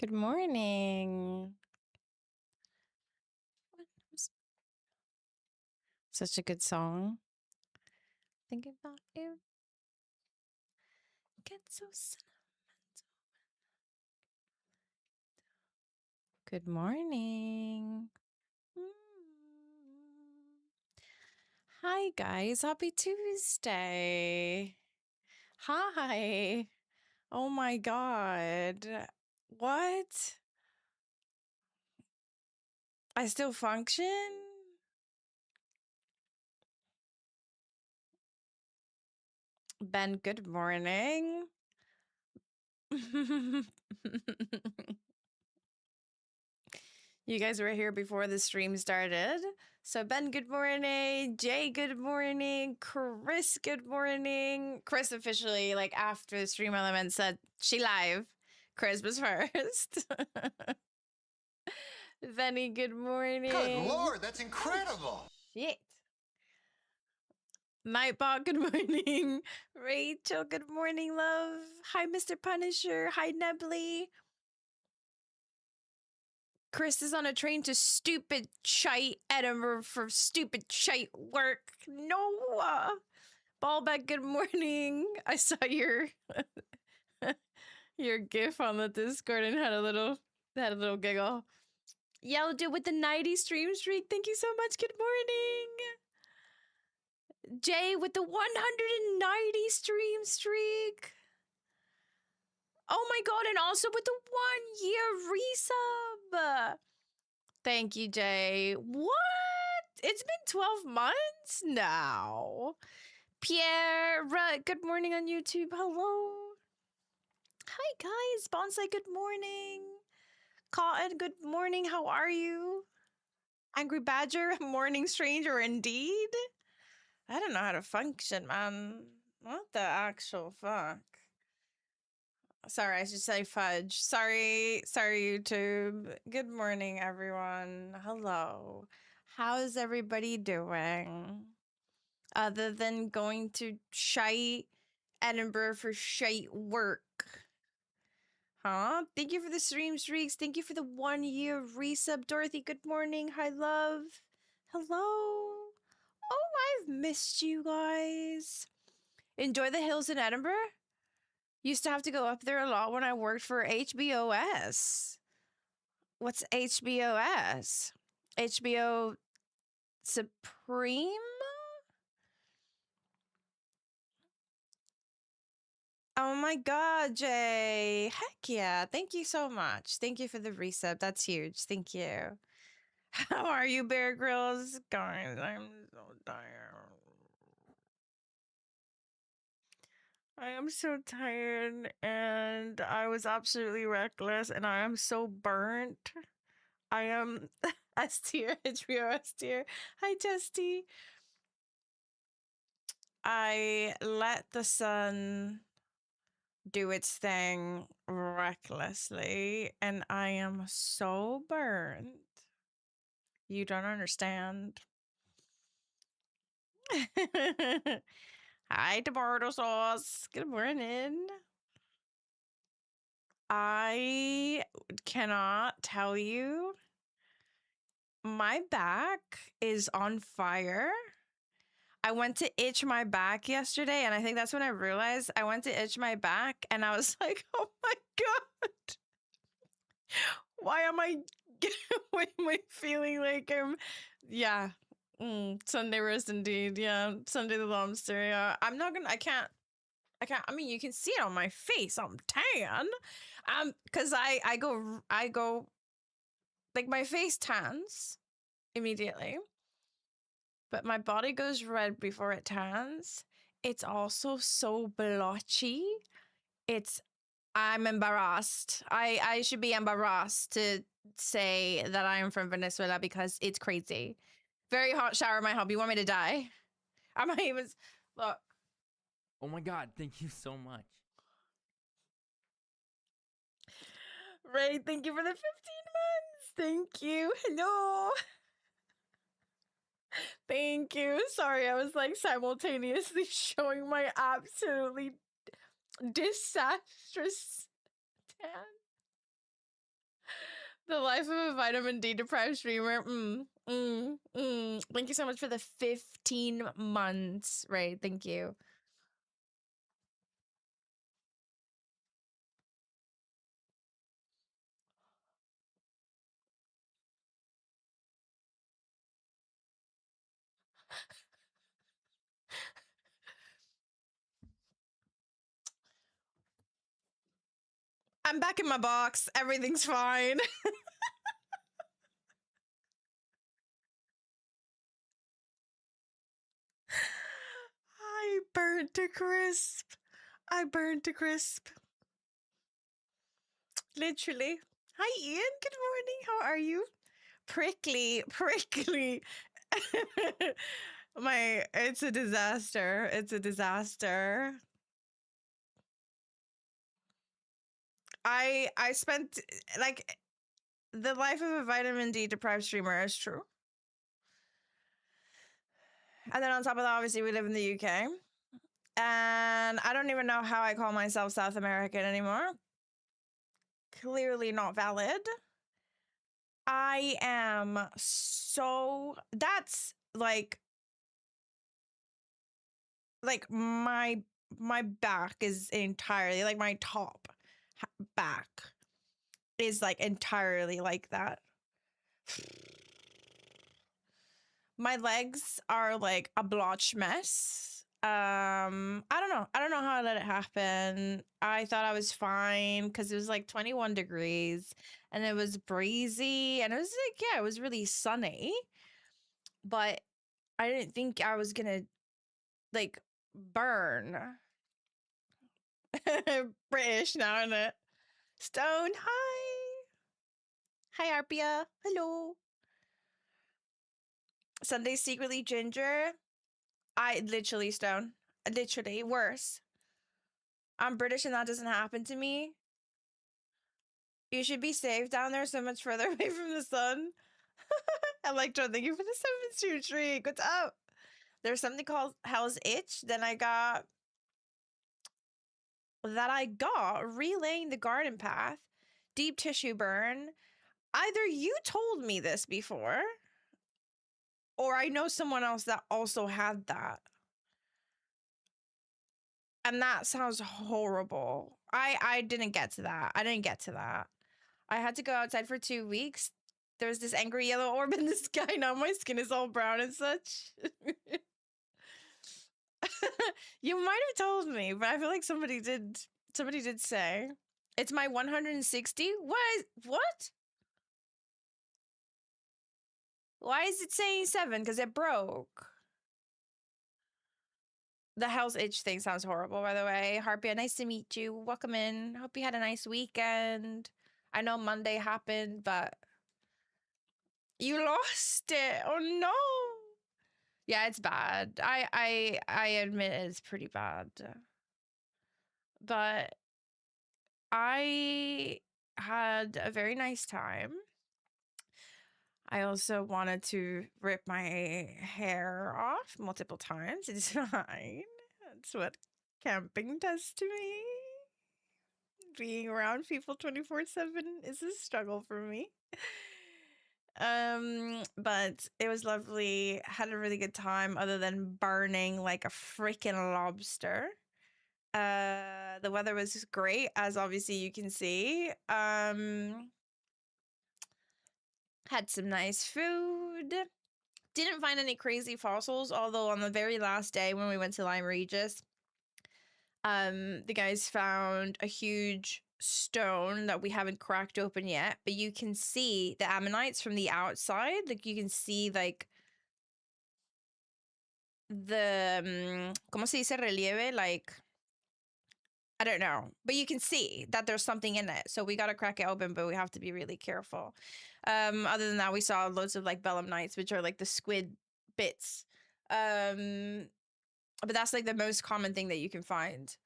Good morning. What was- Such a good song. Thinking about you. Get so sentimental. Good morning. Mm. Hi, guys. Happy Tuesday. Hi. Oh my God. What? I still function? Ben, good morning. You guys were here before the stream started. So Ben, good morning. Jay, good morning. Chris, good morning. Chris officially, like after the stream element said she live. Chris was first. Venny, good morning. Good Lord, that's incredible. Shit. Nightbot, good morning. Rachel, good morning, love. Hi, Mr. Punisher. Hi, Nebly. Chris is on a train to stupid shite Edinburgh for stupid shite work. No. Ballback, good morning. I saw your your gif on the Discord and had a little giggle. Yellow dude with the 90 stream streak. Thank you so much. Good morning. Jay with the 190 stream streak. Oh my god, and also with the 1 year resub. Thank you, Jay. What? It's been 12 months now. Pierre, good morning on YouTube. Hello. Hi, guys. Bonsai, good morning. Cotton, good morning. How are you? Angry Badger, morning stranger, indeed. I don't know how to function, man. What the actual fuck? Sorry, I should say fudge. Sorry, YouTube. Good morning, everyone. Hello. How's everybody doing? Other than going to shite Edinburgh for shite work. Huh? Thank you for the stream streaks. Thank you for the 1 year resub. Dorothy, good morning. Hi, love. Hello. Oh, I've missed you guys. Enjoy the hills in Edinburgh? Used to have to go up there a lot when I worked for HBOS. What's HBOS? HBO Supreme? Oh my god, Jay. Heck yeah. Thank you so much. Thank you for the resub. That's huge. Thank you. How are you, Bear Grylls? Guys, I'm so tired. I am so tired and I was absolutely reckless and I am so burnt. I am S tier, HBO S tier. Hi, Testy. I let the sun do its thing recklessly, and I am so burned. You don't understand. Hi, tomato sauce. Good morning. I cannot tell you. My back is on fire. I went to itch my back yesterday, and I think that's when I realized I went to itch my back, and I was like, oh my God. Why am I feeling like I'm, yeah. Sunday roast indeed. Yeah. Sunday the lobster. Yeah. I can't, I mean, you can see it on my face. I'm tan. Cause I go, like my face tans immediately, but my body goes red before it tans. It's also so blotchy. I'm embarrassed. I should be embarrassed to say that I am from Venezuela because it's crazy. Very hot shower might help. You want me to die? I might even look. Oh my god, thank you so much. Ray, thank you for the 15 months. Thank you. Hello. Thank you. Sorry, I was like simultaneously showing my absolutely disastrous tan. The life of a vitamin D deprived streamer. Thank you so much for the 15 months. Right. Thank you. I'm back in my box. Everything's fine. I burnt to crisp. I burnt to crisp. Literally. Hi, Ian. Good morning. How are you? Prickly. It's a disaster. It's a disaster. I spent like the life of a vitamin D deprived streamer is true. And then on top of that, obviously we live in the UK. And I don't even know how I call myself South American anymore. Clearly not valid. I am so that's like my back is entirely like my top back is like entirely like that. My legs are like a blotch mess. I don't know how I let it happen. I thought I was fine because it was like 21 degrees and it was breezy and it was like, yeah, it was really sunny. But I didn't think I was gonna like burn. British now, isn't it? Stone, hi. Hi, Arpia. Hello. Sunday secretly ginger. I literally Stone. Literally worse. I'm British and that doesn't happen to me. You should be safe down there so much further away from the sun. Electro, thank you for the 7 streak. What's up? There's something called Hell's Itch. Then I got relaying the garden path, deep tissue burn. Either you told me this before, or I know someone else that also had that. And that sounds horrible. I didn't get to that. I had to go outside for 2 weeks. There's this angry yellow orb in the sky. Now my skin is all brown and such. You might have told me, but I feel like somebody did say. It's my 160? What? Why is it saying 7? Because it broke. The Hell's Itch thing sounds horrible, by the way. Harpia, nice to meet you. Welcome in. Hope you had a nice weekend. I know Monday happened, but you lost it. Oh no. Yeah, it's bad. I admit it's pretty bad. But I had a very nice time. I also wanted to rip my hair off multiple times. It's fine. That's what camping does to me. Being around people 24/7 is a struggle for me. But it was lovely. Had a really good time other than burning like a freaking lobster. The weather was great, as obviously you can see. Had some nice food. Didn't find any crazy fossils, although on the very last day when we went to Lyme Regis, the guys found a huge stone that we haven't cracked open yet, but you can see the ammonites from the outside. Like you can see like the ¿cómo se dice relieve? Like I don't know, but you can see that there's something in it. So we got to crack it open, but we have to be really careful. Other than that, we saw loads of like belemnites, which are like the squid bits. But that's like the most common thing that you can find.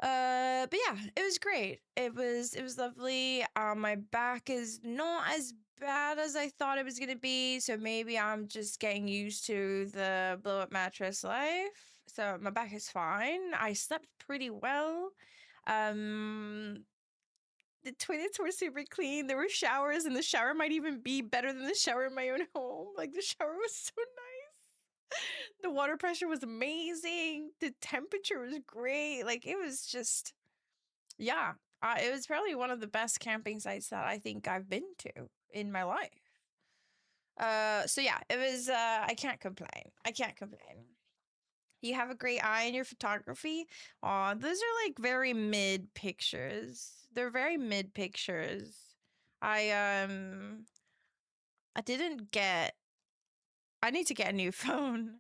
But yeah, it was great. It was lovely. My back is not as bad as I thought it was gonna be, so maybe I'm just getting used to the blow up mattress life. So my back is fine. I slept pretty well. The toilets were super clean. There were showers, and the shower might even be better than the shower in my own home. Like, the shower was so nice. The water pressure was amazing. The temperature was great. Like, it was just, yeah. It was probably one of the best camping sites that I think I've been to in my life. So yeah, it was, I can't complain. I can't complain. You have a great eye in your photography. Aw, those are like very mid pictures. They're very mid pictures. I didn't get, I need to get a new phone.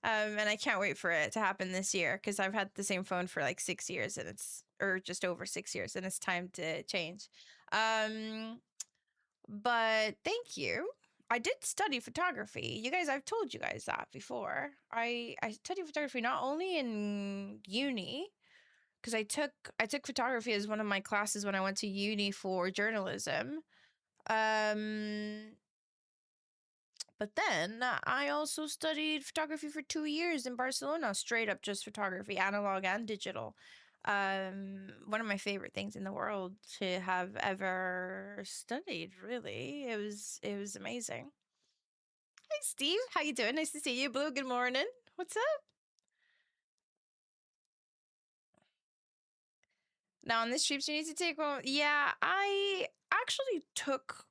And I can't wait for it to happen this year because I've had the same phone for like 6 years and it's, or just over 6 years, and it's time to change. But thank you. I did study photography. You guys, I've told you guys that before. I studied photography not only in uni, because I took photography as one of my classes when I went to uni for journalism. But then I also studied photography for 2 years in Barcelona, straight up just photography, analog and digital. One of my favorite things in the world to have ever studied, really. It was amazing. Hey Steve, how you doing? Nice to see you. Blue, good morning. What's up? Now on the streams you need to take one. Yeah, I actually took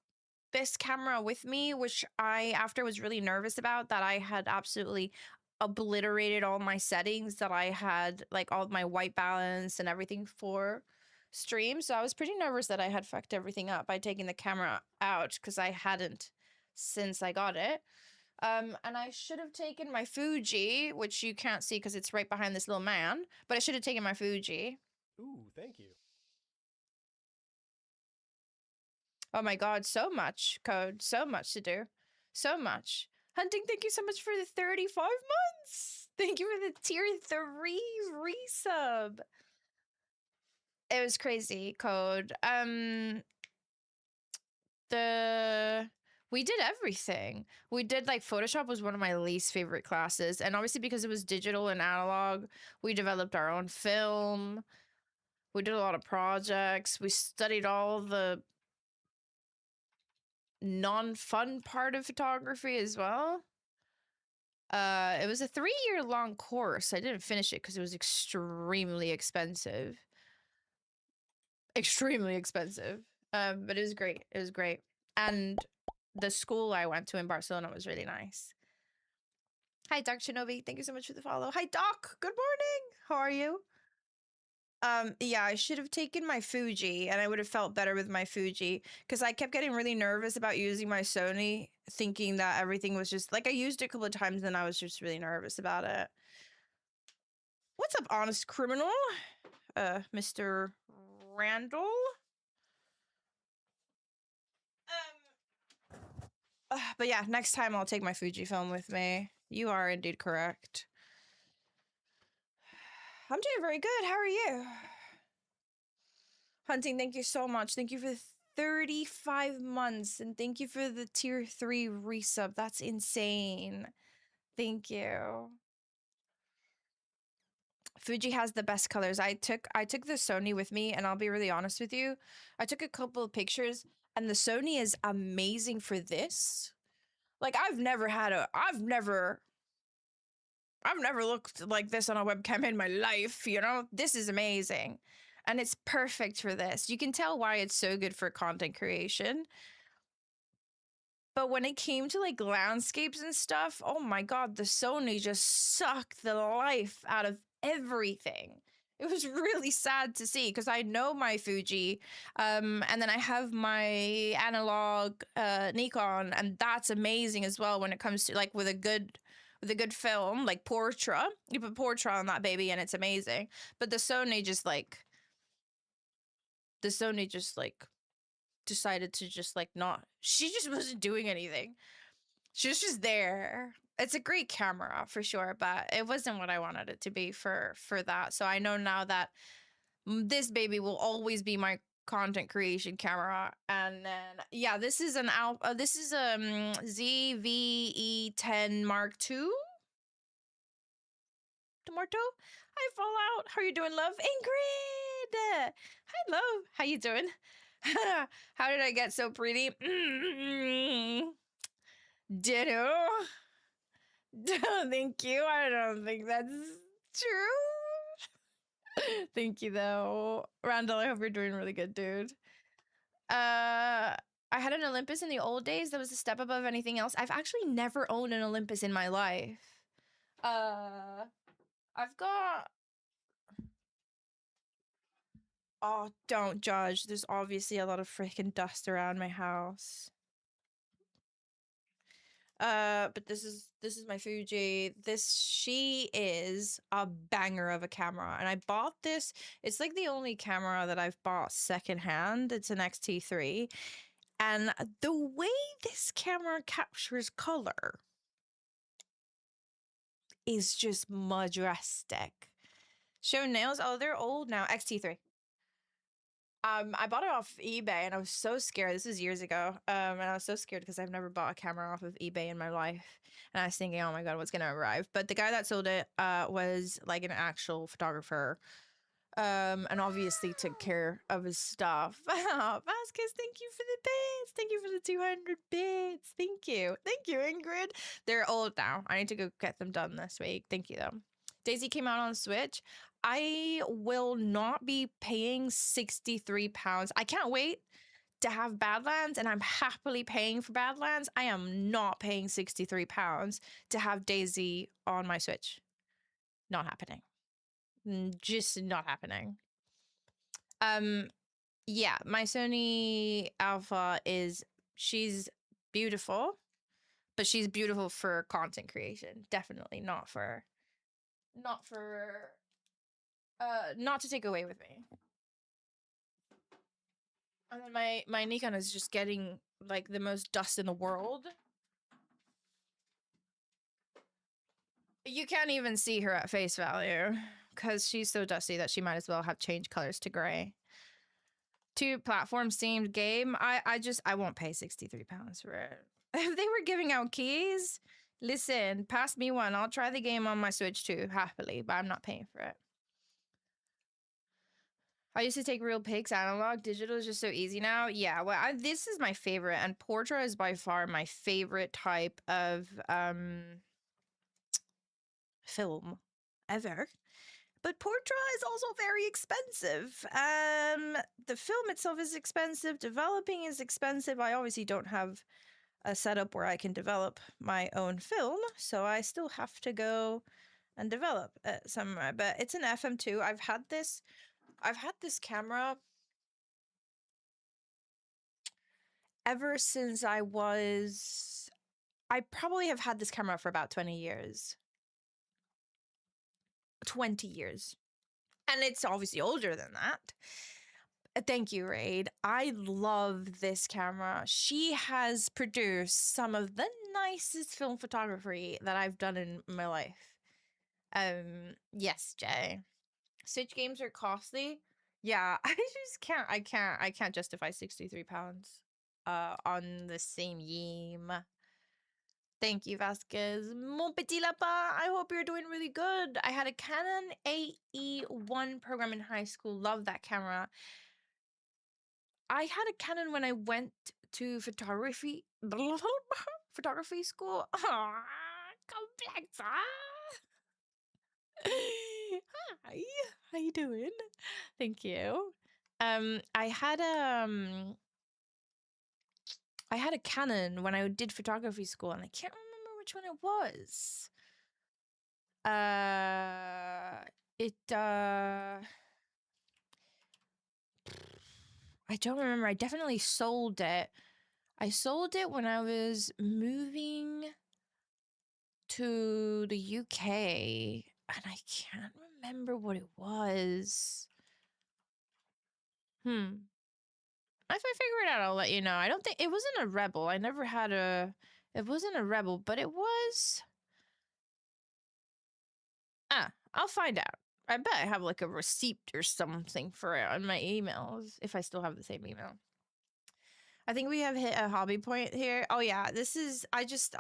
this camera with me, which I after was really nervous about, that I had absolutely obliterated all my settings, that I had like all my white balance and everything for stream. So I was pretty nervous that I had fucked everything up by taking the camera out, because I hadn't since I got it. And I should have taken my Fuji, which you can't see because it's right behind this little man, but I should have taken my Fuji. Ooh, thank you. Oh my god, so much code, so much to do, so much. Hunting, thank you so much for the 35 months. Thank you for the tier 3 resub. It was crazy, code. We did everything. We did, like, Photoshop was one of my least favorite classes, and obviously because it was digital and analog, we developed our own film. We did a lot of projects. We studied all the non-fun part of photography as well. It was a 3-year long course. I didn't finish it because it was extremely expensive. Extremely expensive. But it was great. It was great. And the school I went to in Barcelona was really nice. Hi, Doc Shinobi. Thank you so much for the follow. Hi, Doc. Good morning. How are you? Yeah, I should have taken my Fuji, and I would have felt better with my Fuji, because I kept getting really nervous about using my Sony, thinking that everything was just like, I used it a couple of times and I was just really nervous about it. What's up, honest criminal? Mr. Randall? But yeah, next time I'll take my Fujifilm with me. You are indeed correct. I'm doing very good. How are you? Hunting, thank you so much. Thank you for the 35 months, and thank you for the tier 3 resub. That's insane. Thank you. Fuji has the best colors. I took the Sony with me, and I'll be really honest with you. I took a couple of pictures, and the Sony is amazing for this. Like, I've never looked like this on a webcam in my life, you know? This is amazing. And it's perfect for this. You can tell why it's so good for content creation. But when it came to like landscapes and stuff, oh my god, the Sony just sucked the life out of everything. It was really sad to see, because I know my Fuji, and then I have my analog Nikon, and that's amazing as well when it comes to like with a good film, like Portra. You put Portra on that baby and it's amazing. But the Sony just decided to just like not, she just wasn't doing anything. She was just there. It's a great camera for sure, but it wasn't what I wanted it to be for that. So I know now that this baby will always be my content creation camera. And then yeah, this is an ZVE10 Mark II. Tomato. Hi Fallout. How you doing, love? Ingrid. Hi, love. How you doing? How did I get so pretty? Ditto. Thank you. I don't think that's true. Thank you, though. Randall, I hope you're doing really good, dude. I had an Olympus in the old days that was a step above anything else. I've actually never owned an Olympus in my life. I've got... Oh, don't judge. There's obviously a lot of freaking dust around my house. But this is my Fuji. She is a banger of a camera, and I bought this. It's like the only camera that I've bought secondhand. It's an X-T3, and the way this camera captures color is just majestic. Show nails. Oh, they're old now. X-T3. I bought it off eBay, and I was so scared. This was years ago. And I was so scared because I've never bought a camera off of eBay in my life. And I was thinking, oh my God, what's gonna arrive? But the guy that sold it was like an actual photographer. And obviously took care of his stuff. Vasquez, thank you for the bits. Thank you for the 200 bits. Thank you. Thank you, Ingrid. They're old now. I need to go get them done this week. Thank you, though. Daisy came out on Switch. I will not be paying £63. I can't wait to have Badlands, and I'm happily paying for Badlands. I am not paying £63 to have Daisy on my Switch. Not happening. Just not happening. Yeah, my Sony Alpha she's beautiful, but she's beautiful for content creation. Definitely not to take away with me. And then my Nikon is just getting like the most dust in the world. You can't even see her at face value because she's so dusty that she might as well have changed colors to gray. 2 platforms themed game. I won't pay £63 for it. If they were giving out keys, listen, pass me one. I'll try the game on my Switch too, happily, but I'm not paying for it. I used to take real pics analog. Digital is just so easy now. Yeah, well, this is my favorite, and Portra is by far my favorite type of film ever. But Portra is also very expensive. The film itself is expensive. Developing is expensive. I obviously don't have a setup where I can develop my own film, so I still have to go and develop somewhere. But it's an FM2. I've had this camera ever since I probably have had this camera for about 20 years. 20 years. And it's obviously older than that. Thank you, Raid. I love this camera. She has produced some of the nicest film photography that I've done in my life. Yes, Jay. Switch games are costly. Yeah, I just can't. I can't justify £63 on the same game. Thank you, Vasquez. Mon petit lapin, I hope you're doing really good. I had a Canon AE1 program in high school. Love that camera. I had a Canon when I went to photography school. Complex, Hi, how you doing? Thank you. I had a Canon when I did photography school, and I can't remember which one it was. I don't remember. I definitely sold it. I sold it when I was moving to the UK, and I can't remember what it was. If I figure it out, I'll let you know. I don't think it wasn't a Rebel. I never had it wasn't a Rebel, but it was. I'll find out. I bet I have like a receipt or something for it on my emails, if I still have the same email. I think we have hit a hobby point here. Oh yeah, this is, I just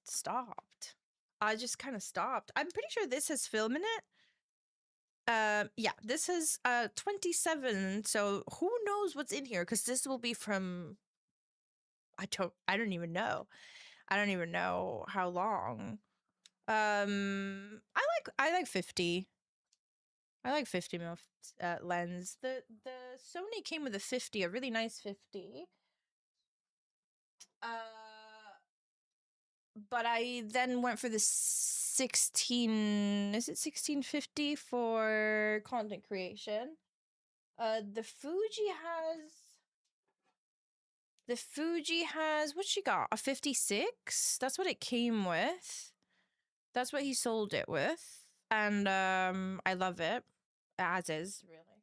stopped. I just kind of stopped. I'm pretty sure this has film in it. Yeah, this is 27, so who knows what's in here? Because this will be from I don't even know. I don't even know how long. I like 50. I like 50 mil lens. The Sony came with a 50, a really nice 50. But I then went for the 16. Is it 1650 for content creation? The Fuji has what she got? A 56. That's what it came with. That's what he sold it with, and I love it as is, really.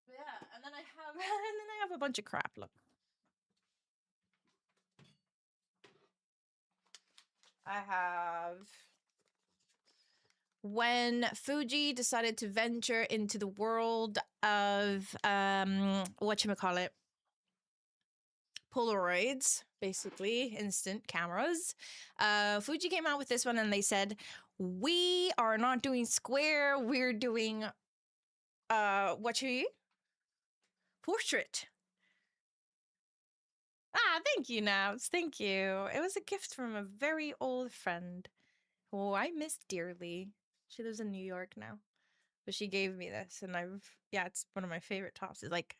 Yeah, and then I have and then I have a bunch of crap. Look, I have when Fuji decided to venture into the world of whatchamacallit, Polaroids, basically instant cameras. Fuji came out with this one and they said, we are not doing square, we're doing portrait. Thank you, Nabs. Thank you. It was a gift from a very old friend who I miss dearly. She lives in New York now. But she gave me this, and it's one of my favorite tops. It's like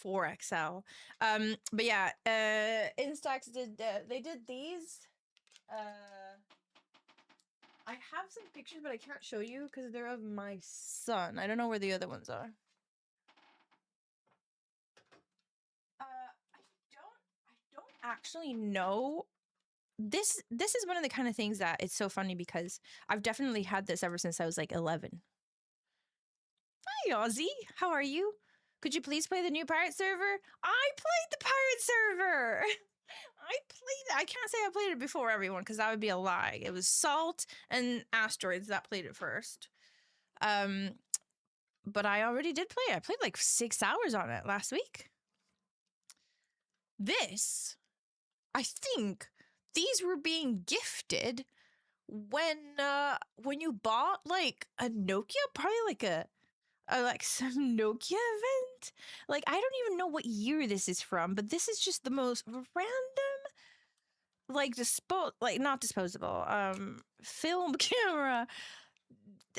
4XL. But yeah, Instax they did these. I have some pictures, but I can't show you because they're of my son. I don't know where the other ones are. I don't actually know. This is one of the kind of things that it's so funny because I've definitely had this ever since I was like 11. Hi, Ozzy. How are you? Could you please play the new pirate server? I played the pirate server. I can't say I played it before everyone because that would be a lie. It was Salt and Asteroids that played it first. But I already did play it. I played like 6 hours on it last week. This, I think, these were being gifted when you bought like a Nokia, probably like a like some Nokia event. Like I don't even know what year this is from, but this is just the most random like not disposable film camera.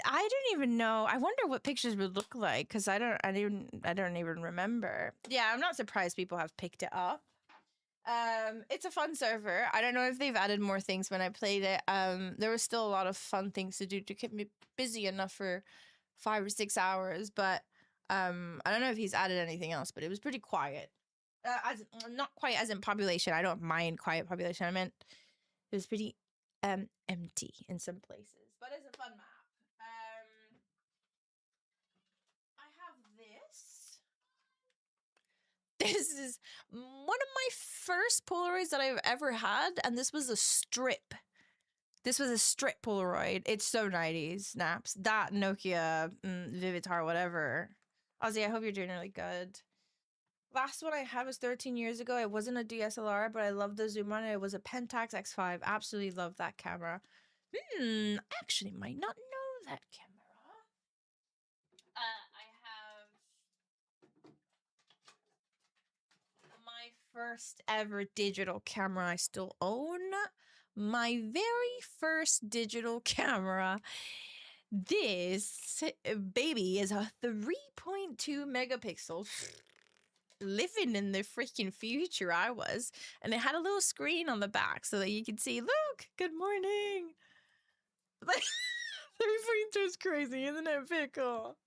I don't even know. I wonder what pictures would look like because I don't even remember. Yeah, I'm not surprised people have picked it up. It's a fun server. I don't know if they've added more things when I played it. There was still a lot of fun things to do to keep me busy enough for 5 or 6 hours, but I don't know if he's added anything else, but it was pretty quiet. As not quite as in population. I don't mind quiet population. I meant it was pretty empty in some places, but it's a fun map. I have this. This is one of my first Polaroids that I've ever had, and this was a strip. This was a strip Polaroid. It's so 90s, snaps. That Nokia, Vivitar, whatever. Ozzy, I hope you're doing really good. Last one I had was 13 years ago. It wasn't a DSLR, but I love the zoom on it. It was a Pentax X5. Absolutely love that camera. I actually might not know that camera. I have my first ever digital camera I still own. My very first digital camera. This baby is a 3.2 megapixel. Living in the freaking future I was. And it had a little screen on the back so that you could see, look, good morning. Like 3.2 is crazy, isn't it, Pickle?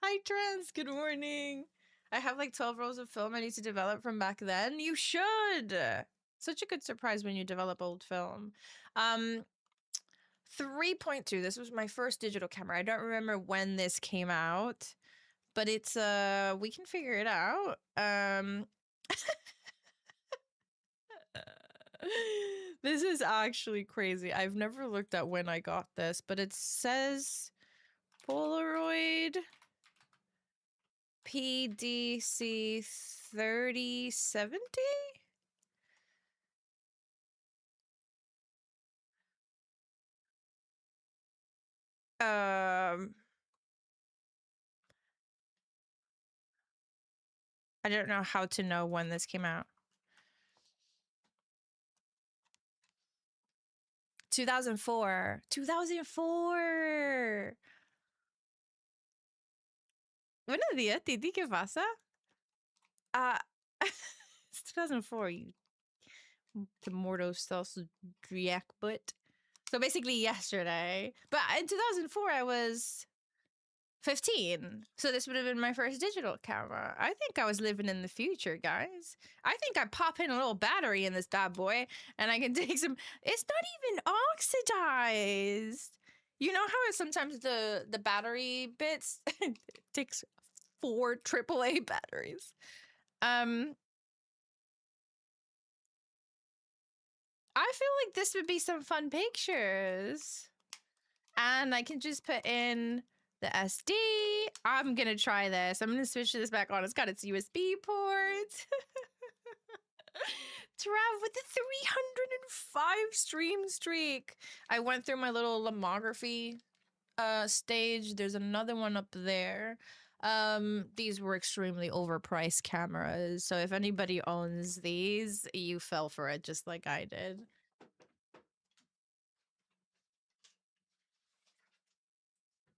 Hi, Trans, good morning. I have like 12 rolls of film I need to develop from back then. You should. Such a good surprise when you develop old film. 3.2, this was my first digital camera. I don't remember when this came out, but it's we can figure it out. This is actually crazy. I've never looked at when I got this, but it says Polaroid PDC 3070. I don't know how to know when this came out. 2004. 2004. Buenos días, Titi. ¿Qué pasa? It's 2004. You Mordo Celsius butt. So basically yesterday. But in 2004, I was 15. So this would have been my first digital camera. I think I was living in the future, guys. I think I pop in a little battery in this bad boy and I can take some. It's not even oxidized. You know how sometimes the battery bits takes 4 AAA batteries. I feel like this would be some fun pictures. And I can just put in the SD. I'm going to try this. I'm going to switch this back on. It's got its USB port. Trav with the 305 stream streak. I went through my little lomography stage. There's another one up there. These were extremely overpriced cameras. So if anybody owns these, you fell for it just like I did.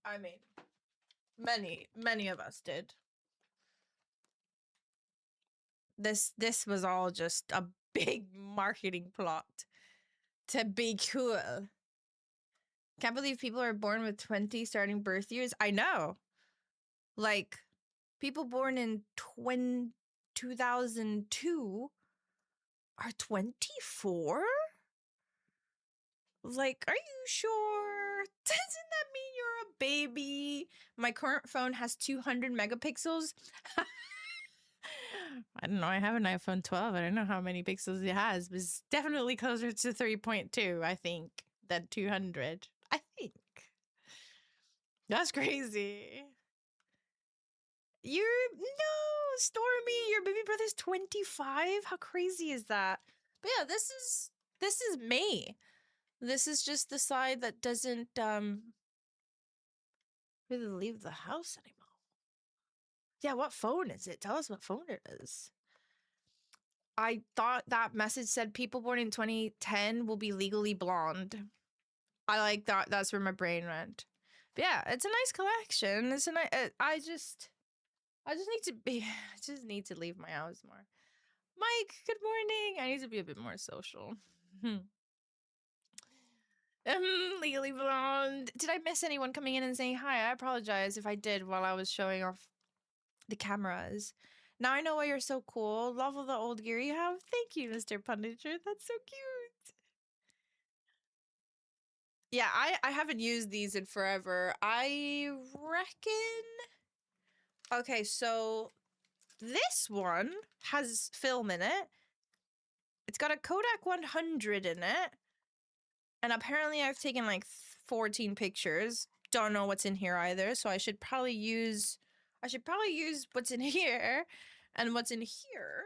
I mean, many of us did. This was all just a big marketing plot to be cool. Can't believe people are born with 20 starting birth years. I know. Like, people born in 2002 are 24? Like, are you sure? Doesn't that mean you're a baby? My current phone has 200 megapixels. I don't know. I have an iPhone 12. I don't know how many pixels it has, but it's definitely closer to 3.2, I think, than 200. I think. That's crazy. No, Stormy, your baby brother's 25? How crazy is that? But yeah, this is me. This is just the side that doesn't really leave the house anymore. Yeah, what phone is it? Tell us what phone it is. I thought that message said people born in 2010 will be legally blonde. I like that. That's where my brain went. But yeah, it's a nice collection. It's a nice. I just need to leave my house more. Mike, good morning. I need to be a bit more social. Legally blonde. Did I miss anyone coming in and saying hi? I apologize if I did while I was showing off the cameras. Now I know why you're so cool. Love all the old gear you have. Thank you, Mr. Punisher. That's so cute. Yeah, I haven't used these in forever. I reckon. Okay, so this one has film in it. It's got a Kodak 100 in it. And apparently I've taken like 14 pictures. Don't know what's in here either, so I should probably use what's in here and what's in here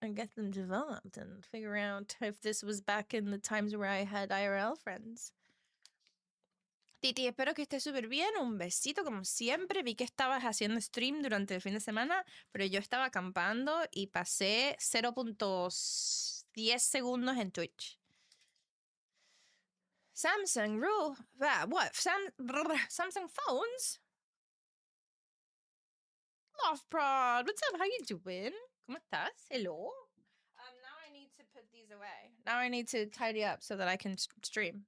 and get them developed and figure out if this was back in the times where I had IRL friends. Titi, espero que estés súper bien. Un besito como siempre. Vi que estabas haciendo stream durante el fin de semana, pero yo estaba acampando y pasé 0.10 segundos en Twitch. Samsung rule. What? Samsung phones? Love Prod. What's up? How you doing? ¿Cómo estás? Hello. Now I need to put these away. Now I need to tidy up so that I can stream.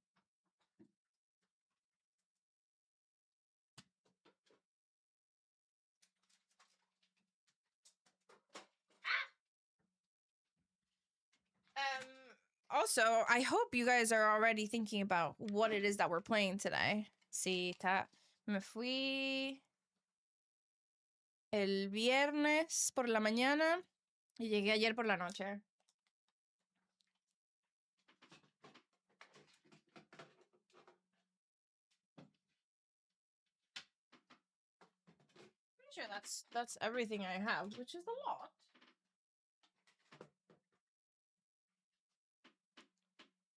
Also, I hope you guys are already thinking about what it is that we're playing today. Sí, me fui el viernes por la mañana y llegué ayer por la noche. Pretty sure that's everything I have, which is a lot.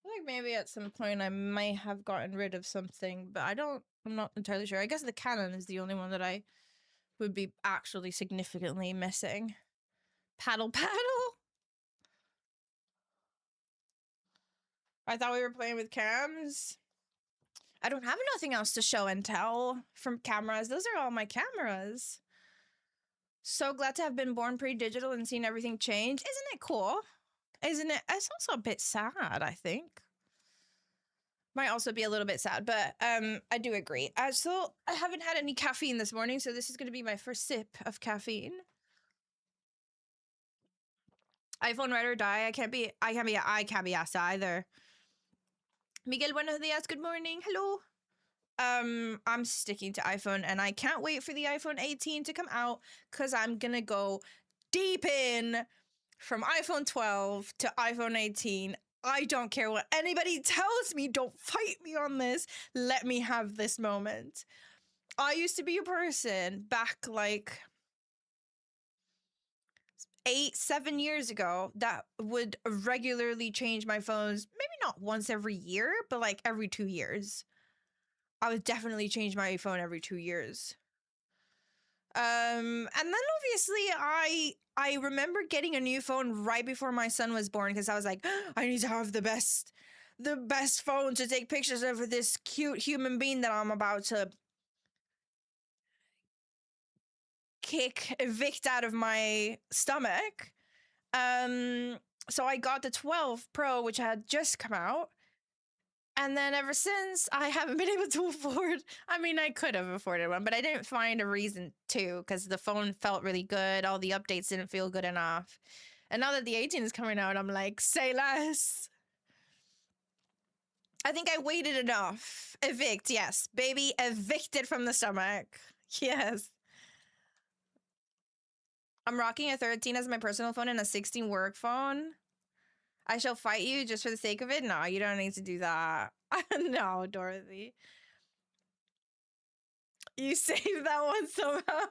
I think maybe at some point I may have gotten rid of something, but I'm not entirely sure. I guess the Canon is the only one that I would be actually significantly missing. Paddle paddle. I thought we were playing with cams. I don't have nothing else to show and tell from cameras. Those are all my cameras. So glad to have been born pre-digital and seen everything change. Isn't it cool? Isn't it? It's also a bit sad, I think. Might also be a little bit sad, but I do agree. So I haven't had any caffeine this morning, so this is going to be my first sip of caffeine. iPhone ride or die. I can't be asked either. Miguel, buenos dias. Good morning. Hello. I'm sticking to iPhone, and I can't wait for the iPhone 18 to come out because I'm gonna go deep in from iPhone 12 to iPhone 18. I don't care what anybody tells me. Don't fight me on this. Let me have this moment. I used to be a person back like 7 years ago that would regularly change my phones. Maybe not once every year, but like every 2 years. I would definitely change my phone every 2 years. And then obviously I remember getting a new phone right before my son was born because I was like, I need to have the best phone to take pictures of this cute human being that I'm about to evict out of my stomach. So I got the 12 Pro, which had just come out. And then ever since, I haven't been able to afford. I mean, I could have afforded one, but I didn't find a reason to because the phone felt really good. All the updates didn't feel good enough. And now that the 18 is coming out, I'm like, say less. I think I waited enough. Evict, yes. Baby, evicted from the stomach. Yes. I'm rocking a 13 as my personal phone and a 16 work phone. I shall fight you just for the sake of it? No, you don't need to do that. No, Dorothy. You saved that one somehow.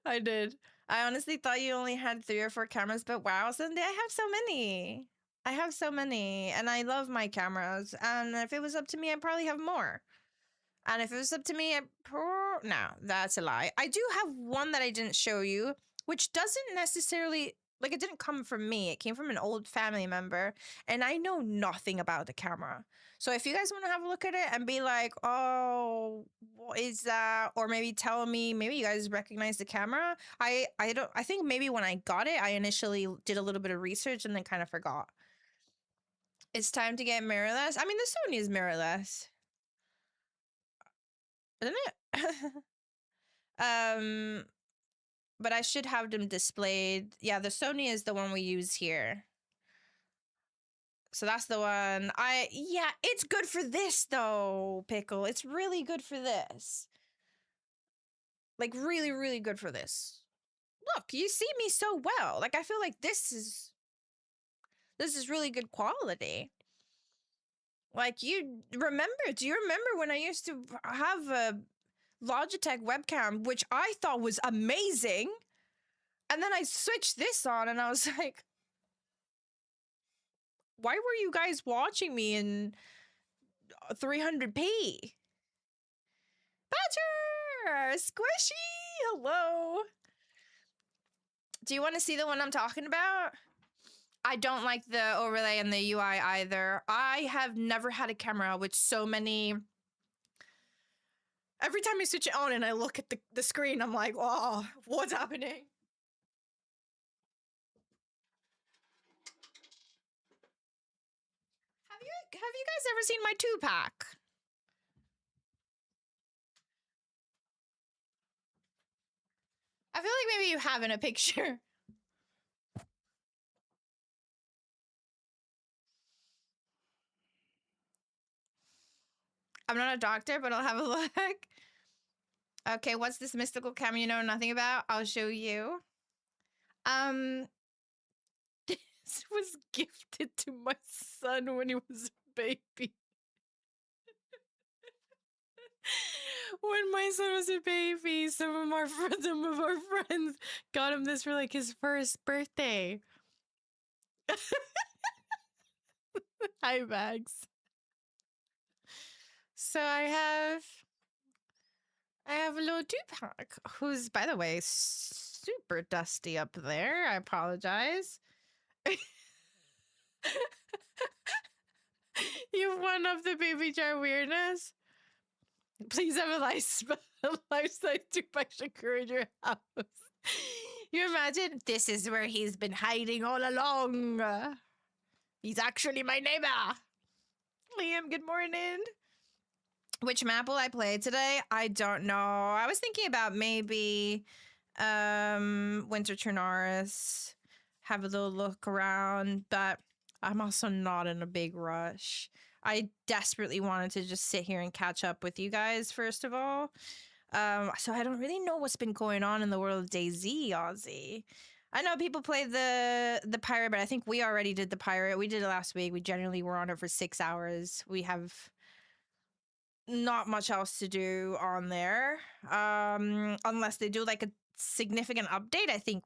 I did. I honestly thought you only had 3 or 4 cameras, but wow, Sunday, I have so many. I have so many, and I love my cameras. And if it was up to me, I'd probably have more. And if it was up to me, no, that's a lie. I do have one that I didn't show you, which doesn't necessarily, like, it didn't come from me. It came from an old family member, and I know nothing about the camera. So if you guys want to have a look at it and be like, oh, what is that? Or maybe tell me, maybe you guys recognize the camera. I think maybe when I got it, I initially did a little bit of research and then kind of forgot. It's time to get mirrorless. I mean, the Sony is mirrorless. Isn't it? But I should have them displayed. Yeah, the Sony is the one we use here. So that's the one. Yeah, it's good for this though, Pickle. It's really good for this. Like really, really good for this. Look, you see me so well. Like I feel like this is really good quality. Like do you remember when I used to have a Logitech webcam, which I thought was amazing? And then I switched this on and I was like, why were you guys watching me in 300p? Badger! Squishy! Hello! Do you want to see the one I'm talking about? I don't like the overlay and the UI either. I have never had a camera with so many... Every time I switch it on and I look at the screen, I'm like, oh, what's happening? Have you guys ever seen my 2-pack? I feel like maybe you have in a picture. I'm not a doctor, but I'll have a look. Okay, what's this mystical cam you know nothing about? I'll show you. This was gifted to my son when he was a baby. When my son was a baby, some of our friends got him this for like his first birthday. Hi, Max. So I have I have a little Tupac, who's, by the way, super dusty up there. I apologize. You've won up the baby jar weirdness. Please have a life-size Tupac Shakur in your house. You imagine? This is where he's been hiding all along. He's actually my neighbor. Liam, good morning. Which map will I play today? I don't know. I was thinking about maybe Winter Ternaris, have a little look around, but I'm also not in a big rush. I desperately wanted to just sit here and catch up with you guys, first of all. So I don't really know what's been going on in the world of Dayz, Ozzy. I know people play the pirate, but I think we already did the pirate. We did it last week. We generally were on it for 6 hours. We have not much else to do on there, unless they do like a significant update. I think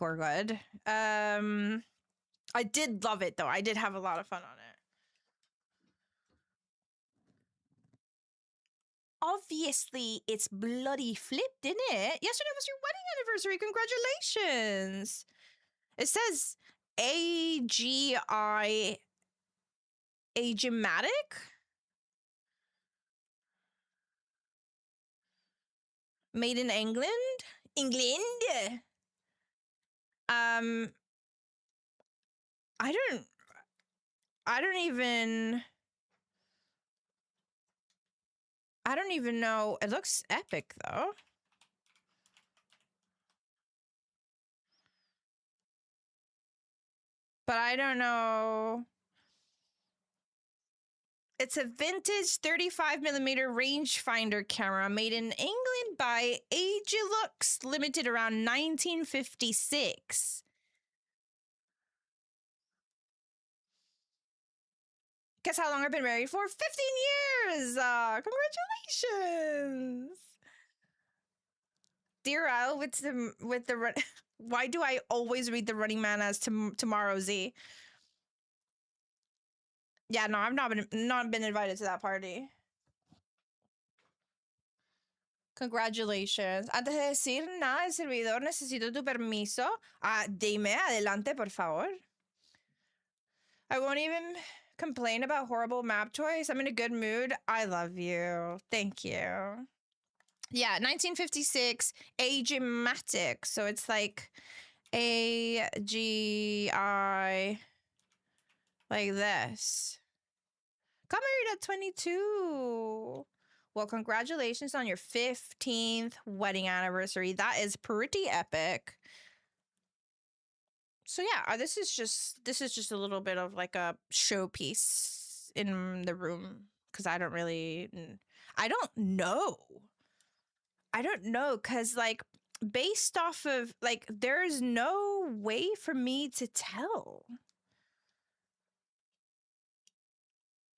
we're good. I did love it though. I did have a lot of fun on it. Obviously, it's bloody flipped, isn't it? Yesterday was your wedding anniversary. Congratulations. It says AGI Agimatic. Made in England? England? I don't even know. It looks epic though. But I don't know. It's a vintage 35mm rangefinder camera made in England by Agilux, limited around 1956. Guess how long I've been married for? 15 years! Congratulations! Dear Al, with the why do I always read the Running Man as Tomorrow Z? Yeah, no, I've not been invited to that party. Congratulations. Antes de decir nada del servidor, necesito tu permiso. Dime adelante, por favor. I won't even complain about horrible map choice. I'm in a good mood. I love you. Thank you. Yeah, 1956 Agimatic. So it's like AGI like this. Got married at 22. Well, congratulations on your 15th wedding anniversary. That is pretty epic. So yeah, this is just a little bit of like a showpiece in the room because I don't know because like based off of like there's no way for me to tell.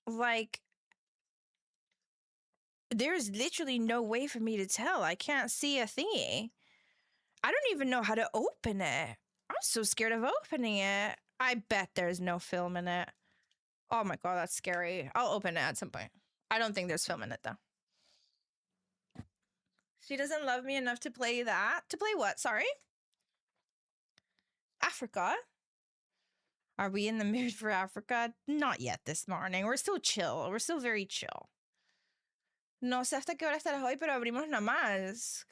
Like there's literally no way for me to tell. I can't see a thingy. I don't even know how to open it. I'm so scared of opening it. I bet there's no film in it. Oh my god, that's scary. I'll open it at some point. I don't think there's film in it though. She doesn't love me enough to play that. To play what? Sorry? Africa? Are we in the mood for Africa? Not yet this morning. We're still chill. We're still very chill. No sé hasta qué hora estarás hoy, pero abrimos nada más.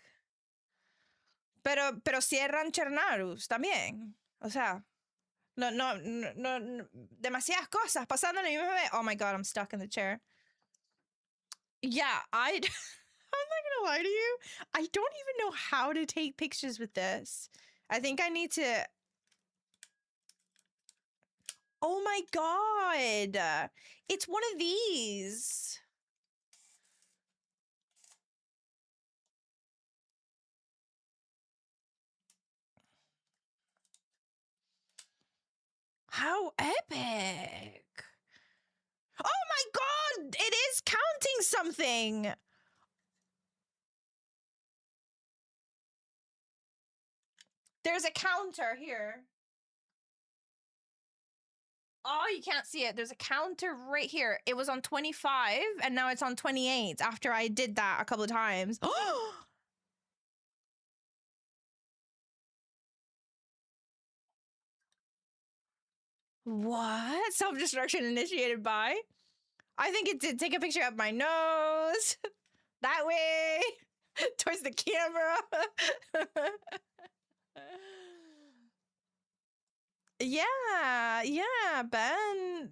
Pero cierran Chernarus también. O sea, no, demasiadas cosas pasando en la misma vez. Oh my god, I'm stuck in the chair. Yeah, I'm not gonna lie to you. I don't even know how to take pictures with this. I think I need to... Oh my god! It's one of these. How epic! Oh my god! It is counting something! There's a counter here. Oh, you can't see it. There's a counter right here. It was on 25 and now it's on 28 after I did that a couple of times. What? Self-destruction initiated by? I think it did take a picture of my nose. That way. Towards the camera. Yeah, Ben.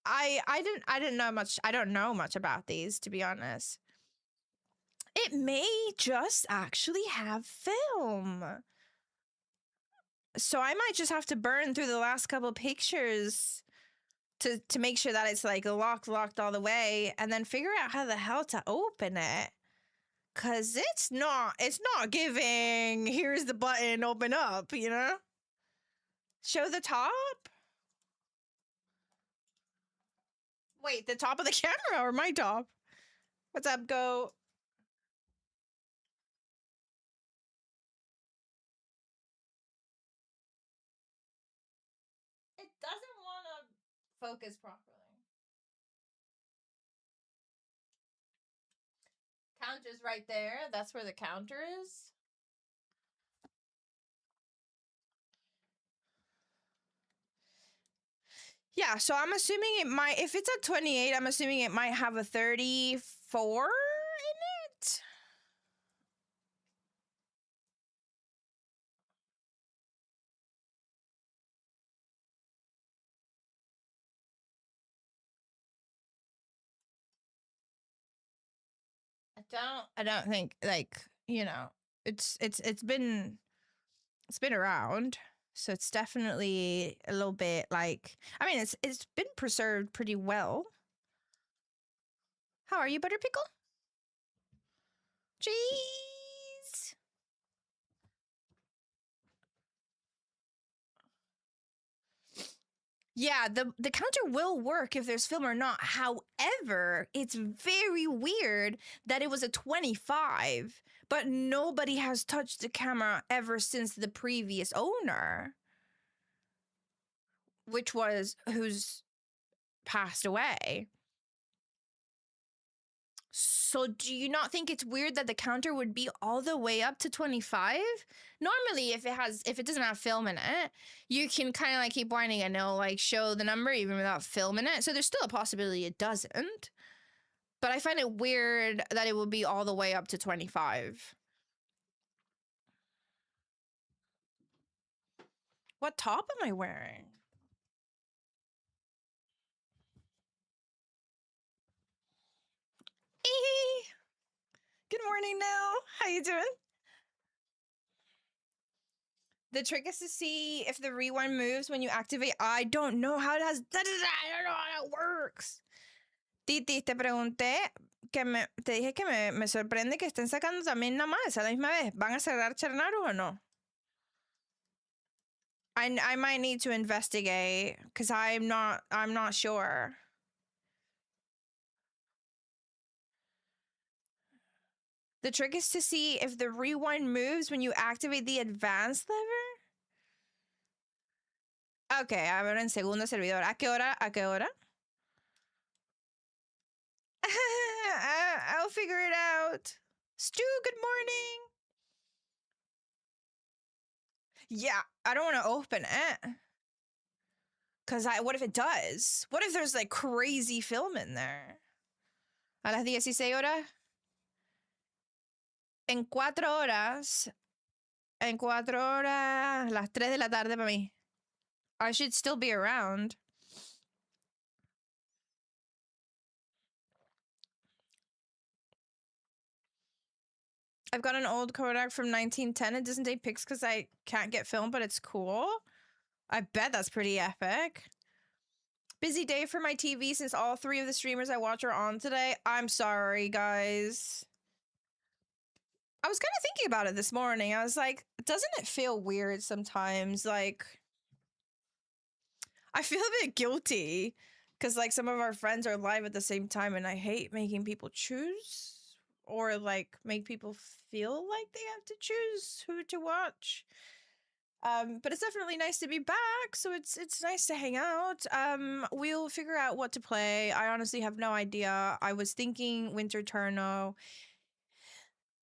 I didn't know much. I don't know much about these, to be honest. It may just actually have film. So I might just have to burn through the last couple pictures to make sure that it's like locked all the way, and then figure out how the hell to open it. Cause it's not giving, here's the button, open up, you know? Show the top? Wait, the top of the camera or my top? What's up, go? It doesn't want to focus properly. Counter's right there. That's where the counter is. Yeah, so I'm assuming it might, if it's at 28, I'm assuming it might have a 34 in it. I don't think, like, you know, it's been around, so it's definitely a little bit like, I mean, it's been preserved pretty well. How are you, Butter Pickle? Jeez. Yeah, the counter will work if there's film or not. However, it's very weird that it was a 25, but nobody has touched the camera ever since the previous owner, which was who's passed away. So do you not think it's weird that the counter would be all the way up to 25? Normally, if it doesn't have film in it, you can kind of like keep winding and it'll like show the number even without film in it. So there's still a possibility it doesn't. But I find it weird that it would be all the way up to 25. What top am I wearing? Good morning, Nell. How you doing? The trick is to see if the rewind moves when you activate. I don't know how it has. I don't know how it works. Titi, te pregunté te dije que me sorprende que estén sacando también nada más a la misma vez. ¿Van a cerrar Chernaru o no? I might need to investigate because I'm not sure. The trick is to see if the rewind moves when you activate the advanced lever. Okay, a ver en segundo servidor. ¿A qué hora? ¿A qué hora? I'll figure it out. Stu, good morning. Yeah, I don't want to open it. Because what if it does? What if there's like crazy film in there? A las 16 horas. En 4 horas. En 4 horas. Las 3 de la tarde para mí. I should still be around. I've got an old Kodak from 1910. It doesn't take pics because I can't get film, but it's cool. I bet that's pretty epic. Busy day for my TV since all 3 of the streamers I watch are on today. I'm sorry, guys. I was kind of thinking about it this morning. I was like, doesn't it feel weird sometimes? Like, I feel a bit guilty because like some of our friends are live at the same time and I hate making people choose or like make people feel like they have to choose who to watch. But it's definitely nice to be back. So it's nice to hang out. We'll figure out what to play. I honestly have no idea. I was thinking Winter Turno,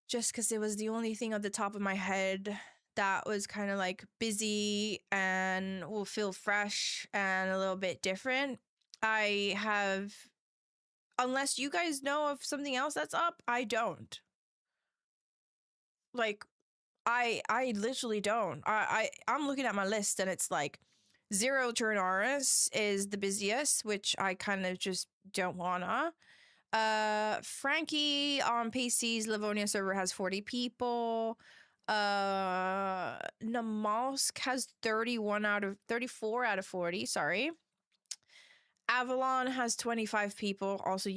just because it was the only thing at the top of my head that was kind of like busy and will feel fresh and a little bit different. I have, unless you guys know of something else that's up, I don't. Like, I literally don't. I'm looking at my list and it's like Zero Turnaris is the busiest, which I kind of just don't wanna. Frankie on PC's Livonia server has 40 people. Namalsk has 34 out of 40, sorry. Avalon has 25 people. Also,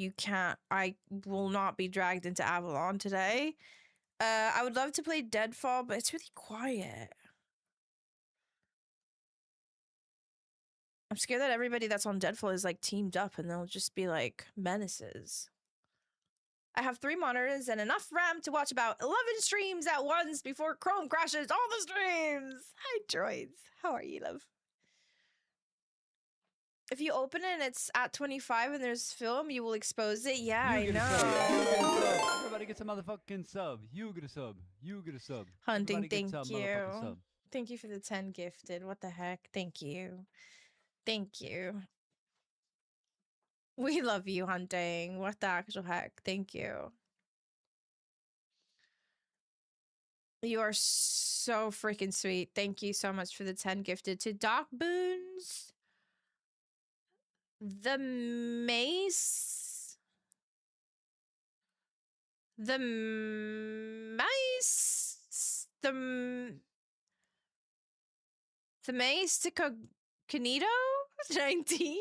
I will not be dragged into Avalon today. I would love to play Deadfall, but it's really quiet. I'm scared that everybody that's on Deadfall is like teamed up and they'll just be like menaces. I have 3 monitors and enough RAM to watch about 11 streams at once before Chrome crashes all the streams. Hi, droids. How are you, love? If you open it and it's at 25 and there's film, you will expose it. Yeah, I know. Everybody gets a motherfucking sub. You get a sub. You get a sub. Hunting, Everybody gets thank a motherfucking you. sub. Thank you for the 10 gifted. What the heck? Thank you. Thank you. We love you, Hunting. What the actual heck? Thank you. You are so freaking sweet. Thank you so much for the 10 gifted to Doc Boons. The Mace. The Mice. The Mace to Canito 19.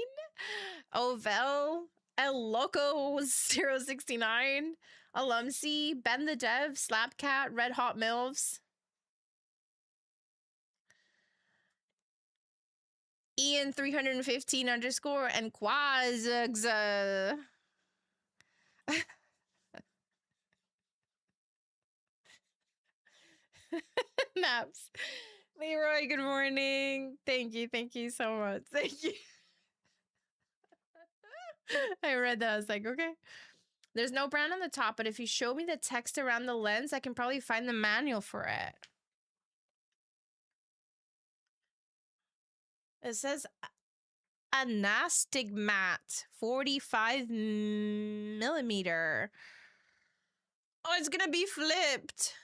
Ovel. El Loco 069. Alumsi, Ben the Dev, Slapcat, Red Hot Milves. Ian 315 underscore and Quazugs. Naps. Leroy, good morning. Thank you so much. Thank you. I read that. I was like, okay. There's no brand on the top, but if you show me the text around the lens, I can probably find the manual for it. It says Anastigmat 45 millimeter. Oh, it's gonna be flipped.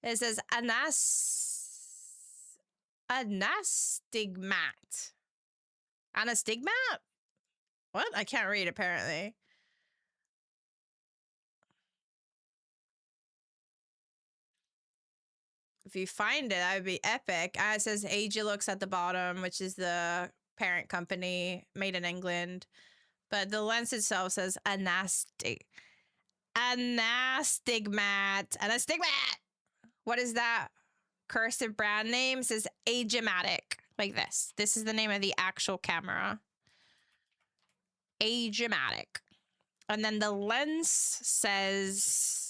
It says Anastigmat. Anastigmat? What? I can't read apparently. If you find it, that would be epic. It says Agelux at the bottom, which is the parent company, made in England. But the lens itself says Anastigmat. Anastigmat. What is that? Cursive brand name says Agematic. Like this. This is the name of the actual camera. Agematic. And then the lens says...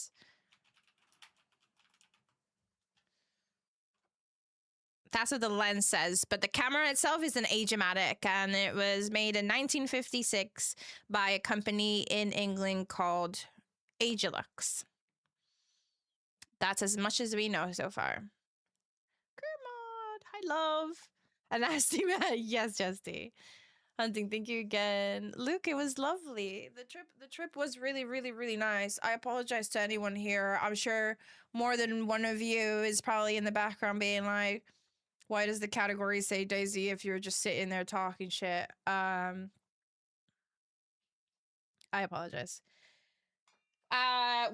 That's what the lens says, but the camera itself is an Agematic, and it was made in 1956 by a company in England called Agelux. That's as much as we know so far. Kermod, hi love. A nasty man, yes, Justy. Hunting, thank you again. Luke, it was lovely. The trip was really, really, really nice. I apologize to anyone here. I'm sure more than one of you is probably in the background being like, why does the category say Daisy if you're just sitting there talking shit? I apologize.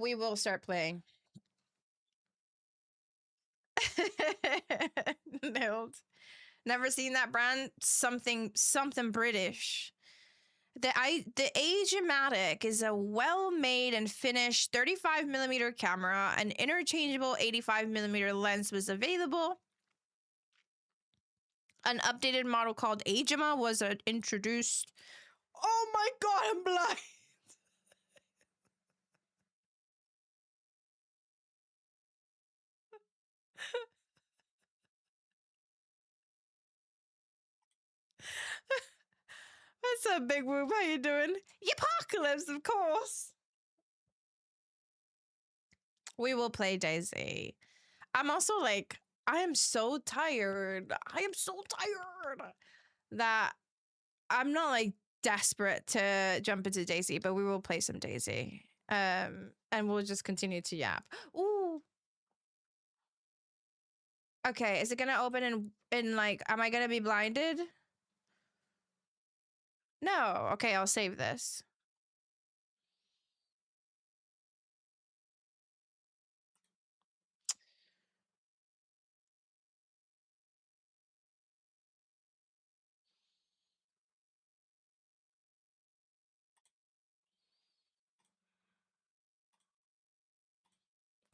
We will start playing. Nailed. Never seen that brand. Something British. The Agematic is a well-made and finished 35mm camera. An interchangeable 85mm lens was available. An updated model called Agema was introduced. Oh my god, I'm blind. What's up, Big Whoop? How you doing? Apocalypse, of course. We will play Daisy. I'm also like, I am so tired. I am so tired that I'm not like desperate to jump into Daisy, but we will play some Daisy. And we'll just continue to yap. Ooh. Okay, is it gonna open in like, am I gonna be blinded? No. Okay, I'll save this.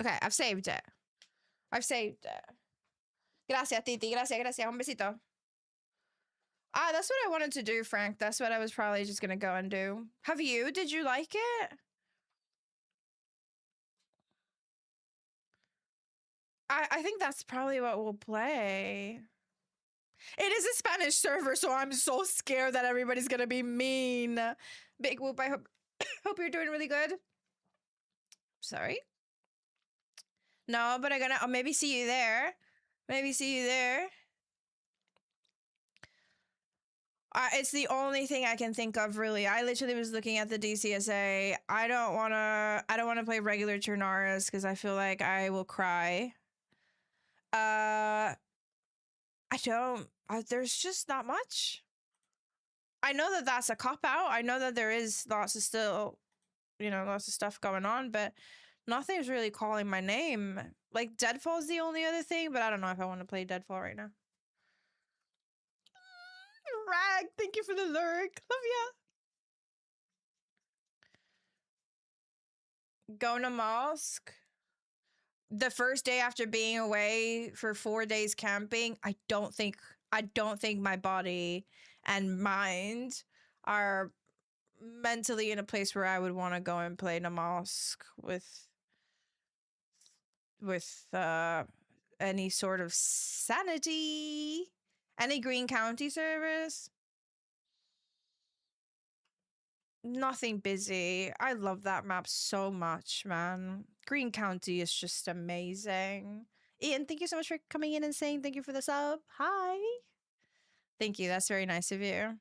Okay, I've saved it. I've saved it. Gracias, Titi. Gracias, gracias. Un besito. Ah, that's what I wanted to do, Frank. That's what I was probably just gonna go and do. Have you? Did you like it? I think that's probably what we'll play. It is a Spanish server, so I'm so scared that everybody's gonna be mean. Big Whoop, I hope you're doing really good. Sorry. No, but I'm gonna maybe see you there. Maybe see you there. It's the only thing I can think of, really. I literally was looking at the DCSA. I don't wanna play regular Chernarus because I feel like I will cry. I don't. There's just not much. I know that that's a cop out. I know that there is lots of still, lots of stuff going on, but nothing's really calling my name. Like Deadfall's the only other thing, but I don't know if I want to play Deadfall right now. Rag, thank you for the lurk. Love ya. Going to mosque. The first day after being away for 4 days camping, I don't think my body and mind are mentally in a place where I would want to go and play Namask with any sort of sanity. Any Green County service? Nothing busy. I love that map so much, man. Green County is just amazing. Ian, thank you so much for coming in and saying thank you for the sub. Hi. Thank you. That's very nice of you.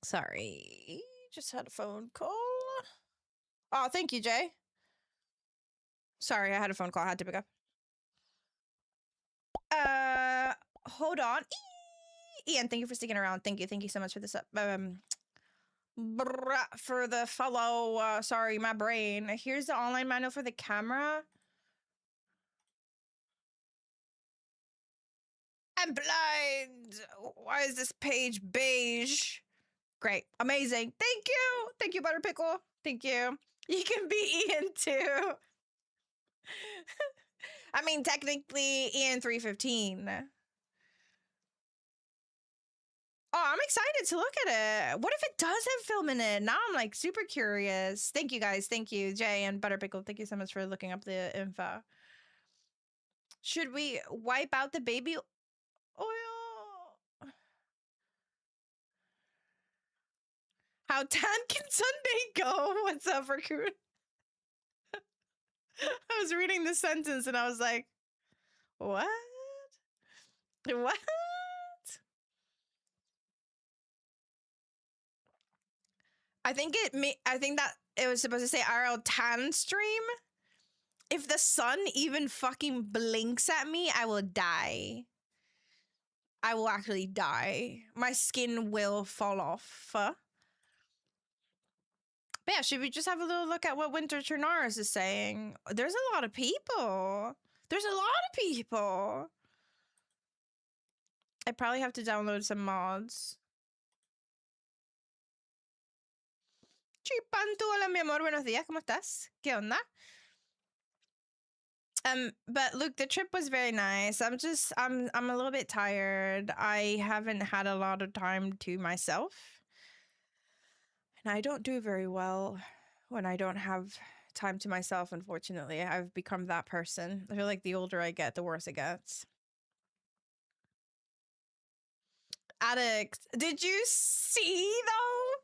Sorry. Just had a phone call. Oh, thank you, Jay. Sorry, I had a phone call. I had to pick up. Hold on. Ian, thank you for sticking around. Thank you. Thank you so much for this. For the follow. Sorry, my brain. Here's the online manual for the camera. I'm blind. Why is this page beige? Great. Amazing. Thank you. Thank you, Butter Pickle. Thank you. You can be Ian too. I mean, technically, Ian 315. Oh, I'm excited to look at it. What if it does have film in it? Now I'm like super curious. Thank you guys. Thank you, Jay and Butter Pickle. Thank you so much for looking up the info. Should we wipe out the baby oil? How tan can Sunday go? What's up, Raccoon? I was reading the sentence and I was like, what? What? I think that it was supposed to say RL tan stream. If the sun even fucking blinks at me, I will die. I will actually die. My skin will fall off. But yeah, should we just have a little look at what Winter Trinaris is saying? There's a lot of people. There's a lot of people. I probably have to download some mods. Chipantu, hola mi amor, buenos días, ¿cómo estás? ¿Qué onda? But Luke, the trip was very nice. I'm a little bit tired. I haven't had a lot of time to myself. And I don't do very well when I don't have time to myself, unfortunately. I've become that person. I feel like the older I get, the worse it gets. Addict, did you see though?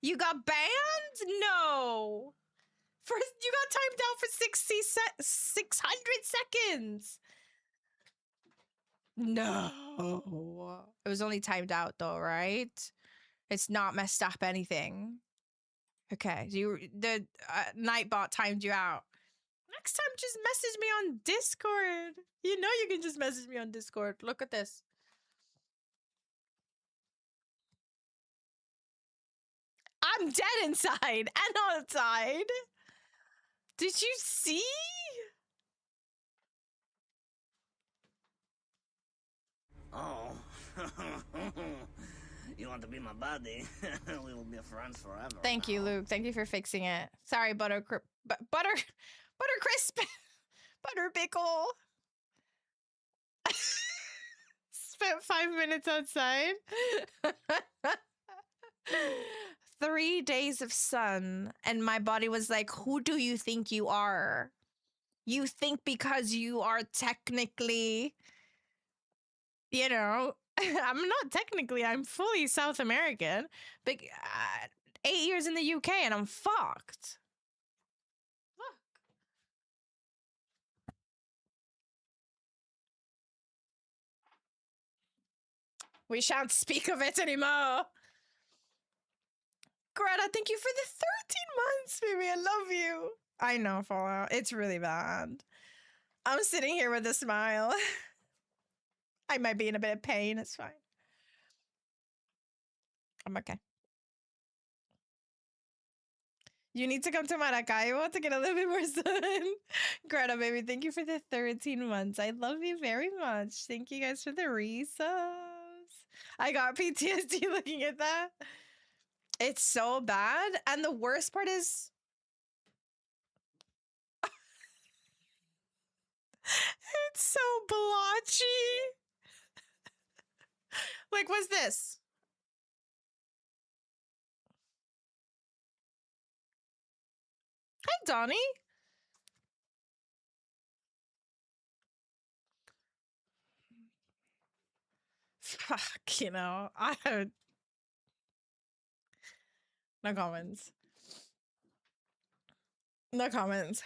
You got banned? No. First, you got timed out for 600 seconds. No. It was only timed out though, right? It's not messed up anything. Okay, the Nightbot timed you out. Next time, just message me on Discord. You know you can just message me on Discord. Look at this. I'm dead inside and outside. Did you see? Oh. You want to be my buddy? We will be friends forever. Thank you, Luke. Thank you for fixing it. Sorry, butter crisp. Butter pickle. Spent 5 minutes outside. 3 days of sun, and my body was like, who do you think you are? You think because you are technically, you know, I'm not technically, I'm fully South American, but 8 years in the UK and I'm fucked. Fuck. We shan't speak of it anymore. Greta, thank you for the 13 months, baby. I love you. I know, Fallout. It's really bad. I'm sitting here with a smile. I might be in a bit of pain. It's fine. I'm okay. You need to come to Maracaibo to get a little bit more sun. Greta, baby, thank you for the 13 months. I love you very much. Thank you guys for the resubs. I got PTSD looking at that. It's so bad. And the worst part is... it's so blotchy. Like, what's this? Hi, Donnie. Fuck, you know, I don't... No comments. No comments.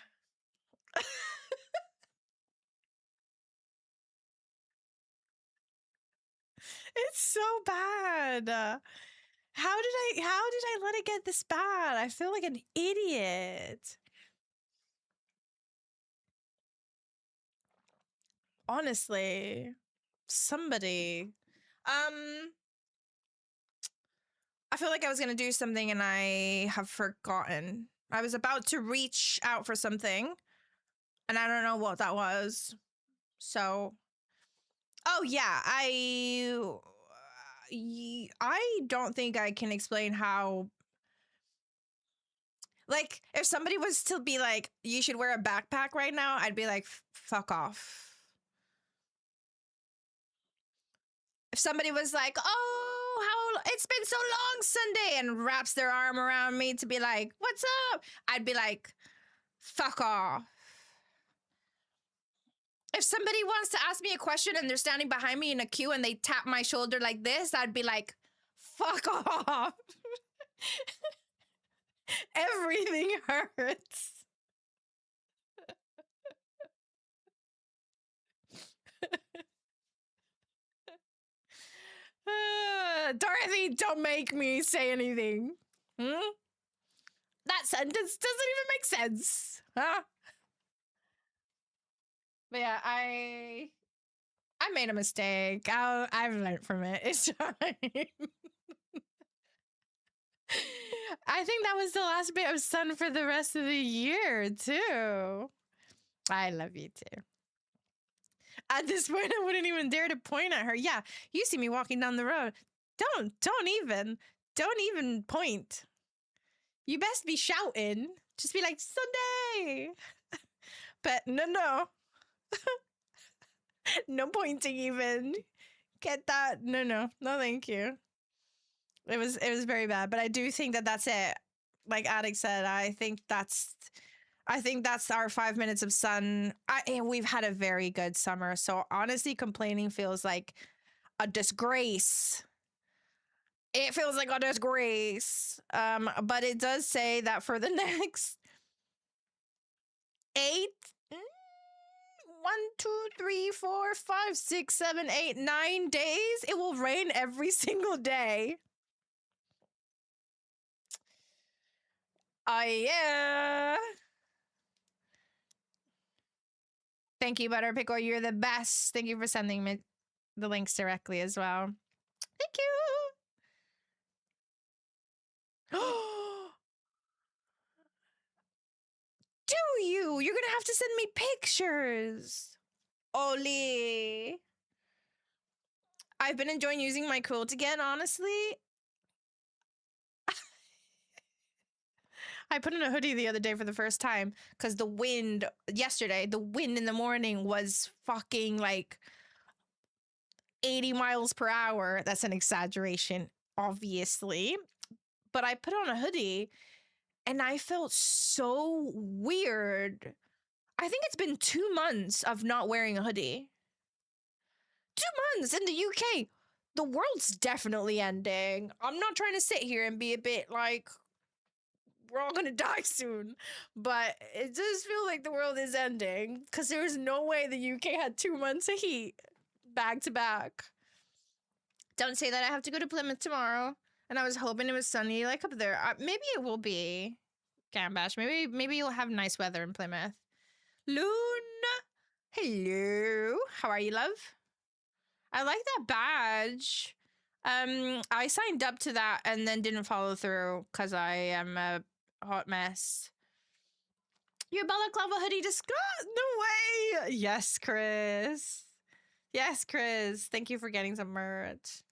It's so bad. How did I let it get this bad? I feel like an idiot. Honestly, somebody. I feel like I was gonna do something and I have forgotten. I was about to reach out for something and I don't know what that was. So, oh yeah, I don't think I can explain how, like, if somebody was to be like, you should wear a backpack right now, I'd be like, fuck off. If somebody was like, oh, it's been so long, Sunday, and wraps their arm around me to be like, what's up? I'd be like, fuck off. If somebody wants to ask me a question and they're standing behind me in a queue and they tap my shoulder like this, I'd be like, fuck off. Everything hurts. Dorothy, don't make me say anything. Hmm? That sentence doesn't even make sense. Huh? But yeah, I made a mistake. I've learned from it. It's fine. I think that was the last bit of sun for the rest of the year, too. I love you, too. At this point, I wouldn't even dare to point at her. Yeah, you see me walking down the road. Don't even point. You best be shouting. Just be like, Sunday. But no. No pointing even. Get that? No, thank you. It was very bad, but I do think that that's it. Like Addict said, I think that's our 5 minutes of sun. And we've had a very good summer, so honestly, complaining feels like a disgrace. It feels like a disgrace. But it does say that for the next 8, 1, 2, 3, 4, 5, 6, 7, 8, 9 days, it will rain every single day. Yeah. Thank you, Butter Pickle. You're the best. Thank you for sending me the links directly as well. Thank you. Do you? You're gonna have to send me pictures. Oli. I've been enjoying using my quilt again, honestly. I put in a hoodie the other day for the first time because the wind in the morning was fucking like 80 miles per hour. That's an exaggeration, obviously. But I put on a hoodie and I felt so weird. I think it's been 2 months of not wearing a hoodie. 2 months in the UK. The world's definitely ending. I'm not trying to sit here and be a bit like, we're all gonna die soon, but it does feel like the world is ending because there's no way the UK had 2 months of heat back to back. Don't say that. I have to go to Plymouth tomorrow, and I was hoping it was sunny like up there. Maybe it will be, Gambash. Maybe you'll have nice weather in Plymouth. Loon, hello. How are you, love? I like that badge. I signed up to that and then didn't follow through because I am a hot mess. Your balaclava hoodie to Scott? No way! Yes, Chris. Yes, Chris. Thank you for getting some merch.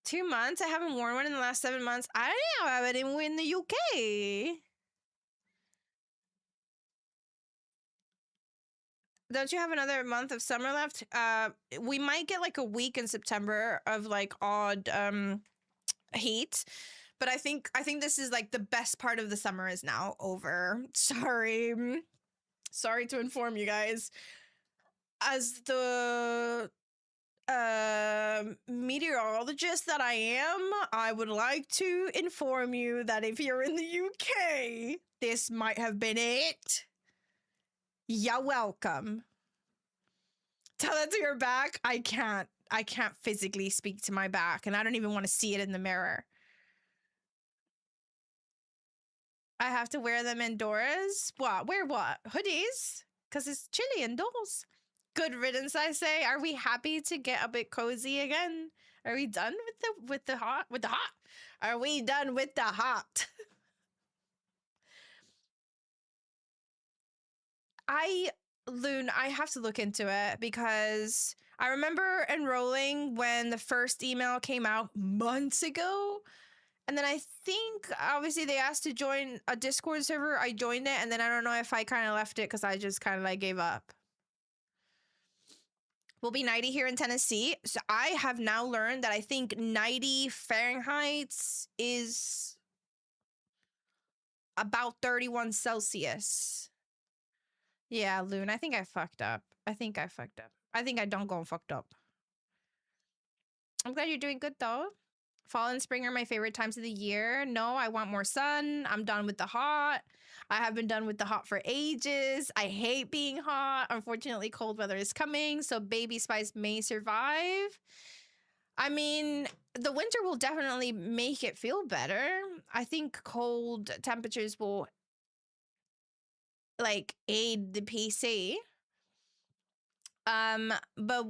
2 months? I haven't worn one in the last 7 months. I don't have it in the UK. Don't you have another month of summer left? We might get like a week in September of like odd heat, but I think this is like the best part of the summer is now over. Sorry to inform you guys. As the meteorologist that I am, I would like to inform you that if you're in the UK, this might have been it. You're welcome. Tell that to your back. I can't physically speak to my back, and I don't even want to see it in the mirror. I have to wear them indoors. What? Wear what? Hoodies? Because it's chilly indoors. Good riddance, I say. Are we happy to get a bit cozy again? Are we done with the hot? Are we done with the hot? Loon, I have to look into it because I remember enrolling when the first email came out months ago. And then I think, obviously, they asked to join a Discord server. I joined it, and then I don't know if I kind of left it because I just kind of like gave up. We'll be 90 here in Tennessee. So I have now learned that I think 90 Fahrenheit is about 31 Celsius. Yeah, Loon, I think I fucked up. I think I fucked up. I think I done gone fucked up. I'm glad you're doing good though. Fall and spring are my favorite times of the year. No, I want more sun. I'm done with the hot. I have been done with the hot for ages. I hate being hot. Unfortunately, cold weather is coming, so baby spice may survive. I mean, the winter will definitely make it feel better. I think cold temperatures will like aid the PC. But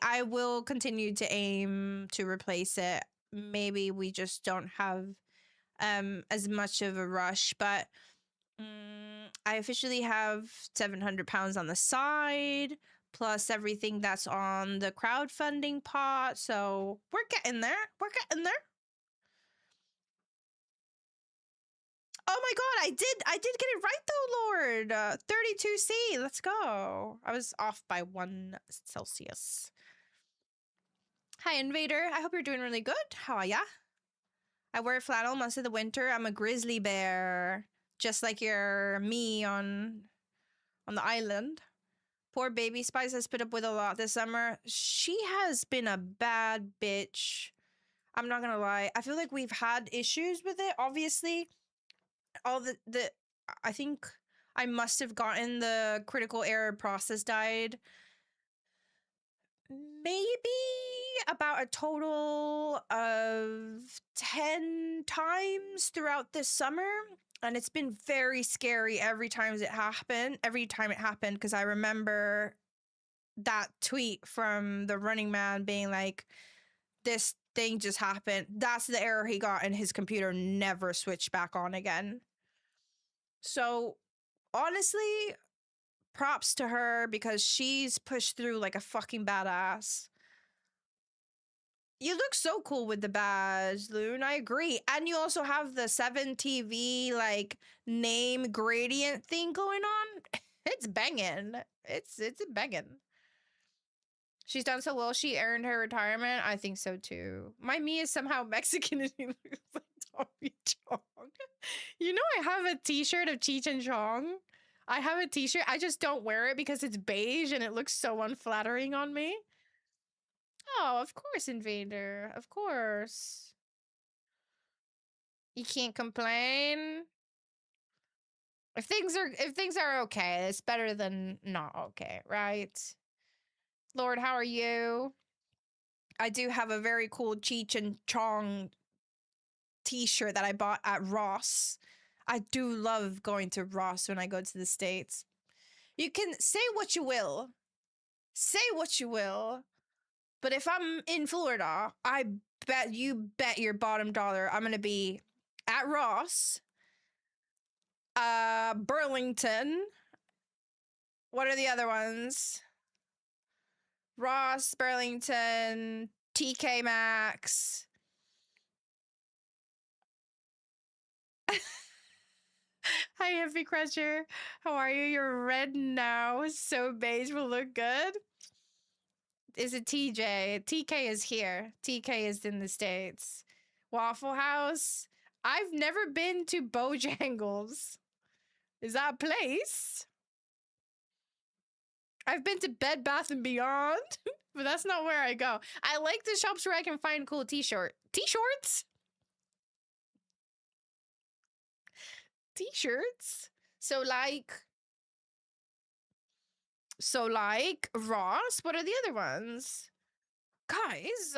I will continue to aim to replace it. Maybe we just don't have as much of a rush, but I officially have 700 pounds on the side, plus everything that's on the crowdfunding pot. So we're getting there. We're getting there. Oh my god, I did get it right though, Lord. 32C, let's go. I was off by 1 Celsius. Hi, Invader. I hope you're doing really good. How are ya? I wear flannel most of the winter. I'm a grizzly bear, just like your me on the island. Poor baby Spice has put up with a lot this summer. She has been a bad bitch. I'm not gonna lie. I feel like we've had issues with it. Obviously, all the I think I must have gotten the critical error process died maybe about a total of 10 times throughout this summer, and it's been very scary every time it happened because I remember that tweet from the Running Man being like, this thing just happened. That's the error he got, and his computer never switched back on again. So honestly, props to her because she's pushed through like a fucking badass. You look so cool with the badge, Loon. I agree. And you also have the 7TV like name gradient thing going on. It's banging. It's banging. She's done so well. She earned her retirement. I think so too. My me is somehow Mexican and he looks like Tommy Chong. You know, I have a t-shirt of Cheech and Chong. I have a t-shirt. I just don't wear it because it's beige and it looks so unflattering on me. Oh, of course, Invader. Of course. You can't complain. If things are okay, it's better than not okay, right? Lord, how are you? I do have a very cool Cheech and Chong t-shirt that I bought at Ross. I do love going to Ross when I go to the States. You can say what you will. Say what you will. But if I'm in Florida, I bet your bottom dollar I'm gonna be at Ross, Burlington. What are the other ones? Ross, Burlington, TK Maxx. Hi, Hippie Crusher. How are you? You're red now. So beige will look good. Is it TJ? TK is here. TK is in the States. Waffle House. I've never been to Bojangles. Is that a place? I've been to Bed Bath and Beyond, but that's not where I go. I like the shops where I can find cool t-shorts. T-shirts? So like Ross, what are the other ones? Guys,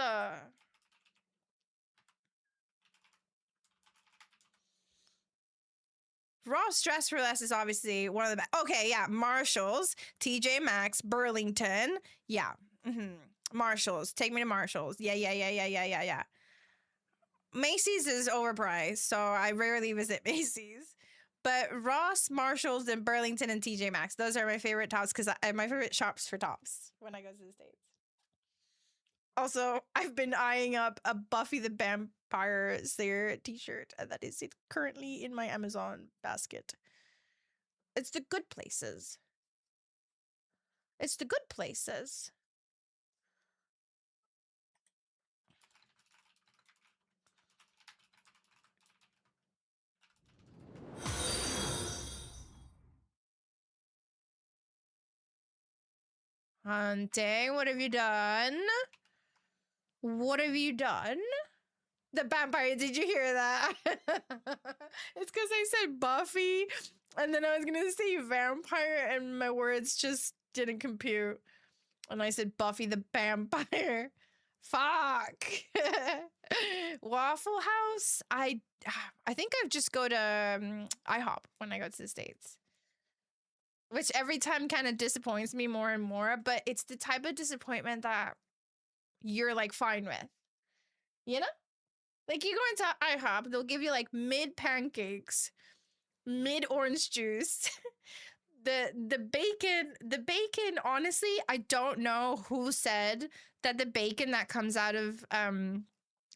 Ross Dress for Less is obviously one of the best. Okay, yeah, Marshalls, TJ Maxx, Burlington. Yeah. Marshalls. Take me to Marshalls. Yeah. Macy's is overpriced, so I rarely visit Macy's. But Ross, Marshalls, and Burlington and TJ Maxx, those are my favorite tops because my favorite shops for tops when I go to the States. Also, I've been eyeing up a Buffy the Vampire Slayer t-shirt, and that is it currently in my Amazon basket. It's the good places. It's the good places. Hunting, what have you done? What have you done? The vampire, did you hear that? It's because I said Buffy, and then I was gonna say vampire, and my words just didn't compute. And I said Buffy the vampire. Fuck. Waffle House? I think I just go to IHOP when I go to the States. Which every time kind of disappoints me more and more, but it's the type of disappointment that you're like fine with. You know? Like you go into IHOP, they'll give you like mid pancakes, mid orange juice. the bacon, honestly, I don't know who said that the bacon that comes out of an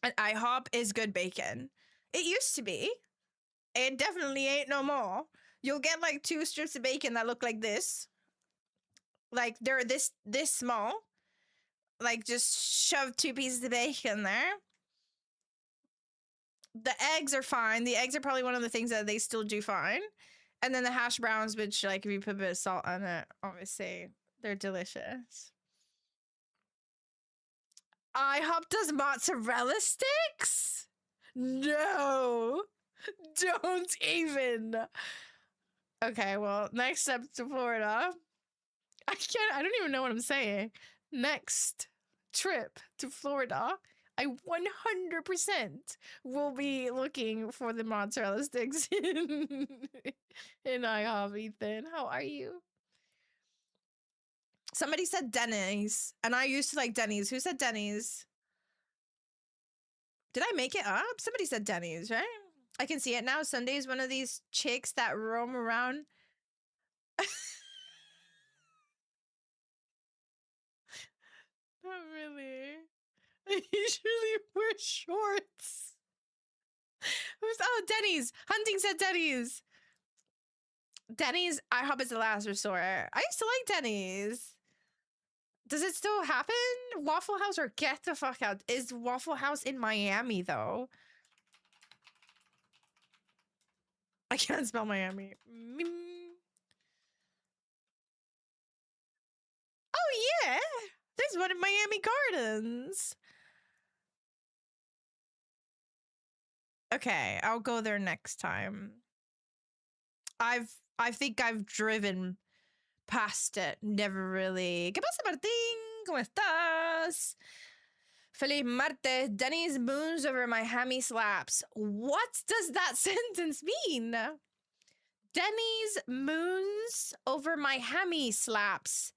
IHOP is good bacon. It used to be. It definitely ain't no more. You'll get like 2 strips of bacon that look like this. Like they're this small. Like just shove 2 pieces of bacon there. The eggs are fine. The eggs are probably one of the things that they still do fine. And then the hash browns, which like if you put a bit of salt on it, obviously they're delicious. IHOP does mozzarella sticks? No. Don't even. Okay, well, next up to Florida. I don't even know what I'm saying. Next trip to Florida, I 100% will be looking for the mozzarella sticks in IHOP. Ethan, how are you? Somebody said Denny's, and I used to like Denny's. Who said Denny's? Did I make it up? Somebody said Denny's, right? I can see it now. Sunday's one of these chicks that roam around. Not really. I usually wear shorts. Denny's. Hunting said Denny's. Denny's, IHOP is the last resort. I used to like Denny's. Does it still happen? Waffle House or get the fuck out. Is Waffle House in Miami though? I can't spell Miami. Oh yeah, there's one in Miami Gardens. Okay, I'll go there next time. I think I've driven past it. Never really. ¿Qué pasa, Martín? ¿Cómo estás? Feliz martes. Denny's moons over my hammy slaps. What does that sentence mean? Denny's moons over my hammy slaps.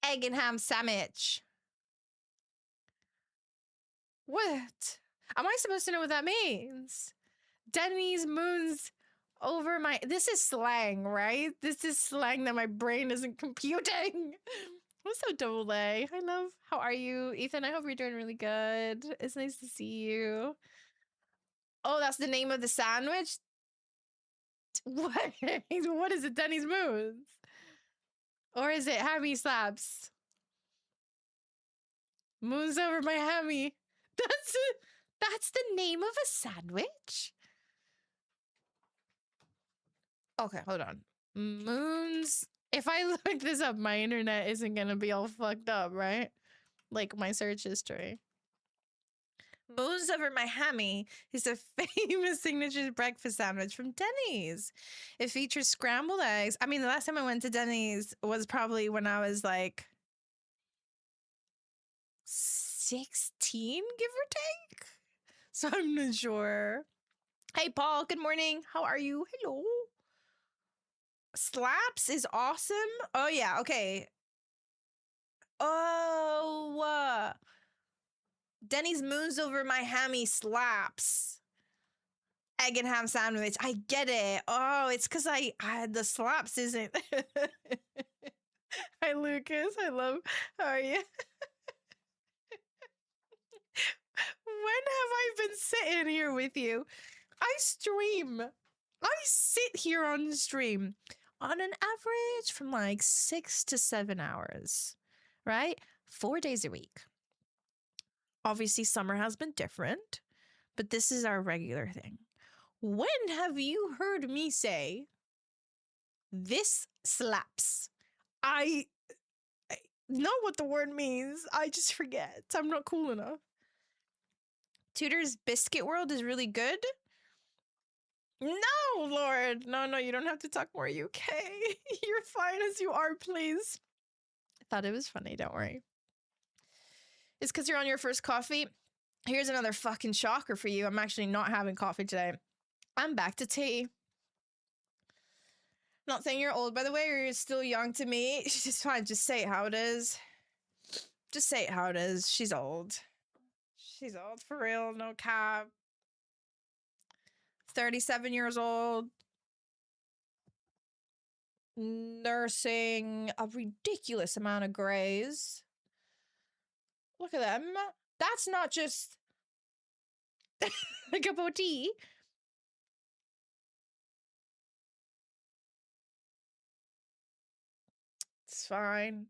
Egg and ham sandwich. What? Am I supposed to know what that means? Denny's moons over my... This is slang, right? This is slang that my brain isn't computing. What's up, Double A? Hi, love. How are you? Ethan, I hope you're doing really good. It's nice to see you. Oh, that's the name of the sandwich? What? What is it? Denny's moons? Or is it hammy slaps? Moons over my hammy. That's the name of a sandwich? Okay, hold on. Moons. If I look this up, my internet isn't gonna be all fucked up, right? Like my search history. Moons over my hammy is a famous signature breakfast sandwich from Denny's. It features scrambled eggs. I mean, the last time I went to Denny's was probably when I was like 16, give or take. So I'm not sure. Hey, Paul, good morning. How are you? Hello. Slaps is awesome. Oh, yeah. Okay. Oh, Denny's moons over my hammy slaps. Egg and ham sandwich. I get it. Oh, it's because I the slaps isn't. Hi, Lucas. I love. How are you? When have I been sitting here with you? I stream. I sit here on stream on an average from like 6 to 7 hours, right? 4 days a week. Obviously, summer has been different, but this is our regular thing. When have you heard me say, this slaps? know what the word means. I just forget. I'm not cool enough. Tudor's Biscuit World is really good. No, Lord. No, you don't have to talk more UK. You're fine as you are, please. I thought it was funny. Don't worry. It's because you're on your first coffee. Here's another fucking shocker for you. I'm actually not having coffee today. I'm back to tea. Not saying you're old, by the way, or you're still young to me. It's just fine. Just say it how it is. Just say it how it is. She's old. She's old for real. No cap. 37 years old. Nursing a ridiculous amount of grays. Look at them. That's not just a cup of tea. It's fine.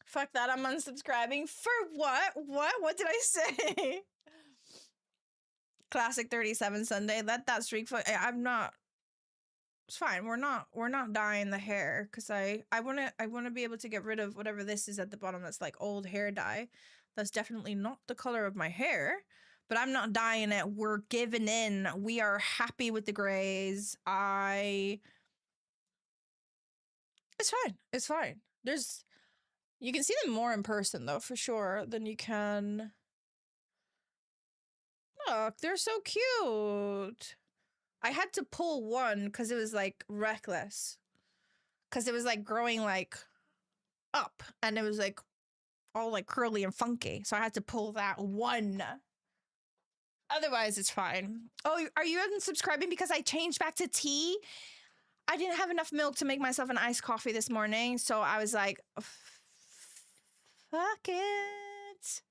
Fuck that, I'm unsubscribing. For what? What did I say? Classic 37 Sunday. Let that streak I'm not. It's fine. We're not dyeing the hair because I wanna be able to get rid of whatever this is at the bottom that's like old hair dye. That's definitely not the color of my hair. But I'm not dyeing it. We're giving in. We are happy with the grays. It's fine. It's fine. You can see them more in person though, for sure, than you can. Look, they're so cute. I had to pull one because it was like reckless. Because it was like growing like up and it was like all like curly and funky. So I had to pull that one. Otherwise, it's fine. Oh, are you unsubscribing because I changed back to tea? I didn't have enough milk to make myself an iced coffee this morning. So I was like, fuck it.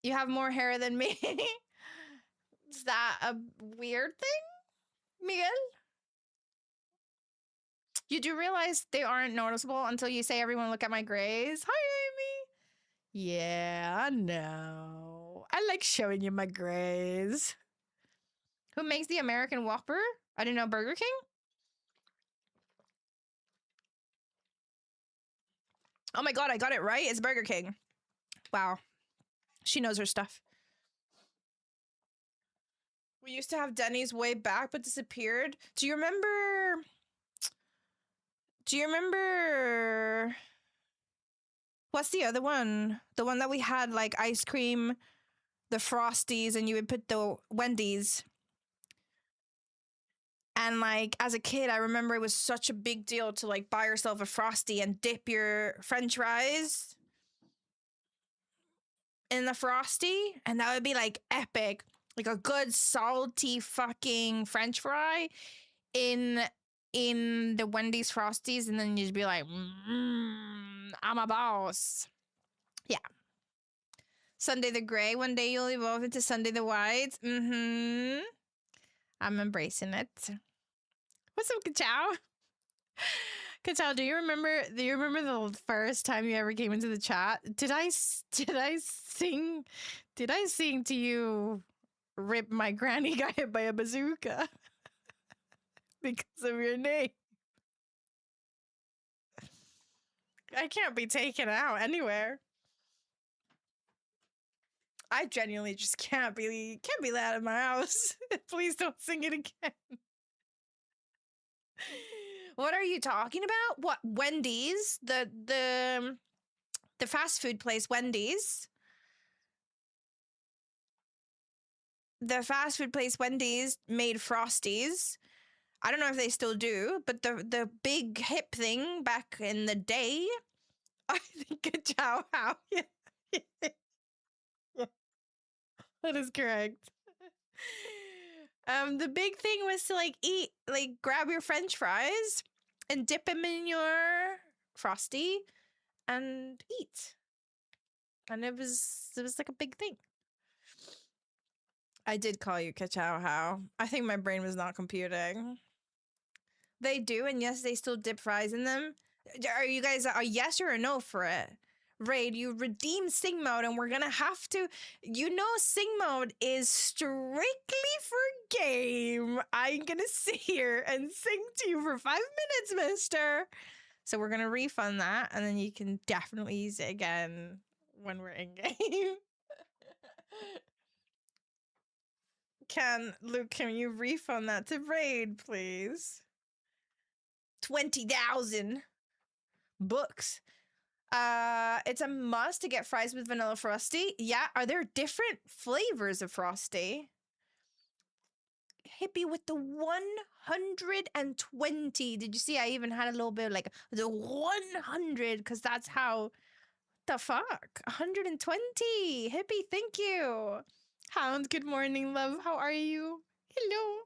You have more hair than me. Is that a weird thing, Miguel? You do realize they aren't noticeable until you say, everyone look at my grays. Hi, Amy. Yeah, I know. I like showing you my grays. Who makes the American Whopper? I didn't know. Burger King? Oh my god, I got it right. It's Burger King. Wow. She knows her stuff. We used to have Denny's way back, but disappeared. Do you remember... What's the other one? The one that we had, like, ice cream, the Frosties, and you would put the Wendy's. And, like, as a kid, I remember it was such a big deal to, like, buy yourself a Frosty and dip your french fries in the Frosty. And that would be, like, epic. Like, a good, salty fucking french fry in the Wendy's Frosties. And then you'd be like, I'm a boss. Yeah. Sunday the Gray. One day you'll evolve into Sunday the White. I'm embracing it. What's up, Ka-chow? Ka-chow, do you remember the first time you ever came into the chat? Did I sing to you, rip my granny got hit by a bazooka? Because of your name. I can't be taken out anywhere. I genuinely just can't be let out of my house. Please don't sing it again. What are you talking about? What, Wendy's? The fast food place Wendy's? The fast food place Wendy's made Frosties. I don't know if they still do, but the big hip thing back in the day, I think a chow how. Yeah. That is correct. The big thing was to grab your french fries and dip them in your Frosty and eat. And it was like a big thing. I did call you Ka-chow how. I think my brain was not computing. They do, and yes, they still dip fries in them. Are you guys a yes or a no for it? Raid, you redeem sing mode, and we're gonna have to. You know, sing mode is strictly for game. I'm gonna sit here and sing to you for 5 minutes, mister. So we're gonna refund that, and then you can definitely use it again when we're in game. Luke, can you refund that to Raid, please? 20,000 books. It's a must to get fries with vanilla frosty. Yeah, are there different flavors of frosty? Hippie with the 120. Did you see? I even had a little bit of like the 100 because that's how. The fuck? 120. Hippie, thank you. Hound, good morning, love. How are you? Hello.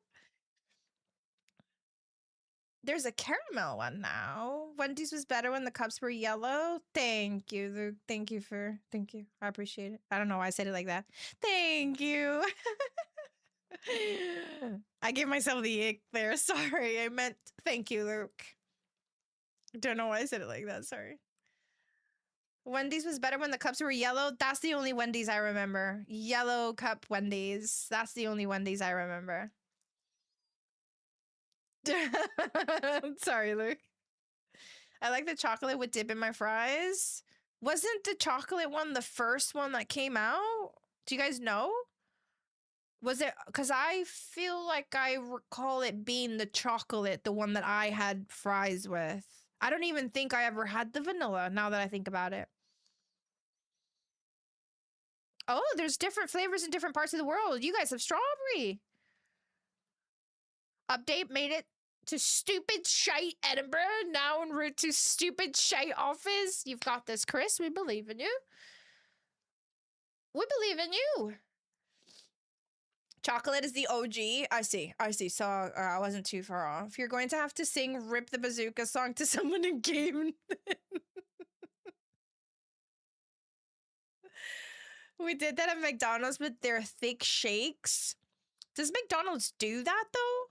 There's a caramel one now. Wendy's was better when the cups were yellow. Thank you, Luke. Thank you. I appreciate it. I don't know why I said it like that. Thank you. I gave myself the ick there. Sorry. I meant thank you, Luke. Don't know why I said it like that. Sorry. Wendy's was better when the cups were yellow. That's the only Wendy's I remember. Yellow cup Wendy's. That's the only Wendy's I remember. Sorry, Luke. I like the chocolate with dip in my fries. Wasn't the chocolate one the first one that came out? Do you guys know? Was it? Because I feel like I recall it being the chocolate, the one that I had fries with. I don't even think I ever had the vanilla now that I think about it. Oh, there's different flavors in different parts of the world. You guys have strawberry. Update made it to stupid shite Edinburgh. Now en route to stupid shite office. You've got this, Chris. We believe in you. We believe in you. Chocolate is the OG. I see. So I wasn't too far off. You're going to have to sing Rip the Bazooka song to someone in game. We did that at McDonald's with their thick shakes. Does McDonald's do that, though?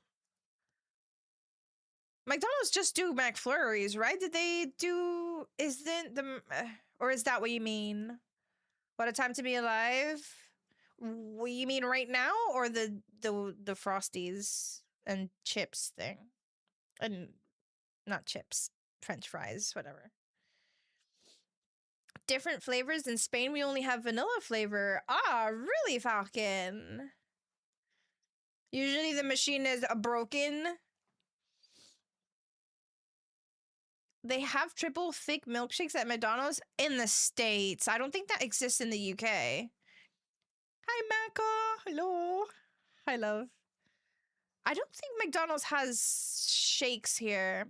McDonald's just do McFlurries, right? Did they do... Isn't the... Or is that what you mean? What a time to be alive? What you mean right now? Or the Frosties and chips thing? And... Not chips. French fries, whatever. Different flavors. In Spain, we only have vanilla flavor. Ah, really, Falcon? Usually the machine is broken. They have triple thick milkshakes at McDonald's in the States. I don't think that exists in the UK. Hi, Maka. Hello. Hi, love. I don't think McDonald's has shakes here.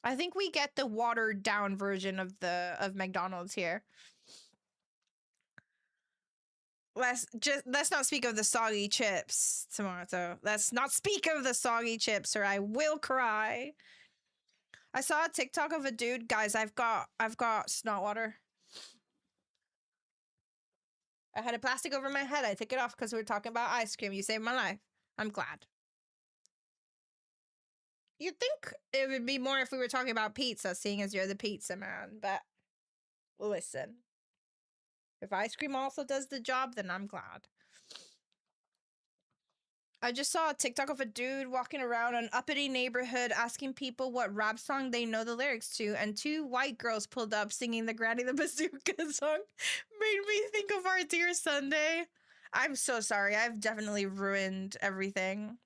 I think we get the watered down version of McDonald's here. Let's not speak of the soggy chips tomorrow. So let's not speak of the soggy chips, or I will cry. I saw a TikTok of a dude. Guys, I've got snot water. I had a plastic over my head. I took it off because we were talking about ice cream. You saved my life. I'm glad. You'd think it would be more if we were talking about pizza, seeing as you're the pizza man. But listen, if ice cream also does the job, then I'm glad. I just saw a TikTok of a dude walking around an uppity neighborhood asking people what rap song they know the lyrics to, and two white girls pulled up singing the Granny the Bazooka song. Made me think of our dear Sunday. I'm so sorry. I've definitely ruined everything.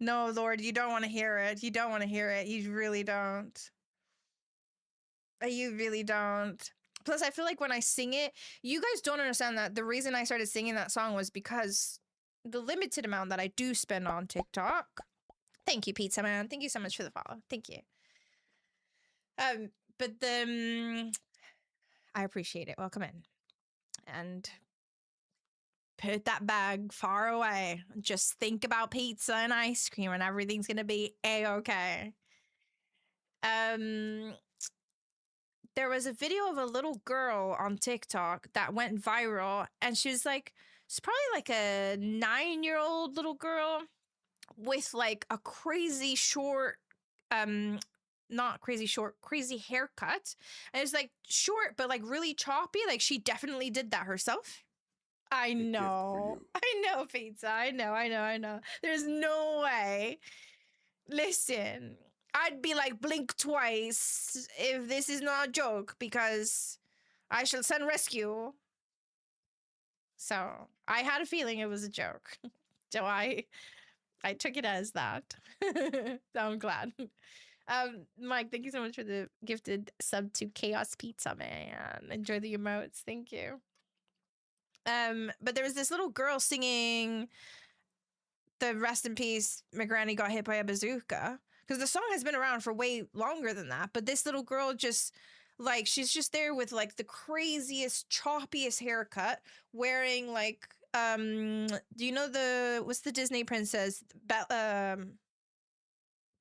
No, Lord, you don't want to hear it. You don't want to hear it. You really don't. You really don't. Plus, I feel like when I sing it, you guys don't understand that the reason I started singing that song was because the limited amount that I do spend on TikTok. Thank you, Pizza Man. Thank you so much for the follow. Thank you. But I appreciate it. Welcome in. And put that bag far away. Just think about pizza and ice cream and everything's gonna be A-okay. There was a video of a little girl on TikTok that went viral, and she was like, it's probably like a 9-year-old little girl with like a crazy short, not crazy short, crazy haircut. And it's like short, but like really choppy. Like she definitely did that herself. I know. I know, Pizza. I know. There's no way. Listen, I'd be like, blink twice if this is not a joke, because I shall send rescue. So I had a feeling it was a joke. So I took it as that. So I'm glad. Mike, thank you so much for the gifted sub to Chaos Pizza, man. Enjoy the emotes. Thank you. But there was this little girl singing the rest in peace, my granny got hit by a bazooka. Because the song has been around for way longer than that. But this little girl just, like, she's just there with, like, the craziest, choppiest haircut, wearing, like, do you know what's the Disney princess?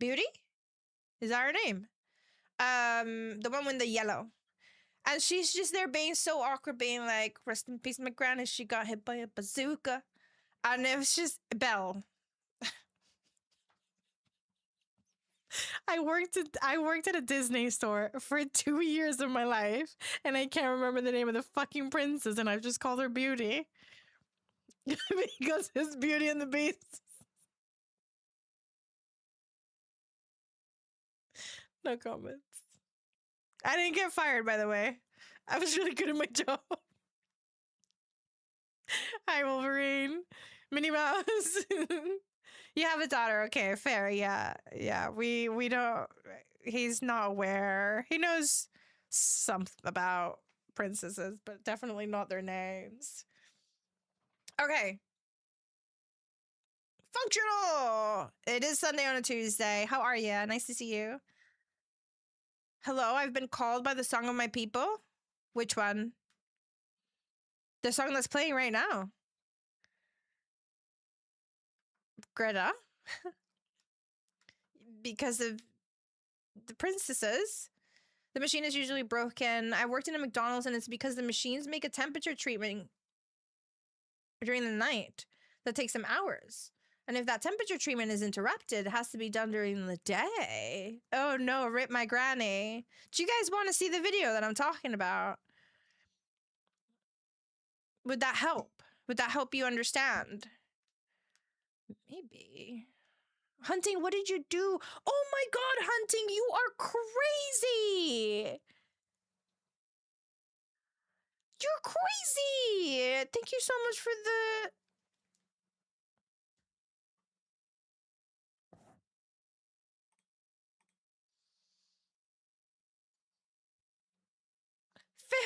Beauty? Is that her name? The one with the yellow. And she's just there being so awkward, being like, rest in peace, my granny, she got hit by a bazooka. And it was just, Belle. I worked at a Disney store for 2 years of my life, and I can't remember the name of the fucking princess, and I've just called her Beauty. Because it's Beauty and the Beast. No comments. I didn't get fired, by the way. I was really good at my job. Hi, Wolverine. Minnie Mouse. You have a daughter. Okay, fair. Yeah. Yeah. We don't. He's not aware. He knows something about princesses, but definitely not their names. Okay. Functional. It is Sunday on a Tuesday. How are you? Nice to see you. Hello, I've been called by the song of my people. Which one? The song that's playing right now. Greta. Because of the princesses. The machine is usually broken. I worked in a McDonald's, and it's because the machines make a temperature treatment during the night that takes them hours. And if that temperature treatment is interrupted, it has to be done during the day. Oh no, rip my granny. Do you guys want to see the video that I'm talking about? Would that help? Would that help you understand? Maybe. Hunting, what did you do? Oh my god, Hunting, you are crazy! You're crazy! Thank you so much for the...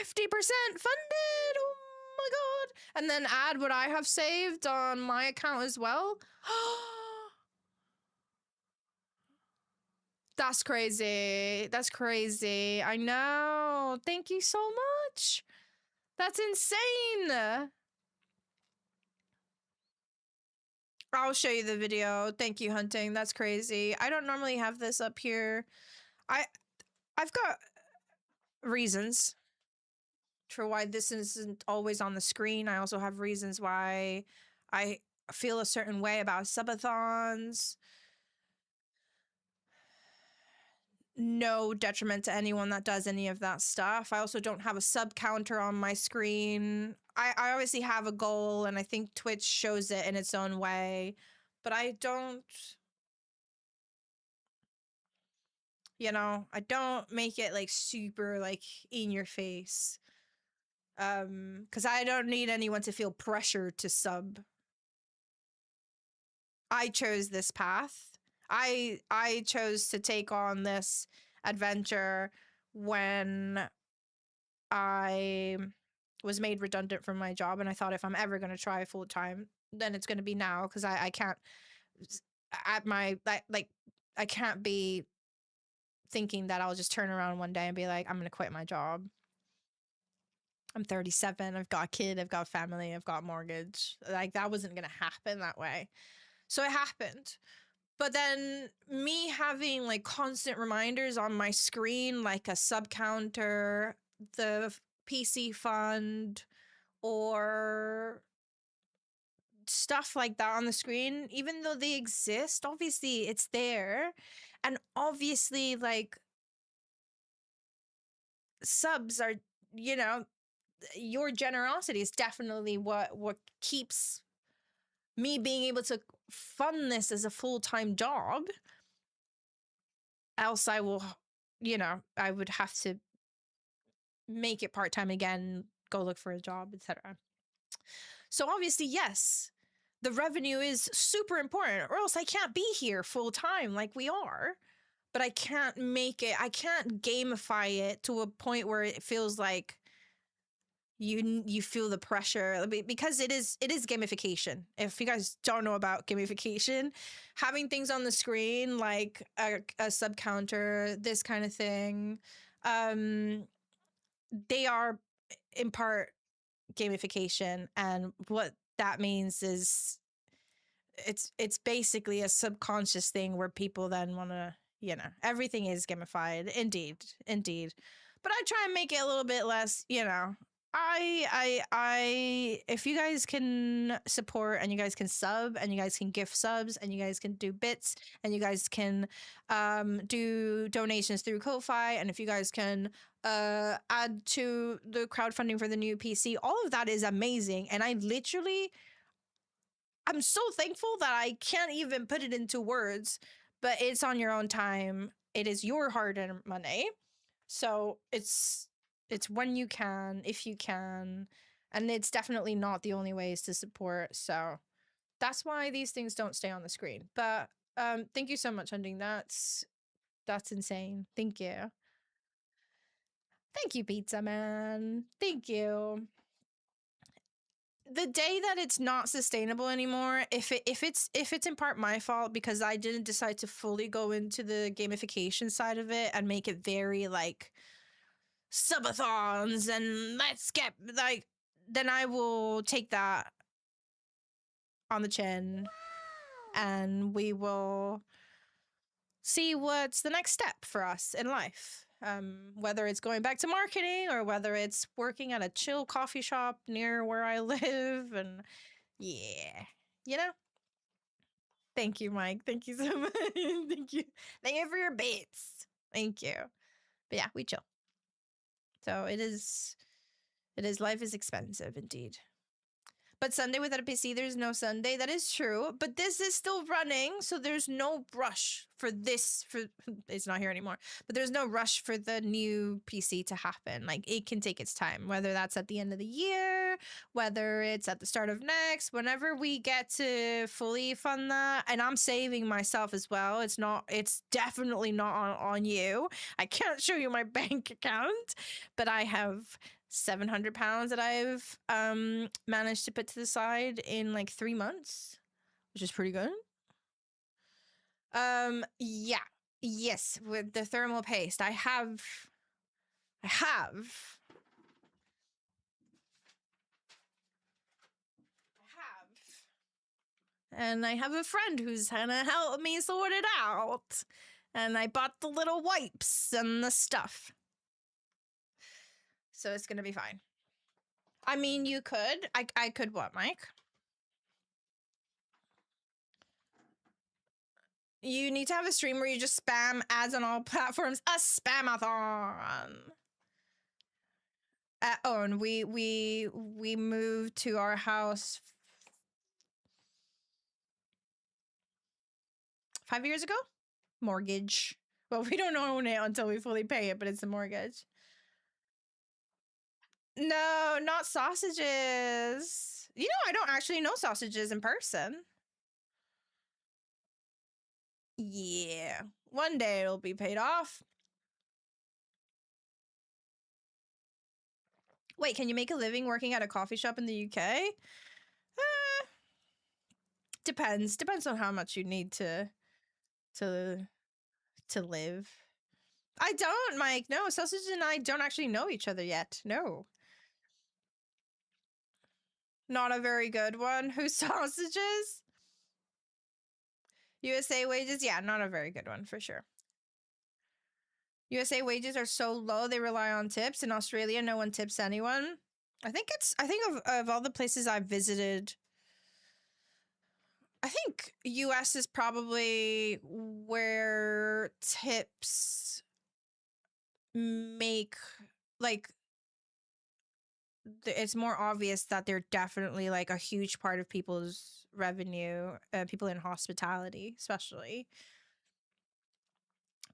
$50% funded! Oh my god! And then add what I have saved on my account as well. That's crazy. That's crazy. I know. Thank you so much. That's insane. I'll show you the video. Thank you, Hunting. That's crazy. I don't normally have this up here. I've got reasons for why this isn't always on the screen. I also have reasons why I feel a certain way about subathons. No detriment to anyone that does any of that stuff. I also don't have a sub counter on my screen. I obviously have a goal, and I think Twitch shows it in its own way, but I don't, I don't make it like super like in your face. Because I don't need anyone to feel pressure to sub. I chose this path. I chose to take on this adventure when I was made redundant from my job, and I thought if I'm ever going to try full time, then it's going to be now, because I can't at my I can't be thinking that I'll just turn around one day and be like, I'm going to quit my job. I'm 37, I've got a kid, I've got a family, I've got a mortgage. Like, that wasn't going to happen that way. So it happened. But then me having like constant reminders on my screen, like a sub counter, the PC fund, or stuff like that on the screen, even though they exist, obviously it's there. And obviously, like, subs are, your generosity is definitely what keeps me being able to fund this as a full-time job. else I will, I would have to make it part-time again, go look for a job, etc. So obviously, yes, the revenue is super important, or else I can't be here full time like we are. But I can't gamify it to a point where it feels like you feel the pressure, because it is gamification. If you guys don't know about gamification, having things on the screen like a sub counter, this kind of thing, they are in part gamification, and what that means is it's basically a subconscious thing where people then want to, everything is gamified, indeed, but I try and make it a little bit less, I if you guys can support, and you guys can sub, and you guys can gift subs, and you guys can do bits, and you guys can do donations through Ko-Fi, and if you guys can add to the crowdfunding for the new PC, all of that is amazing. And I'm so thankful that I can't even put it into words, but it's on your own time. It is your hard-earned money. So it's when you can, if you can, and it's definitely not the only ways to support. So that's why these things don't stay on the screen. But thank you so much, Hunding. That's insane. Thank you. Thank you, Pizza Man. Thank you. The day that it's not sustainable anymore, if it's in part my fault because I didn't decide to fully go into the gamification side of it and make it very like subathons and let's get like, then I will take that on the chin and we will see what's the next step for us in life. Whether it's going back to marketing or whether it's working at a chill coffee shop near where I live. And yeah, Thank you, Mike. Thank you so much. Thank you. Thank you for your bits. Thank you. But yeah, we chill. So it is, life is expensive indeed. But Sunday without a PC, there's no Sunday. That is true. But this is still running, so there's no rush for this. It's not here anymore. But there's no rush for the new PC to happen. Like, it can take its time, whether that's at the end of the year, whether it's at the start of next, whenever we get to fully fund that. And I'm saving myself as well. It's definitely not on you. I can't show you my bank account, but I have £700 that I've managed to put to the side in like 3 months, which is pretty good. Yeah. Yes, with the thermal paste. I have and I have a friend who's gonna help me sort it out. And I bought the little wipes and the stuff. So it's gonna be fine. I mean, you could. I could what, Mike? You need to have a stream where you just spam ads on all platforms. A spamathon. Oh, and we moved to our house 5 years ago. Mortgage. Well, we don't own it until we fully pay it, but it's a mortgage. No, not sausages. I don't actually know sausages in person. Yeah. One day it'll be paid off. Wait, can you make a living working at a coffee shop in the UK? Depends. Depends on how much you need to live. I don't, Mike. No, Sausage and I don't actually know each other yet. No. Not a very good one. Who's sausages? USA wages? Yeah, not a very good one for sure. USA wages are so low, they rely on tips. In Australia, no one tips anyone. I think of all the places I've visited, I think US is probably where tips make, like, it's more obvious that they're definitely like a huge part of people's revenue, people in hospitality especially.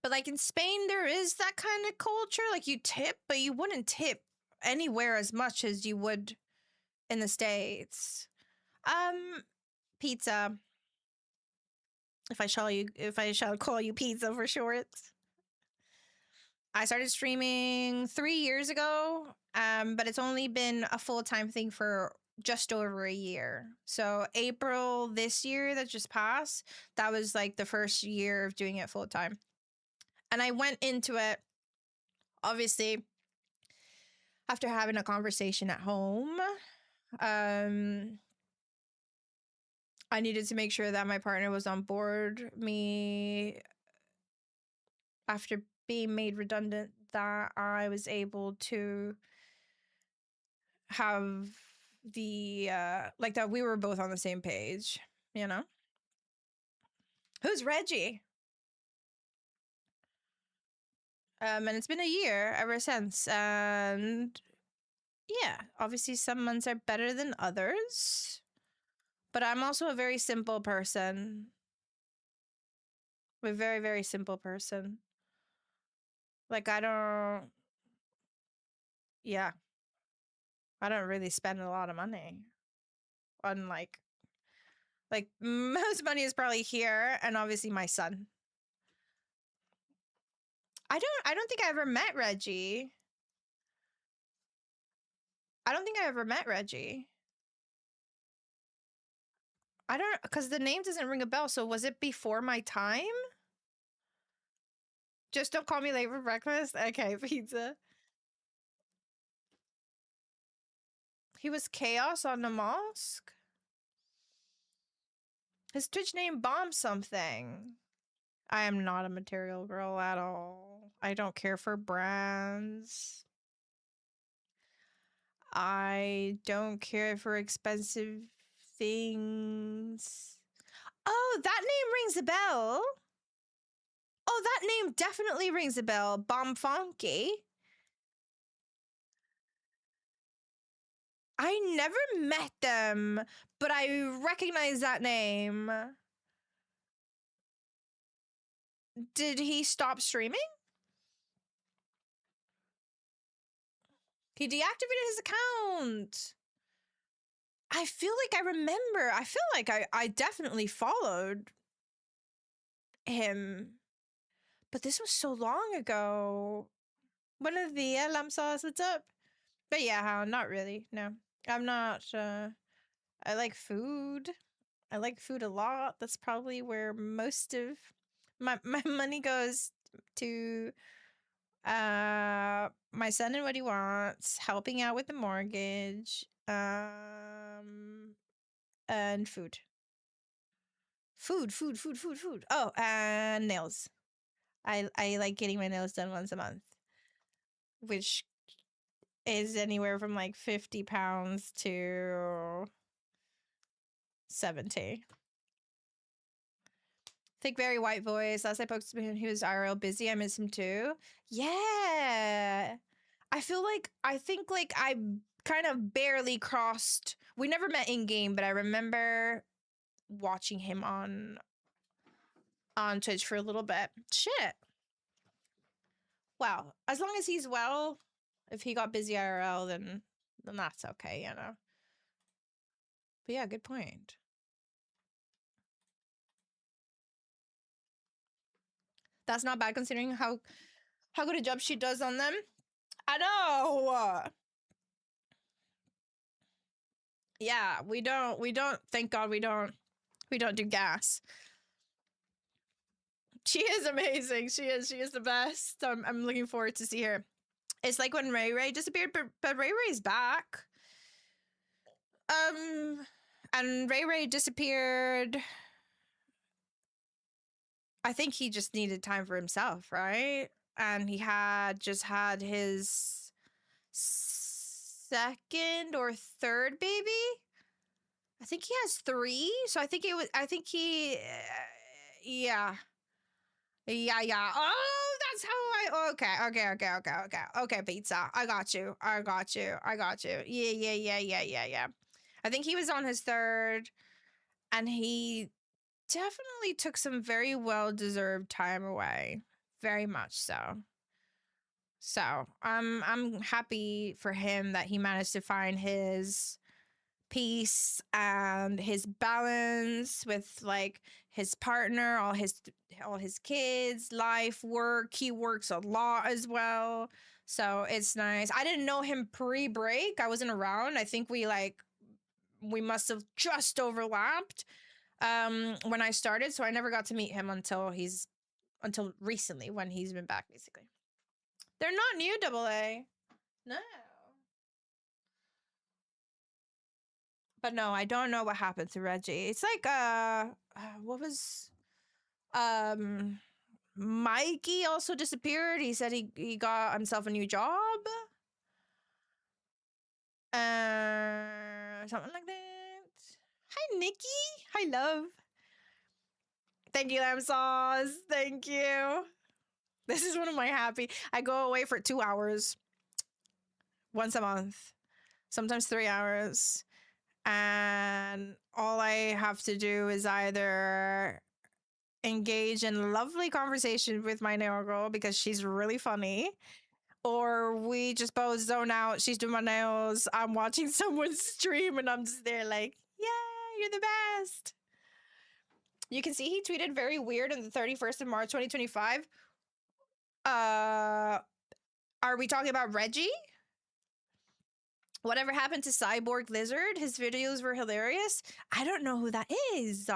But like in Spain, there is that kind of culture. Like you tip, but you wouldn't tip anywhere as much as you would in the States. Pizza. If I shall call you pizza for short. I started streaming 3 years ago, but it's only been a full-time thing for just over a year. So April this year that just passed, that was like the first year of doing it full-time. And I went into it, obviously, after having a conversation at home. I needed to make sure that my partner was on board. Me, after being made redundant, that I was able to have the like that we were both on the same page, you know? Who's Reggie? And it's been a year ever since. And yeah, obviously some months are better than others. But I'm also a very simple person. A very, very simple person. Like I don't I don't really spend a lot of money on like most money is probably here and obviously my son. I don't think I ever met Reggie. I don't think I ever met Reggie. I don't, because the name doesn't ring a bell. So was it before my time? Just don't call me late for breakfast. Okay, pizza. He was Chaos on the mosque. His Twitch name Bomb something. I am not a material girl at all. I don't care for brands. I don't care for expensive things. Oh, that name rings a bell. Oh, that name definitely rings a bell. Bomb Funky. I never met them, but I recognize that name. Did he stop streaming? He deactivated his account. I feel like I remember. I feel like I definitely followed him. But this was so long ago. Buenos dias, lamb sauce. What's up? But yeah, not really. No. I'm not. I like food. I like food a lot. That's probably where most of my money goes to my son and what he wants, helping out with the mortgage, and food. Food. Oh, and nails. I like getting my nails done once a month, which is anywhere from like 50 pounds to 70. Thick, very white voice. Last I spoke to him, he was IRL busy. I miss him too. Yeah. I think like I kind of barely crossed. We never met in game, but I remember watching him on Twitch for a little bit. Shit. Wow. As long as he's well, if he got busy IRL, then that's okay, you know. But yeah, good point. That's not bad considering how good a job she does on them. I know. Yeah, we don't thank God we don't do gas. She is amazing. She is the best. I'm looking forward to see her. It's like when Ray Ray disappeared, but Ray Ray's back. And Ray Ray disappeared. I think he just needed time for himself, right? And he had just had his second or third baby. I think he has 3. So I think yeah. Oh, that's how okay, pizza. I got you. Yeah. I think he was on his 3rd, and he definitely took some very well-deserved time away very much so. So I'm happy for him that he managed to find his peace and his balance with like his partner, all his kids, life, work. He works a lot as well. So it's nice. I didn't know him pre-break. I wasn't around. I think we must have just overlapped when I started, so I never got to meet him until recently when he's been back basically. They're not new, double A. No. But no, I don't know what happened to Reggie. It's like what was Mikey also disappeared. He said he got himself a new job. Something like that. Hi Nikki. Hi love. Thank you, Lamb Sauce. Thank you. This is one of my happy. I go away for 2 hours once a month, sometimes 3 hours. And all I have to do is either engage in lovely conversation with my nail girl because she's really funny, or we just both zone out. She's doing my nails, I'm watching someone stream, and I'm just there like, yeah, you're the best. You can see he tweeted very weird on the 31st of March 2025. Are we talking about Reggie? Whatever happened to Cyborg Lizard? His videos were hilarious. I don't know who that is.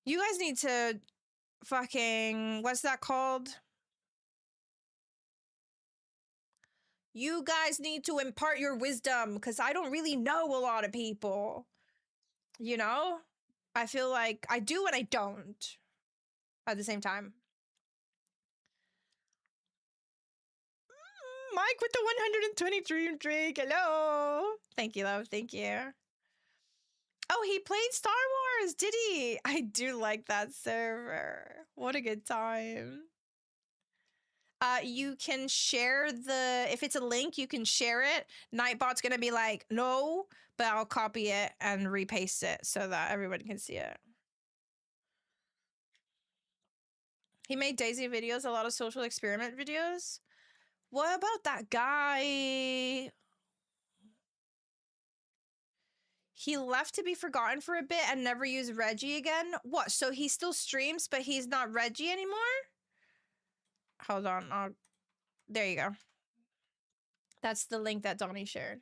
You guys need to fucking, what's that called? You guys need to impart your wisdom because I don't really know a lot of people. You know? I feel like I do and I don't at the same time. Mike with the 123 Drake. Hello. Thank you, love. Thank you. Oh, he played Star Wars, did he? I do like that server. What a good time. You can share if it's a link, you can share it. Nightbot's gonna be like, no, but I'll copy it and repaste it so that everybody can see it. He made Daisy videos, a lot of social experiment videos. What about that guy? He left to be forgotten for a bit and never used Reggie again. What? So he still streams, but he's not Reggie anymore? Hold on. There you go. That's the link that Donnie shared.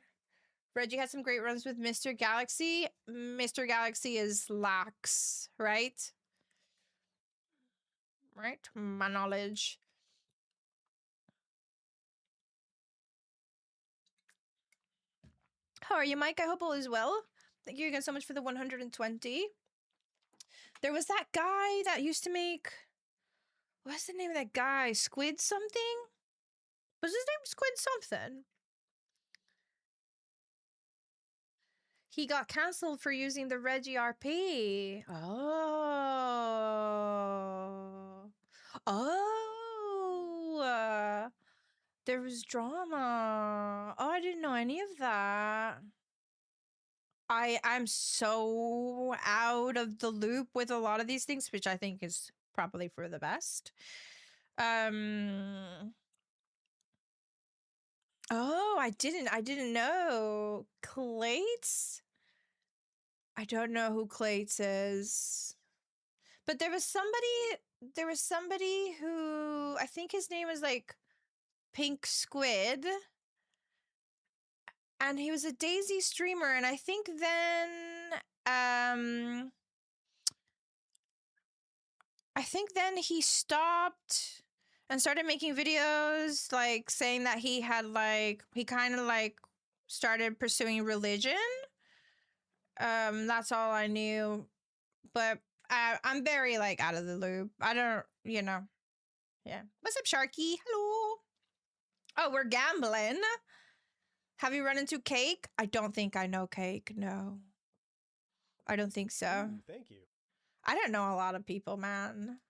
Reggie had some great runs with Mr. Galaxy. Mr. Galaxy is Lax, right? Right? My knowledge. How are you, Mike? I hope all is well. Thank you again so much for the 120. There was that guy that used to make... What's the name of that guy? Squid something? Was his name Squid something? He got cancelled for using the Reggie RP. Oh. Oh. There was drama. Oh, I didn't know any of that. I'm so out of the loop with a lot of these things, which I think is probably for the best. Oh, I didn't know. Clates? I don't know who Clates is. But there was somebody who, I think his name was like Pink Squid. And he was a Daisy streamer, and I think then he stopped and started making videos like saying that he kind of like started pursuing religion. That's all I knew. But I'm very like out of the loop. I don't, yeah. What's up, Sharky? Hello. Oh, we're gambling. Have you run into Cake? I don't think I know Cake. No. I don't think so. Ooh, thank you. I don't know a lot of people, man.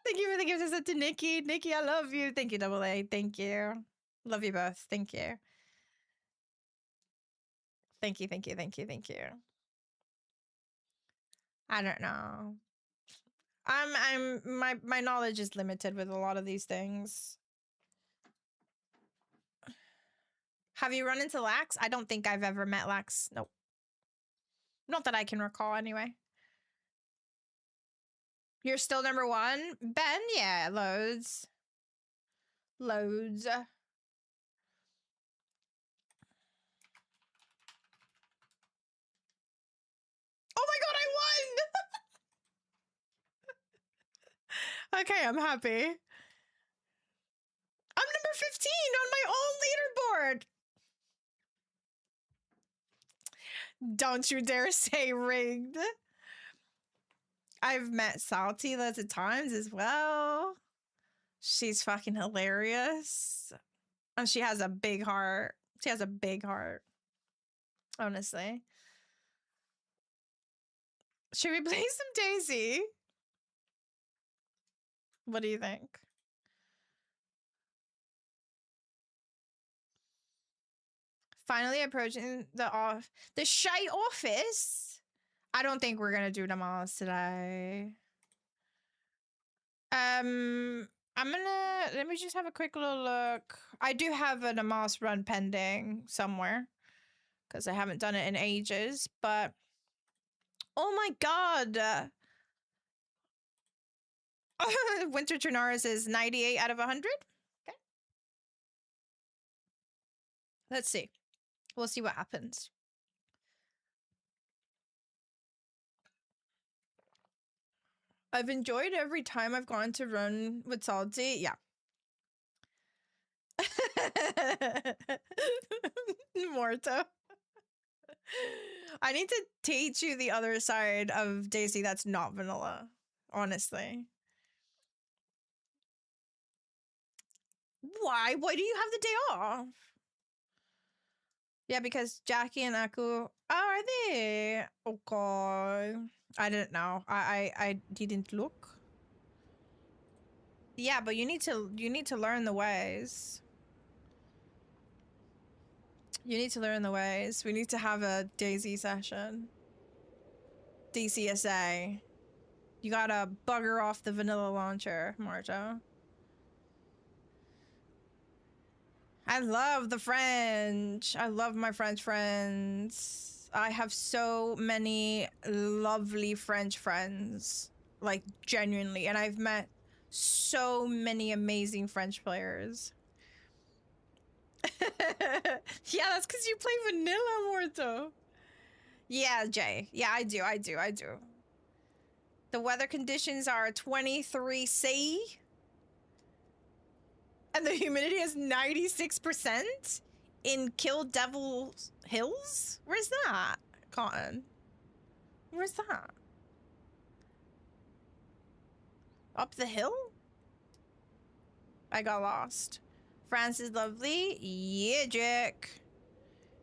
Thank you for the gift to Nikki. Nikki, I love you. Thank you, Double A. Thank you. Love you both. Thank you. Thank you, thank you, thank you, thank you. I don't know. My knowledge is limited with a lot of these things. Have you run into Lax? I don't think I've ever met Lax. Nope. Not that I can recall anyway. You're still number one? Ben? Yeah, loads. Loads. Oh my god, I won! Okay, I'm happy. I'm number 15 on my own leaderboard. Don't you dare say rigged. I've met Salty loads of times as well. She's fucking hilarious. And she has a big heart. She has a big heart. Honestly. Should we play some Dayz? What do you think? Finally approaching the shite office. I don't think we're gonna do Namas today. I'm gonna let me just have a quick little look. I do have a Namas run pending somewhere because I haven't done it in ages. But oh my god, Winter Trinaris is 98 out of 100. Okay, let's see. We'll see what happens. I've enjoyed every time I've gone to run with Salty. Yeah. Morto. I need to teach you the other side of Dayz that's not vanilla, honestly. Why? Why do you have the day off? Yeah, because Jackie and Aku are they? Okay. I didn't know. I didn't look. Yeah, but you need to learn the ways. You need to learn the ways. We need to have a Dayz session. DCSA. You gotta bugger off the vanilla launcher, Marjo. I love the French. I love my French friends. I have so many lovely French friends. Like, genuinely. And I've met so many amazing French players. Yeah, that's because you play vanilla, Morto. Yeah, Jay. Yeah, I do. The weather conditions are 23C. And the humidity is 96% in Kill Devil Hills? Where's that, Cotton? Where's that? Up the hill? I got lost. France is lovely. Yeah, Jack.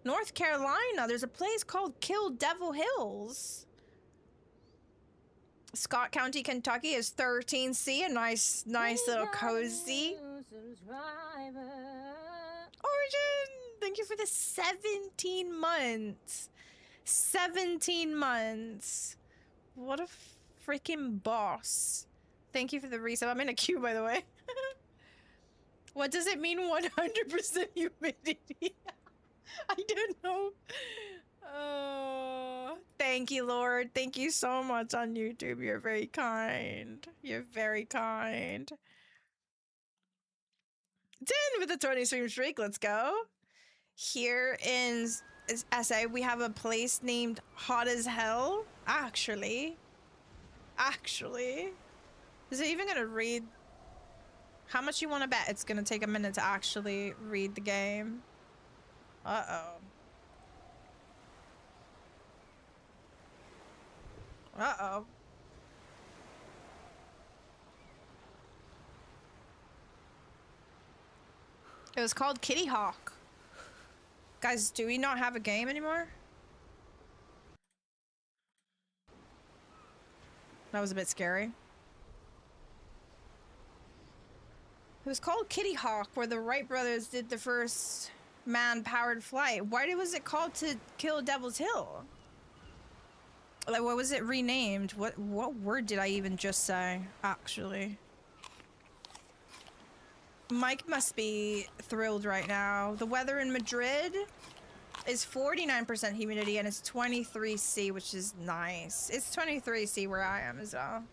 North Carolina, there's a place called Kill Devil Hills. Scott County, Kentucky is 13C, a nice little cozy. Origin, thank you for the 17 months. 17 months. What a freaking boss. Thank you for the resub. I'm in a queue, by the way. What does it mean 100% humidity? I don't know. Thank you, Lord. Thank you so much on YouTube. You're very kind. You're very kind. 10 with the 20 stream streak. Let's go. Here in SA, we have a place named Hot as Hell. Actually. Is it even gonna read? How much you want to bet it's gonna take a minute to actually read the game? Uh-oh. Uh-oh. It was called Kitty Hawk. Guys, do we not have a game anymore? That was a bit scary. It was called Kitty Hawk, where the Wright brothers did the first man-powered flight. Why was it called To Kill Devil's Hill? Like, what was it renamed? What word did I even just say, actually? Mike must be thrilled right now. The weather in Madrid is 49% humidity and it's 23°C, which is nice. It's 23°C where I am as well.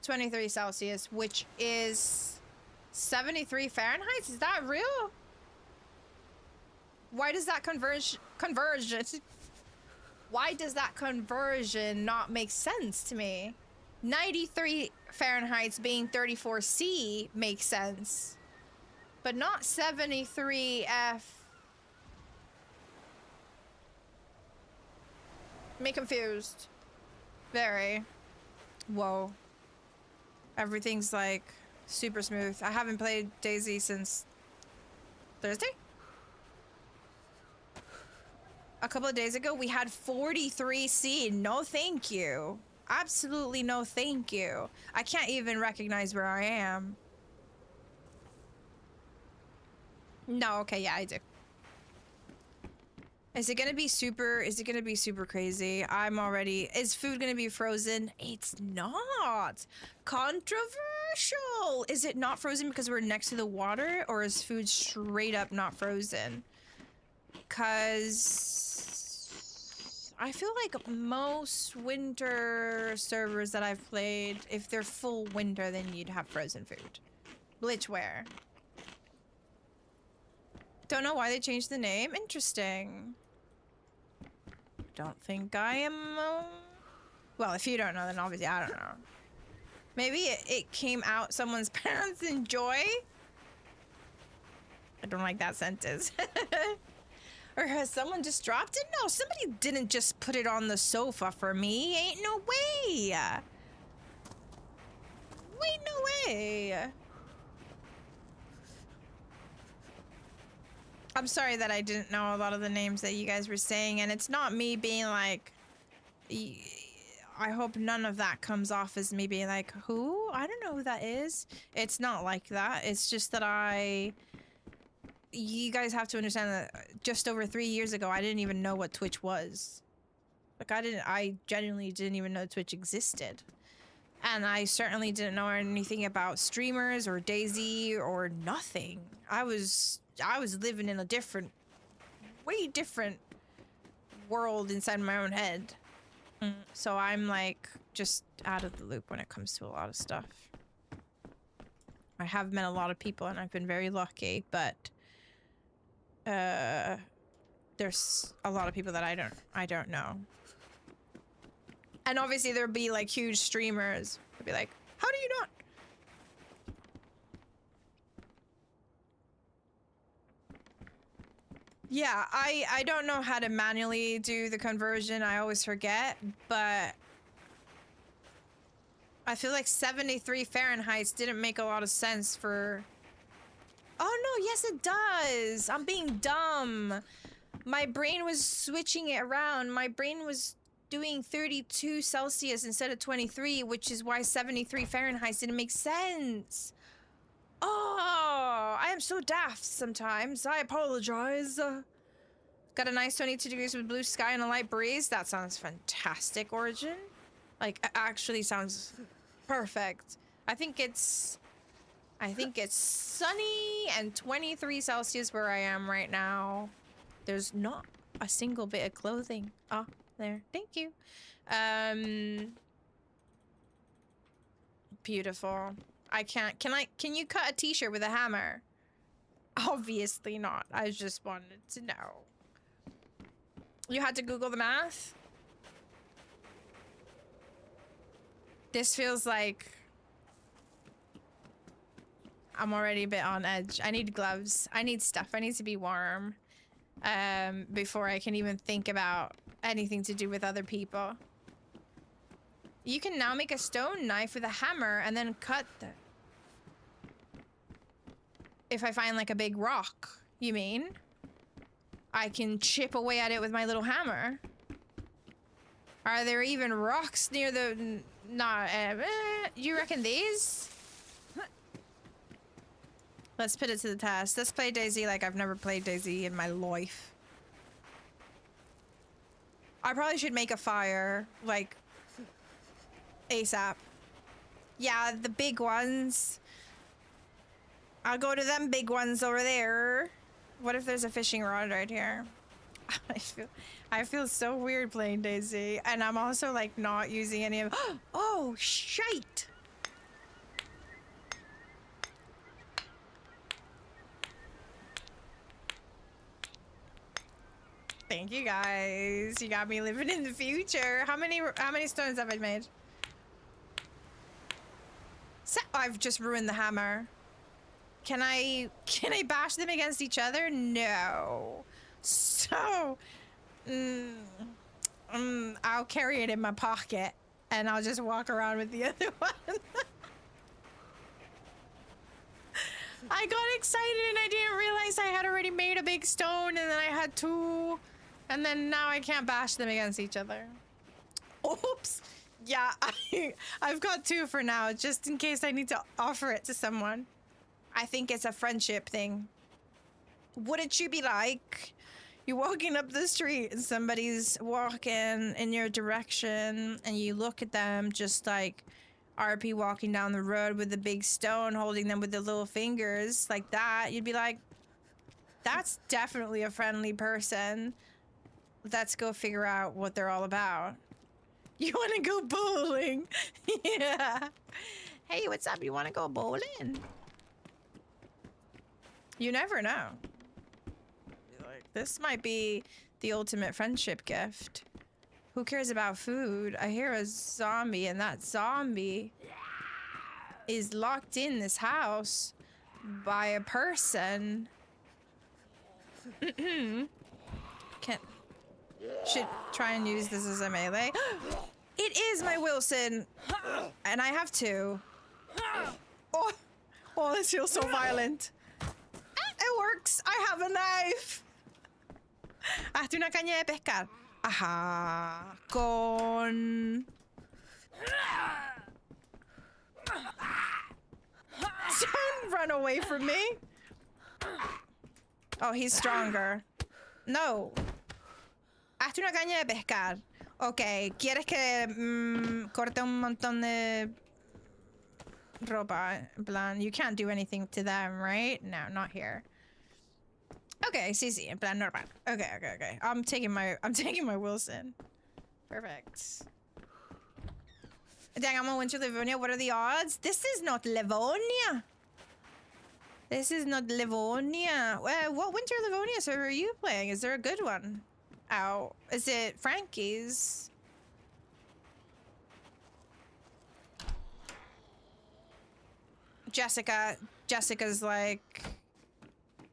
23 Celsius, which is 73 Fahrenheit? Is that real? Why does that conversion? Why does that conversion not make sense to me? 93 Fahrenheit being 34°C makes sense, but not 73 F. Me confused. Very. Whoa. Everything's like super smooth. I haven't played Dayz since Thursday? A couple of days ago, we had 43°C. No, thank you. Absolutely no, thank you. I can't even recognize where I am. No, okay, yeah, I do. Is it gonna be super crazy? I'm already... Is food gonna be frozen? It's not. Controversial. Is it not frozen because we're next to the water, or is food straight up not frozen? Because I feel like most winter servers that I've played, if they're full winter, then you'd have frozen food. Glitchware. Don't know why they changed the name. Interesting. Don't think I am... Well, if you don't know, then obviously I don't know. Maybe it came out someone's parents enjoy? I don't like that sentence. Or has someone just dropped it? No, somebody didn't just put it on the sofa for me. Ain't no way. Wait, no way. I'm sorry that I didn't know a lot of the names that you guys were saying, and it's not me being like... I hope none of that comes off as me being like, who? I don't know who that is. It's not like that. It's just that you guys have to understand that just over 3 years ago, I didn't even know what Twitch was. Like, I genuinely didn't even know Twitch existed. And I certainly didn't know anything about streamers or Dayz or nothing. I was living in a way different world inside my own head. So I'm like just out of the loop when it comes to a lot of stuff. I have met a lot of people and I've been very lucky, but there's a lot of people that I don't know. And obviously there'll be like huge streamers. They'll be like, how do you not? Yeah, I don't know how to manually do the conversion. I always forget, but I feel like 73 Fahrenheit didn't make a lot of sense for... Oh no, yes it does. I'm being dumb. My brain was switching it around. My brain was doing 32 Celsius instead of 23, which is why 73 Fahrenheit didn't make sense. Oh, I am so daft sometimes. I apologize. Got a nice 22 degrees with blue sky and a light breeze. That sounds fantastic, Origin. Like, actually sounds perfect. I think it's sunny and 23 Celsius where I am right now. There's not a single bit of clothing. Oh, there. Thank you. Beautiful. Can you cut a t-shirt with a hammer? Obviously not. I just wanted to know. You had to Google the math? This feels like I'm already a bit on edge. I need gloves. I need stuff. I need to be warm before I can even think about anything to do with other people. You can now make a stone knife with a hammer and then cut the... If I find like a big rock, you mean? I can chip away at it with my little hammer. Are there even rocks near the... Nah, you reckon these? Let's put it to the test. Let's play Dayz like I've never played Dayz in my life. I probably should make a fire, like, ASAP. Yeah, the big ones. I'll go to them big ones over there. What if there's a fishing rod right here? I feel so weird playing Daisy, and I'm also like not using any of. Oh shite! Thank you guys. You got me living in the future. How many stones have I made? I've just ruined the hammer. Can I bash them against each other? No. So, I'll carry it in my pocket and I'll just walk around with the other one. I got excited and I didn't realize I had already made a big stone, and then I had two, and then now I can't bash them against each other. Oops. Yeah, I've got two for now, just in case I need to offer it to someone. I think it's a friendship thing. Wouldn't you be like, you're walking up the street and somebody's walking in your direction and you look at them just like RP walking down the road with a big stone, holding them with the little fingers like that. You'd be like, that's definitely a friendly person. Let's go figure out what they're all about. You want to go bowling? Yeah. Hey, what's up? You want to go bowling? You never know. Like, this might be the ultimate friendship gift. Who cares about food? I hear a zombie, and that zombie is locked in this house by a person. Should try and use this as a melee. It is my Wilson, and I have two. Oh, this feels so violent. It works. I have a knife. Hazte una caña de pescar. Ajá. Con... Don't run away from me. Oh, he's stronger. No. Hazte una caña de pescar. Ok, ¿quieres que corte un montón de ropa? En plan, you can't do anything to them, right? No, not here. Okay, sí, en plan normal. Okay. I'm taking my Wilson. Perfect. Dang, I'm gonna win to Livonia. What are the odds? This is not Livonia. This is not Livonia. What Winter Livonia server are you playing? Is there a good one? Ow. Is it Frankie's? Jessica's like,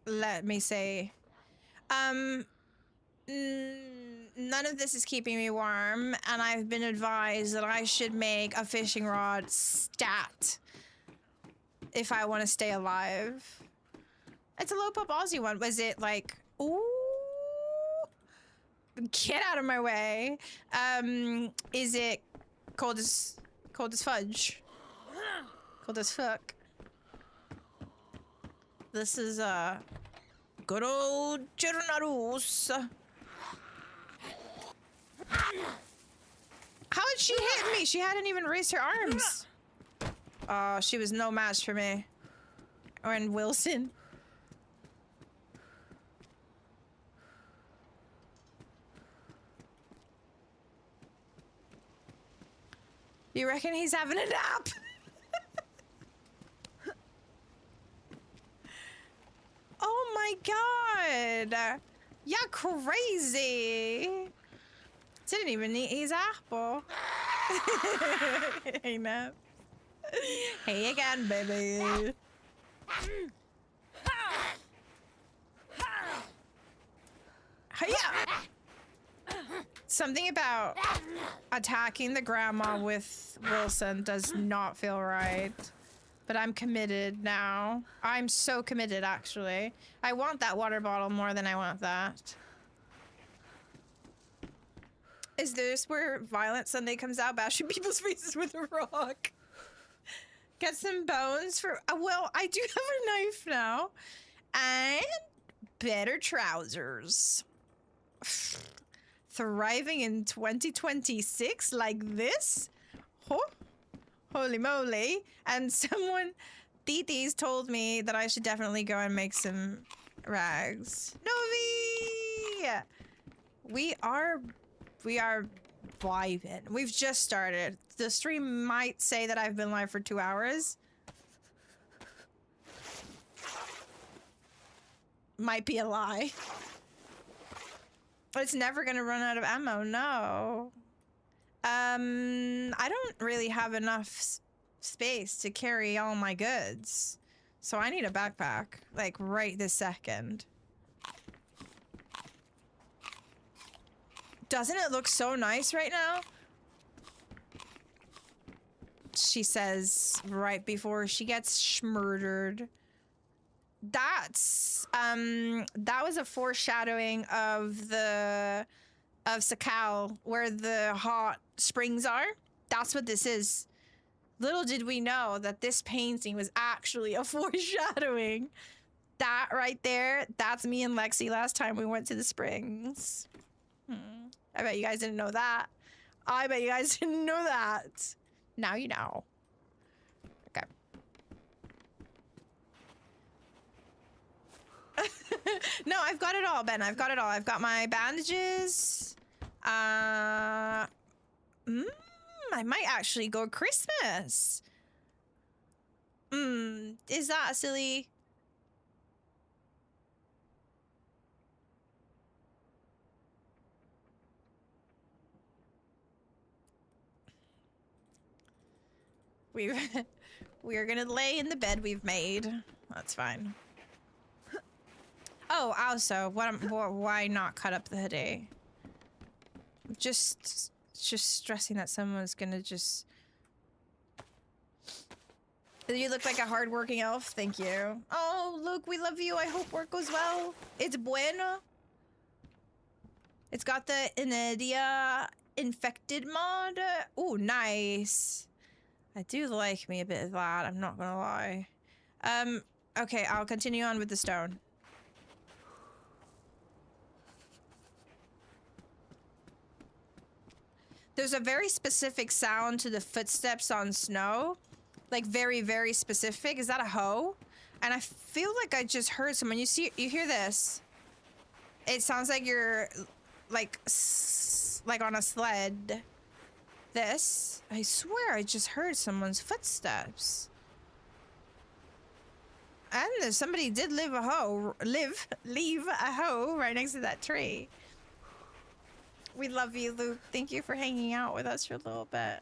let me say, none of this is keeping me warm, and I've been advised that I should make a fishing rod stat if I want to stay alive. It's a low pop Aussie one. Was it like, ooh, get out of my way? Is it cold as fudge? Cold as fuck. This is good old Chernarus. How did she hit me? She hadn't even raised her arms. Oh, she was no match for me. Or in Wilson. You reckon he's having a nap? Oh my god! Yeah, crazy! Didn't even eat his apple. Hey, Nap. Hey again, baby. Hiya! Something about attacking the grandma with Wilson does not feel right. But I'm committed now. I'm so committed, actually. I want that water bottle more than I want that. Is this where Violent Sunday comes out, bashing people's faces with a rock? Get some bones for... well, I do have a knife now. And better trousers. thriving in 2026 like this? Oh, holy moly. And someone, Dayz, told me that I should definitely go and make some rags. Novi! We are vibing. We've just started. The stream might say that I've been live for 2 hours. Might be a lie. It's never gonna run out of ammo, no. I don't really have enough space to carry all my goods. So I need a backpack, like right this second. Doesn't it look so nice right now? She says right before she gets schmurdered. That's that was a foreshadowing of Sakal, where the hot springs are. That's what this is. Little did we know that this painting was actually a foreshadowing. That right there, that's me and Lexi last time we went to the springs. I bet you guys didn't know that. I bet you guys didn't know that. Now you know. Okay. No, I've got it all, Ben. I've got it all. I've got my bandages. I might actually go Christmas. Is that silly? We're gonna lay in the bed we've made. That's fine. Oh, also, why not cut up the hoodie? Just stressing that someone's gonna just... You look like a hardworking elf. Thank you. Oh, Luke, we love you. I hope work goes well. It's bueno. It's got the Inidia infected mod. Ooh, nice. I do like me a bit of that, I'm not gonna lie. Okay, I'll continue on with the stone. There's a very specific sound to the footsteps on snow. Like very, very specific. Is that a hoe? And I feel like I just heard someone. You hear this? It sounds like you're like on a sled. This, I swear I just heard someone's footsteps. And somebody did leave a hoe right next to that tree. We love you, Luke. Thank you for hanging out with us for a little bit.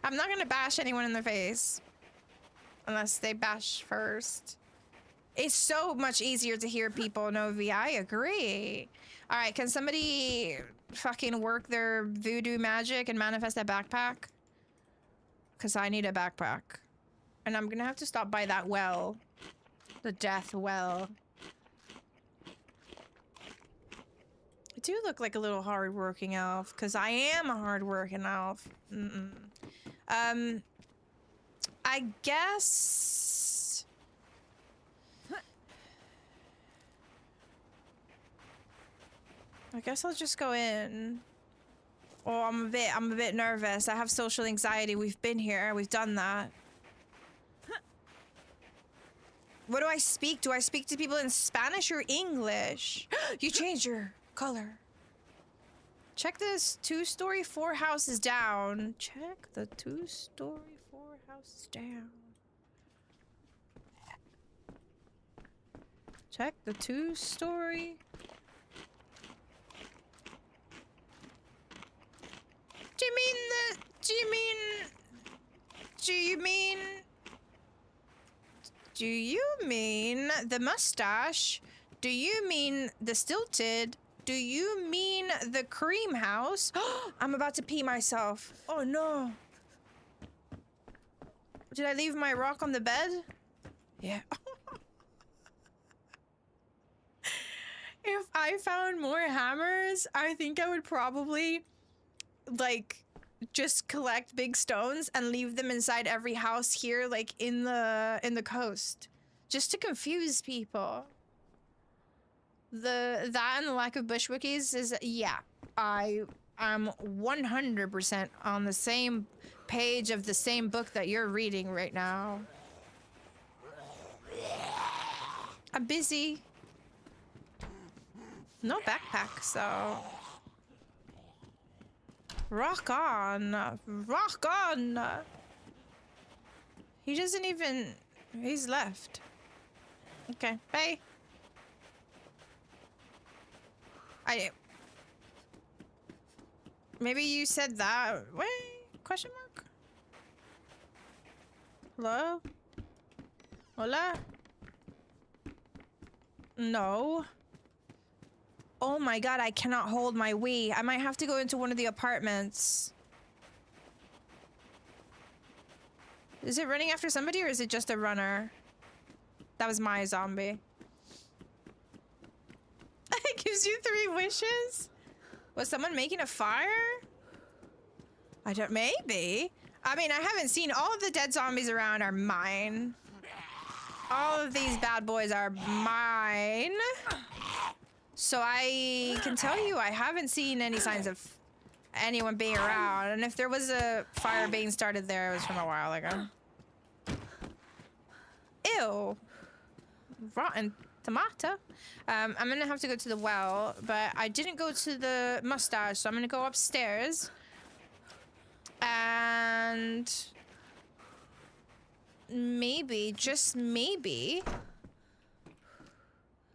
I'm not gonna bash anyone in the face. Unless they bash first. It's so much easier to hear people, Novi. I agree. All right, can somebody fucking work their voodoo magic and manifest a backpack? Because I need a backpack. And I'm gonna have to stop by that well. The death well. I do look like a little hard-working elf, because I am a hard-working elf. I guess... I guess I'll just go in. Oh, I'm a bit nervous. I have social anxiety. We've been here. We've done that. What do I speak? Do I speak to people in Spanish or English? You changed your color. Check this 2-story 4 houses down. Check the 2-story 4 houses down. Check the 2-story. Do you mean the mustache? Do you mean the stilted? Do you mean the cream house? I'm about to pee myself. Oh no. Did I leave my rock on the bed? Yeah. If I found more hammers, I think I would probably like just collect big stones and leave them inside every house here, like in the coast, just to confuse people. That and the lack of bushwickies is, yeah, I'm 100% on the same page of the same book that you're reading right now. I'm busy. No backpack, so rock on, rock on. He doesn't even, he's left. Okay, bye. Maybe you said that. Wait, question mark? Hello? Hola? No. Oh my god, I cannot hold my Wii. I might have to go into one of the apartments. Is it running after somebody or is it just a runner? That was my zombie. It gives you 3 wishes? Was someone making a fire? I don't, maybe. I mean, I haven't seen, all of the dead zombies around are mine. All of these bad boys are mine. So I can tell you, I haven't seen any signs of anyone being around. And if there was a fire being started there, it was from a while ago. Ew. Rotten tomato. I'm gonna have to go to the well, but I didn't go to the mustache, so I'm gonna go upstairs. And maybe, just maybe,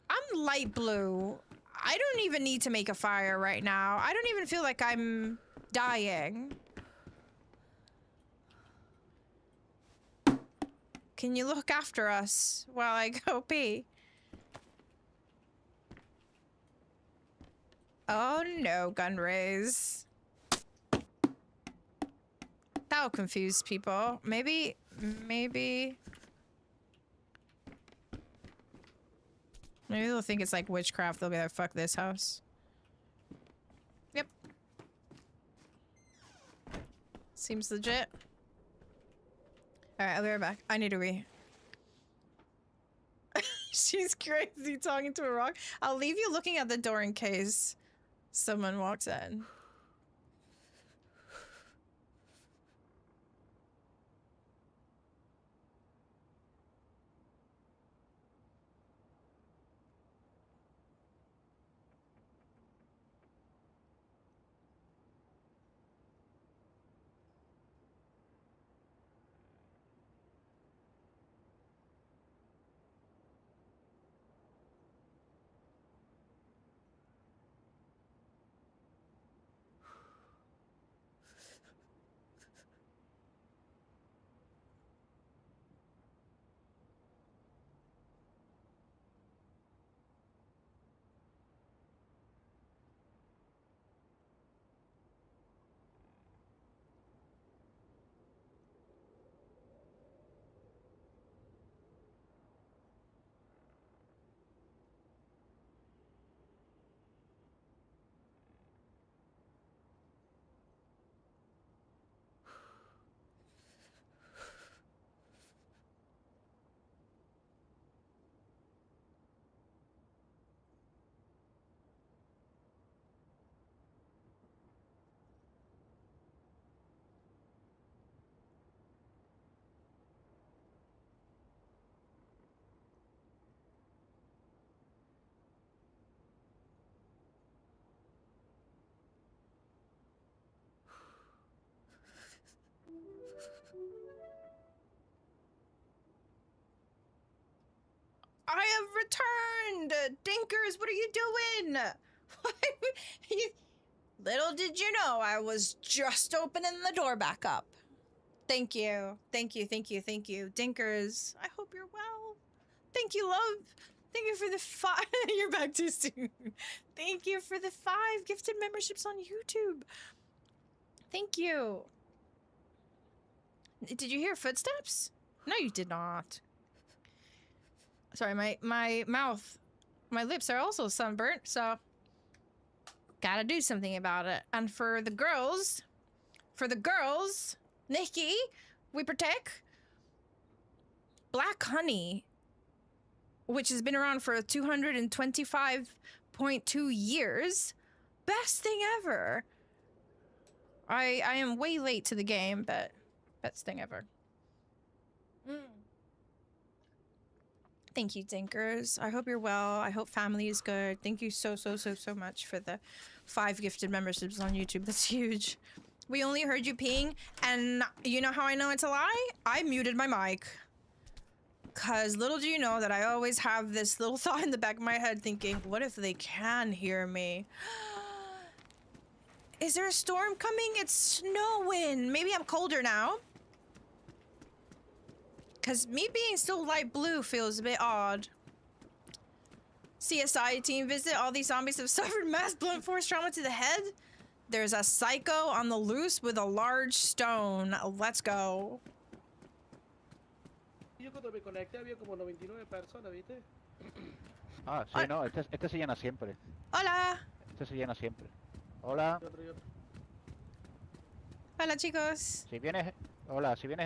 I'm light blue. I don't even need to make a fire right now. I don't even feel like I'm dying. Can you look after us while I go pee? Oh no, gun raise. That'll confuse people. Maybe... Maybe they'll think it's like witchcraft. They'll be like, fuck this house. Yep. Seems legit. Alright, I'll be right back. I need to wee. She's crazy talking to a rock. I'll leave you looking at the door in case someone walks in. I have returned! Dinkers, what are you doing? Little did you know, I was just opening the door back up. Thank you. Thank you, thank you, thank you. Dinkers, I hope you're well. Thank you, love. Thank you for the 5. You're back too soon. Thank you for the 5 gifted memberships on YouTube. Thank you. Did you hear footsteps? No, you did not. Sorry, my mouth, my lips are also sunburnt, so gotta do something about it. And for the girls, Nikki, we protect. Black honey which has been around for 225.2 years. Best thing ever. I am way late to the game, but best thing ever. Thank you, Dinkers. I hope you're well. I hope family is good. Thank you so much for the 5 gifted memberships on YouTube. That's huge. We only heard you peeing, and you know how I know it's a lie? I muted my mic. Cause little do you know that I always have this little thought in the back of my head thinking, what if they can hear me? Is there a storm coming? It's snowing. Maybe I'm colder now. Cause me being so light blue feels a bit odd. CSI team visit. All these zombies have suffered mass blunt force trauma to the head. There's a psycho on the loose with a large stone. Let's go. Yo cuando me conecté había como 99 personas, ¿viste? Ah, sí, no, este se llena siempre. Hola. Este se llena siempre. Hola. Y otro. Hola, chicos. Si vienes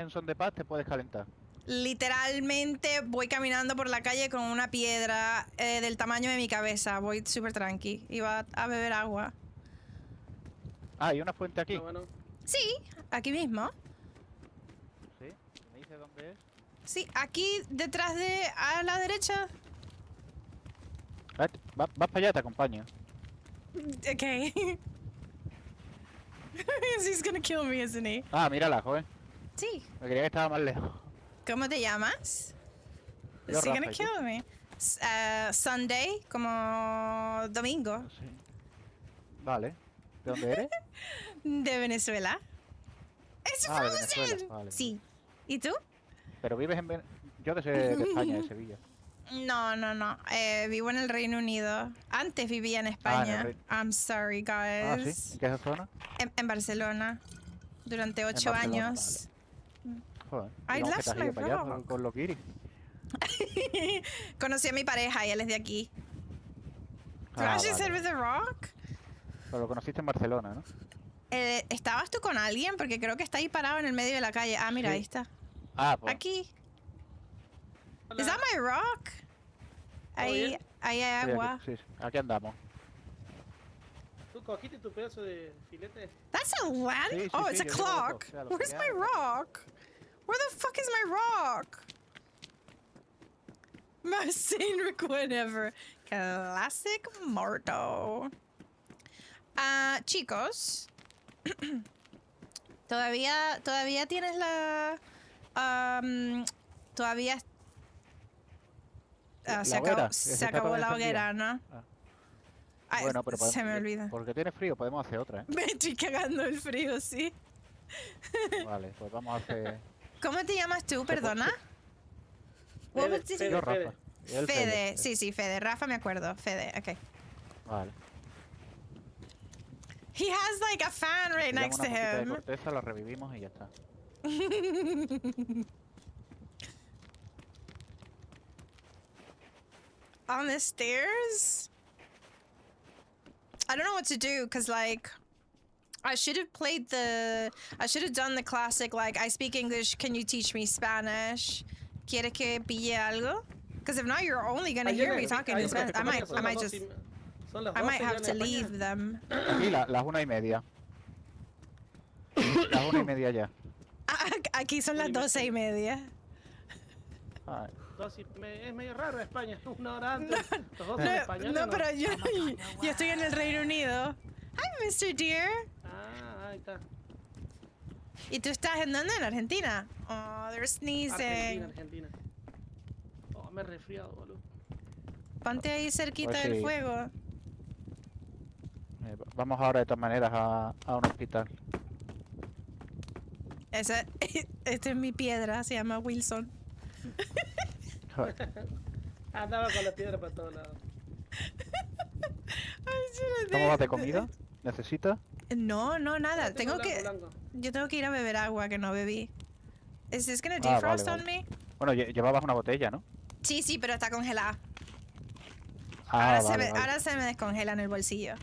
en son de paz te puedes calentar. Literalmente voy caminando por la calle con una piedra del tamaño de mi cabeza. Voy súper tranqui. Iba a beber agua. Ah, ¿hay una fuente aquí? Ah, bueno. Sí, aquí mismo. ¿Sí? ¿Me dice dónde es? Sí, aquí detrás de... a la derecha. Vas para allá, te acompaño. Okay. He's gonna kill me, isn't he? Ah, mírala, joven. Sí. Me creía que estaba más lejos. ¿Cómo te llamas? Yo, Is he gonna Rafa, ¿y tú? kill me? Sunday, como domingo. Sí. Vale. ¿De dónde eres? De Venezuela. ¡Es Ah, de Frozen! Venezuela, vale. Sí. ¿Y tú? Pero vives en Yo de España, de Sevilla. No. Vivo en el Reino Unido. Antes vivía en España. Reino- I'm sorry, Ah, guys. ¿sí? ¿En qué zona? En Barcelona. Durante 8 Barcelona, años. Joder. I digamos que left te has my ido para allá rock. con los guiris. Conocí a mi pareja y él es de aquí. Ah, Flash is vale. with a rock. Pero lo conociste en Barcelona, ¿no? ¿Estabas tú con alguien? Porque creo que está ahí parado en el medio de la calle. Ah, mira, Sí. ahí está. Ah, pues. Aquí. Hola. ¿Is that my rock? Ahí, bien? ahí hay Sí, agua. aquí, sí, aquí andamos. ¿Tú cogiste tu pedazo de filete? That's a land? Sí, sí, Oh, sí, it's a yo llevo los clock. dos, o sea, lo Where's que my haga. rock? Where the fuck is my rock? Most sane record ever. Classic Marto. Chicos. Todavía tienes la... todavía... ¿La se hoguera? acabó, ¿Esa se está acabó todavía la encendida? hoguera, ¿no? Ah. Ay, Bueno, pero se me olvida. Porque tiene frío, podemos hacer otra, ¿eh? Me estoy cagando el frío, sí. Vale, pues vamos a hacer... ¿Cómo te llamas tú, puede- perdona? Fede, What was it? Fede, Yo, Fede. Rafa. Y él, Fede, sí, Fede. Rafa me acuerdo. Fede, okay. Vale. He has like a fan right Pillamos next to una poquita de him. corteza, la revivimos y ya está. On the stairs? I don't know what to do, cause like I should have done the classic like I speak English, can you teach me Spanish? ¿Quiere que pille algo? Because if not, you're only gonna Ayer hear me me- talking ayer in me Spanish. I recordó que son might las just 12 son las I might 12 ya have en to España. leave them. Aquí las 1:30. Las 1:30 ya. Aquí son las 12:30. Ay, Es medio raro España, una hora antes. Los 12 en español. No, pero yo estoy en el Reino Unido. Hi, Mr. Dear. Ah, ahí está. ¿Y tú estás en dónde? En Argentina. Oh, they're sneezing. Argentina. Oh, me he resfriado, boludo. Ponte ahí cerquita Pues del sí. fuego. vamos ahora de todas maneras a un hospital. Esta es mi piedra, se llama Wilson. Joder. Andaba con la piedra para todos lados. Ay, yo ¿Cómo vas de comida? ¿Necesitas? No, nada. Tengo Yo tengo que ir a beber agua que no bebí. ¿Es this gonna Ah, vale, defrost vale. on me? Bueno, llevabas una botella, ¿no? Sí, pero está congelada. Ah, ahora, vale, vale. ahora se me descongela en el bolsillo.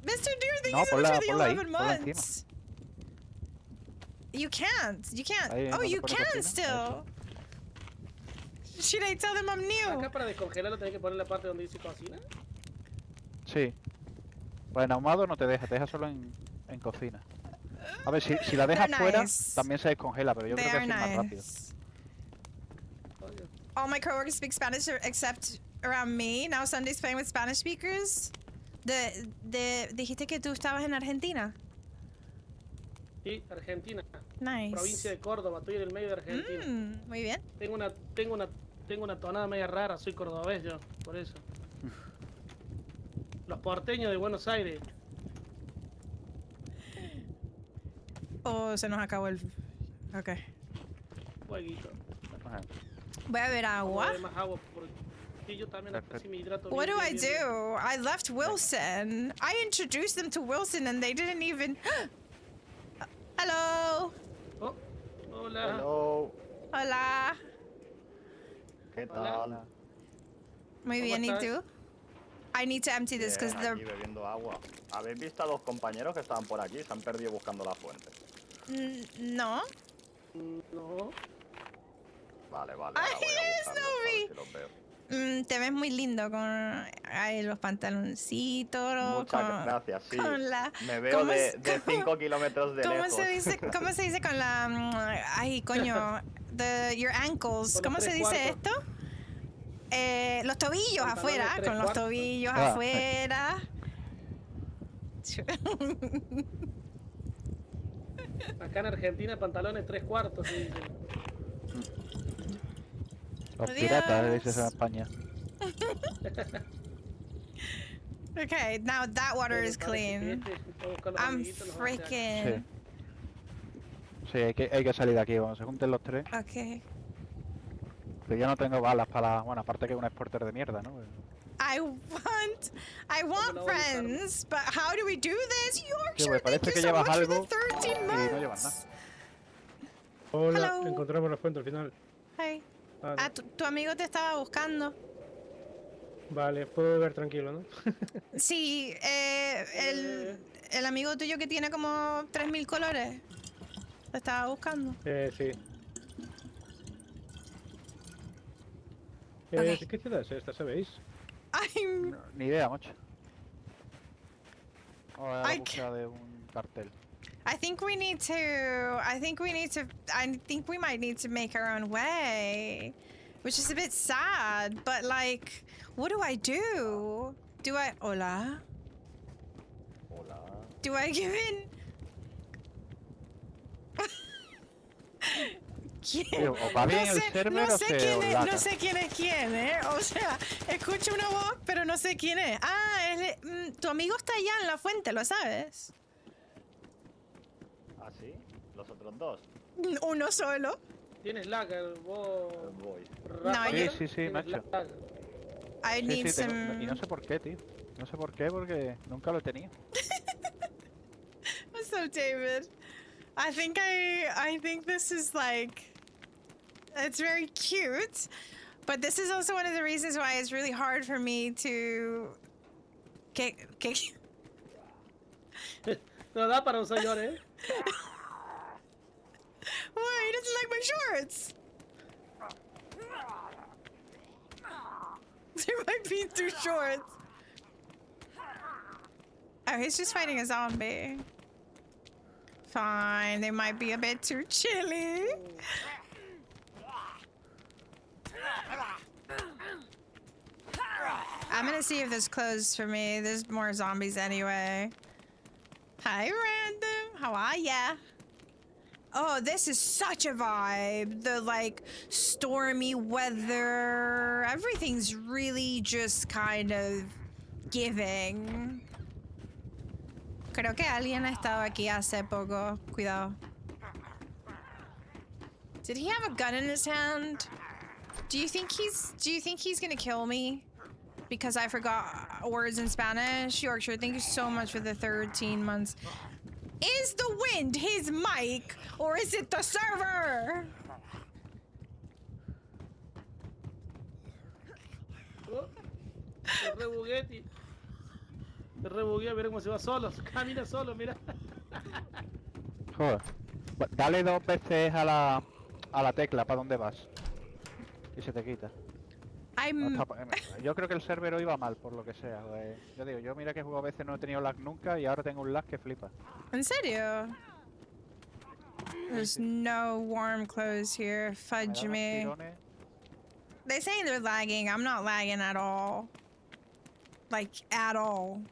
Mr. Dear, thank No, you so much ponla- for the ponla ahí, 11 ponla encima. months. You can't. Ahí, Oh, ¿no te you pones can encima? still. should I tell them I'm new? Acá para descongelarlo tenés que poner la parte donde dice cocina. Sí. Pues en ahumado no te deja solo en cocina. A ver, si la dejas They're fuera, nice. también se descongela, pero yo They creo que are así es más rápido. nice. Coño. All my coworkers speak Spanish except around me. Now Sunday's playing with Spanish speakers. Dijiste que tú estabas en Argentina. Sí, Argentina. Nice. Provincia de Córdoba, estoy en el medio de Argentina. Muy bien. Tengo una tonada media rara, soy cordobés yo, por eso. Los porteños de Buenos Aires. Oh, se nos acabó el... Ok. Fueguito. Ajá. Voy a beber Vamos a agua. beber más agua porque sí, yo también así me hidrato What bien, do I bien, bien. do? I left Wilson. I introduced them to Wilson and they didn't even... Hello. Oh, hola. Hello, Hola. ¿qué Hola. tal? Muy ¿Cómo bien, ¿y estás? tú? I need to empty this because Bien, they're... aquí bebiendo agua. ¿Habéis visto a los compañeros que estaban por aquí? Se han perdido buscando la fuente. No. No. Vale, vale. Ay, Ahora voy a eres buscarlos, a ver si los veo. Te ves muy lindo con ay, los pantaloncitos. Muchas con, gracias, sí. con la... Me veo ¿cómo de es- 5 kilómetros de ¿Cómo lejos. cómo se dice con la... ay, coño. Your ankles. Con los ¿Cómo se tres dice cuartos. esto? Los tobillos Pantalones afuera. tres Con los cuartos. tobillos Ah. afuera. Acá en Argentina pantalones 3/4, sí, dicen. Los Adiós. piratas, dices en España. Okay, now that water Pero is parece que clean. este fue a buscar los I'm amiguitos, nos va a hacer acá. freaking... Sí, hay que salir de aquí. Cuando se junten los tres. Okay. Pero yo no tengo balas para... Bueno, aparte que un exporter de mierda, ¿no? I want la voy a buscar? friends, but how do we do this? Sí, Yorkshire, pues thank parece you que so llevas much for algo the 13 y months. no llevas nada. Hola, Hello. encontramos la fuente al final. Hey. Vale, Ah, tu amigo te estaba buscando. vale, puedo beber tranquilo, ¿no? Sí, el amigo tuyo que tiene como 3000 colores. Te estaba buscando. Sí. Ok. ¿Qué ciudad es esta, sabéis? I'm... No, ni idea, macho. Vamos a la Ay, búsqueda de un cartel. I think we might need to make our own way. Which is a bit sad, but like, what do I do? Hola? Hola. Do I give in? ¿Quién? Sí, o va bien el server no o sé se quién es, olaca. no sé quién es quién, ¿eh? O sea, escucho una voz, pero no sé quién es. Ah, tu amigo está allá en la fuente, ¿lo sabes? ¿Ah, sí? ¿Los otros dos? Uno solo. Tienes lag, vos. Voy. Rafa, Sí, sí, sí, tienes macho. lag. I Sí, need sí, some... y no sé por qué, tío. No sé por qué, porque nunca lo he tenido. What's up, David? I think this is like, it's very cute, but this is also one of the reasons why it's really hard for me to... No da para un señor, ¿eh? Why? He doesn't like my shorts! They might be too short. Oh, he's just fighting a zombie. Fine, they might be a bit too chilly. I'm gonna see if this closed for me. There's more zombies anyway. Hi, random. How are ya? Oh, this is such a vibe. The like stormy weather. Everything's really just kind of giving. Creo que alguien ha estado aquí hace poco. Cuidado. Did he have a gun in his hand? Do you think he's gonna kill me? Because I forgot words in Spanish. Yorkshire, thank you so much for the 13 months. Is the wind his mic or is it the server? Oh, me rebugué, tío. Me rebugué, mira cómo se va solo. Camina solo, mira. Joder. Dale 2 veces a la tecla para dónde vas. Y se te quita. No I'm está yo creo que el server hoy va mal, por lo que sea. Yo digo, yo mira que juego a veces no he tenido lag nunca y ahora tengo un lag que flipa. ¿En serio? There's no warm clothes here. Me Fudge da unos me. tirones. They say they're lagging. I'm not lagging at all. Like, at all.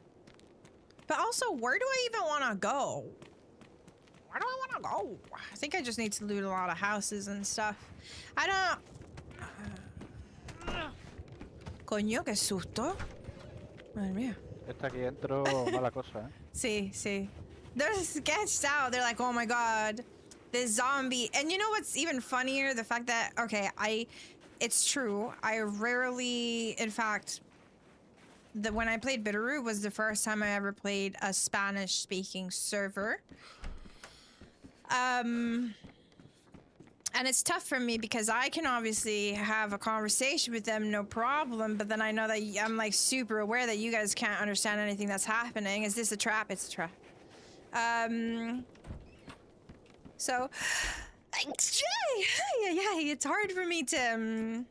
But also, where do I even want to go? Where do I want to go? I think I just need to loot a lot of houses and stuff. I don't... Coño, qué susto. Madre mía. Está aquí dentro mala cosa, ¿eh? Sí, sí. They're sketched out. They're like, oh my god, this zombie. And you know what's even funnier? The fact that, okay, it's true. I rarely, in fact, when I played Bitterroot was the first time I ever played a Spanish-speaking server. And it's tough for me because I can obviously have a conversation with them, no problem. But then I know that I'm like super aware that you guys can't understand anything that's happening. Is this a trap? It's a trap. So, yeah, it's hard for me to,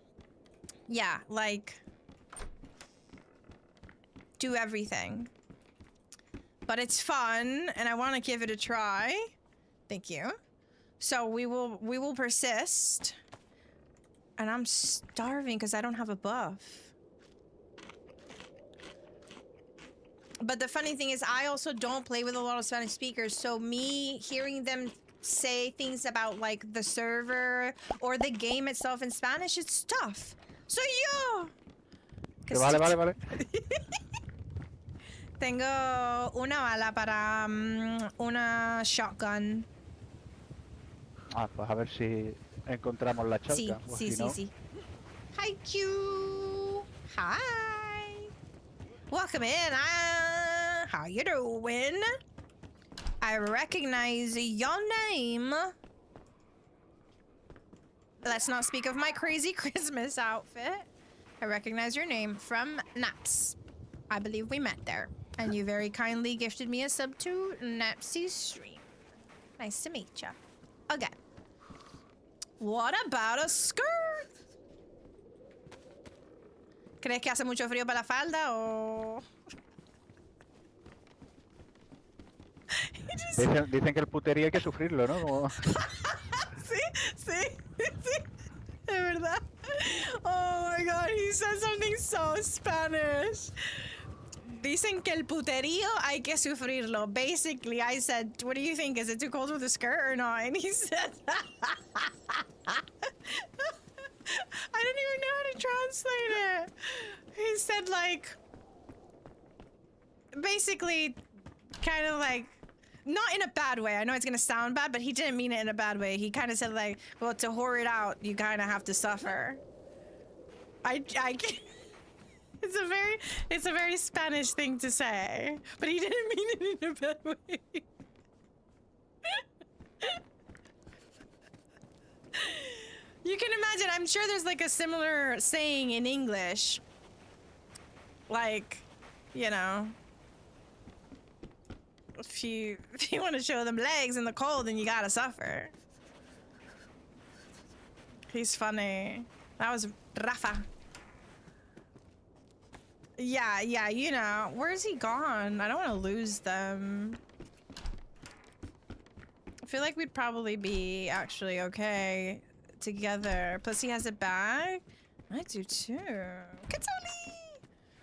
yeah, like, do everything. But it's fun, and I want to give it a try. Thank you. So we will persist. And I'm starving because I don't have a buff. But the funny thing is I also don't play with a lot of Spanish speakers, so me hearing them say things about like the server or the game itself in Spanish, it's tough. So yo. Vale. Tengo una bala para una shotgun. Ah, pues a ver si encontramos la Sí, shotgun. Pues sí, si no... sí. Hi, Q. Hi. Welcome in. How you doing? I recognize your name. Let's not speak of my crazy Christmas outfit. I recognize your name from Naps. I believe we met there. And you very kindly gifted me a sub to Napsy's stream. Nice to meet ya. Again. What about a skirt? ¿Crees que hace mucho frío para la falda o...? Dicen que el puterío hay que sufrirlo, ¿no? Como... sí. De verdad. Oh my god, he said something so Spanish. Dicen que el puterío hay que sufrirlo. Basically, I said, what do you think? Is it too cold with a skirt or not? And he said... I don't even know how to translate it. He said, like... Basically, kind of like... Not in a bad way. I know it's gonna sound bad, but he didn't mean it in a bad way. He kind of said, like, well, to whore it out, you kind of have to suffer. I can't... It's a very Spanish thing to say, but he didn't mean it in a bad way. You can imagine, I'm sure there's like a similar saying in English. Like, you know, if you want to show them legs in the cold, then you gotta suffer. He's funny. That was Rafa. Yeah, you know. Where's he gone? I don't want to lose them. I feel like we'd probably be actually okay together. Plus he has a bag. I do too. Katsuli!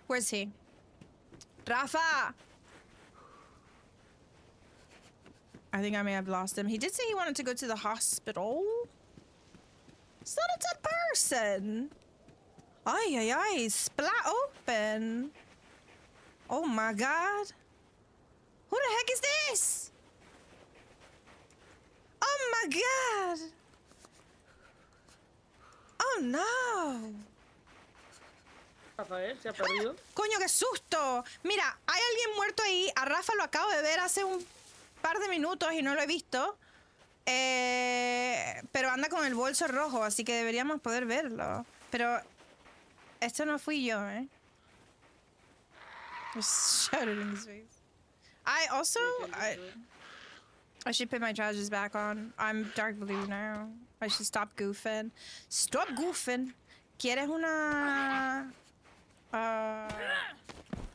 Where's he? Rafa! I think I may have lost him. He did say he wanted to go to the hospital. He's not a dead person. Ay, splat open. Oh my god. Who the heck is this? Oh my god. Oh no. Rafael se ha perdido. Coño, qué susto. Mira, hay alguien muerto ahí. A Rafa lo acabo de ver hace un par de minutos y no lo he visto. Pero anda con el bolso rojo, así que deberíamos poder verlo. Pero... Esto no fui yo, eh? Just shut it in his face. I also... I should put my trousers back on. I'm dark blue now. I should stop goofing. Stop goofing. ¿Quieres una...?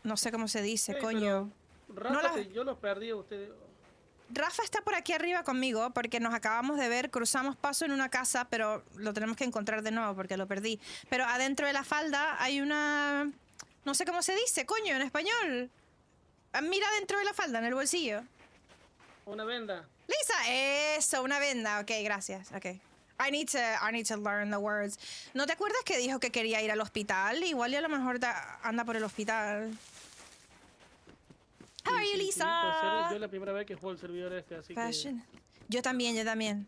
No sé cómo se dice, Sí, coño. pero Rafa, No la- que yo los perdí a ustedes. Rafa está por aquí arriba conmigo porque nos acabamos de ver, cruzamos paso en una casa, pero lo tenemos que encontrar de nuevo porque lo perdí. Pero adentro de la falda hay una... No sé cómo se dice, coño, en español. Mira dentro de la falda, en el bolsillo. Una venda. Lisa, eso, una venda. Ok, gracias. Ok. I need to learn the words. ¿No te acuerdas que dijo que quería ir al hospital? Igual y a lo mejor anda por el hospital. How are you, Sí, Lisa? puede ser. Yo es la primera vez que juego el servidor este, así Fashion. Yo también, yo también.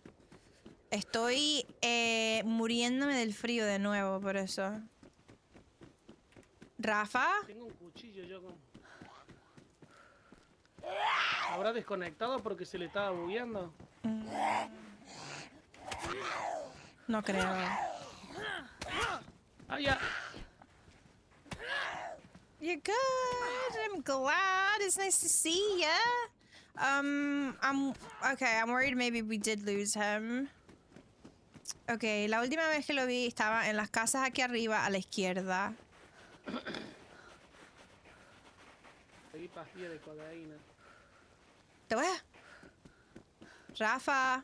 Estoy muriéndome del frío de nuevo, por eso. Rafa, que... Tengo un cuchillo yo con... ¿Habrá desconectado porque se le estaba bugueando? no creo. Ah, ya. You're good. I'm glad. It's nice to see ya. I'm worried maybe we did lose him. Okay, la última vez que lo vi estaba en las casas aquí arriba a la izquierda. Seguí pastilla de codeína. Te voy a... Rafa.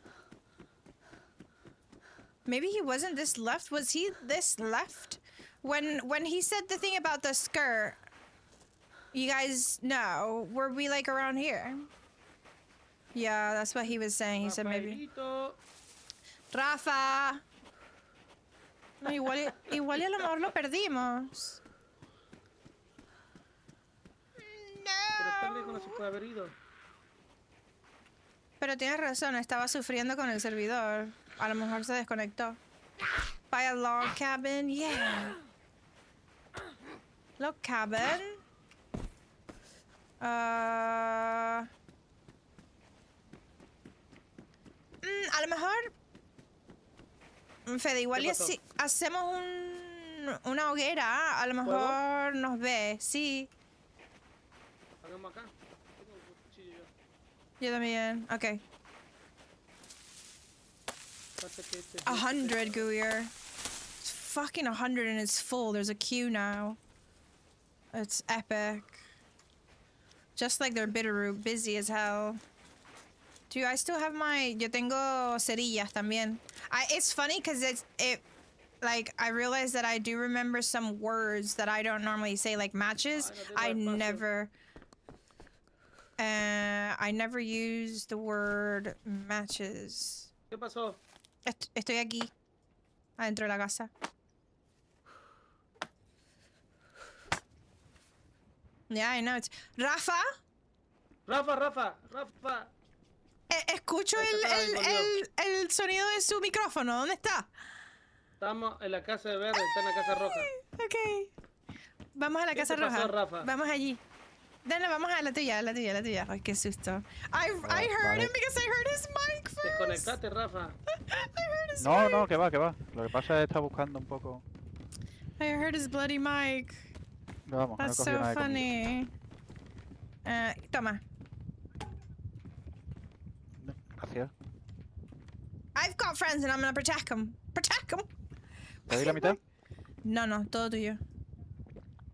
Maybe he wasn't this left. Was he this left? When he said the thing about the skirt, you guys know, were we like around here? Yeah, that's what he was saying. He said maybe. Rafaelito. Rafa. No, igual y a lo mejor lo perdimos. Pero tan lejos No. no se puede haber ido. Pero tienes razón, estaba sufriendo con el servidor. A lo mejor se desconectó. By a log cabin, yeah. Log cabin. A lo mejor... Fede, igual y pasó? si hacemos una hoguera, a lo mejor nos ve, sí. Hagamos acá. Tengo un cuchillo yo. Yo también, ok. Pasa que este... 100 Gooyer. It's fucking 100 and it's full. There's a queue now. It's epic. Just like their Bitterroot, busy as hell. Do I still have my... Yo tengo cerillas también. It's funny because like, I realized that I do remember some words that I don't normally say, like matches. Ay, no tengo espacio. I never use the word matches. ¿Qué pasó? Estoy aquí, adentro de la casa. Yeah, I know. Rafa, Rafa. escucho Ahí está, el sonido de su micrófono. ¿Dónde está? Estamos en la casa de verde, está en la casa roja. Ok. Vamos a la ¿Qué casa te pasó, roja. Rafa? Vamos allí. Dale, vamos a la tuya. Ay, qué susto. I heard vale. him because I heard his mic first. Desconectate, Rafa. I heard his No, mic. no, que va, que va. Lo que pasa es que está buscando un poco. I heard his bloody mic. Vamos, That's no he cogido so nada de comida. funny. Toma. Gracias. I've got friends and I'm gonna protect them. Protect them. ¿Te doy la mitad? No, todo tuyo.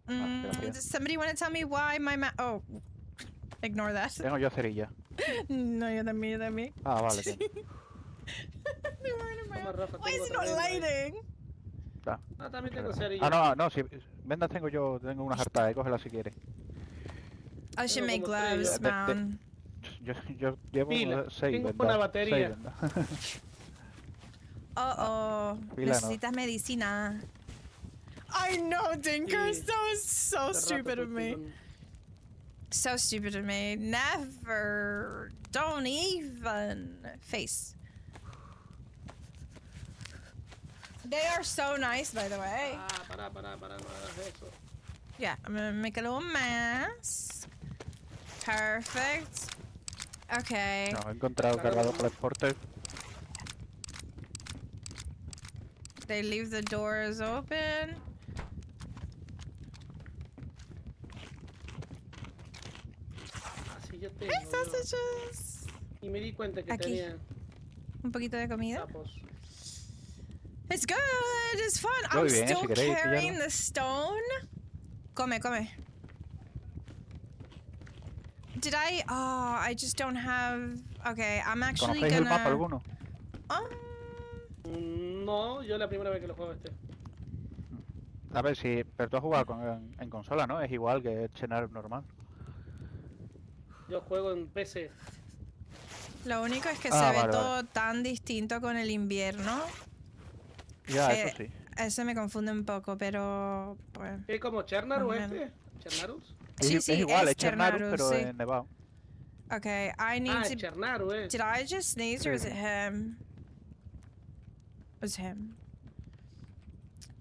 gracias. Does somebody want to tell me why my Oh, ignore that. Tengo yo cerilla. No, yo también. Ah, vale. Bien. Toma, Rafa, Why tengo is it otra not venda ahí. lighting? Da. Ah, también tengo cerilla. Ah, no, si vendas tengo yo, tengo una jarta, cógela si quieres. I should Tengo make como tres. gloves, man. Yo llevo Pila. 6 Tengo vendas. una batería. 6 vendas. Oh, Pila no. necesitas medicina. I know, Dinkers. Sí. That was so Hace rato stupid of estoy me. con- So stupid of me. Never. Don't even. Face. They are so nice, by the way. Ah, pará, no hagas eso. Yeah, I'm gonna make a little mask. Perfect. Okay. No, he encontrado cargador transporte. They leave the doors open. Ah, sí, ya tengo. Hey, yo. sausages. Y me di cuenta que Aquí. tenía Un poquito de comida. sapos. It's good. It's fun. Muy I'm bien, still si queréis carrying pillarlo. the stone. Come, come. Did I? Oh, I just don't have. Okay, I'm actually ¿Conocéis el mapa gonna. alguno? No, yo es la primera vez que lo juego este. A ver, si... Pero tú has jugado en consola, ¿no? Es igual que Chenar normal. Yo juego en PC. Lo único es que Ah, se ve vale, todo tan distinto con el invierno. Ya, eso sí. Eso me confunde un poco, pero pues. ¿Es como Chernaru Más o este? ¿Chernarus? Sí, Es sí, igual, es es Chernaru, Chernaru, pero sí. en Nevado. Okay, I need Ah, to. es Chernaru, Did I just sneeze or is Sí. it him? It was him.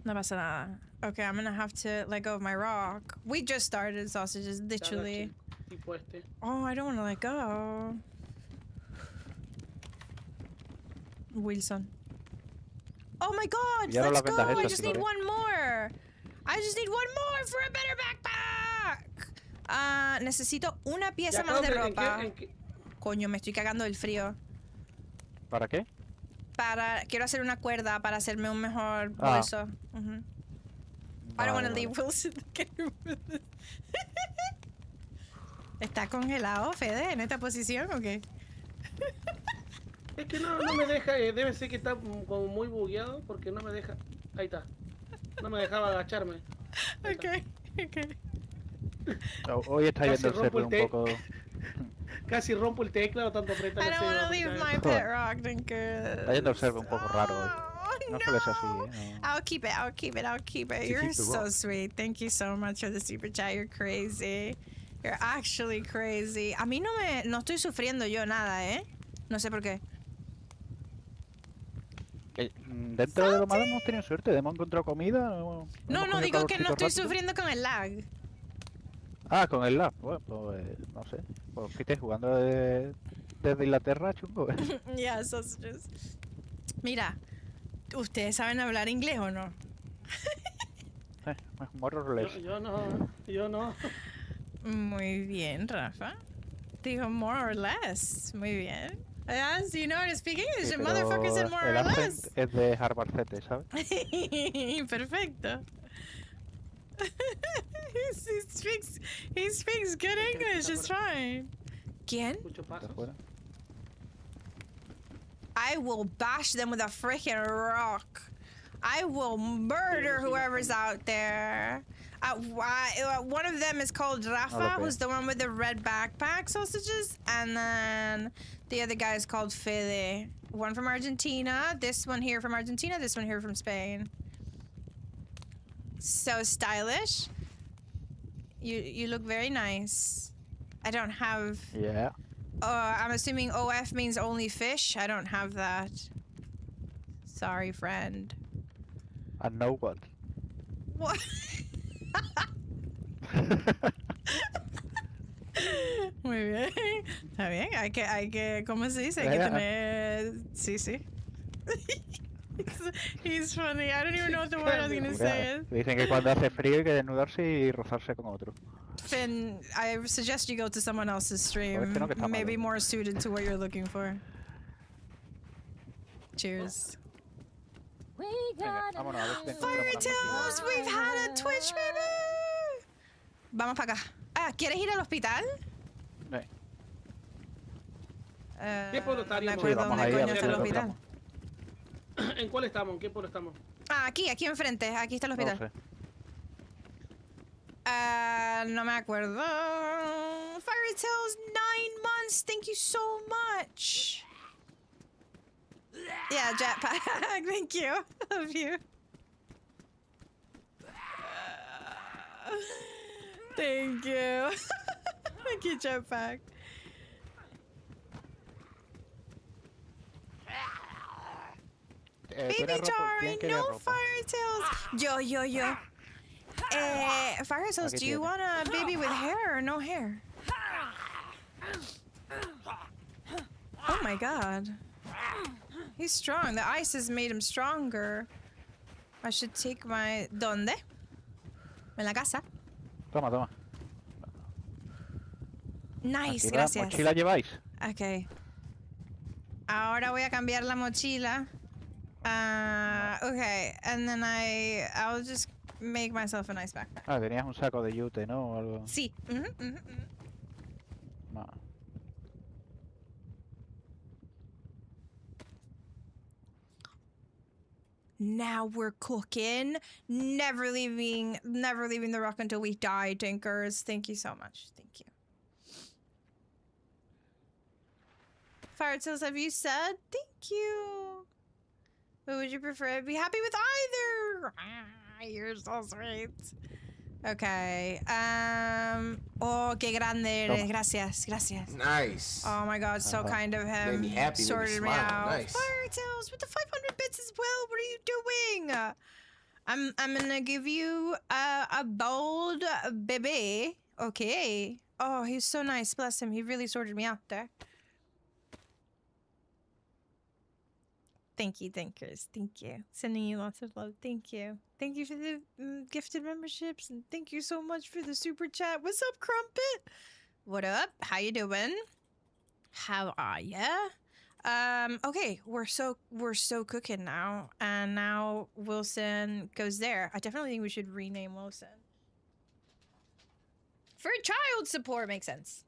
No pasa nada. Okay, I'm gonna have to let go of my rock. We just started sausages, literally. Tipo este. Oh, I don't want to let go. Wilson. Oh my god, Pillaron let's las go! vendas I esas, just si need queréis. one more. I just need one more for a better backpack. Necesito una pieza más de ropa. Coño, me estoy cagando del frío. ¿Para qué? Quiero hacer una cuerda para hacerme un mejor Ah. bolso. Ujú. I don't want to leave Wilson. ¿Está congelado, Fede, en esta posición o qué? Es que no me deja, debe ser que está como muy bugueado porque no me deja. Ahí está. No me dejaba agacharme. Ahí está. Okay. Hoy está Casi yendo el rompo server el un té. poco... Casi rompo el teclado tanto apretar. I don't want to leave my pet rock, Está yendo el server un poco raro hoy. No suele ser así, no. ¿eh? I'll keep it. You're so sweet. Thank you so much for the super chat. You're crazy. You're actually crazy. A mí no estoy sufriendo yo nada, ¿eh? No sé por qué. Dentro de lo malo hemos tenido suerte, hemos encontrado comida. No, hemos cogido digo que no calorcito estoy rápido. sufriendo con el lag. Ah, con el lab. Bueno, pues no sé. Pues que estés jugando desde Inglaterra, chungo. Ya, sausages. Mira, ¿ustedes saben hablar inglés o no? More or less. Yo no. Muy bien, Rafa. Dijo more or less. Muy bien. Yes, you know how to speak English. Sí, The pero motherfucker said more el or accent less. es de Harvard CT, ¿sabes? Perfecto. he speaks good English. It's fine. ¿Quién? Escucho De pasos. afuera. I will bash them with a freaking rock. I will murder whoever's out there. One of them is called Rafa, Okay. who's the one with the red backpack sausages, and then the other guy is called Fede. One from Argentina, this one here from Argentina, this one here from Spain. So stylish. You look very nice. I don't have. Yeah. I'm assuming OF means only fish. I don't have that. Sorry, friend. And no what? What? Muy bien. Está bien. Hay que, ¿cómo se dice? Hay que tener. Sí, sí. He's funny. I don't even know what the word I was gonna say is. Dicen que cuando hace frío hay que desnudarse y rozarse con otro. Finn, I suggest you go to someone else's stream. Pues no, que está Maybe malo. more suited to what you're looking for. Cheers. Venga, vámonos, a ver si encontramos Fire una Tales, mochila. we've had a Twitch baby. Vamos para acá. Ah, ¿quieres ir al hospital? ¿Qué pueblo No me estaríamos? acuerdo vamos dónde ahí a coño ver está si el lo hospital. encontramos. ¿En cuál estamos? ¿En qué pueblo estamos? Ah, aquí enfrente. Aquí está el No lo hospital. sé. No me acuerdo. Fire Tales, 9 months. Thank you so much. Yeah, jetpack. Thank you. Love you. Thank you. Thank you, jetpack. ¿Tú Baby eres ropa? Jar, ¿Quién quería no ropa? Fire Tales. Yo. Fire Tales, Aquí do you tiene. want a baby with hair or no hair? Oh my god. He's strong. The ice has made him stronger. I should take my... ¿Dónde? En la casa. Toma. Nice, Aquí la gracias. mochila lleváis. Ok. Ahora voy a cambiar la mochila Okay, and then I'll just make myself a nice backpack. Ah, tenías un saco de yute, ¿no? O algo. Sí. No. Now we're cooking. Never leaving the rock until we die, Dinkers. Thank you so much. Thank you. Firetails, have you said? Thank you. Who would you prefer? I'd be happy with either. You're so sweet. Okay. Oh, qué grande eres. Gracias. Gracias. Nice. Oh my god, so kind of him. Made me happy when you Sorted me smiled. out. Nice. Firetails with the 500 bits as well. What are you doing? I'm gonna give you a bold baby. Okay. Oh, he's so nice. Bless him. He really sorted me out there. Thank you, Thinkers. Thank you. Sending you lots of love. Thank you. Thank you for the gifted memberships, and thank you so much for the super chat. What's up, Crumpet? What up? How you doing? How are ya? Okay, we're so cooking now, and now Wilson goes there. I definitely think we should rename Wilson. For child support makes sense.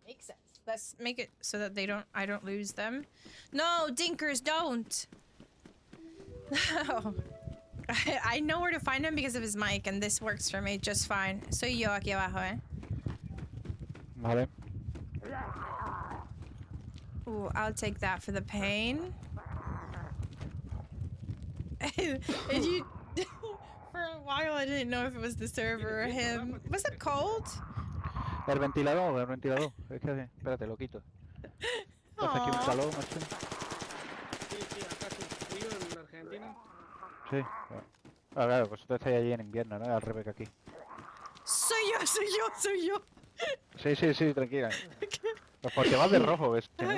Makes sense. Let's make it so that I don't lose them. No, Dinkers, don't. No. I know where to find him because of his mic, and this works for me just fine. Soy yo aquí abajo, eh. Vale. Ooh, I'll take that for the pain. And you... For a while, I didn't know if it was the server or him. Was it cold? El ventilador. Es que, espérate, lo quito. Hace aquí un Aw. calor, macho. Sí, acá hace frío en Argentina. Sí. Ah, claro, vosotros estáis allí en invierno, ¿no? Al revés que aquí. Soy yo. Sí, tranquila. Pues porque vas de rojo, ¿ves? ¿No?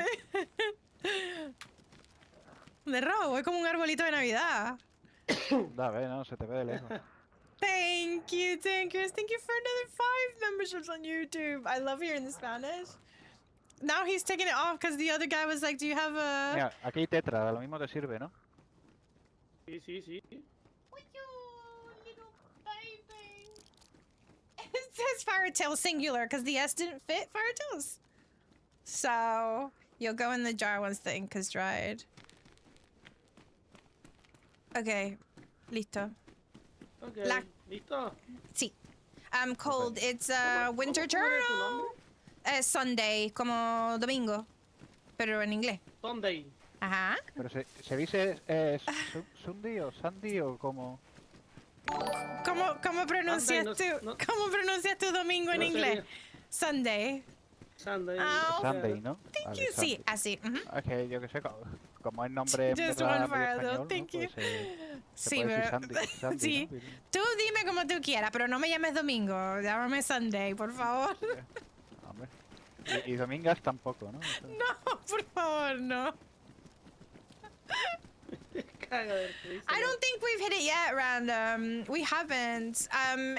De rojo, voy como un arbolito de Navidad. Da, ve, no, se te ve de lejos. Thank you, Tankers. Thank you for another 5 memberships on YouTube. I love hearing the Spanish. Now he's taking it off because the other guy was like, do you have a... Mira, aquí hay tetra, lo mismo te sirve, ¿no? Sí. It says Firetail singular because the S didn't fit Firetails. So, you'll go in the jar once the ink is dried. Okay, listo. Ok, La- ¿listo? Sí. Cold. It's winter ¿Cómo era tu turtle. nombre? Sunday, como domingo. Pero en inglés. Sunday. Ajá. Pero se dice Sunday o Sandy o como... ¿Cómo pronuncias Sunday, tú? no- ¿Cómo pronuncias tu domingo en no inglés? sería- Sunday. Sunday. Oh, Sunday, ¿no? Thank Vale, you. Sí, Sunday. así. Ujú. Es que yo que sé, como es nombre en Just verdad one medio Firetail. español, Thank ¿no? you. Pues, se Sí, puede decir pero... Sunday, Sí. ¿no? Tú dime como tú quieras, pero no me llames domingo. Llámame Sunday, por favor. Hombre. Y domingas tampoco, ¿no? No, por favor, no. Caga de risa. I don't think we've hit it yet, random. We haven't.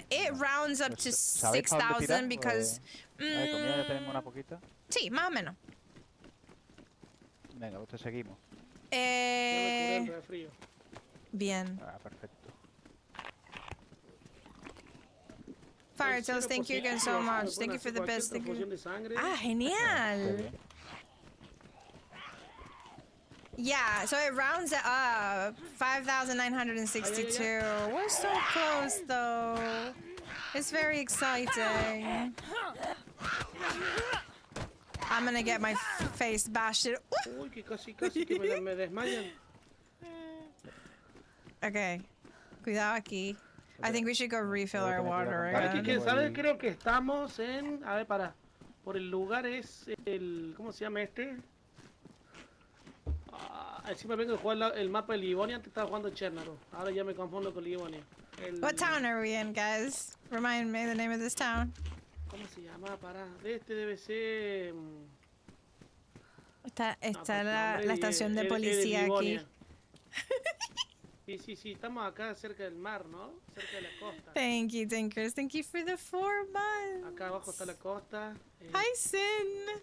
It rounds up to ¿Sabéis pa' dónde 6,000 tirar? because... A ver, comida ya tenemos una poquita. Sí, más o menos. Venga, pues te seguimos. Ya me curé el resfrío. Bien. Ah, perfecto. Firetails, thank you again so much. Thank you for the best. Thank you. Ah, Qué genial. bien. Yeah, so it rounds it up. 5,962. We're so close, though. It's very exciting. I'm gonna get my face bashed. Uy, que casi que me desmayan. Okay. Cuidado aquí. I think we should go refill our water Aquí again. que, ¿sabes? Creo que estamos en... A ver, para. Por el lugar es el... ¿Cómo se llama este? Siempre vengo a jugar el mapa de Livonia. Antes estaba jugando Chernobyl. Ahora ya me confundo con Livonia. What town are we in, guys? Remind me the name of this town. ¿Cómo se llama? Para. Este debe ser... Está no, la nombre estación de es policía aquí. Livonia. Sí, estamos acá cerca del mar, ¿no? Cerca de la costa. Thank you, Dinkers. Thank you for the 4 months. Acá abajo está la costa. Hi, Sin.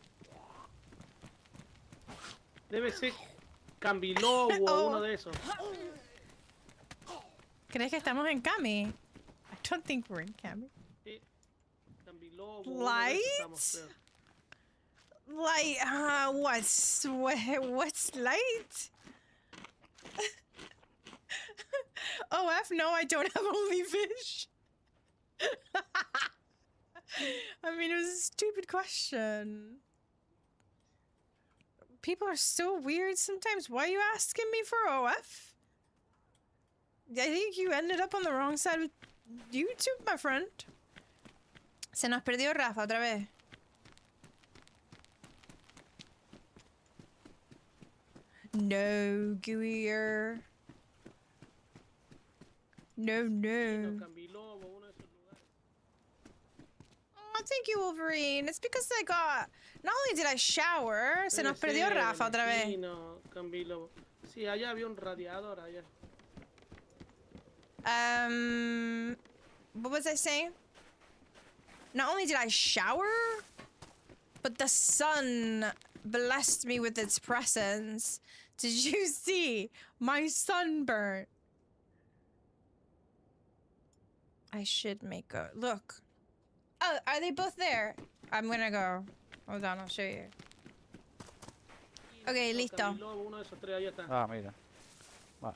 Debe ser Cambilobo, Oh. uno de esos. ¿Crees que estamos en Cami? I don't think we're in Cami. Sí. Cambilobo, uno de esos estamos, Light? creo. Light, what's light? Oh, F, no, I don't have only fish. I mean, it was a stupid question. People are so weird sometimes. Why are you asking me for OF? I think you ended up on the wrong side of YouTube, my friend. Se nos perdió Rafa otra vez. No, Gooier. No, no. Cambilobo, uno de esos lugares. Oh, thank you, Wolverine. It's because I got... Not only did I shower, se nos perdió PVC, Rafa otra vez. Valentino, Cambilobo. Sí, allá había un radiador allá. What was I saying? Not only did I shower, but the sun blessed me with its presence. Did you see my sunburn? I should make a look. Oh, are they both there? I'm gonna go. Hold on, I'll show you. Okay, listo. Cambilobo, uno de esos tres, allá está. Ah, mira. Va.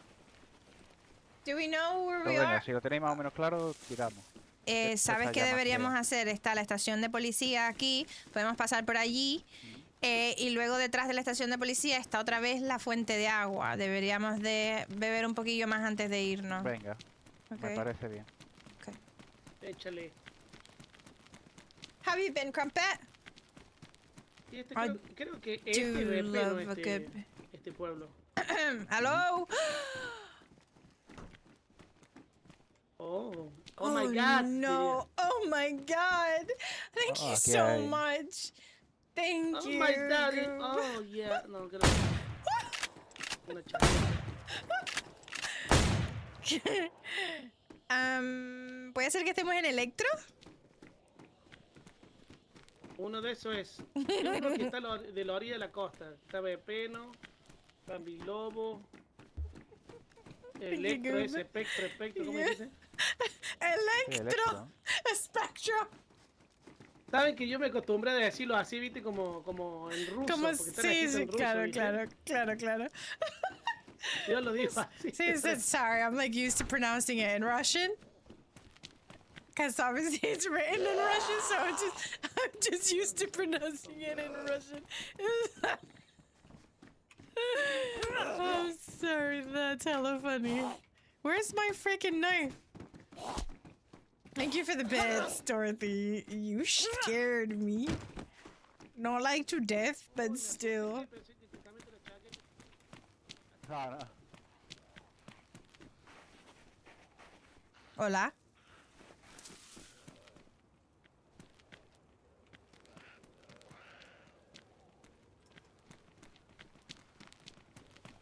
Do we know where Pues we venga, are? si lo tenéis más o menos claro, tiramos. ¿Sabes Esta qué ya más deberíamos que- hacer? Está la estación de policía aquí. Podemos pasar por allí. Y luego detrás de la estación de policía está otra vez la fuente de agua. Deberíamos de beber un poquillo más antes de irnos. Venga, me Okay. parece bien. Échale. Have you been, Crumpet? Y este I creo que do este es love Peno, a good- este pueblo. Hello? Oh, oh my God. No. Oh my God. Thank you so Okay. much. Thank Oh you. my daddy. girl. Oh yeah. No, creo que... Una chaqueta. ¿Puede ser que estemos en Electro? Uno de esos es. Yo creo que está de la orilla de la costa. Está Peno, Cambilobo, Electro, ese espectro, ¿cómo se dice? Electro. Spectro. Saben que yo me acostumbré a decirlo así, viste, como en ruso. Como porque están sí, escritos sí, en ruso, claro, ¿viste? claro. Yo lo digo así. Sí, sorry, I'm like used to pronouncing it in Russian. Because obviously it's written in Russian, so I'm just used to pronouncing it in Russian. I'm sorry, that's hella funny. Where's my freaking knife? Thank you for the bits, Dorothy. You scared me. Not like to death, but still. No, no. Hola.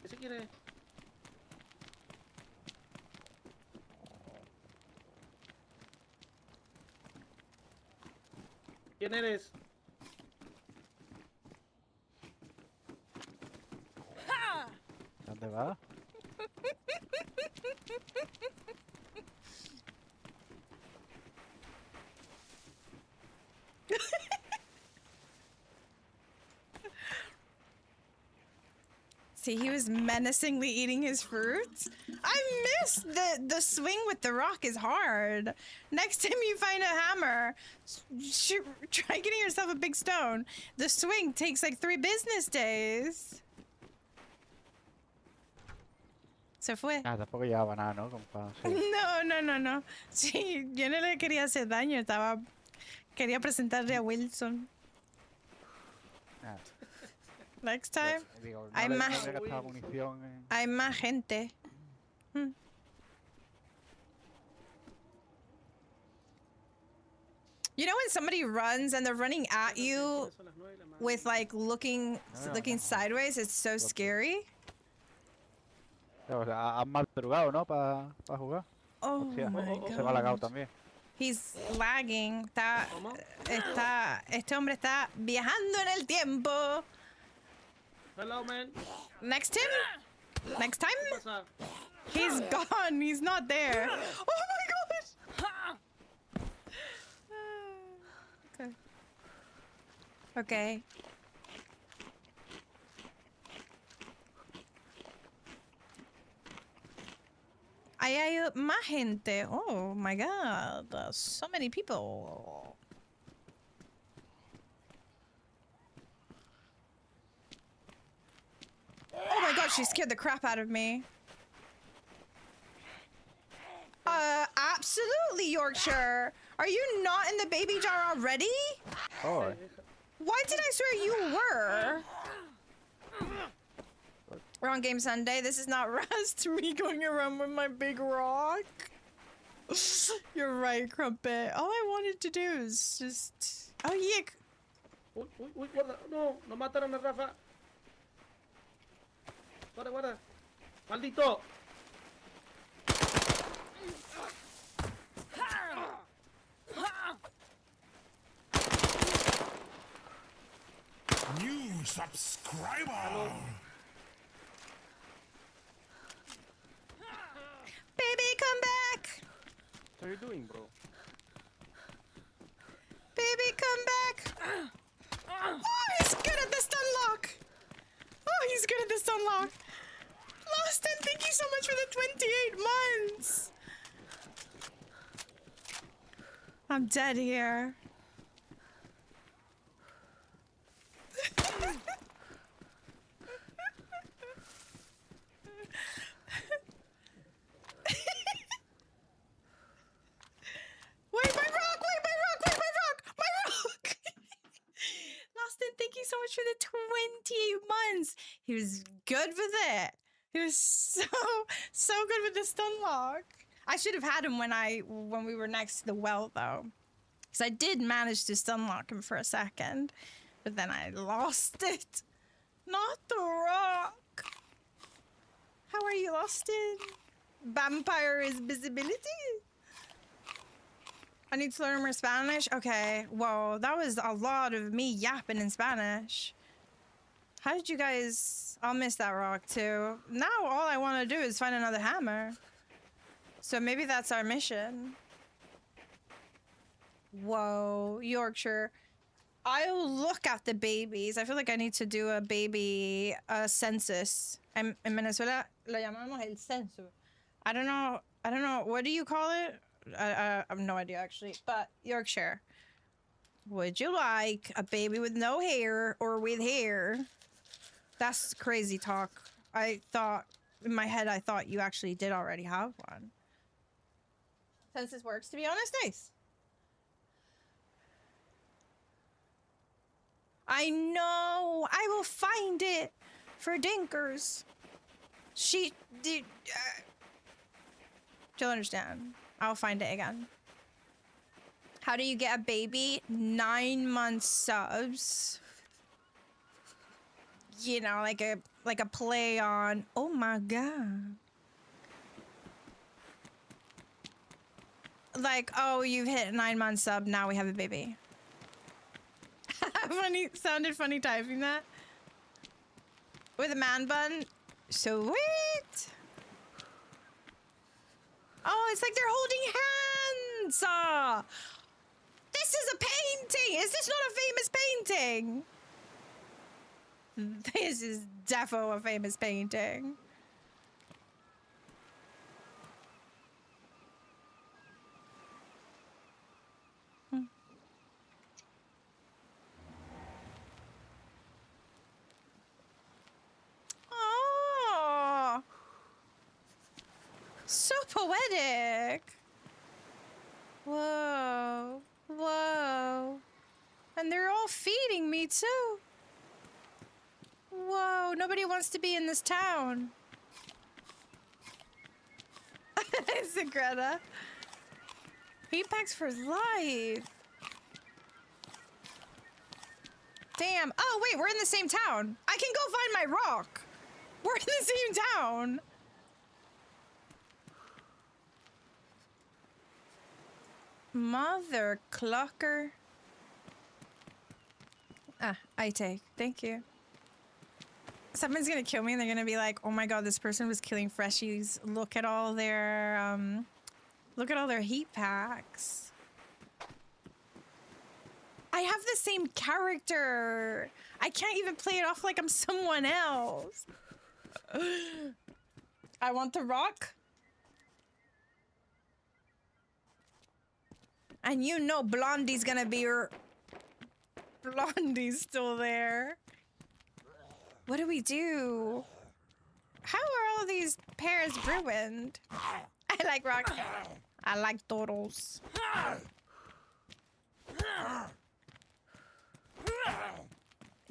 ¿Qué se quiere? ¿Quién eres? ¿Dónde va? See, he was menacingly eating his fruits. I missed the swing with the rock is hard. Next time you find a hammer, try getting yourself a big stone. The swing takes like 3 business days. Se fue. Ah, tampoco llevaba nada, ¿no? Como para... sí. No. Sí, yo no le quería hacer daño, quería presentarle a Wilson. Ah, Next time, digo, hay no más- le gastaba munición en... hay más gente. You know when somebody runs and they're running at you Son las 9 de la mañana. with like looking sideways, it's so scary. O sea, han madrugado, ¿no? Para jugar. Oh Hostia, my se va lagado god. también. He's lagging. ¿Cómo? Este hombre está viajando en el tiempo. Hello, man. Next him? Next time? What's up? He's gone. He's not there. Oh my gosh. Okay. Okay. Ahí hay más gente. Oh my god. So many people. Oh my god, she scared the crap out of me. Absolutely, Yorkshire. Are you not in the baby jar already? Oh, Why did I swear you were? Wrong game Sunday. This is not Rust. Me going around with my big rock. You're right, Crumpet. All I wanted to do is just... Oh, yeah. Uy, uy, uy, guarda. No, no mataron a Rafa. Guarda, guarda. Maldito. New subscriber. Baby, come back. What are you doing, bro? Baby, come back. Oh, he's good at the stun lock. Oh, he's good at the stun lock. Lost and thank you so much for the 28 months. I'm dead here. Wait, my rock! Wait, my rock! Wait, my rock! My rock! Lostin, thank you so much for the 28 months. He was good with it. He was so good with the stun lock. I should have had him when we were next to the well though, because I did manage to stun lock him for a second, but then I lost it. Not the rock. How are you, Austin? Vampire is visibility. I need to learn more Spanish. Okay, whoa, that was a lot of me yapping in Spanish. How did you guys... I'll miss that rock too. Now all I want to do is find another hammer. So maybe that's our mission. Whoa, Yorkshire. I'll look at the babies. I feel like I need to do a baby census. En Venezuela lo llamamos el censo. I don't know. What do you call it? I have no idea actually. But Yorkshire, would you like a baby with no hair or with hair? That's crazy talk. I thought, in my head, I thought you actually did already have one. Census works, to be honest, nice. I know! I will find it for Dinkers. She did... You'll understand. I'll find it again. How do you get a baby? 9 month subs. You know, like a play on... Oh my god. Like, oh, you've hit 9 month sub, now we have a baby. Funny, sounded funny typing that. With a man bun. Sweet. Oh, it's like they're holding hands. This is a painting. Is this not a famous painting? This is defo a famous painting. Oh, so poetic. Whoa, whoa. And they're all feeding me too. Whoa, nobody wants to be in this town. It's a Greta. Heat packs for life. Damn. Oh, wait, we're in the same town. I can go find my rock. We're in the same town. Mother clucker. Ah, I take. Thank you. Someone's gonna kill me and they're gonna be like, oh my god, this person was killing freshies. Look at all their heat packs. I have the same character. I can't even play it off like I'm someone else. I want the rock. And you know Blondie's gonna be Blondie's still there. What do we do? How are all these pears ruined? I like rocks. I like turtles.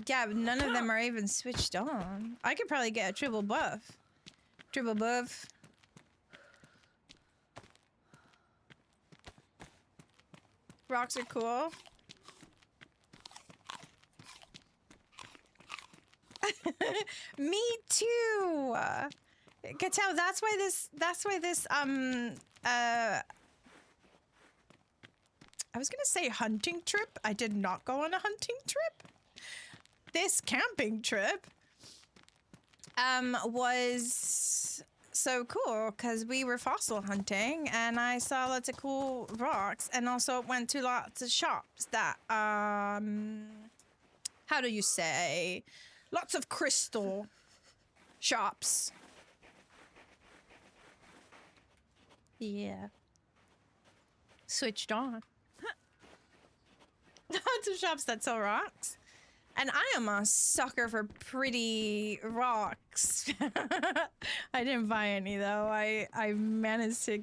Yeah, but none of them are even switched on. I could probably get a triple buff. Triple buff. Rocks are cool. Me too. Cattell, that's why this I was gonna say hunting trip. I did not go on a hunting trip. This camping trip was so cool because we were fossil hunting and I saw lots of cool rocks and also went to lots of shops that how do you say, lots of crystal shops. Yeah. Switched on. Lots of shops that sell rocks. And I am a sucker for pretty rocks. I didn't buy any though. I managed to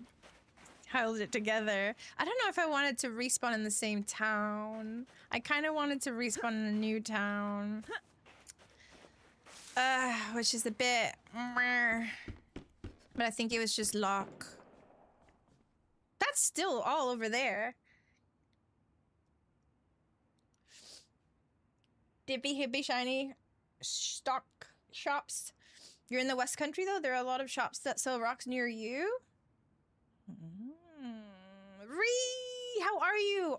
hold it together. I don't know if I wanted to respawn in the same town. I kind of wanted to respawn in a new town. Which is a bit meh. But I think it was just luck. That's still all over there. Dippy, hippy, shiny stock shops. You're in the West Country though? There are a lot of shops that sell rocks near you? Ree, how are you?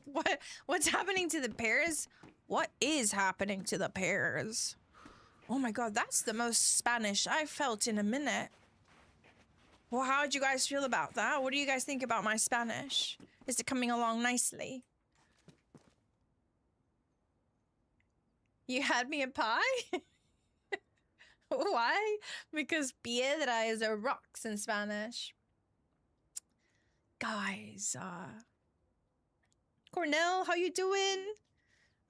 What's happening to the pears? What is happening to the pears? Oh my god, that's the most Spanish I've felt in a minute. Well, how'd you guys feel about that? What do you guys think about my Spanish? Is it coming along nicely? You had me a pie? Why? Because piedra is a rocks in Spanish. Guys, Cornell, how you doing?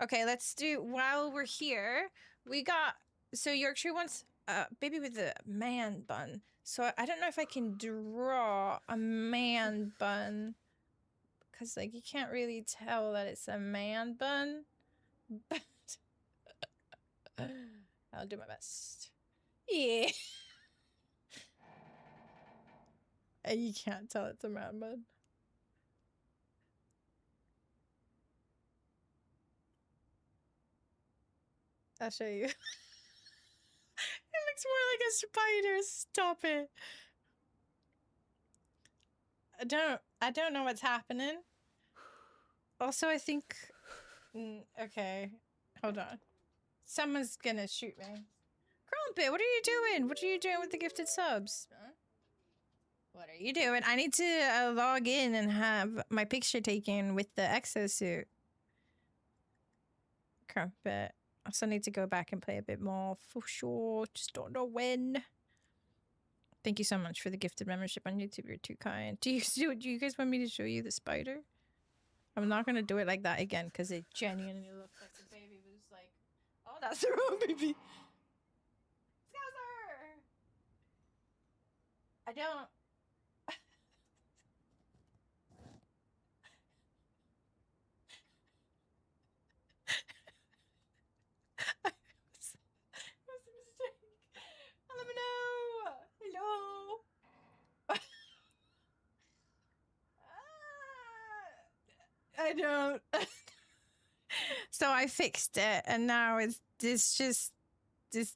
Okay, let's do, while we're here, we got, so Yorkshire wants a baby with a man bun. So I don't know if I can draw a man bun. Because, like, you can't really tell that it's a man bun. But I'll do my best. Yeah. And you can't tell it's a man bun. I'll show you. It looks more like a spider. Stop it. I don't know what's happening. Also, I think... okay. Hold on. Someone's gonna shoot me. Crumpet, what are you doing? What are you doing with the gifted subs? Huh? What are you doing? I need to log in and have my picture taken with the exosuit. Crumpet. I also need to go back and play a bit more for sure. Just don't know when. Thank you so much for the gifted membership on YouTube. You're too kind. Do you guys want me to show you the spider? I'm not gonna do it like that again because it genuinely looks like the baby was like, oh, that's the wrong baby. Scouser! I don't. Let me know. Hello. I don't. So I fixed it, and now it's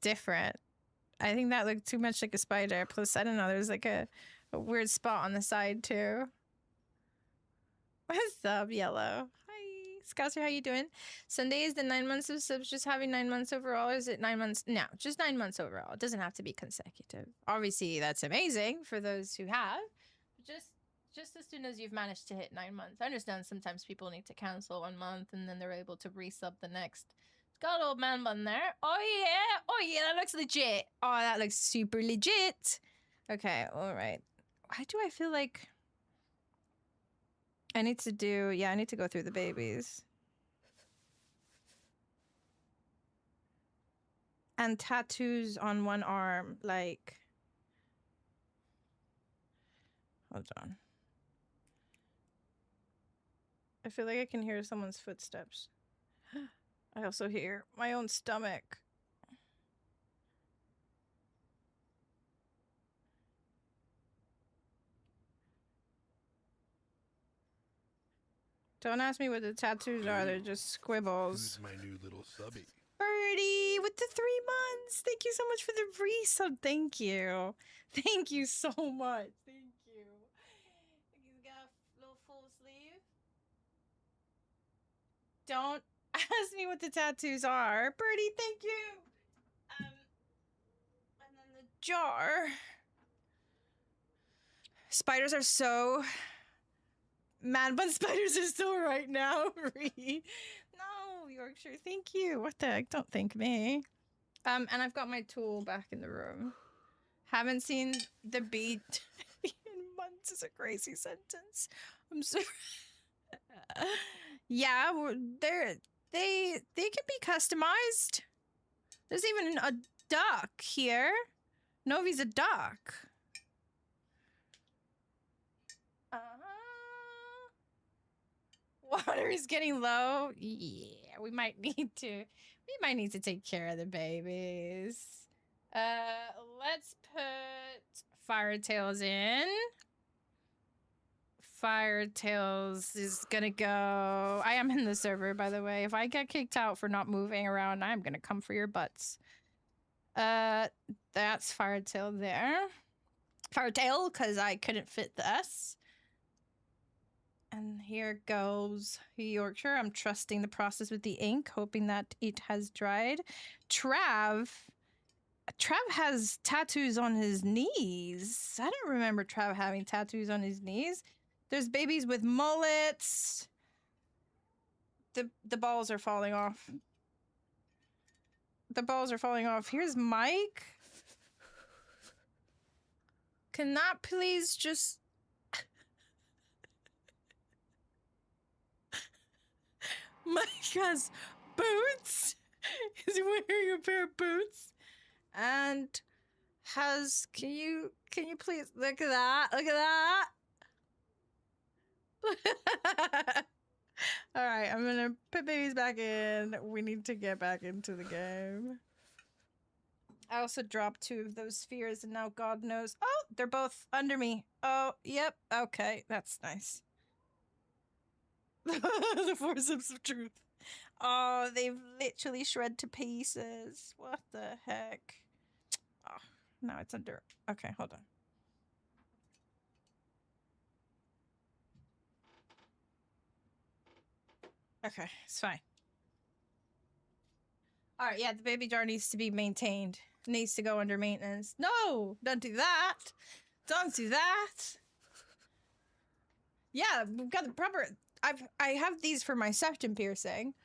different. I think that looked too much like a spider. Plus, I don't know. There's like a weird spot on the side too. What's up, Yellow? Hi. Scouser, how you doing? Sunday is the 9 months of subs just having 9 months overall? Or is it 9 months? No, just 9 months overall. It doesn't have to be consecutive. Obviously, that's amazing for those who have. Just as soon as you've managed to hit 9 months. I understand sometimes people need to cancel 1 month and then they're able to resub the next. It's got an old man bun there. Oh yeah, that looks legit. Oh, that looks super legit. Okay, all right. Why do I feel like I need to do... Yeah, I need to go through the babies. And tattoos on one arm, like... Hold on. I feel like I can hear someone's footsteps. I also hear my own stomach. Don't ask me what the tattoos are, they're just squibbles. Who's my new little subby? Birdie with the 3 months. Thank you so much for the resub. Thank you. Thank you so much. Thank you. He's got a little full sleeve. Don't ask me what the tattoos are. Birdie, thank you. And then the jar. Spiders are so... Man bun spiders are so right now. No, Yorkshire, thank you. What the heck? Don't thank me. And I've got my tool back in the room. Haven't seen the beat in months is a crazy sentence. I'm sorry. Yeah, they can be customized. There's even a duck here. Novi's a duck. Water is getting low. Yeah, we might need to take care of the babies. Let's put Firetails in. Firetails is gonna go. I am in the server, by the way. If I get kicked out for not moving around, I'm gonna come for your butts. That's Firetail there. Firetail, because I couldn't fit the S. And here goes Yorkshire. I'm trusting the process with the ink, hoping that it has dried. Trav has tattoos on his knees. I don't remember Trav having tattoos on his knees. There's babies with mullets. The balls are falling off. The balls are falling off. Here's Mike. Can that please just... Mike has boots. He's wearing a pair of boots. And has... Can you please look at that? Look at that. All right, I'm gonna put babies back in. We need to get back into the game. I also dropped 2 of those spheres, and now God knows. Oh, they're both under me. Oh, yep. Okay, that's nice. The forceps of truth. Oh, they've literally shred to pieces. What the heck? Oh, now it's under. Okay, hold on. Okay, it's fine. All right, yeah, the baby jar needs to be maintained. It needs to go under maintenance. No, don't do that. Don't do that. Yeah, we've got the proper... I have these for my septum piercing.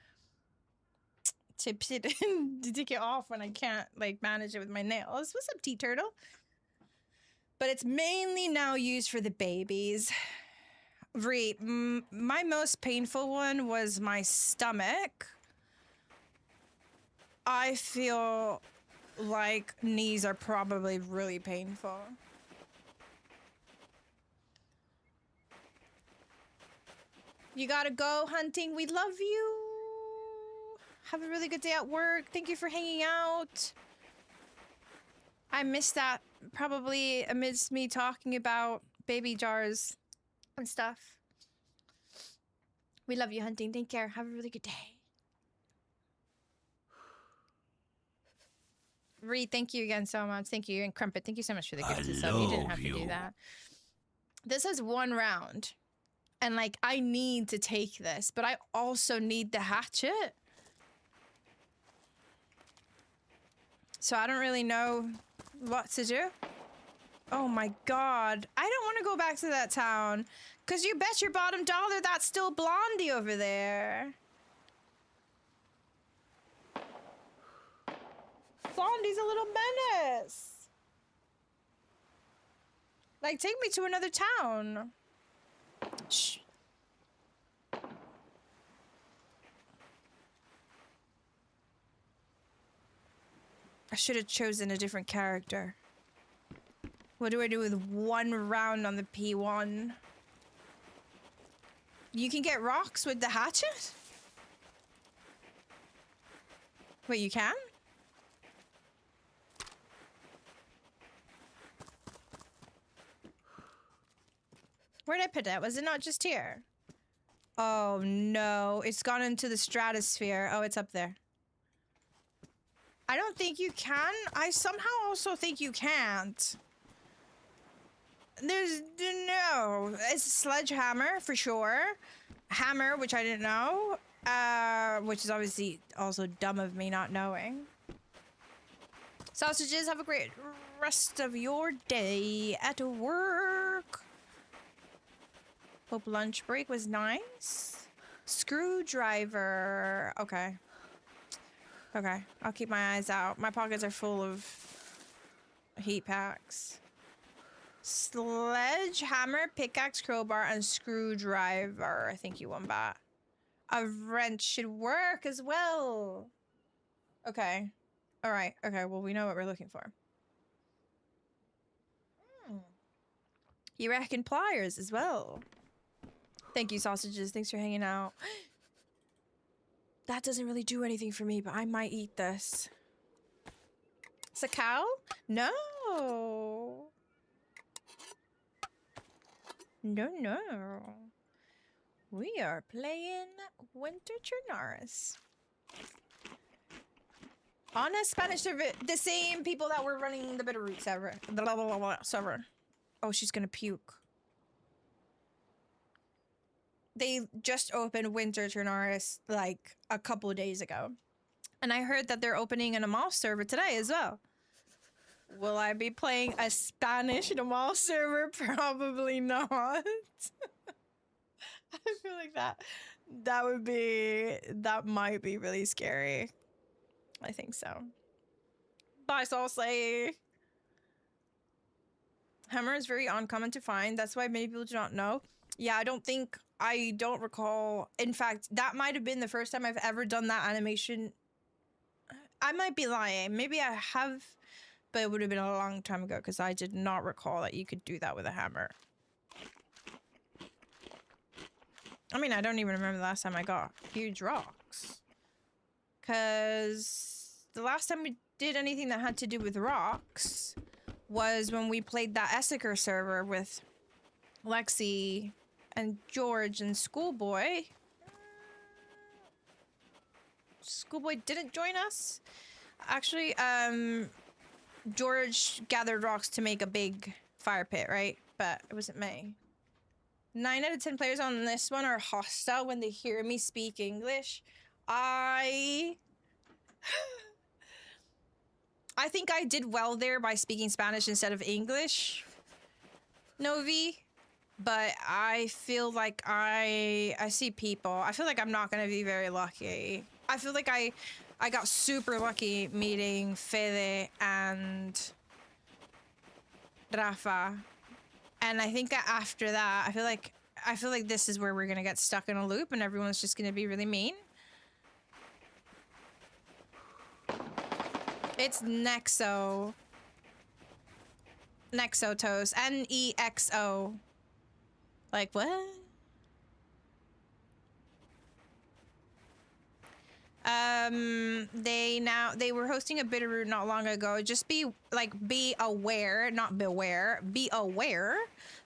To take it off when I can't, like, manage it with my nails. What's up, T-Turtle? But it's mainly now used for the babies. My most painful one was my stomach. I feel like knees are probably really painful. You gotta go hunting. We love you. Have a really good day at work. Thank you for hanging out. I missed that probably amidst me talking about baby jars and stuff. We love you, hunting. Take care. Have a really good day. Reed, thank you again so much. Thank you. And Crumpet, thank you so much for the gift to sub. You didn't have to do that. This is 1 round. And like, I need to take this, but I also need the hatchet. So I don't really know what to do. Oh my god. I don't want to go back to that town. Because you bet your bottom dollar that's still Blondie over there. Blondie's a little menace. Like, take me to another town. Shh. I should have chosen a different character. What do I do with 1 round on the P1? You can get rocks with the hatchet? Wait, you can? Where'd I put it? Was it not just here? Oh no, it's gone into the stratosphere. Oh, it's up there. I don't think you can. I somehow also think you can't. There's no. It's a sledgehammer for sure. Hammer, which I didn't know. Which is obviously also dumb of me not knowing. Sausages, have a great rest of your day at work. Hope lunch break was nice. Screwdriver. Okay. Okay, I'll keep my eyes out. My pockets are full of heat packs. Sledgehammer, pickaxe, crowbar, and screwdriver. I think you won that. A wrench should work as well. Okay. All right. Okay, well, we know what we're looking for. You reckon pliers as well. Thank you, sausages. Thanks for hanging out. That doesn't really do anything for me, but I might eat this. It's a cow? No. No. We are playing Winter Chernarus. On a Spanish server, the same people that were running the Bitterroot server. Server. Oh, she's gonna puke. They just opened Winter Chernarus like a couple of days ago. And I heard that they're opening an Amal server today as well. Will I be playing a Spanish Amal server? Probably not. I feel like that might be really scary. I think so. Bye, Salsay. Hammer is very uncommon to find. That's why many people do not know. Yeah, I don't recall. In fact, that might have been the first time I've ever done that animation. I might be lying. Maybe I have, but it would have been a long time ago because I did not recall that you could do that with a hammer. I mean, I don't even remember the last time I got huge rocks. Because the last time we did anything that had to do with rocks was when we played that Essiker server with Lexi and George and Schoolboy. Schoolboy didn't join us. Actually, George gathered rocks to make a big fire pit, right? But it wasn't me. 9 out of 10 players on this one are hostile when they hear me speak English. I think I did well there by speaking Spanish instead of English, Novi. But I feel like I see people. I feel like I'm not going to be very lucky. I feel like I got super lucky meeting Fede and Rafa. And I think that after that, I feel like this is where we're going to get stuck in a loop and everyone's just going to be really mean. It's Nexo. Nexo Toast. N-E-X-O. Like, what? They were hosting a Bitterroot not long ago. Just be aware, not beware, be aware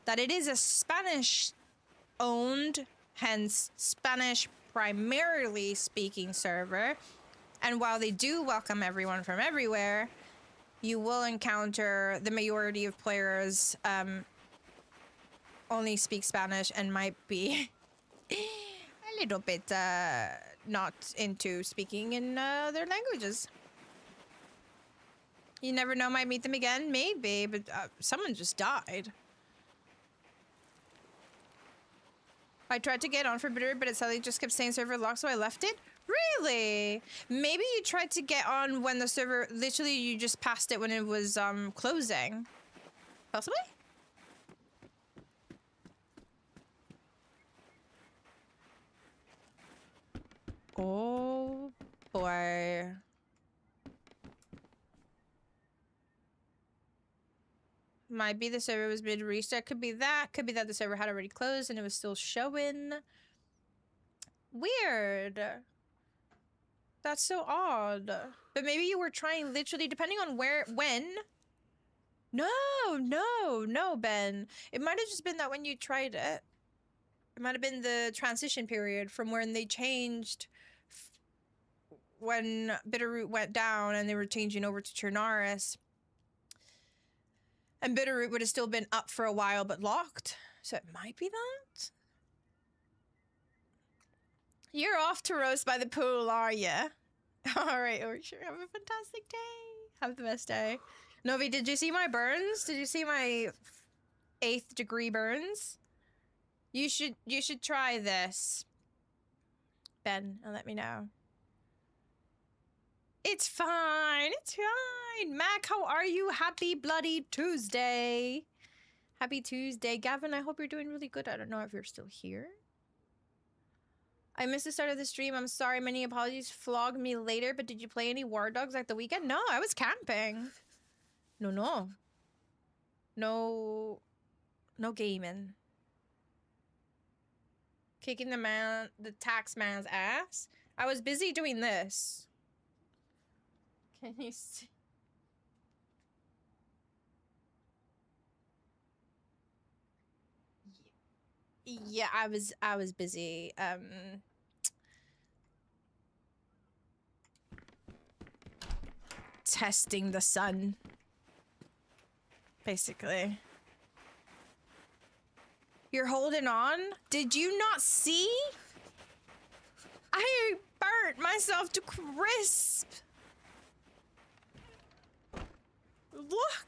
that it is a Spanish owned, hence Spanish primarily speaking server. And while they do welcome everyone from everywhere, you will encounter the majority of players, only speak Spanish and might be a little bit not into speaking in their languages. You never know, might meet them again, maybe, but someone just died. I tried to get on for Bitter, but it suddenly just kept saying server locked, so I left it. Really? Maybe you tried to get on when the server, literally you just passed it when it was closing. Possibly? Oh boy. Might be the server was mid restart. Could be that. Could be that the server had already closed and it was still showing. Weird. That's so odd. But maybe you were trying literally, depending on where, when. No, Ben. It might have just been that when you tried it. It might have been the transition period from when they changed when Bitterroot went down and they were changing over to Chernarus. And Bitterroot would have still been up for a while but locked. So it might be that. You're off to roast by the pool, are ya? Alright, sure. Have a fantastic day. Have the best day. Novi, did you see my burns? Did you see my 8th degree burns? You should try this. Ben, and let me know. It's fine. It's fine. Mac, how are you? Happy bloody Tuesday. Happy Tuesday. Gavin, I hope you're doing really good. I don't know if you're still here. I missed the start of the stream. I'm sorry. Many apologies. Flog me later. But did you play any War Dogs like the weekend? No, I was camping. No gaming. Kicking the tax man's ass. I was busy doing this. Can you see? Yeah, I was busy. Testing the sun. Basically. You're holding on? Did you not see? I burnt myself to crisp. Look.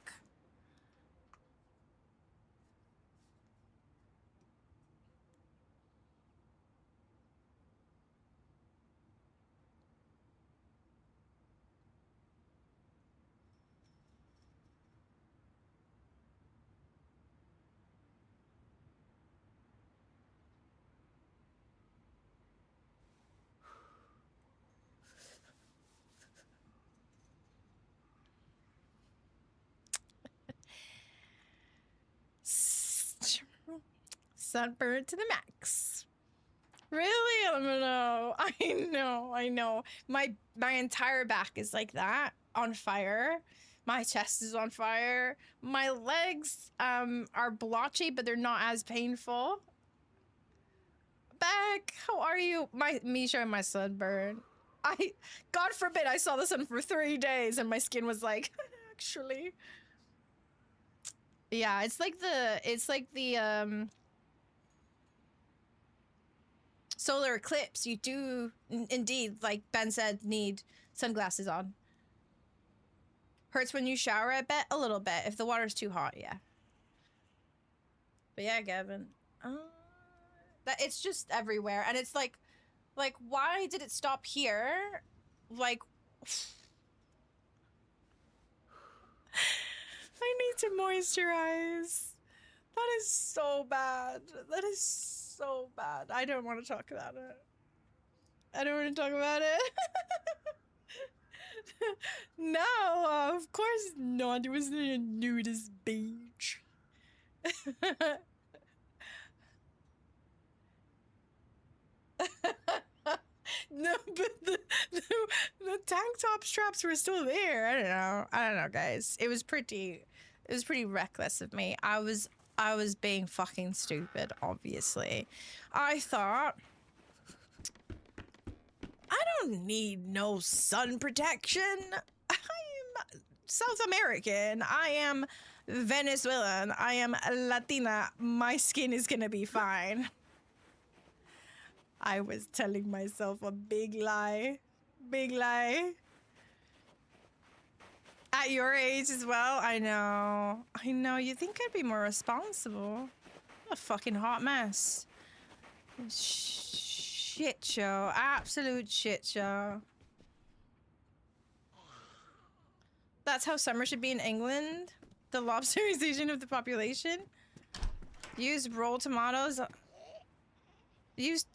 Sunburned to the max. Really? I know. My entire back is like that, on fire. My chest is on fire. My legs are blotchy, but they're not as painful. Beck, how are you? Me showing my sunburn. God forbid I saw the sun for 3 days and my skin was like, actually. Yeah, it's like the solar eclipse. You do indeed, like Ben said, need sunglasses on. Hurts when you shower, I bet? A little bit. If the water's too hot, yeah. But yeah, Gavin. That it's just everywhere. And it's like, why did it stop here? Like, I need to moisturize. That is so bad. That is so bad. I don't want to talk about it. No, of course not. It was a nudist beach. No, but the tank top straps were still there. I don't know, guys. It was pretty reckless of me. I was being fucking stupid, obviously. I thought, I don't need no sun protection. I am South American. I am Venezuelan. I am Latina. My skin is gonna be fine. I was telling myself a big lie. Big lie. At your age as well? I know. I know. You think I'd be more responsible. What a fucking hot mess. Shit show. Absolute shit show. That's how summer should be in England? The lobsterization of the population? Use rolled tomatoes. Use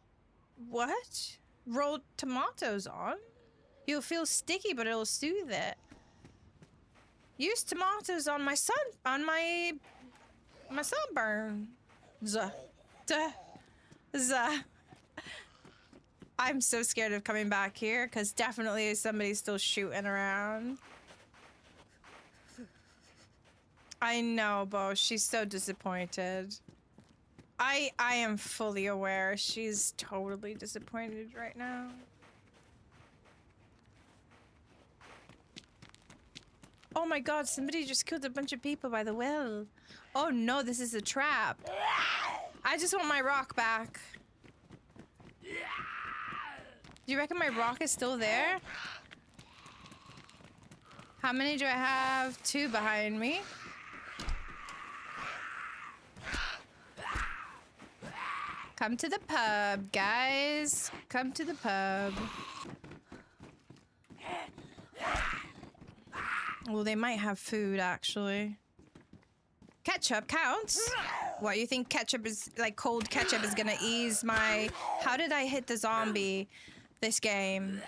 what? Rolled tomatoes on? You'll feel sticky, but it'll soothe it. Use tomatoes on my sunburn. I'm so scared of coming back here because definitely somebody's still shooting around. I know, Bo. She's so disappointed. I am fully aware. She's totally disappointed right now. Oh my god, somebody just killed a bunch of people by the well. Oh no, this is a trap. I just want my rock back. Do you reckon my rock is still there? How many do I have? 2 behind me. Come to the pub, guys. Come to the pub. Well, they might have food, actually. Ketchup counts. What, you think ketchup is, like, cold ketchup is gonna ease my... How did I hit the zombie this game?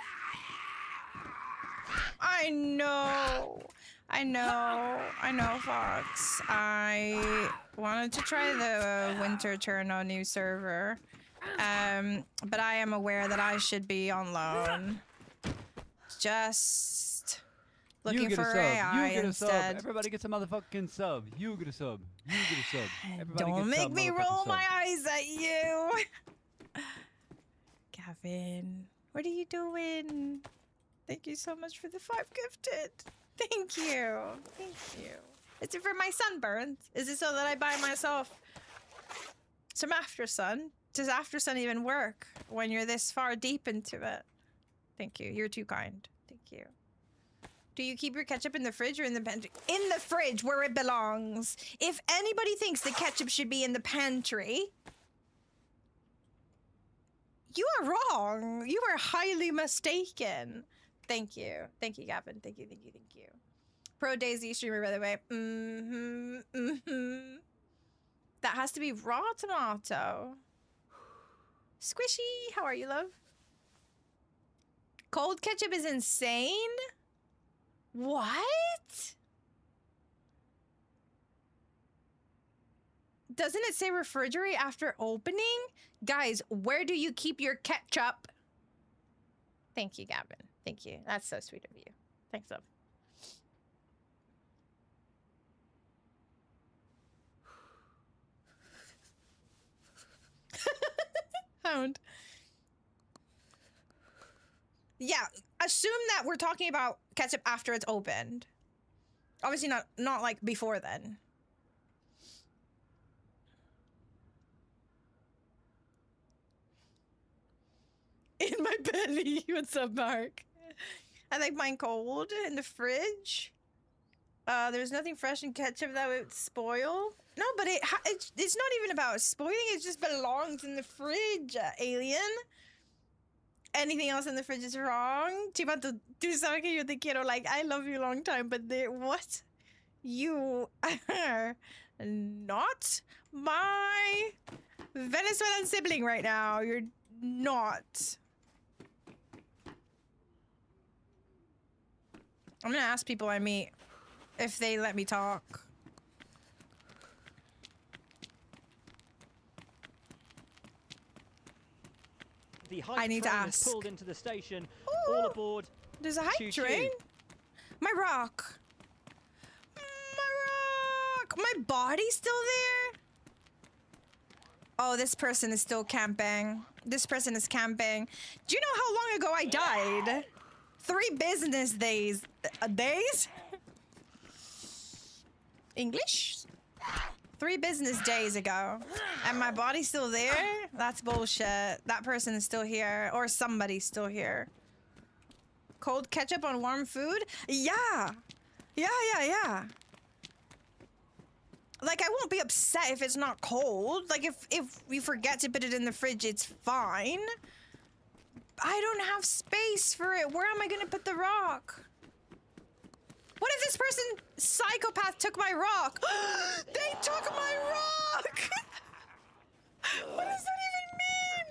I know, Fox. I wanted to try the winter turn on new server. But I am aware that I should be on loan. Just looking for AI you get a instead. sub. Everybody gets a motherfucking sub. You get a sub. You get a sub. Everybody Don't gets a make me motherfucking roll sub. my eyes at you. Gavin, what are you doing? Thank you so much for the 5 gifted. Thank you. Thank you. Is it for my sunburns? Is it so that I buy myself some After Sun? Does After Sun even work when you're this far deep into it? Thank you. You're too kind. Thank you. Do you keep your ketchup in the fridge or in the pantry? In the fridge, where it belongs. If anybody thinks the ketchup should be in the pantry, you are wrong. You are highly mistaken. Thank you. Thank you, Gavin. Thank you, thank you, thank you. Pro Dayz streamer, by the way. That has to be raw tomato. Squishy, how are you, love? Cold ketchup is insane? What? Doesn't it say refrigerate after opening? Guys, where do you keep your ketchup? Thank you, Gavin. Thank you. That's so sweet of you. Thanks, love. Hound. Yeah, assume that we're talking about ketchup after it's opened. Obviously not like before then. In my belly. What's up, Mark? I like mine cold in the fridge. There's nothing fresh in ketchup that would spoil. No, but it's not even about spoiling. It just belongs in the fridge, alien. Anything else in the fridge is wrong. Chivato, tú sabes que yo te quiero. Like, I love you a long time, but what? You are not my Venezuelan sibling right now. You're not. I'm gonna ask people I meet if they let me talk. The hype I need to train is ask. pulled into the station. Ooh, All aboard. There's a hype Choo-choo. train. My rock. My rock. My body's still there. Oh, this person is still camping. This person is camping. Do you know how long ago I died? 3 business days. Days? English? 3 business days ago. And my body's still there? That's bullshit. That person is still here. Or somebody's still here. Cold ketchup on warm food? Yeah. Yeah. Like, I won't be upset if it's not cold. Like, if we forget to put it in the fridge, it's fine. I don't have space for it. Where am I gonna put the rock? What if this person, psychopath, took my rock? They took my rock! What does that even mean?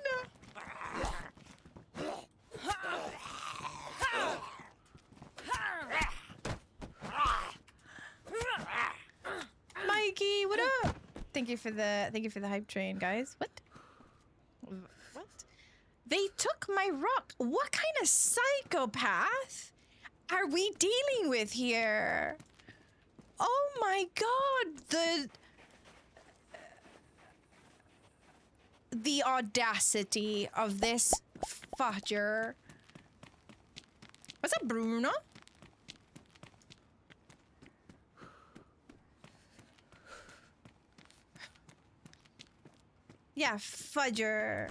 Mikey, what up? Thank you for the hype train, guys. What? They took my rock. What kind of psychopath are we dealing with here? Oh my god, the audacity of this fudger. What's up, Bruno? Yeah, fudger.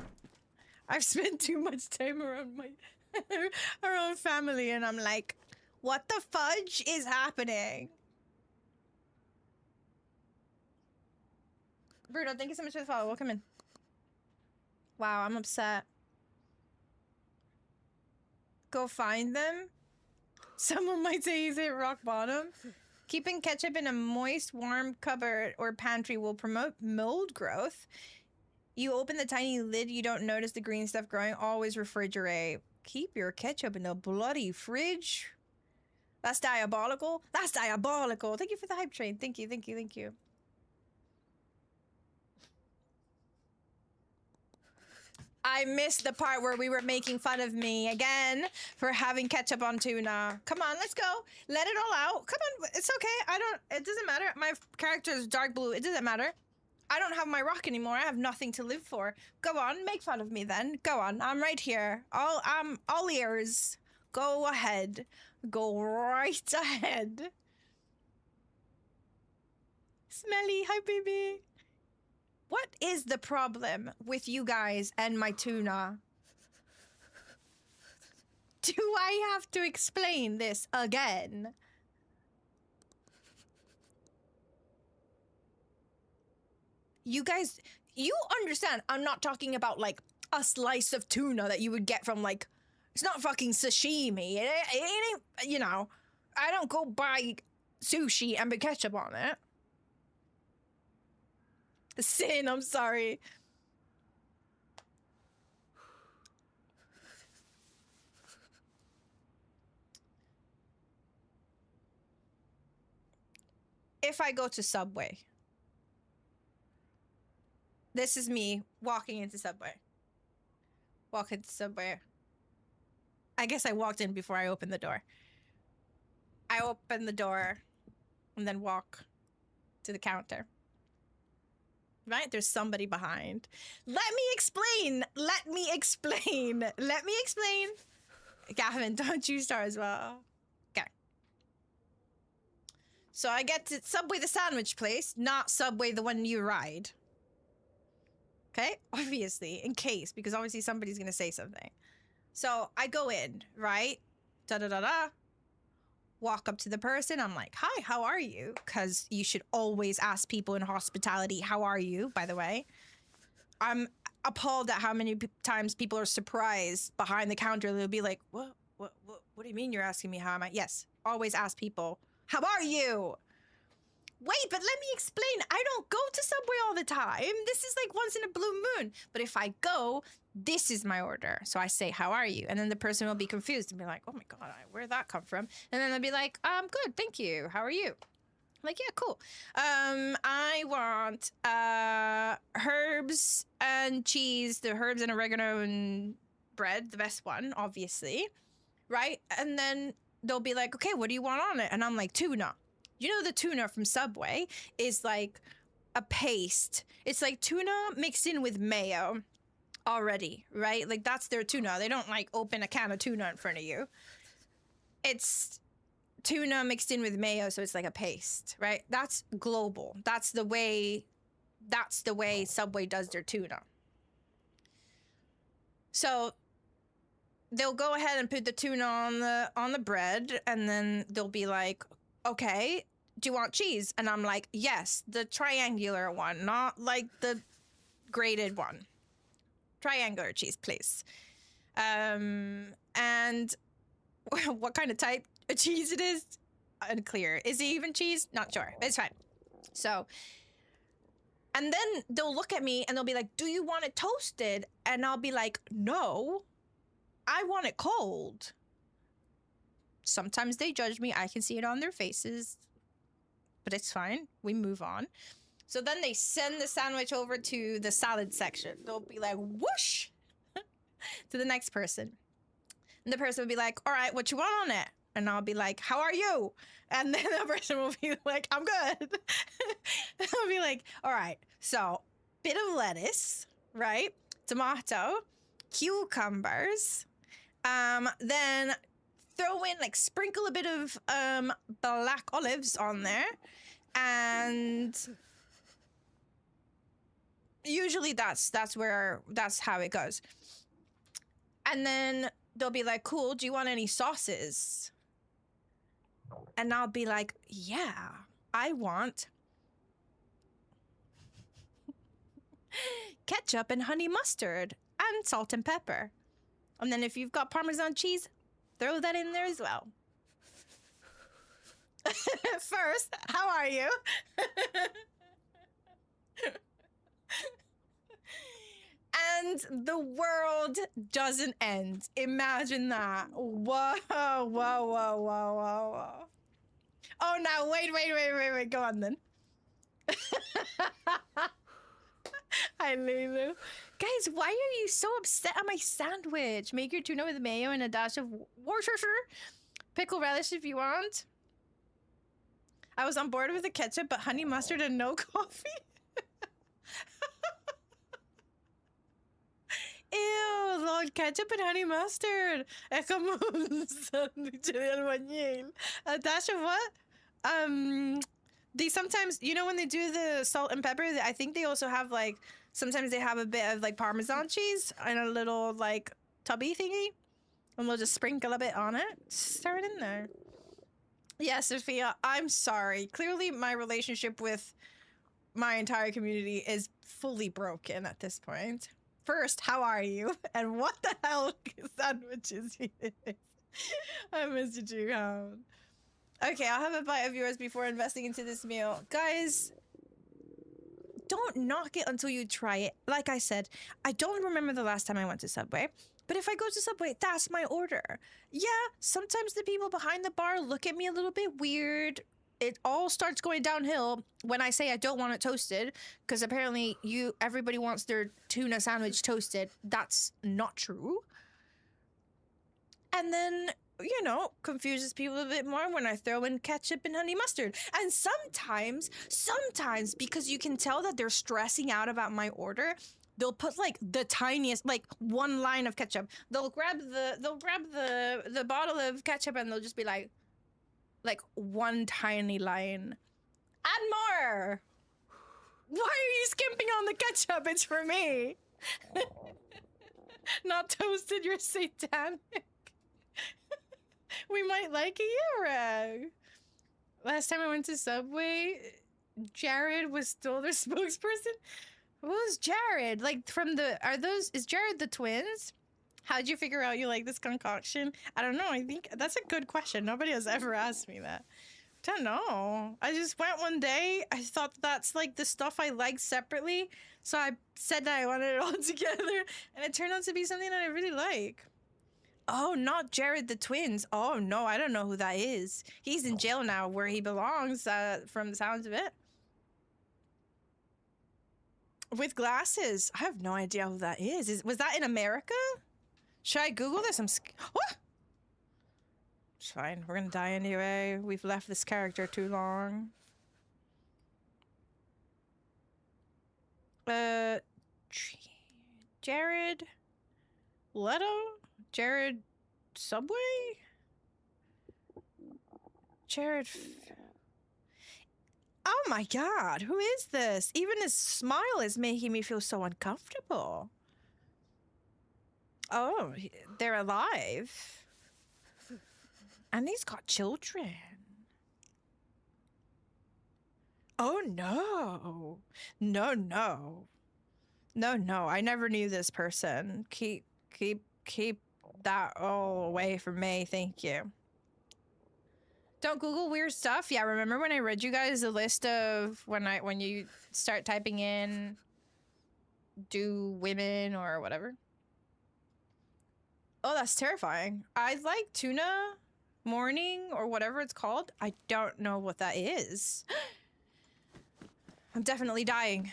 I've spent too much time around my around family, and I'm like, what the fudge is happening? Bruno, thank you so much for the follow. Welcome in. Wow, I'm upset. Go find them? Someone might say he's hit rock bottom. Keeping ketchup in a moist, warm cupboard or pantry will promote mold growth. You open the tiny lid, you don't notice the green stuff growing. Always refrigerate. Keep your ketchup in the bloody fridge. That's diabolical. That's diabolical. Thank you for the hype train. Thank you. I missed the part where we were making fun of me again for having ketchup on tuna. Come on, let's go. Let it all out. Come on, it's okay. It doesn't matter. My character is dark blue. It doesn't matter. I don't have my rock anymore. I have nothing to live for. Go on, make fun of me then. Go on, I'm right here. I'm all ears. Go ahead. Go right ahead. Smelly, hi baby. What is the problem with you guys and my tuna? Do I have to explain this again? You guys, you understand, I'm not talking about like a slice of tuna that you would get from like, it's not fucking sashimi. It ain't, you know, I don't go buy sushi and put ketchup on it. Sin, I'm sorry. If I go to Subway, this is me walking into Subway. Walk into Subway. I guess I walked in before I opened the door. I open the door and then walk to the counter. Right? There's somebody behind. Let me explain. Gavin, don't you start as well. Okay. So I get to Subway the sandwich place, not Subway the one you ride. Okay? Obviously, in case, because obviously somebody's gonna say something. So I go in, right? Da-da-da-da. Walk up to the person. I'm like, hi, how are you? Because you should always ask people in hospitality, how are you, by the way? I'm appalled at how many times people are surprised behind the counter. They'll be like, what do you mean you're asking me how am I? Yes, always ask people, how are you? Wait, but let me explain. I don't go to Subway all the time. This is like once in a blue moon. But if I go, this is my order. So I say, how are you? And then the person will be confused and be like, oh my God, where'd that come from? And then they'll be like, good, thank you. How are you? I'm like, yeah, cool. I want herbs and cheese, the herbs and oregano and bread, the best one, obviously. Right? And then they'll be like, okay, what do you want on it? And I'm like, tuna. You know, the tuna from Subway is like a paste. It's like tuna mixed in with mayo already, right? Like that's their tuna. They don't like open a can of tuna in front of you. It's tuna mixed in with mayo, so it's like a paste, right? That's global. That's the way Subway does their tuna. So they'll go ahead and put the tuna on the bread, and then they'll be like, okay, do you want cheese? And I'm like, yes, the triangular one, not like the grated one. Triangular cheese, please. And what kind of type of cheese it is? Unclear. Is it even cheese? Not sure. It's fine. So, and then they'll look at me and they'll be like, do you want it toasted? And I'll be like, no, I want it cold. Sometimes they judge me. I can see it on their faces, but it's fine. We move on. So then they send the sandwich over to the salad section. They'll be like, whoosh, to the next person. And the person will be like, all right, what you want on it? And I'll be like, how are you? And then the person will be like, I'm good. I'll be like, all right, so bit of lettuce, right? Tomato, cucumbers, then throw in, like, sprinkle a bit of black olives on there. And usually that's how it goes. And then they'll be like, cool, do you want any sauces? And I'll be like, yeah, I want ketchup and honey mustard and salt and pepper. And then if you've got Parmesan cheese, throw that in there as well. First, how are you? And the world doesn't end. Imagine that. Whoa, whoa, whoa, whoa, whoa, whoa. Oh, now, wait. Go on, then. Hi, Lulu. Guys, why are you so upset at my sandwich? Make your tuna with mayo and a dash of Worcestershire. Pickle relish if you want. I was on board with the ketchup, but honey mustard and no coffee. Ew, Lord, ketchup and honey mustard. Es como un sándwich de albañil. A dash of what? They sometimes, you know, when they do the salt and pepper, I think they also have, like, sometimes they have a bit of, like, Parmesan cheese in a little, like, tubby thingy. And they'll just sprinkle a bit on it. Just throw it in there. Yeah, Sophia, I'm sorry. Clearly, my relationship with my entire community is fully broken at this point. First, how are you? And what the hell sandwiches is? I missed you, Hound. Okay, I'll have a bite of yours before investing into this meal. Guys, don't knock it until you try it. Like I said, I don't remember the last time I went to Subway, but if I go to Subway, that's my order. Yeah, sometimes the people behind the bar look at me a little bit weird. It all starts going downhill when I say I don't want it toasted, because apparently everybody wants their tuna sandwich toasted. That's not true. And then, you know, confuses people a bit more when I throw in ketchup and honey mustard. And sometimes, because you can tell that they're stressing out about my order, they'll put, like, the tiniest, like, one line of ketchup. They'll grab the bottle of ketchup and they'll just be like one tiny line. Add more. Why are you skimping on the ketchup? It's for me. Not toasted, you're satanic. We might like a Euro. Last time I went to Subway, Jared was still their spokesperson. What was Jared? Like, is Jared the twins? How'd you figure out you like this concoction? I don't know. I think that's a good question. Nobody has ever asked me that. I don't know. I just went one day. I thought that's, like, the stuff I like separately. So I said that I wanted it all together. And it turned out to be something that I really like. Oh, not Jared the twins. Oh, no. I don't know who that is. He's in jail now where he belongs, from the sounds of it. With glasses. I have no idea who that is. Was that in America? Should I Google this? What? It's fine. We're gonna die anyway. We've left this character too long. Jared Leto? Jared Subway? Jared. Oh my god, who is this? Even his smile is making me feel so uncomfortable. Oh, they're alive. And he's got children. Oh no. No, no. No, no, I never knew this person. Keep that all away from me, thank you. Don't Google weird stuff. Yeah, remember when I read you guys the list of when you start typing in do women or whatever? Oh, that's terrifying. I like tuna morning or whatever it's called. I don't know what that is. I'm definitely dying.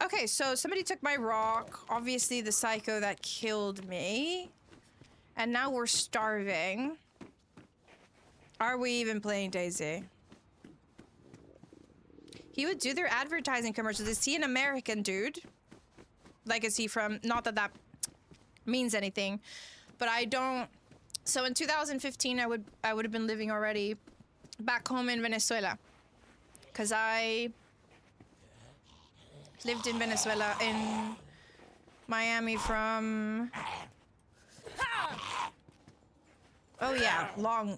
Okay, so somebody took my rock. Obviously the psycho that killed me. And now we're starving. Are we even playing Dayz? He would do their advertising commercials. Is he an American dude? Like, is he from... Not that that means anything, but I don't... So in 2015, I would have been living already back home in Venezuela. Because I lived in Venezuela, in Miami from... Oh yeah, long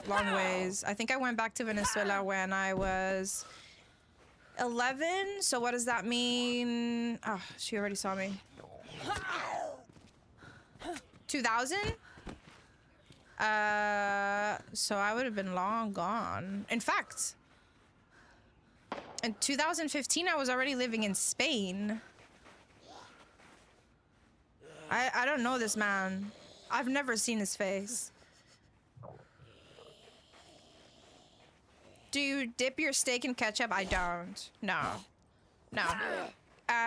ways. I think I went back to Venezuela when I was 11. So what does that mean? Oh, she already saw me. 2000? So I would have been long gone. In fact, in 2015, I was already living in Spain. I don't know this man. I've never seen his face. Do you dip your steak in ketchup? I don't. No. No.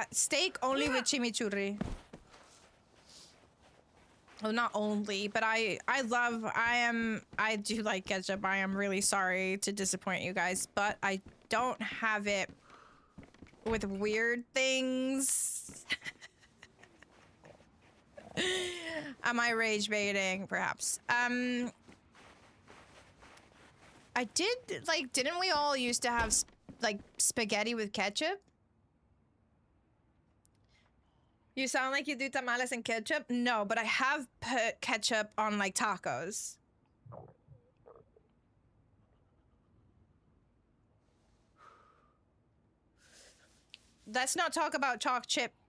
Steak only with chimichurri. Well, not only, but I do like ketchup. I am really sorry to disappoint you guys, but I don't have it with weird things. Am I rage baiting? Perhaps. I did, like, didn't we all used to have, like, spaghetti with ketchup? You sound like you do tamales and ketchup? No, but I have put ketchup on, like, tacos. Let's not talk about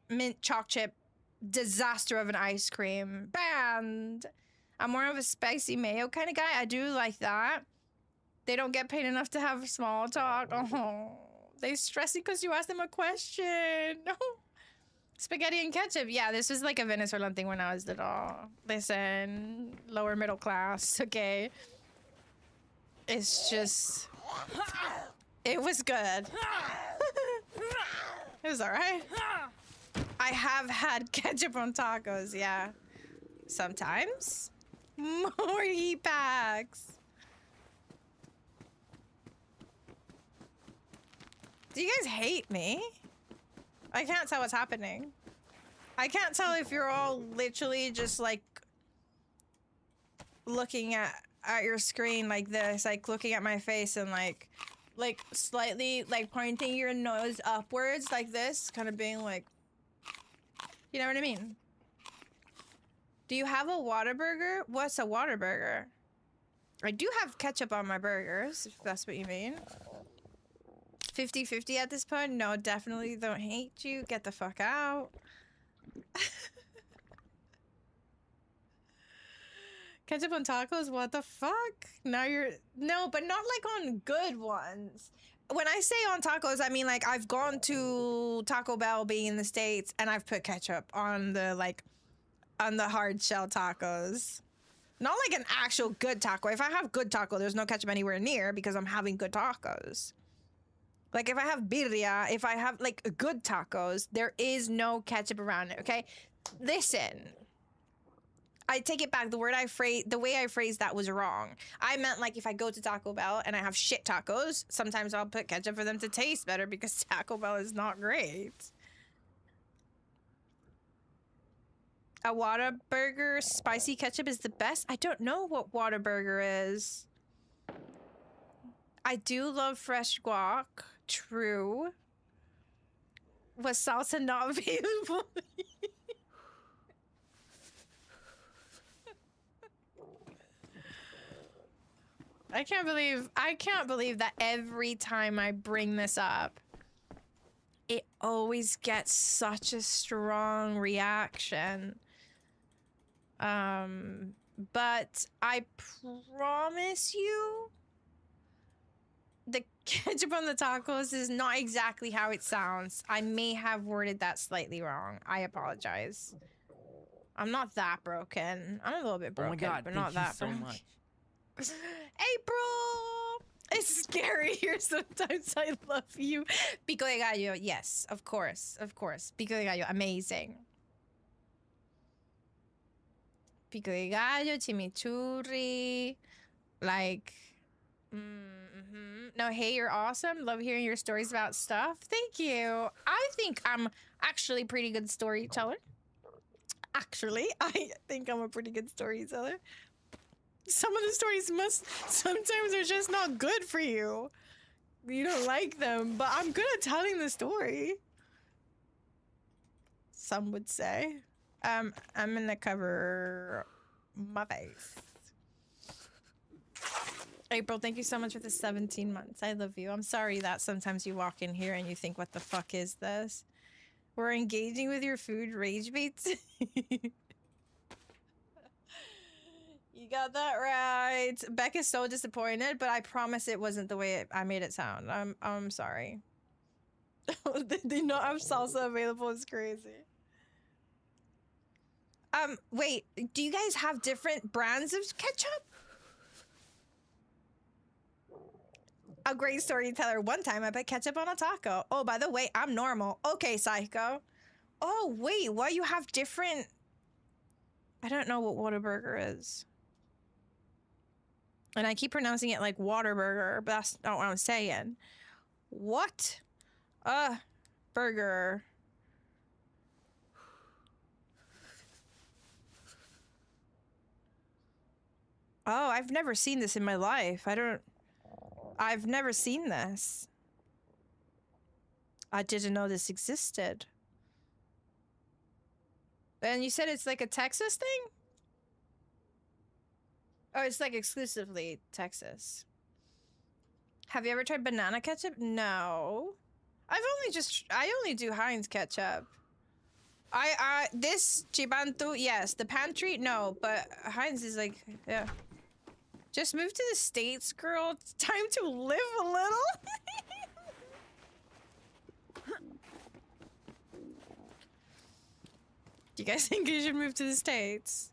mint chalk chip disaster of an ice cream. Banned. I'm more of a spicy mayo kind of guy. I do like that. They don't get paid enough to have small talk. Oh, they stress you because you asked them a question. Spaghetti and ketchup. Yeah, this was like a Venezuelan thing when I was little. Listen, lower middle class, okay? It's just... It was good. It was alright. I have had ketchup on tacos, yeah. Sometimes. More heat packs. Do you guys hate me? I can't tell what's happening. I can't tell if you're all literally just like looking at your screen like this, like looking at my face and like slightly like pointing your nose upwards like this, kind of being like, you know what I mean? Do you have a Whataburger? What's a Whataburger? I do have ketchup on my burgers, if that's what you mean. 50-50 at this point? No, definitely don't hate you. Get the fuck out. Ketchup on tacos? What the fuck? Now you're... No, but not like on good ones. When I say on tacos, I mean like I've gone to Taco Bell being in the States and I've put ketchup on the like... on the hard shell tacos. Not like an actual good taco. If I have good taco, there's no ketchup anywhere near because I'm having good tacos. Like, if I have birria, if I have, like, good tacos, there is no ketchup around it, okay? Listen. I take it back. The way I phrased that was wrong. I meant, like, if I go to Taco Bell and I have shit tacos, sometimes I'll put ketchup for them to taste better because Taco Bell is not great. A Whataburger spicy ketchup is the best? I don't know what Whataburger is. I do love fresh guac. True. Was salsa not available? I can't believe that every time I bring this up, it always gets such a strong reaction. But I promise you, the ketchup on the tacos is not exactly how it sounds. I may have worded that slightly wrong. I apologize. I'm not that broken. I'm a little bit broken, Oh my god, but thank not you that so broken. much. April! It's scary here sometimes. I love you. Pico de gallo, yes, of course, of course. Pico de gallo, amazing. Pico de gallo, chimichurri, like, no, hey, you're awesome. Love hearing your stories about stuff. Thank you. I think I'm actually a pretty good storyteller. Actually, I think I'm a pretty good storyteller. Some of the stories sometimes are just not good for you. You don't like them, but I'm good at telling the story. Some would say. I'm gonna cover my face. April, thank you so much for the 17 months. I love you. I'm sorry that sometimes you walk in here and you think, what the fuck is this? We're engaging with your food rage baits. You got that right. Becca's so disappointed, but I promise it wasn't the way I made it sound. I'm sorry. They not have salsa available. It's crazy. Wait, do you guys have different brands of ketchup? A great storyteller. One time I put ketchup on a taco. Oh, by the way, I'm normal. Okay, psycho. Oh, wait, why you have different... I don't know what Whataburger is. And I keep pronouncing it like Waterburger, but that's not what I'm saying. What? Burger. Oh, I've never seen this in my life. I've never seen this. I didn't know this existed. And you said it's like a Texas thing? Oh, it's like exclusively Texas. Have you ever tried banana ketchup? No. I only do Heinz ketchup. This Chibantu, yes. The pantry, no. But Heinz is like, yeah. Just move to the States, girl. It's time to live a little. Do you guys think you should move to the States?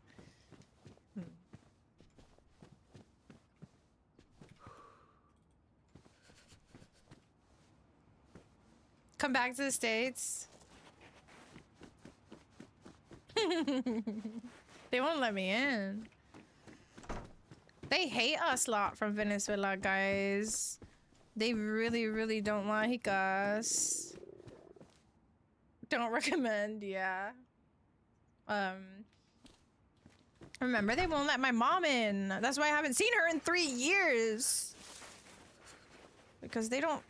Come back to the States. They won't let me in. They hate us lot from Venezuela, guys. They really, really don't like us. Don't recommend, yeah. Remember, they won't let my mom in. That's why I haven't seen her in 3 years. Because they don't,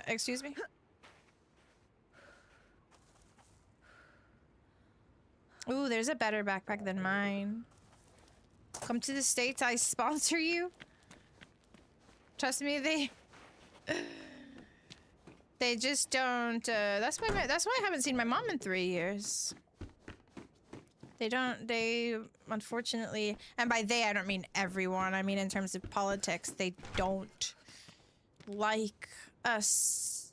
excuse me? Ooh, there's a better backpack than mine. Come to the States, I sponsor you. Trust me, they just don't, that's why I haven't seen my mom in 3 years. They unfortunately, and by they I don't mean everyone, I mean in terms of politics, they don't like us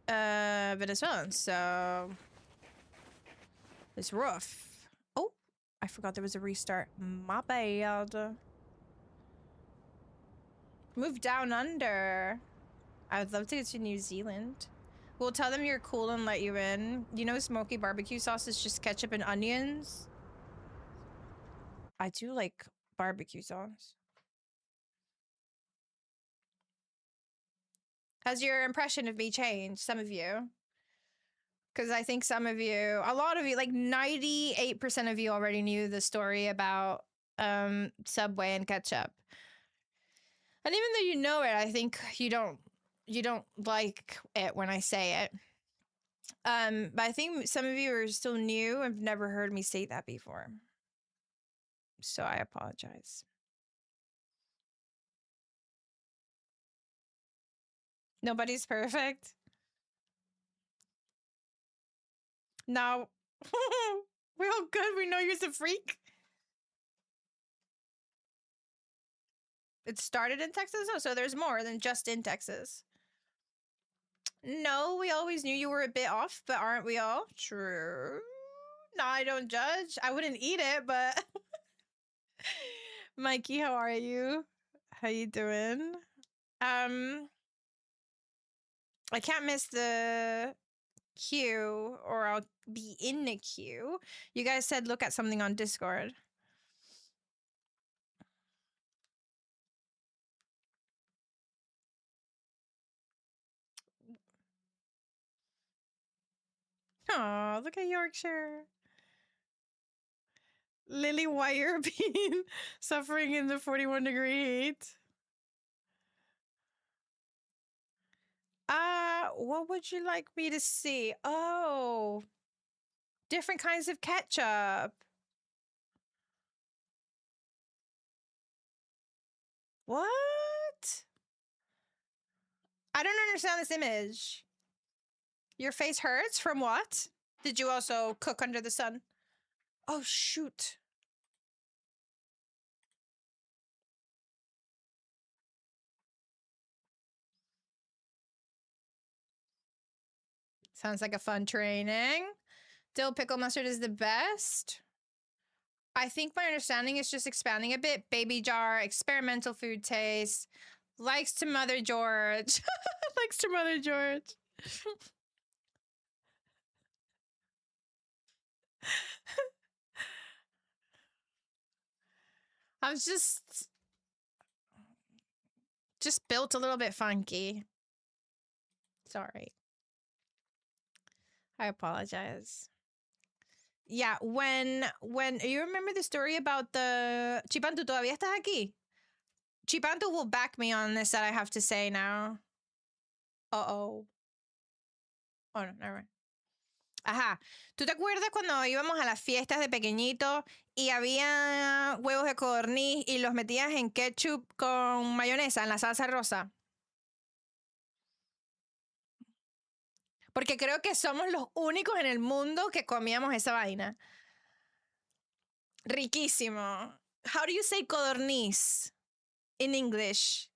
Venezuelans, so it's rough. Oh, I forgot there was a restart. My bad. Move down under. I would love to go to New Zealand. We'll tell them you're cool and let you in. You know, smoky barbecue sauce is just ketchup and onions. I do like barbecue sauce. Has your impression of me changed? Some of you. Because I think some of you, a lot of you, like 98% of you already knew the story about Subway and ketchup. And even though you know it, I think you don't like it when I say it. But I think some of you are still new and have never heard me say that before. So I apologize. Nobody's perfect. No. We're all good. We know you're a freak. It started in Texas? Oh, so there's more than just in Texas. No, we always knew you were a bit off, but aren't we all? True. No, I don't judge. I wouldn't eat it, but... Mikey, how are you? How you doing? I can't miss the queue, or I'll be in the queue. You guys said look at something on Discord. Oh, look at Yorkshire. Lily Wirebean suffering in the 41-degree heat. What would you like me to see? Oh, different kinds of ketchup. What? I don't understand this image. Your face hurts from what? Did you also cook under the sun? Oh, shoot. Sounds like a fun training. Dill pickle mustard is the best. I think my understanding is just expanding a bit. Baby jar, experimental food taste. Likes to Mother George. Likes to Mother George. I was just built a little bit funky. Sorry. I apologize. Yeah, when you remember the story about the Chipantu, ¿todavía estás aquí? Chipantu will back me on this that I have to say now. Uh-oh. Oh, no, never mind. Ajá. ¿Tú te acuerdas cuando íbamos a las fiestas de pequeñito y había huevos de codorniz y los metías en ketchup con mayonesa en la salsa rosa? Porque creo que somos los únicos en el mundo que comíamos esa vaina. Riquísimo. How do you say codorniz in English?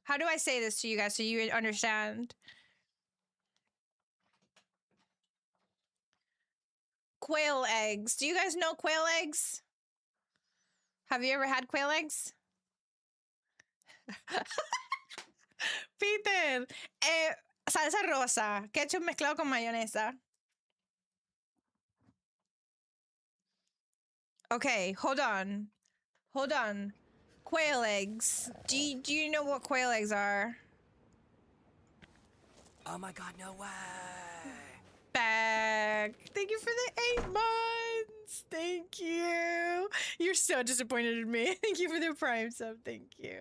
How do I say this to you guys so you understand? Quail eggs. Do you guys know quail eggs? Have you ever had quail eggs? Peter, salsa rosa, ketchup mezclado con mayonesa. Okay, hold on. Hold on. Quail eggs. Do you know what quail eggs are? Oh my god, no way! Back. Thank you for the 8 months. Thank you. You're so disappointed in me. Thank you for the Prime sub. Thank you.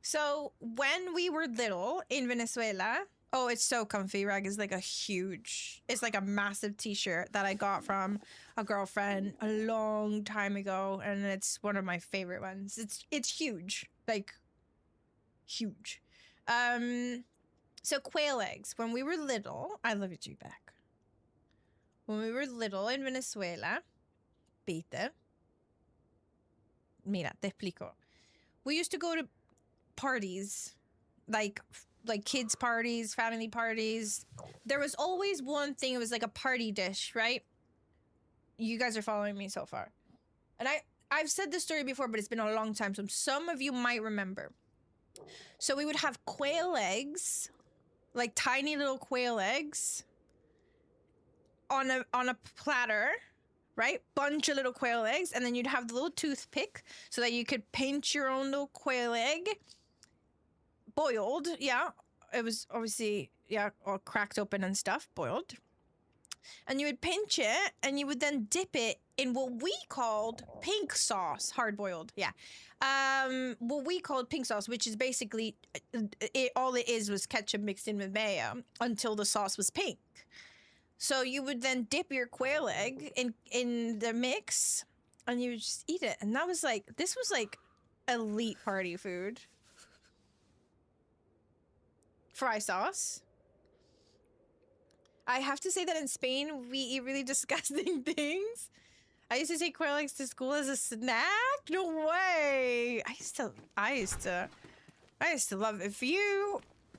So when we were little in Venezuela, oh, it's so comfy. Rag is like it's like a massive t-shirt that I got from a girlfriend a long time ago. And it's one of my favorite ones. It's huge, like huge. So quail eggs, when we were little, I love you too, back. When we were little in Venezuela, Peter, mira, te explico. We used to go to parties, like kids parties, family parties. There was always one thing. It was like a party dish, right? You guys are following me so far. And I've said this story before, but it's been a long time, so some of you might remember. So we would have quail eggs, like tiny little quail eggs on a platter, right? Bunch of little quail eggs, and then you'd have the little toothpick so that you could paint your own little quail egg. boiled. Yeah, it was obviously all cracked open and stuff, boiled. And you would pinch it, and you would then dip it in what we called pink sauce, hard boiled. Yeah, what we called pink sauce, which is basically all it is was ketchup mixed in with mayo until the sauce was pink. So you would then dip your quail egg in the mix, and you would just eat it. And this was like elite party food. Fry sauce. I have to say that in Spain, we eat really disgusting things. I used to take quail eggs to school as a snack. No way. I used to love it.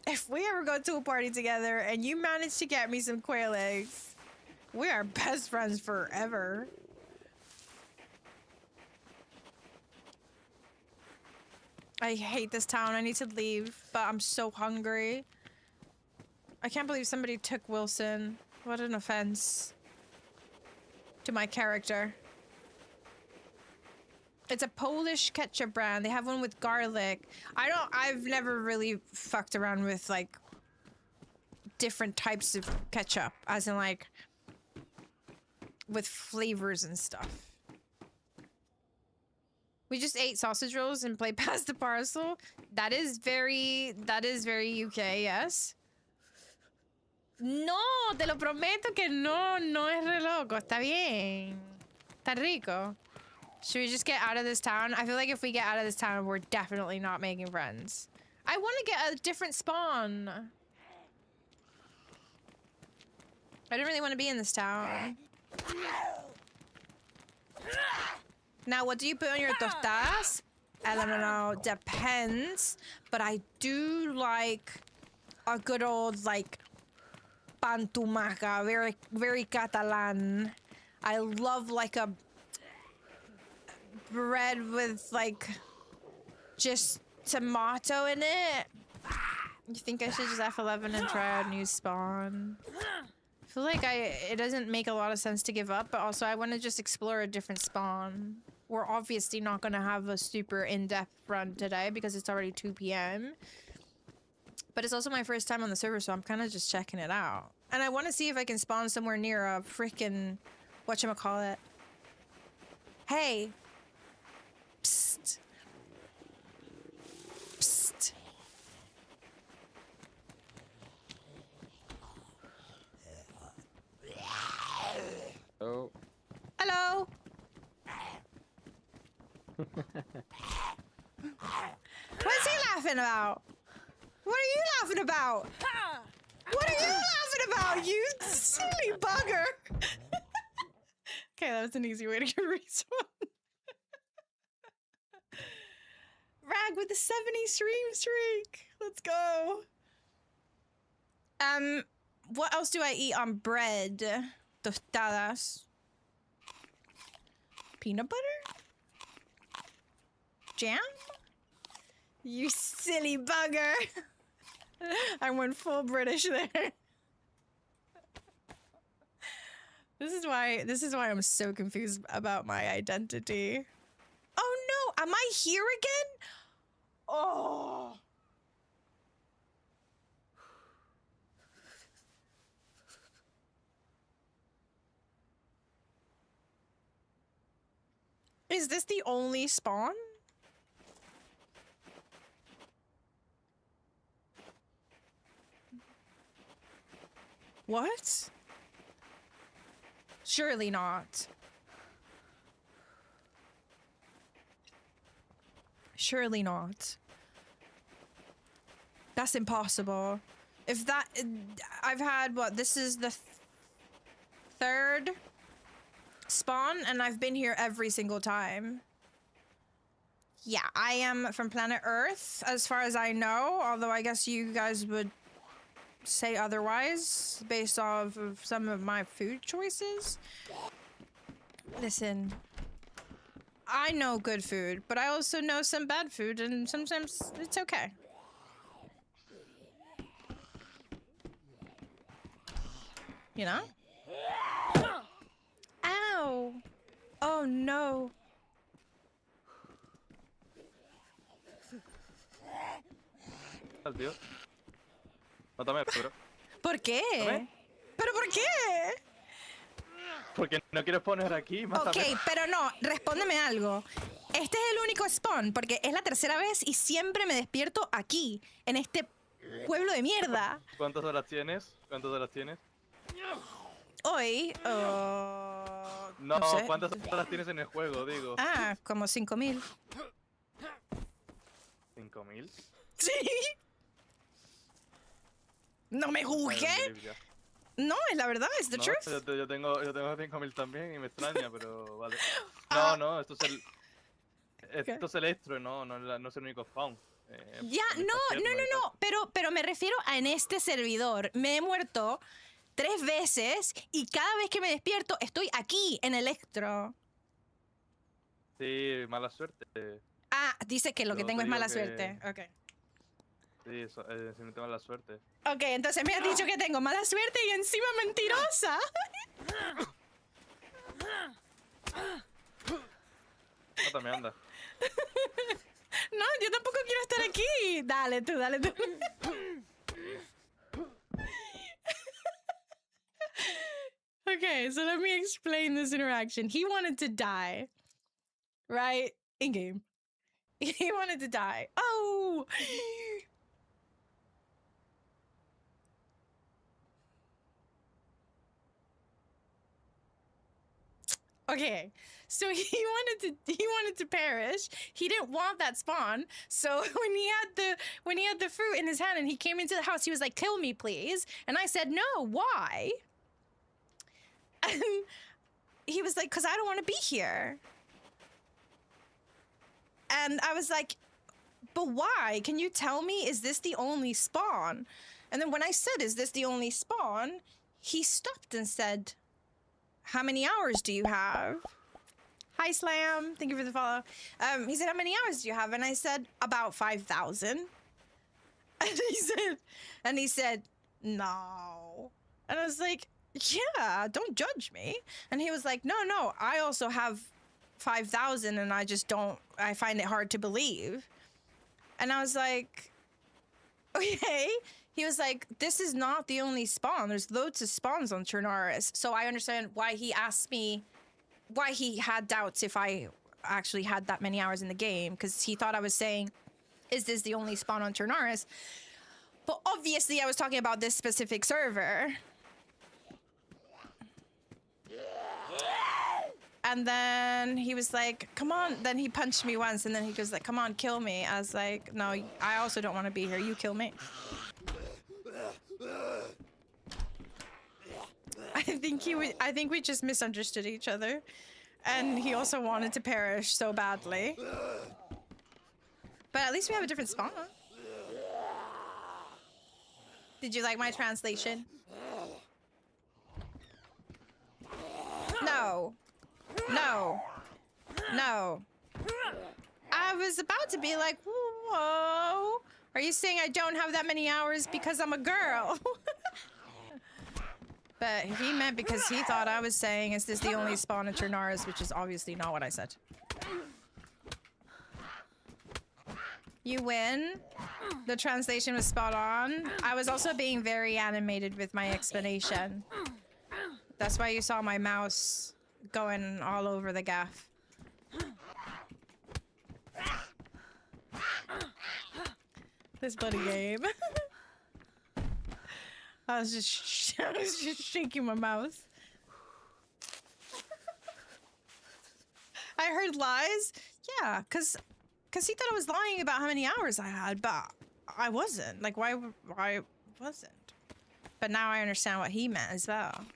If we ever go to a party together and you manage to get me some quail eggs, we are best friends forever. I hate this town. I need to leave, but I'm so hungry. I can't believe somebody took Wilson. What an offense to my character. It's a Polish ketchup brand. They have one with garlic. I've never really fucked around with like different types of ketchup, as in like with flavors and stuff. We just ate sausage rolls and played pass the parcel. That is very UK, yes. No, te lo prometo que no es re loco. Está bien. Está rico. Should we just get out of this town? I feel like if we get out of this town, we're definitely not making friends. I want to get a different spawn. I don't really want to be in this town. Now, what do you put on your tostadas? I don't know. Depends. But I do like a good old, like, pan tumaca, very, very Catalan. I love like a bread with like just tomato in it. You think I should just F11 and try a new spawn? I feel like it doesn't make a lot of sense to give up, but also I want to just explore a different spawn. We're obviously not going to have a super in-depth run today because it's already 2 p.m. But it's also my first time on the server, so I'm kind of just checking it out. And I want to see if I can spawn somewhere near a freaking whatchamacallit. Hey. Psst. Psst. Oh. Hello. What's he laughing about? What are you laughing about? What are you laughing about, you silly bugger? Okay, that was an easy way to get respawn. Rag with the 70 stream streak. Let's go. What else do I eat on bread? Tostadas. Peanut butter? Jam? You silly bugger. I went full British there. This is why I'm so confused about my identity. Oh no, am I here again? Oh. Is this the only spawn? What? Surely not. Surely not. That's impossible. If that... I've had, what, this is the third spawn, and I've been here every single time. Yeah, I am from planet Earth, as far as I know, although I guess you guys would say otherwise based off of some of my food choices. Listen, I know good food, but I also know some bad food, and sometimes it's okay. You know? Ow! Oh no. al tío. Mátame, Pedro. ¿Por qué? ¿Mátame? ¿Pero por qué? Porque no quieres poner aquí, mátame. Ok, pero no, respóndeme algo. Este es el único spawn, porque es la tercera vez y siempre me despierto aquí, en este pueblo de mierda. ¿Cuántas horas tienes? ¿Cuántas horas tienes? Hoy, No, sé. ¿cuántas horas tienes en el juego, digo? Ah, como 5000. ¿5.000? Sí. ¿No me juzgué? No, es la verdad, es the No, truth. yo tengo 5.000 también y me extraña, pero vale. Ah. No, esto es el extra, no es el único spawn. Ya, me no, está haciendo y tal. pero me refiero a en este servidor. Me he muerto 3 veces y cada vez que me despierto estoy aquí, en Electro. Sí, mala suerte. Ah, dice que lo que Yo tengo te es mala digo que- suerte. Ok. Sí, sí me tengo mala suerte. Ok, entonces me has dicho que tengo mala suerte y encima mentirosa. Mátame, anda. No, yo tampoco quiero estar aquí. Dale tú, dale tú. Okay, so let me explain this interaction. He wanted to die, right? In game. He wanted to die. Oh! Okay, so he wanted to perish. He didn't want that spawn. So when he had the fruit in his hand and he came into the house, he was like, "Kill me, please." And I said, "No, why?" And he was like, "'Cause I don't want to be here." And I was like, "But why? Can you tell me, is this the only spawn?" And then when I said, "Is this the only spawn?" he stopped and said, "How many hours do you have?" Hi, Slam. Thank you for the follow. He said, "How many hours do you have?" And I said, "About 5,000. And he said, "No." And I was like, "Yeah, don't judge me." And he was like, No, I also have 5,000 and I find it hard to believe." And I was like, "Okay." He was like, "This is not the only spawn. There's loads of spawns on Chernaris." So I understand why he asked me, why he had doubts if I actually had that many hours in the game, because he thought I was saying, "Is this the only spawn on Chernaris?" But obviously I was talking about this specific server. And then he was like, "Come on." Then he punched me once and then he goes like, "Come on, kill me." I was like, "No, I also don't want to be here. You kill me." I think we just misunderstood each other. And he also wanted to perish so badly. But at least we have a different spawn. Did you like my translation? No. No. No. I was about to be like, "Whoa. Are you saying I don't have that many hours because I'm a girl?" But he meant because he thought I was saying, "Is this the only spawn in Chernaris?" which is obviously not what I said. You win. The translation was spot on. I was also being very animated with my explanation. That's why you saw my mouse going all over the gaff. This buddy game. I was just shaking my mouse. I heard lies. Yeah, cause he thought I was lying about how many hours I had, but I wasn't. Like, why wasn't? But now I understand what he meant as well.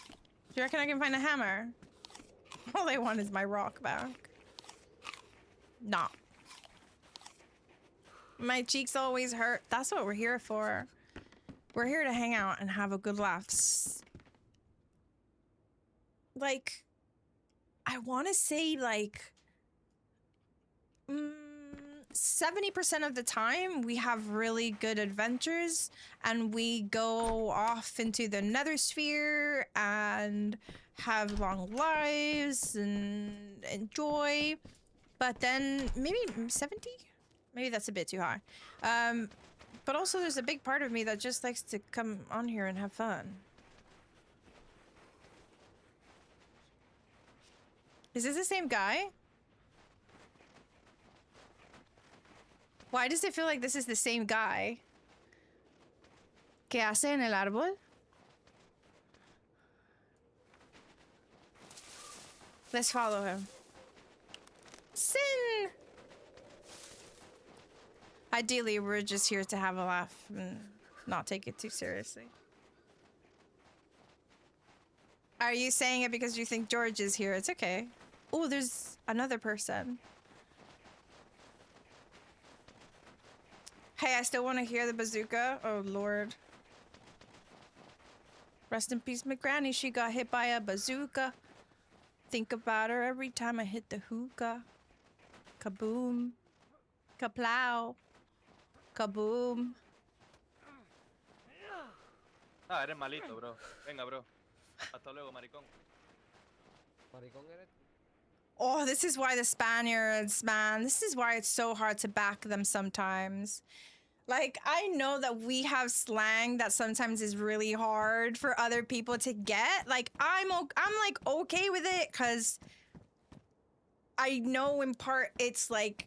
Do you reckon I can find a hammer? All I want is my rock back. Nah. My cheeks always hurt. That's what we're here for. We're here to hang out and have a good laugh. Like, I want to say like 70% of the time we have really good adventures and we go off into the nether sphere and have long lives and enjoy. But then maybe 70, Maybe that's a bit too high. But also there's a big part of me that just likes to come on here and have fun. Is this the same guy? Why does it feel like this is the same guy? ¿Qué hace en el árbol? Let's follow him. Sin! Ideally, we're just here to have a laugh and not take it too seriously. Are you saying it because you think George is here? It's okay. Oh, there's another person. Hey, I still want to hear the bazooka. Oh, Lord. Rest in peace, McGranny. She got hit by a bazooka. Think about her every time I hit the hookah. Kaboom. Kaplow. Kaboom. Ah, eres malito, bro. Venga, bro. Hasta luego, maricón. Maricón eres. Oh, this is why the Spaniards, man. This is why it's so hard to back them sometimes. Like, I know that we have slang that sometimes is really hard for other people to get. Like, I'm like okay with it because I know in part it's like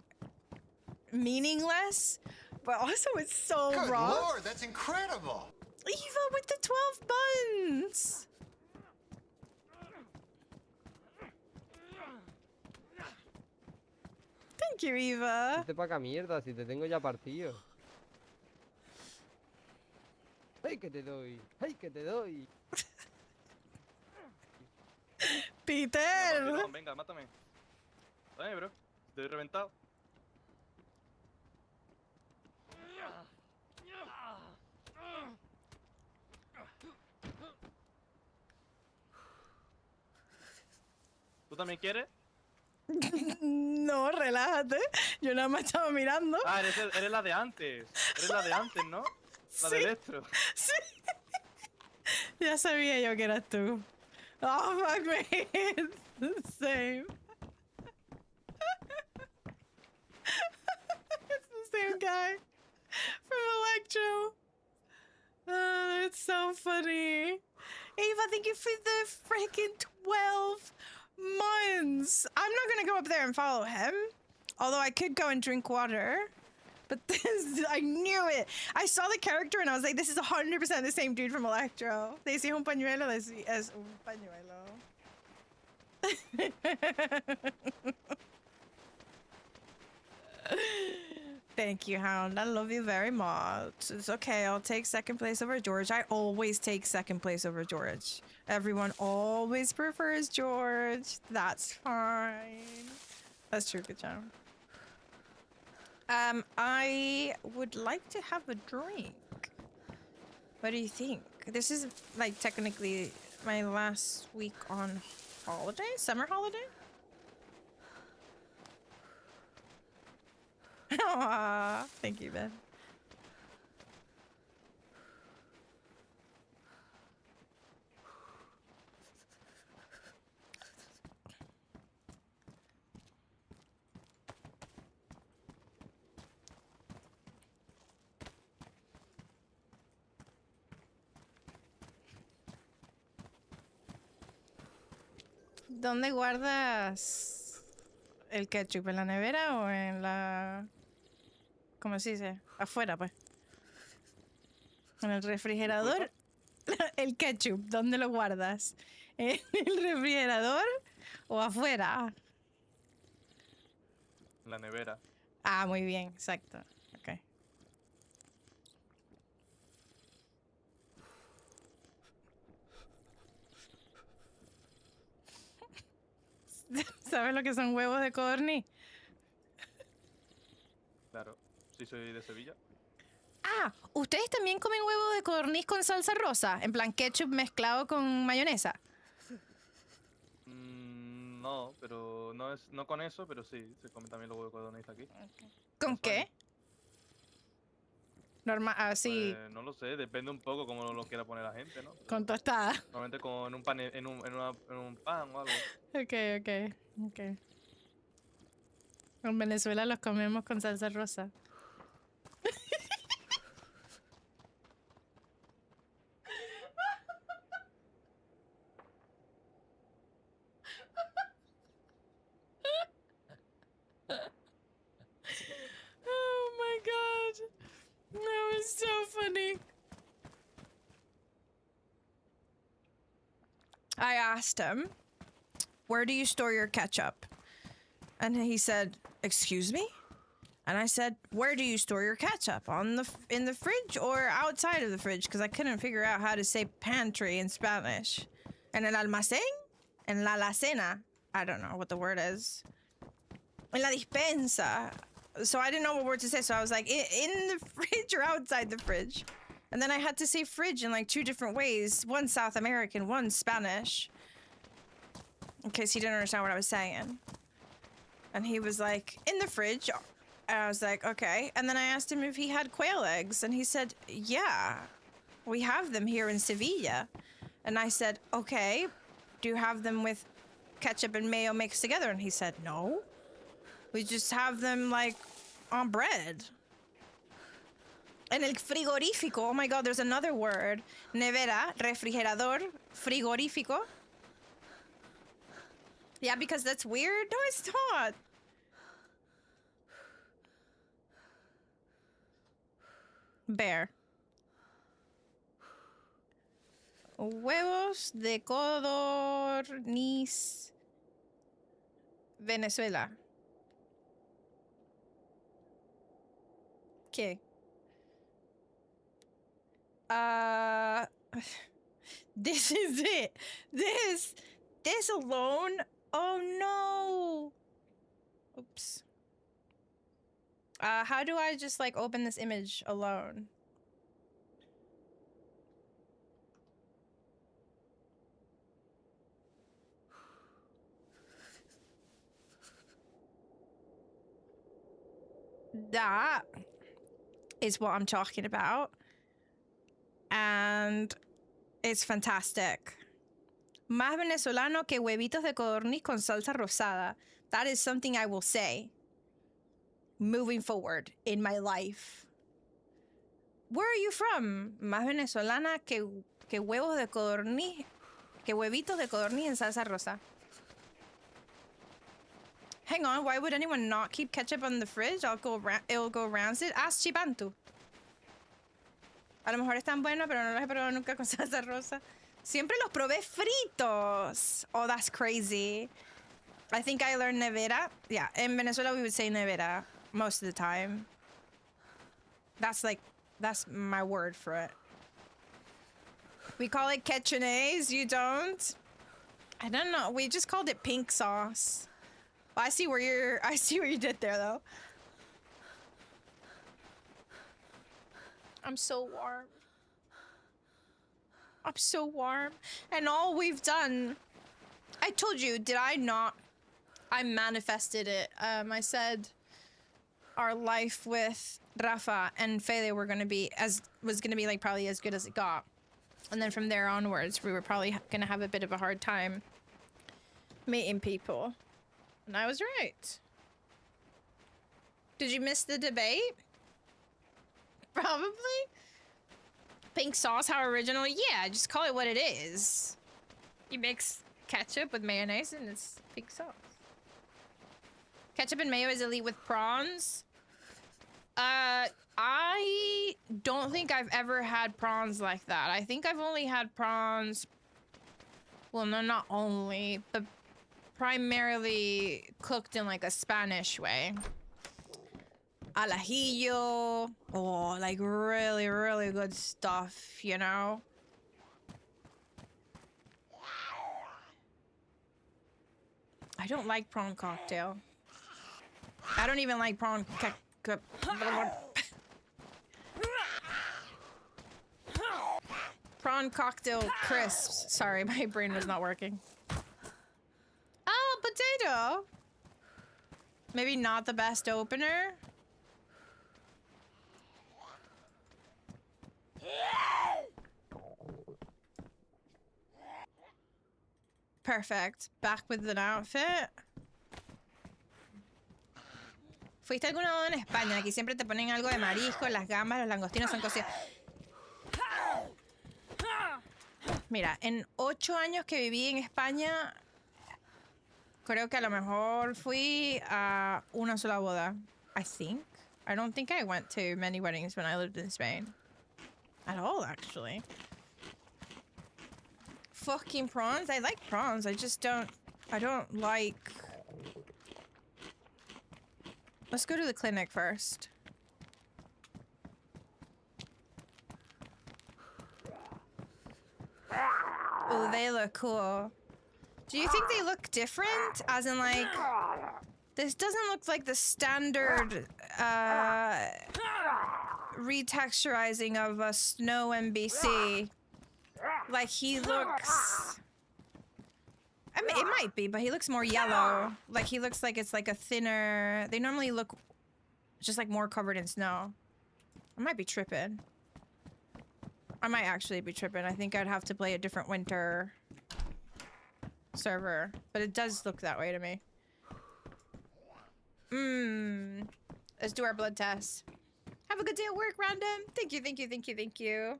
meaningless, but also it's so Good rough. Lord, that's incredible. Eva with the 12 buns. Thank you, Eva. Vete pa' acá, mierda, si te tengo ya partido. ¡Hey, que te doy! ¡Hey, que te doy! Peter. Venga, venga, mátame. Dale, bro. Estoy reventado. ¿Tú también quieres? No, relájate. Yo nada más estaba mirando. Ah, eres la de antes. Eres la de antes, ¿no? La de Electro. Sí. Ya sabía yo que eras tú. Oh, fuck me. It's the same. It's the same guy from Electro. Oh, it's so funny. Ava, thank you for the freaking 12 months. I'm not gonna go up there and follow him. Although I could go and drink water. But this, I knew it. I saw the character and I was like, this is 100% the same dude from Electro. Daisy es un pañuelo, Daisy es un pañuelo. Thank you, Hound. I love you very much. It's okay. I'll take second place over George. I always take second place over George. Everyone always prefers George. That's fine. That's true. Good job. I would like to have a drink. What do you think? This is like technically my last week on holiday? Summer holiday? Aww, thank you, Ben. ¿Dónde guardas el ketchup? ¿En la nevera o en la... ¿Cómo se dice? Afuera, pues. En el refrigerador. El ketchup, ¿dónde lo guardas? ¿En el refrigerador o afuera? La nevera. Ah, muy bien, exacto. Ok. ¿Sabes lo que son huevos de codorniz? Claro. Sí, soy de Sevilla. Ah, ¿ustedes también comen huevos de codorniz con salsa rosa? En plan ketchup mezclado con mayonesa. No, pero no con eso, pero sí, se come también los huevos de codorniz aquí. ¿Con qué? Normal, así. Pues, no lo sé, depende un poco cómo lo quiera poner la gente, ¿no? Con tostada. Normalmente con un pan, en un pan o algo. Ok. En Venezuela los comemos con salsa rosa. Oh my god. That was so funny. I asked him, where do you store your ketchup? And he said, excuse me? And I said, where do you store your ketchup? In the fridge or outside of the fridge? Because I couldn't figure out how to say pantry in Spanish. En el almacén? En la alacena. I don't know what the word is. En la dispensa. So I didn't know what word to say. So I was like, in the fridge or outside the fridge? And then I had to say fridge in like 2 different ways. One South American, one Spanish. In case he didn't understand what I was saying. And he was like, in the fridge. And I was like, okay. And then I asked him if he had quail eggs. And he said, yeah, we have them here in Sevilla. And I said, okay, do you have them with ketchup and mayo mixed together? And he said, no. We just have them like on bread. En el frigorífico. Oh my god, there's another word. Nevera, refrigerador, frigorífico. Yeah, because that's weird. No, it's not. Bear. Huevos de codorniz. Venezuela. Okay. This is it. This alone. Oh no. Oops. How do I just like open this image alone? That is what I'm talking about. And it's fantastic. Más venezolano que huevitos de codorniz con salsa rosada. That is something I will say moving forward in my life. Where are you from? Más venezolana que huevos de codorniz, que huevitos de codorniz en salsa rosa. Hang on, why would anyone not keep ketchup on the fridge? It'll go rancid. Ask Chibantu. A lo mejor están buenos, pero no los he probado nunca con salsa rosa. Siempre los probé fritos. Oh, that's crazy. I think I learned nevera. Yeah, in Venezuela we would say nevera most of the time. That's my word for it. We call it ketchunaise, you don't? I don't know. We just called it pink sauce. Well, I see what you did there though. I'm so warm. I'm so warm. And all we've done, I told you, did I not? I manifested it. I said our life with Rafa and Fede was gonna be like probably as good as it got. And then from there onwards, we were probably gonna have a bit of a hard time meeting people. And I was right. Did you miss the debate? Probably. Pink sauce, how original? Yeah, just call it what it is. You mix ketchup with mayonnaise and it's pink sauce. Ketchup and mayo is elite with prawns. I don't think I've ever had prawns like that. I think I've only had prawns. Well, no, not only, but primarily cooked in like a Spanish way. Al ajillo. Oh, like really, really good stuff, you know? I don't like prawn cocktail. I don't even like prawn prawn cocktail crisps. Sorry, my brain was not working. Oh, potato. Maybe not the best opener. Perfect. Back with an outfit. ¿Fuiste alguna vez en España? Aquí siempre te ponen algo de marisco, las gambas, los langostinos son cocidos. Mira, en 8 años que viví en España, creo que a lo mejor fui a una sola boda. I think. I don't think I went to many weddings when I lived in Spain. At all, actually. Fucking prawns? I like prawns. I just don't... I don't like... Let's go to the clinic first. Oh, they look cool. Do you think they look different? As in, like... This doesn't look like the standard, retexturizing of a snow NBC. Like, he looks... I mean, it might be, but he looks more yellow. Like, he looks like it's like a thinner... They normally look just like more covered in snow. I might be tripping. I might actually be tripping. I think I'd have to play a different winter server. But it does look that way to me. Let's do our blood test. Have a good day at work, Random. Thank you, thank you, thank you, thank you.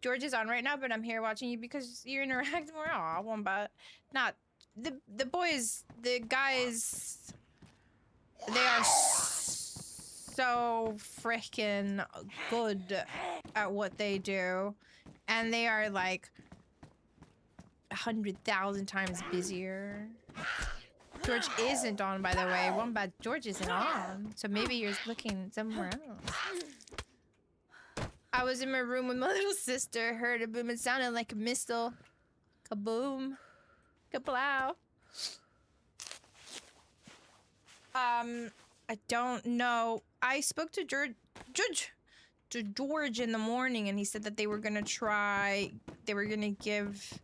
George is on right now, but I'm here watching you because you interact more. Aw, Wombat. Not... The boys... The guys... They are so freaking good at what they do. And they are, like... 100,000 times busier. George isn't on, by the way. Wombat, George isn't on. So maybe you're looking somewhere else. I was in my room with my little sister. Heard a boom. It sounded like a missile. Kaboom. Kaplow. I don't know. I spoke to George in the morning, and he said that they were gonna give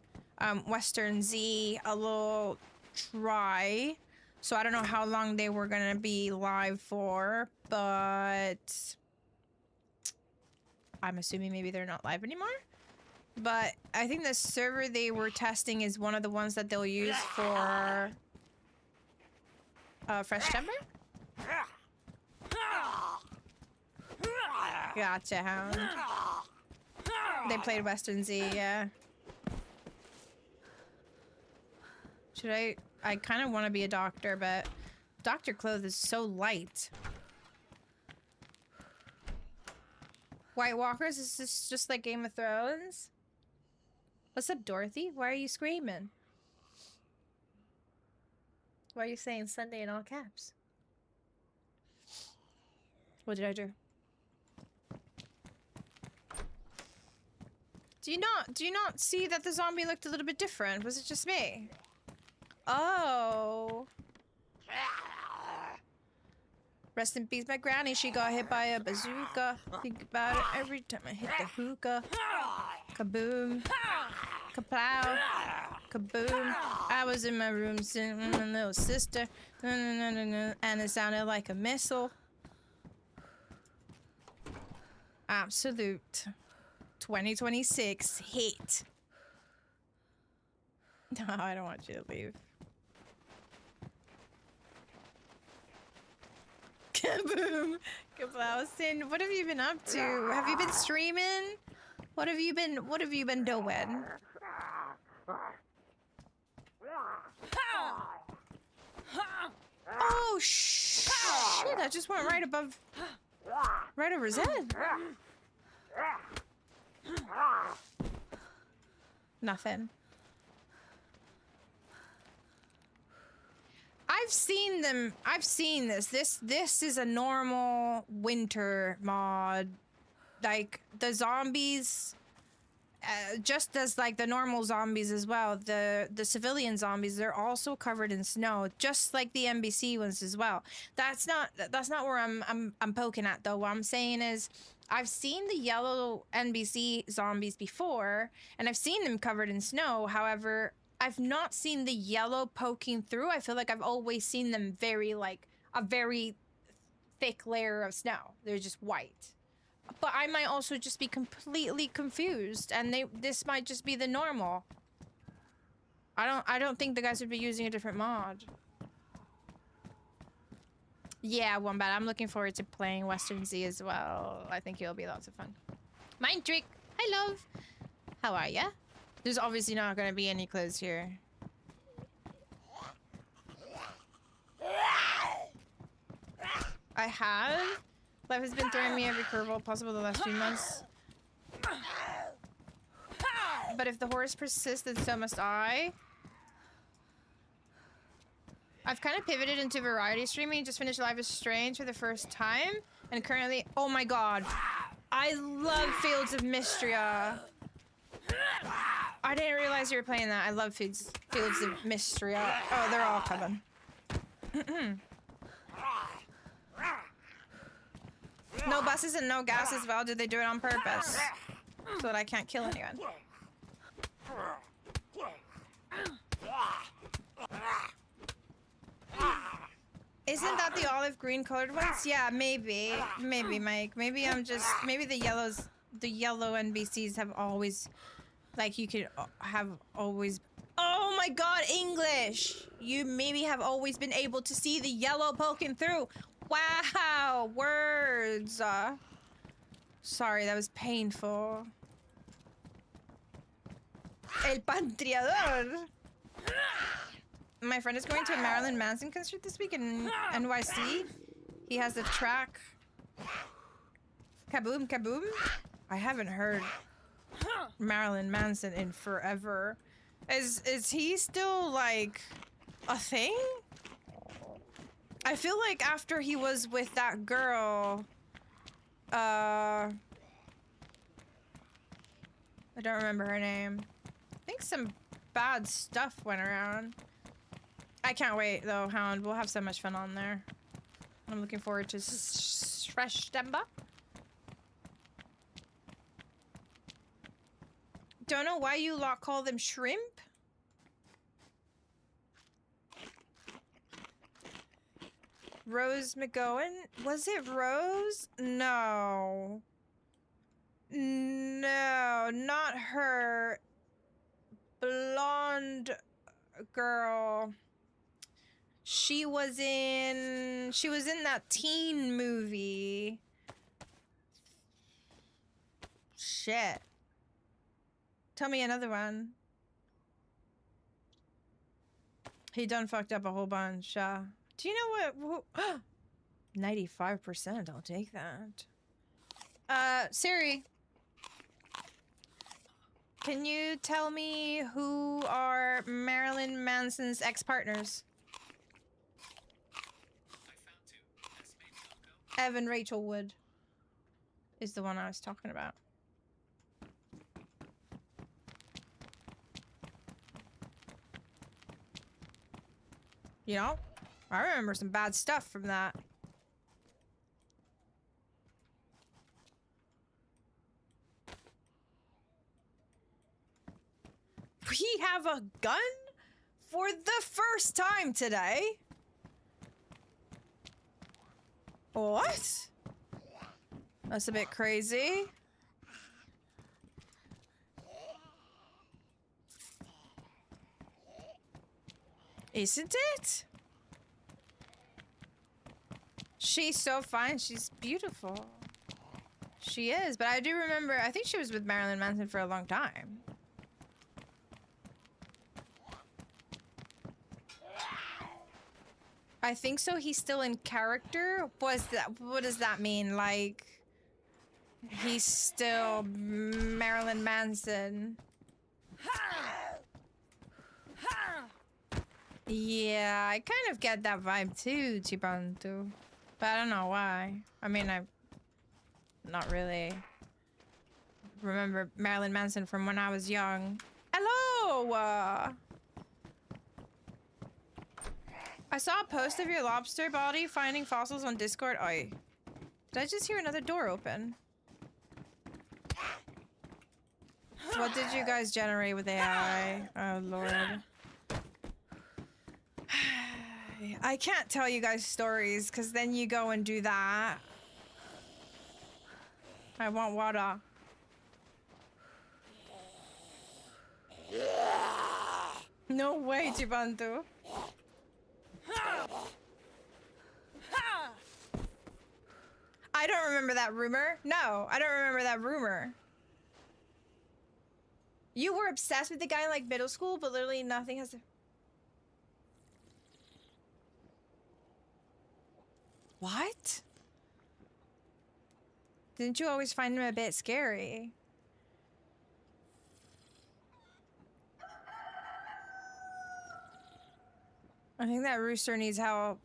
Western Z a little try. So I don't know how long they were gonna be live for, but I'm assuming maybe they're not live anymore. But I think the server they were testing is one of the ones that they'll use for Fresh Timber. Gotcha, Hound. They played Western Z, yeah. Should I kind of want to be a doctor, but doctor clothes is so light. White Walkers, is this just like Game of Thrones? What's up, Dorothy? Why are you screaming? Why are you saying Sunday in all caps? What did I do? Do you not see that the zombie looked a little bit different? Was it just me? Oh. Rest in peace, my granny. She got hit by a bazooka. Think about it every time I hit the hookah. Kaboom. Kaplow. Kaboom. I was in my room sitting with my little sister. And it sounded like a missile. Absolute. 2026 hit. No, I don't want you to leave. Kaboom! Kablowson, what have you been up to? Have you been streaming? What have you been doing? Oh shit, I just went right over his head. Nothing. I've seen them. I've seen this. This is a normal winter mod. Like the zombies, just as like the normal zombies as well. The civilian zombies, they're also covered in snow, just like the NBC ones as well. That's not where I'm poking at though. What I'm saying is, I've seen the yellow NBC zombies before, and I've seen them covered in snow. However, I've not seen the yellow poking through. I feel like I've always seen them very thick layer of snow. They're just white. But I might also just be completely confused, and this might just be the normal. I don't think the guys would be using a different mod. Yeah, Wombat, I'm looking forward to playing Western Z as well. I think it'll be lots of fun. Mind Trick, hi love. How are ya? There's obviously not gonna be any clothes here. I have. Life has been throwing me every curveball possible the last few months. But if the horse persists, then so must I. I've kind of pivoted into variety streaming. Just finished Life is Strange for the first time. And currently, oh my god. I love Fields of Mystria. I didn't realize you were playing that. I love Fields of Mystria. Oh, they're all coming. No buses and no gas as well. Did they do it on purpose? So that I can't kill anyone. Isn't that the olive green colored ones? Yeah, maybe. Maybe, Mike. Maybe I'm just... Maybe the yellow NBCs have always... Like, you could have always... Oh my god, English! You maybe have always been able to see the yellow poking through. Wow, words. Sorry, that was painful. El Patriador. My friend is going to a Marilyn Manson concert this week in NYC. He has a track. Kaboom, kaboom. I haven't heard Marilyn Manson in forever. Is he still like a thing? I feel like after he was with that girl, I don't remember her name. I think some bad stuff went around. I can't wait though, Hound. We'll have so much fun on there. I'm looking forward to fresh Demba. Don't know why you lot call them shrimp. Rose McGowan? Was it Rose? No. No, not her. Blonde girl. She was in that teen movie. Shit. Tell me another one. He done fucked up a whole bunch. Do you know what? 95%. I'll take that. Siri. Can you tell me who are Marilyn Manson's ex-partners? Evan Rachel Wood is the one I was talking about. You know? I remember some bad stuff from that. We have a gun for the first time today. What? That's a bit crazy. Isn't it? She's so fine. She's beautiful. She is, but I do remember, I think she was with Marilyn Manson for a long time. I think so. He's still in character. What does that mean? Like, he's still Marilyn Manson. Yeah, I kind of get that vibe too, Chibantu. But I don't know why. I mean, I not really remember Marilyn Manson from when I was young. Hello! I saw a post of your lobster body finding fossils on Discord. Oi. Did I just hear another door open? What did you guys generate with AI? Oh, Lord. I can't tell you guys stories, because then you go and do that. I want water. No way, Chibantu. I don't remember that rumor. No, I don't remember that rumor. You were obsessed with the guy in like middle school, but literally nothing has to... What? Didn't you always find him a bit scary? I think that rooster needs help.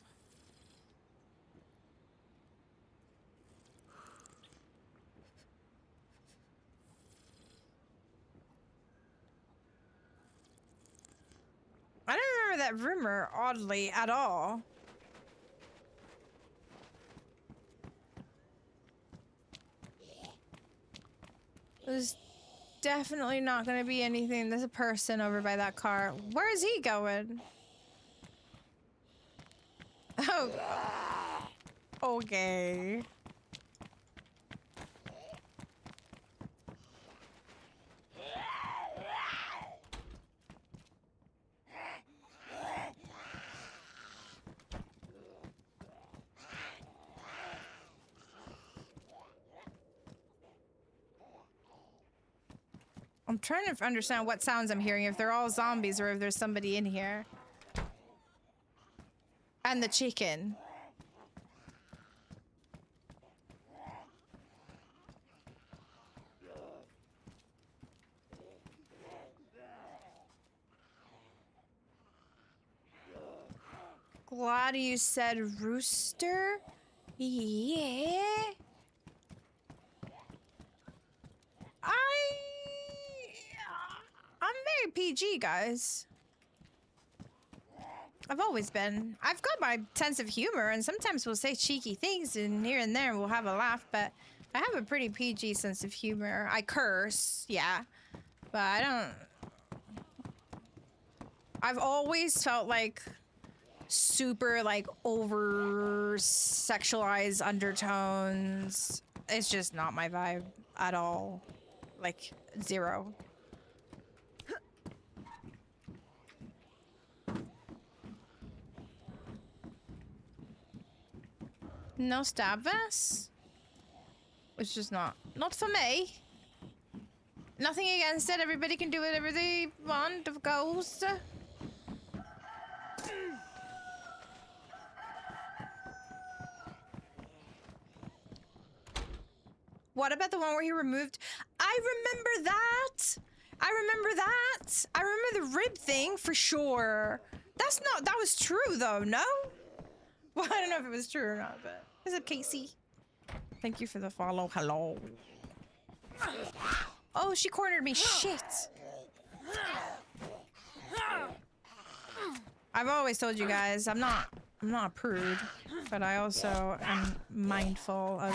I don't remember that rumor, oddly, at all. There's definitely not gonna be anything. There's a person over by that car. Where is he going? Oh. Okay. I'm trying to understand what sounds I'm hearing, if they're all zombies or if there's somebody in here. And the chicken. Glad you said rooster. Yeah. I'm very PG, guys. I've always been. I've got my sense of humor, and sometimes we'll say cheeky things, and here and there we'll have a laugh, but I have a pretty PG sense of humor. I curse, yeah, but I don't... I've always felt like super, like, over-sexualized undertones. It's just not my vibe at all. Like, zero. No stab vests? It's just not for me. Nothing against it. Everybody can do whatever they want, of course. What about the one where he removed? I remember that. I remember that. I remember the rib thing for sure. That's not. That was true though. No. Well, I don't know if it was true or not, but what's up, Casey? Thank you for the follow. Hello. Oh, she cornered me. Shit. I've always told you guys I'm not a prude, but I also am mindful of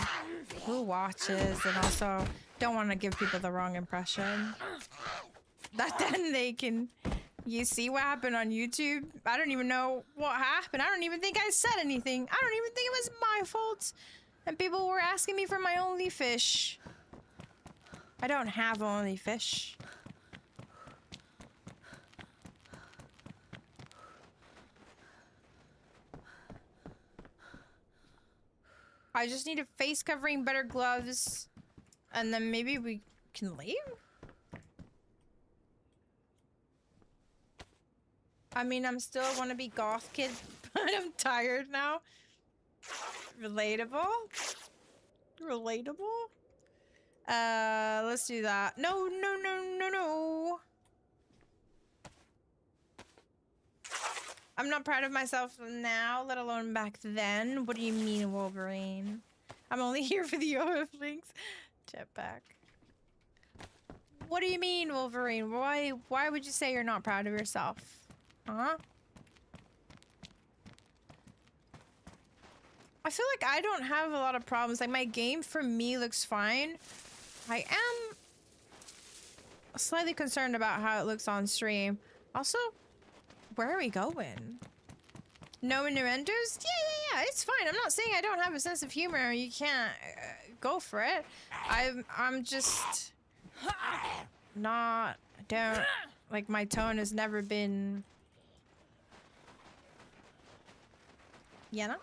who watches and also don't want to give people the wrong impression. That then they can... You see what happened on YouTube? I don't even know what happened. I don't even think I said anything. I don't even think it was my fault. And people were asking me for my only fish. I don't have only fish. I just need a face covering, better gloves, and then maybe we can leave? I mean, I'm still a wannabe goth kid, but I'm tired now. Relatable? Relatable? Let's do that. No, no, no, no, no. I'm not proud of myself now, let alone back then. What do you mean, Wolverine? I'm only here for the OF links. Jetpack. What do you mean, Wolverine? Why would you say you're not proud of yourself? Huh? I feel like I don't have a lot of problems. Like, my game for me looks fine. I am slightly concerned about how it looks on stream. Also, where are we going? No innuendos? Yeah, it's fine. I'm not saying I don't have a sense of humor. You can't go for it. I'm just not, like, my tone has never been, you know?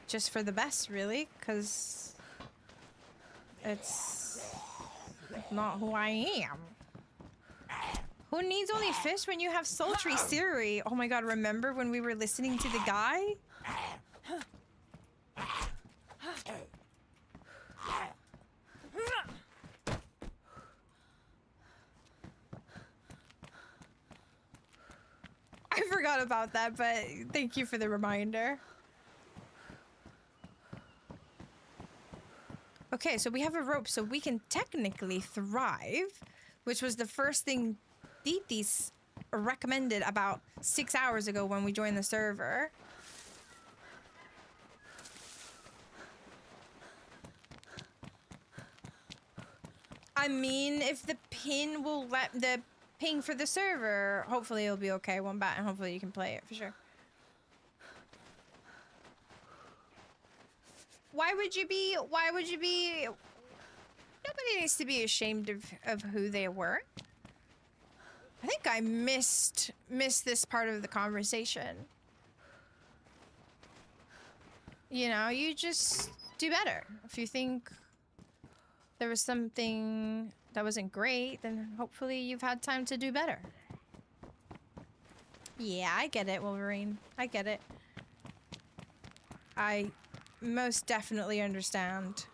just for the best, really, because it's not who I am. Who needs only fish when you have sultry Siri? Oh my god, remember when we were listening to the guy? I forgot about that, but thank you for the reminder. Okay, so we have a rope, so we can technically thrive, which was the first thing Dayz recommended about 6 hours ago when we joined the server. I mean, if the pin will let the ping for the server, hopefully it'll be okay, one bat, and hopefully you can play it for sure. Why would you be, nobody needs to be ashamed of who they were. I think I missed this part of the conversation. You know, you just do better. If you think there was something that wasn't great, then hopefully you've had time to do better. Yeah, I get it, Wolverine. I get it. I most definitely understand.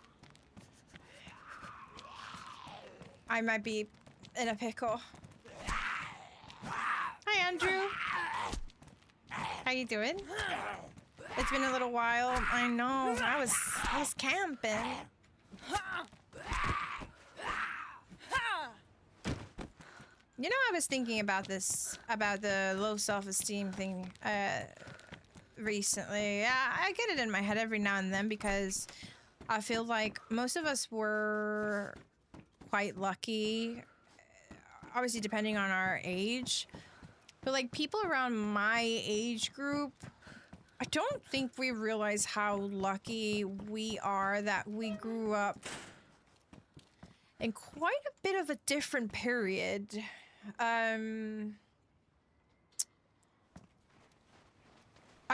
I might be in a pickle. Hi, Andrew. How you doing? It's been a little while. I know. I was camping. You know, I was thinking about this, about the low self-esteem thing, recently. I get it in my head every now and then because I feel like most of us were quite lucky, obviously depending on our age, but like people around my age group, I don't think we realize how lucky we are that we grew up in quite a bit of a different period. I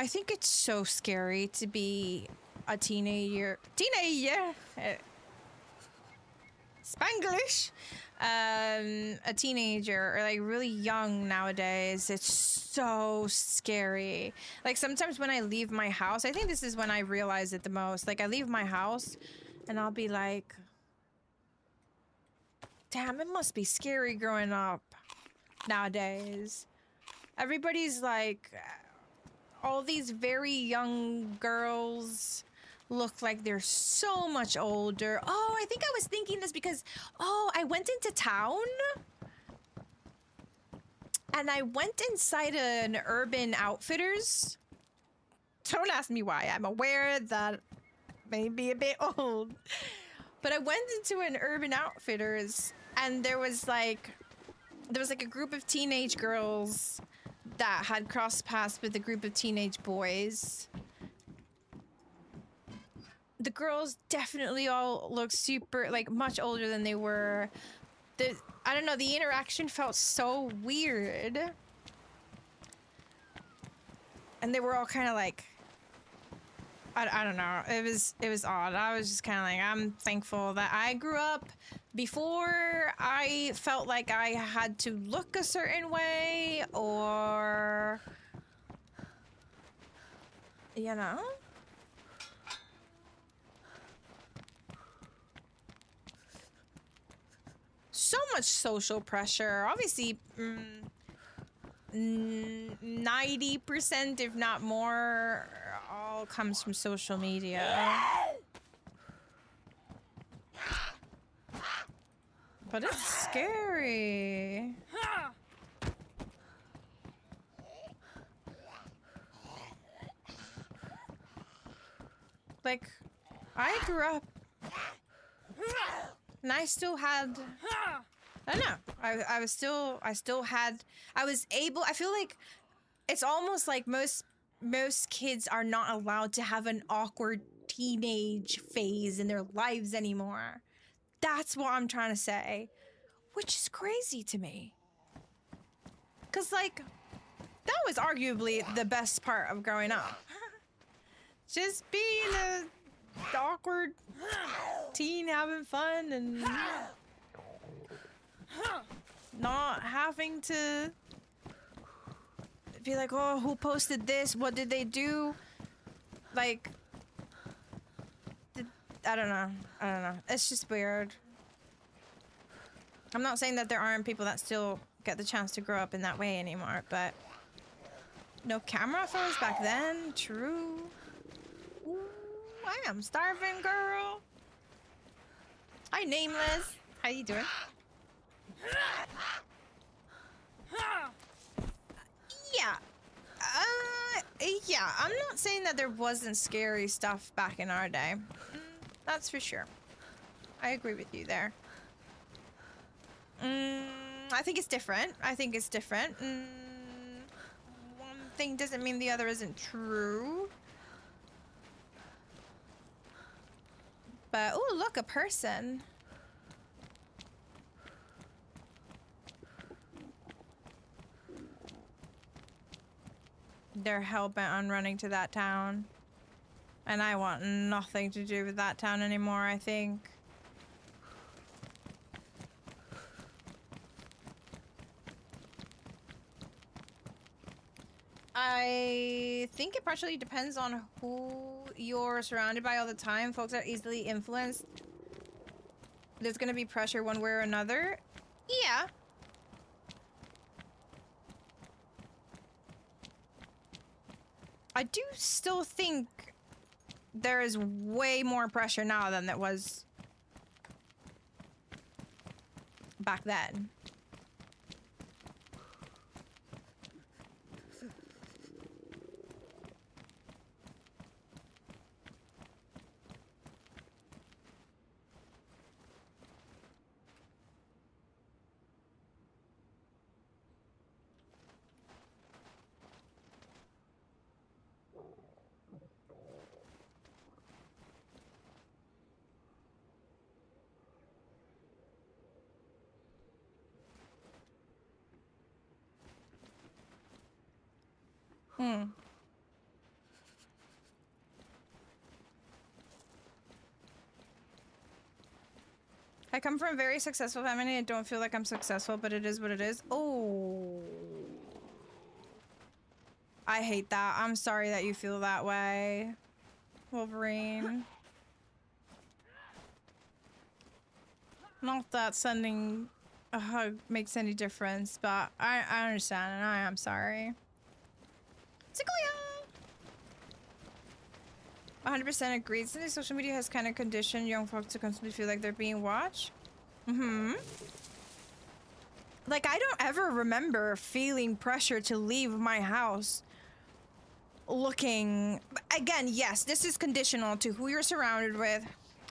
think it's so scary to be a teenager. Spanglish. A teenager or like really young nowadays. It's so scary. Like sometimes when I leave my house, I think this is when I realize it the most. Like I leave my house and I'll be like, damn, it must be scary growing up nowadays. Everybody's like, all these very young girls look like they're so much older. Oh, I think I was thinking this because, I went into town and I went inside an Urban Outfitters. Don't ask me why. I'm aware that may be a bit old. But I went into an Urban Outfitters and there was like a group of teenage girls that had crossed paths with a group of teenage boys. The girls definitely all looked super, like, much older than they were. I don't know, the interaction felt so weird. And they were all kind of like, I don't know, it was odd. I was just kind of like, I'm thankful that I grew up before I felt like I had to look a certain way or, you know? So much social pressure. Obviously, 90%, if not more, all comes from social media. But it's scary. Like, I grew up and I still had, I don't know, I was able, I feel like it's almost like most kids are not allowed to have an awkward teenage phase in their lives anymore. That's what I'm trying to say, which is crazy to me. 'Cause like, that was arguably the best part of growing up. Just being a awkward teen having fun and not having to be like, oh, who posted this? What did they do? Like, I don't know. It's just weird. I'm not saying that there aren't people that still get the chance to grow up in that way anymore, but no camera phones back then. True. Ooh, I am starving, girl. Hi, Nameless. How you doing? Yeah. Yeah, I'm not saying that there wasn't scary stuff back in our day. That's for sure. I agree with you there. I think it's different. One thing doesn't mean the other isn't true. But, oh, look, a person. They're hell-bent on running to that town. And I want nothing to do with that town anymore, I think. I think it partially depends on who you're surrounded by all the time. Folks are easily influenced. There's gonna be pressure one way or another. Yeah. I do still think there is way more pressure now than there was back then. I come from a very successful family. I don't feel like I'm successful, but it is what it is. Oh. I hate that. I'm sorry that you feel that way, Wolverine. Not that sending a hug makes any difference, but I understand and I am sorry. Sequoia! 100% agreed. Since social media has kind of conditioned young folks to constantly feel like they're being watched. Like, I don't ever remember feeling pressure to leave my house looking... Again, yes, this is conditional to who you're surrounded with,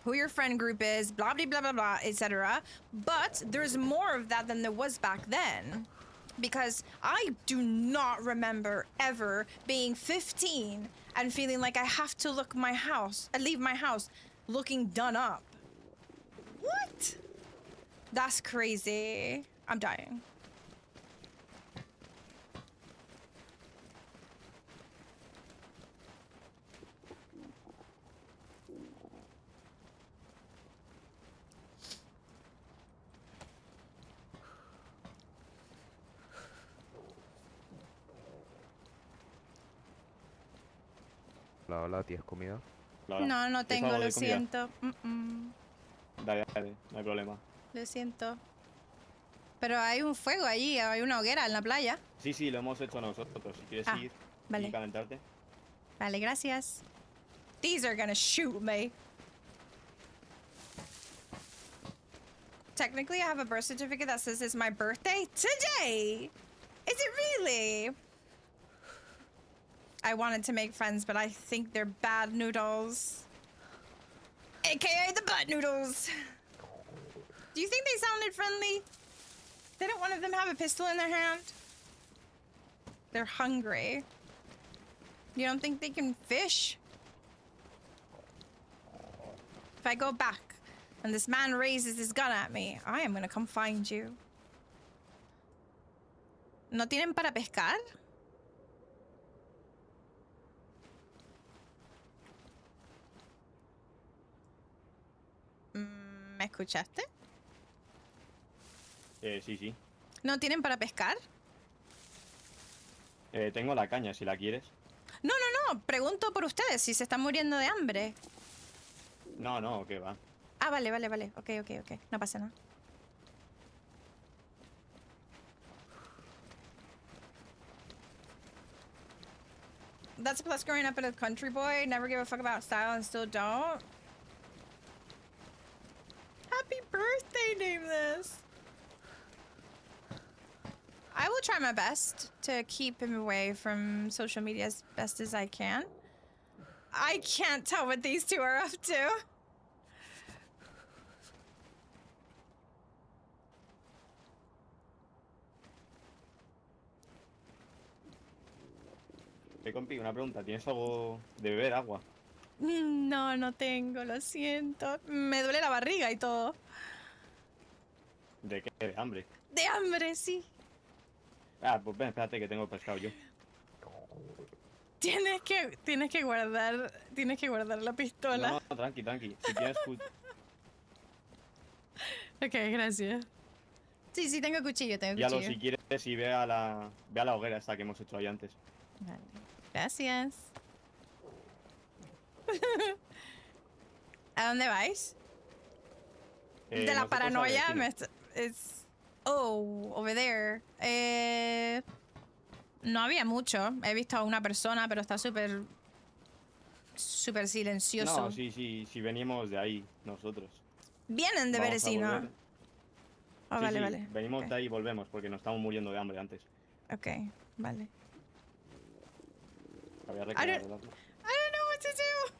who your friend group is, blah, blah, blah, blah, blah, etc. But there's more of that than there was back then. Because I do not remember ever being 15 and feeling like I have to leave my house looking done up. What? That's crazy. I'm dying. Hola, hola, ¿tienes comida? No, no tengo, lo siento. Dale, no hay problema. Lo siento. Pero hay un fuego allí, hay una hoguera en la playa. Sí, lo hemos hecho nosotros. Si quieres ir y calentarte. Vale, gracias. These are gonna shoot me. Technically, I have a birth certificate that says it's my birthday today. Is it really? I wanted to make friends, but I think they're bad noodles. AKA the butt noodles. Do you think they sounded friendly? Didn't one of them have a pistol in their hand? They're hungry. You don't think they can fish? If I go back and this man raises his gun at me, I am gonna come find you. ¿No tienen para pescar? ¿Me escuchaste? Sí, sí. ¿No tienen para pescar? Tengo la caña, si la quieres. No, no, no. Pregunto por ustedes si se están muriendo de hambre. No, no, ¿qué va? Ah, vale, vale, vale. Ok, ok, ok. No pasa nada. That's a plus growing up in a country boy. Never give a fuck about style and still don't. Happy birthday, name this. I will try my best to keep him away from social media as best as I can. I can't tell what these two are up to. Compi, una pregunta. ¿Tienes algo de beber, agua? No, no tengo, lo siento. Me duele la barriga y todo. ¿De qué? ¿De hambre? De hambre, sí. Ah, pues ven, espérate que tengo pescado yo. Tienes que guardar la pistola. No, no, tranqui, tranqui. Si tienes... Ok, gracias. Sí, sí, tengo cuchillo, tengo Ya cuchillo. lo, si quieres, y ve a la hoguera esta que hemos hecho ahí antes. Vale. Gracias. ¿A dónde vais? De la nosotros al paranoia vecino. Oh, over there. No había mucho. He visto a una persona, pero está súper silencioso. No, sí, venimos de ahí, nosotros. Vienen de Vamos a Berecino. volver. Oh, Sí, vale, sí, vale. venimos Ok. de ahí y volvemos, porque nos estamos muriendo de hambre antes. Ok, vale. Había I recreado don't el arma. know what to do.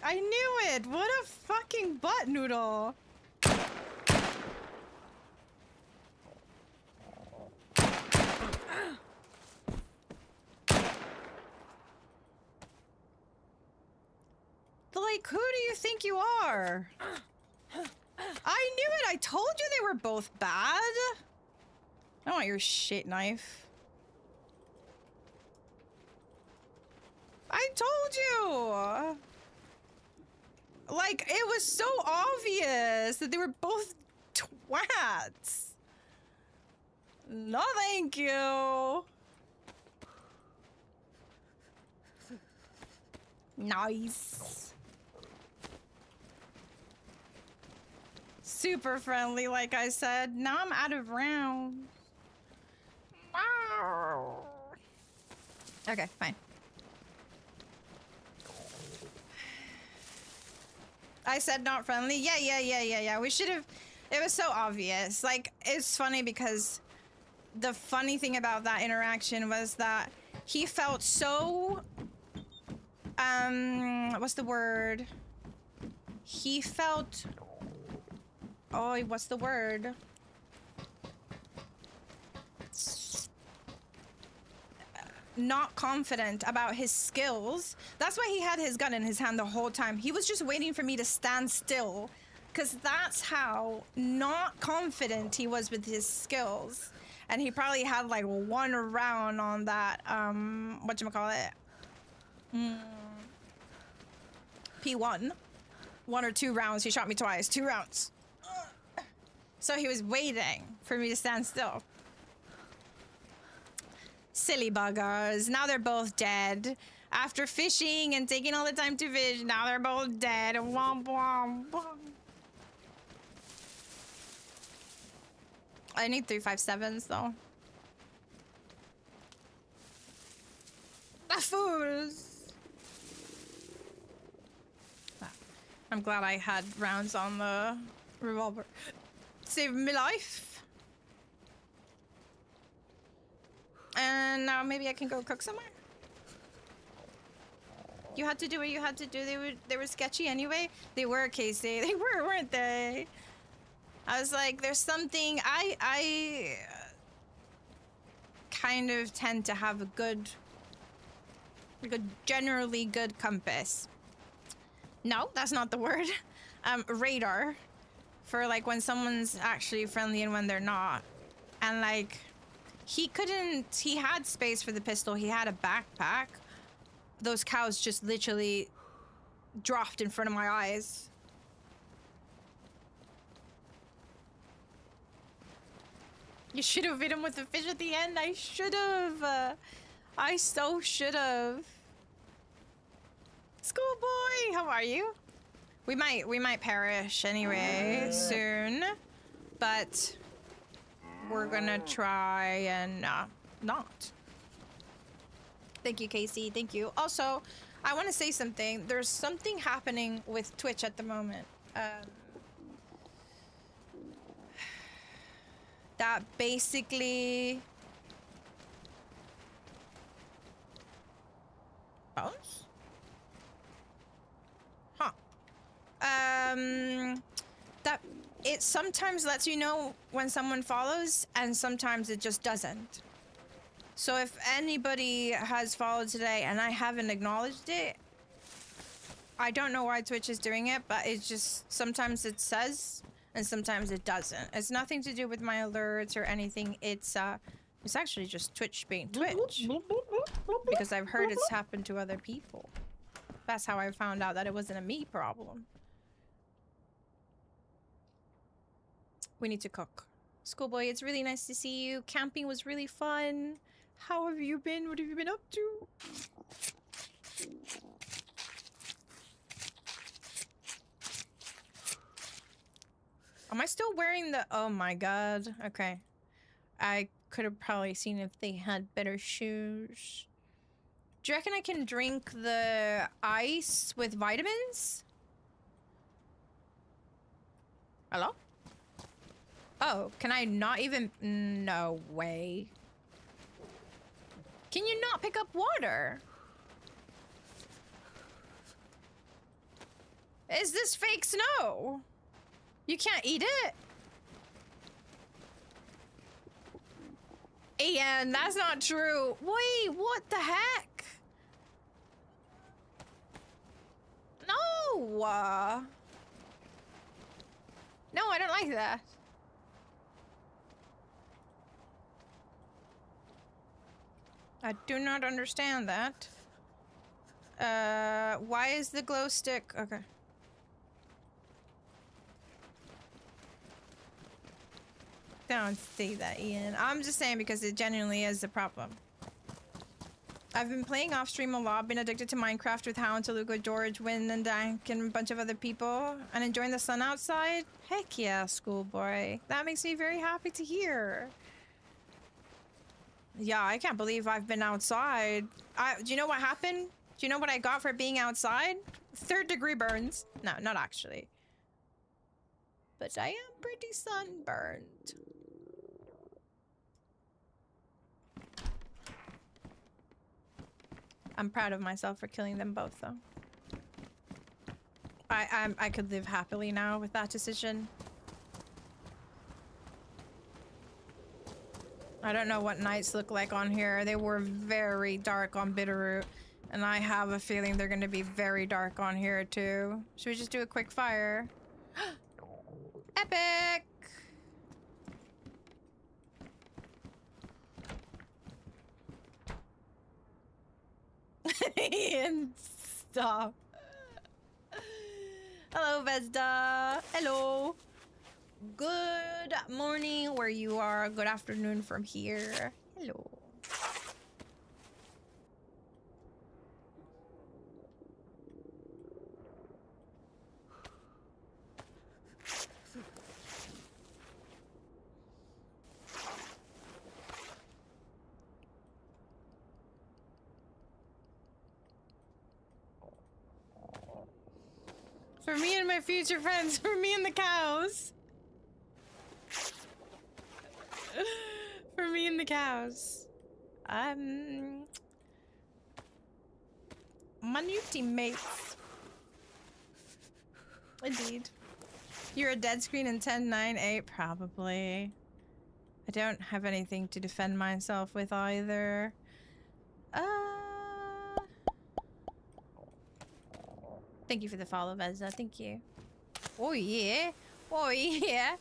I knew it! What a fucking butt noodle! Like, who do you think you are? I knew it! I told you they were both bad! I don't want your shit knife. I told you! Like, it was so obvious that they were both twats. No, thank you. Nice. Super friendly, like I said. Now I'm out of rounds. Okay, fine. I said not friendly. Yeah. We should have. It was so obvious. Like, it's funny because the funny thing about that interaction was that he felt so. What's the word? He felt. Oh, what's the word? Not confident about his skills. That's why he had his gun in his hand the whole time. He was just waiting for me to stand still, because that's how not confident he was with his skills. And he probably had like one round on that whatchamacallit? P1. 1 or 2 rounds. He shot me twice. 2 rounds. So he was waiting for me to stand still. Silly buggers. Now they're both dead. After fishing and taking all the time to fish, now they're both dead. Womp womp womp. I need 357s though. The fools. I'm glad I had rounds on the revolver. Saved me life. And now maybe I can go cook somewhere. You had to do what you had to do. They were sketchy anyway. They were, Casey. They were, weren't they? I was like, there's something. I kind of tend to have a generally good compass. No, that's not the word. Radar for like when someone's actually friendly and when they're not. And like, he had space for the pistol. He had a backpack. those cows just literally dropped in front of my eyes. You should have hit him with the fish at the end. I should have. I so should have. Schoolboy, how are you? We might perish anyway soon, but we're gonna try and not. Thank you, Casey. Thank you. Also, I want to say something. There's something happening with Twitch at the moment. That basically... Bones? Huh. That it sometimes lets you know when someone follows, and sometimes it just doesn't. So if anybody has followed today and I haven't acknowledged it, I don't know why Twitch is doing it, but it's just sometimes it says and sometimes it doesn't. It's nothing to do with my alerts or anything. It's actually just Twitch being Twitch. Because I've heard it's happened to other people. That's how I found out that it wasn't a me problem. We need to cook. Schoolboy, it's really nice to see you. Camping was really fun. How have you been? What have you been up to? Am I still wearing the... Oh my god. Okay. I could have probably seen if they had better shoes. Do you reckon I can drink the ice with vitamins? Hello? Oh, can I not even... No way. Can you not pick up water? Is this fake snow? You can't eat it? Ian, that's not true. Wait, what the heck? No! No, I don't like that. I do not understand that. Why is the glow stick... Okay. Don't say that, Ian. I'm just saying because it genuinely is a problem. I've been playing off stream a lot, been addicted to Minecraft with Hound, Taluga, George, Win, and Dank, and a bunch of other people, and enjoying the sun outside. Heck yeah, schoolboy. That makes me very happy to hear. Yeah, I can't believe I've been outside. Do you know what happened? Do you know what I got for being outside? 3rd-degree burns. No, not actually. But I am pretty sunburned. I'm proud of myself for killing them both, though. I could live happily now with that decision. I don't know what nights look like on here. They were very dark on Bitterroot, and I have a feeling they're going to be very dark on here too. Should we just do a quick fire? Epic! Ian, stop. Hello, Vesda. Hello. Good morning where you are. Good afternoon from here. Hello. For me and my future friends, for me and the cows. For me and the cows. My new teammates. Indeed. You're a dead screen in 10-9-8, probably. I don't have anything to defend myself with either. Thank you for the follow, Vezda. Thank you. Oh yeah. Oh yeah.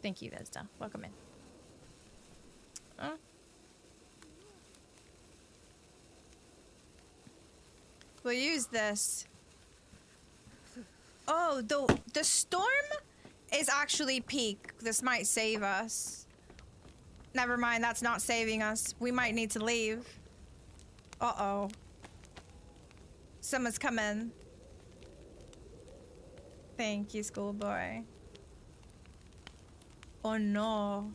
Thank you, Vezda. Welcome in. We'll use this. Oh, the storm is actually peak. This might save us. Never mind, that's not saving us. We might need to leave. Uh-oh. Someone's coming. Thank you, schoolboy. Oh no.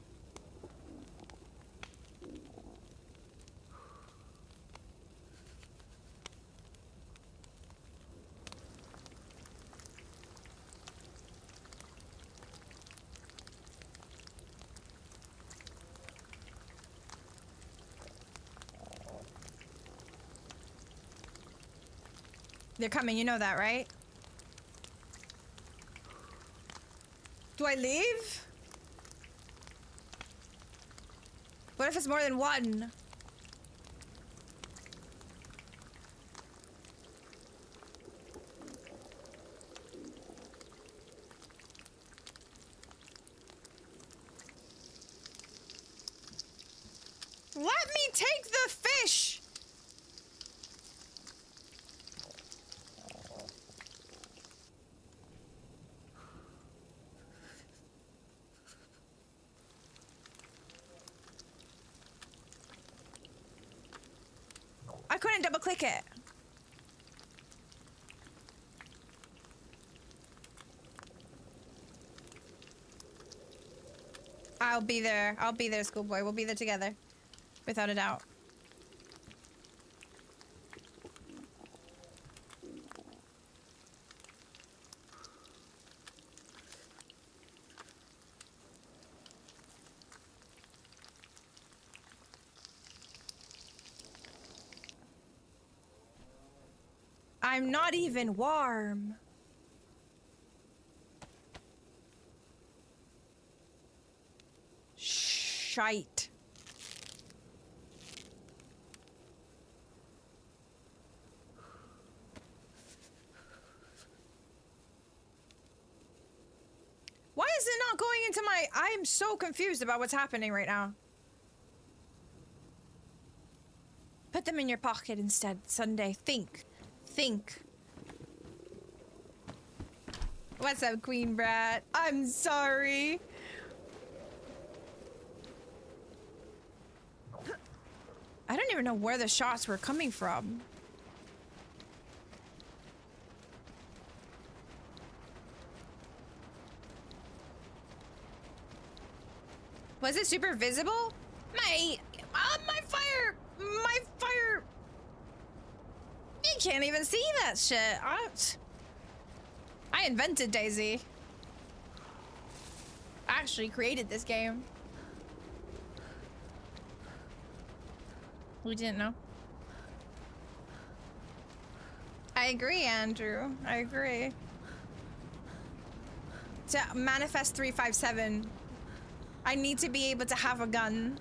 They're coming, you know that, right? Do I leave? What if it's more than one? Let me take the fish! I couldn't double click it. I'll be there. I'll be there, schoolboy. We'll be there together. Without a doubt. I'm not even warm. Shite. Why is it not going into my... I'm so confused about what's happening right now. Put them in your pocket instead, Sunday. Think. Think. What's up, Queen Brat? I'm sorry. I don't even know where the shots were coming from. Was it super visible? My fire! My fire! You can't even see that shit. I invented Dayz. I actually created this game. We didn't know. I agree, Andrew. I agree. To manifest 357, I need to be able to have a gun,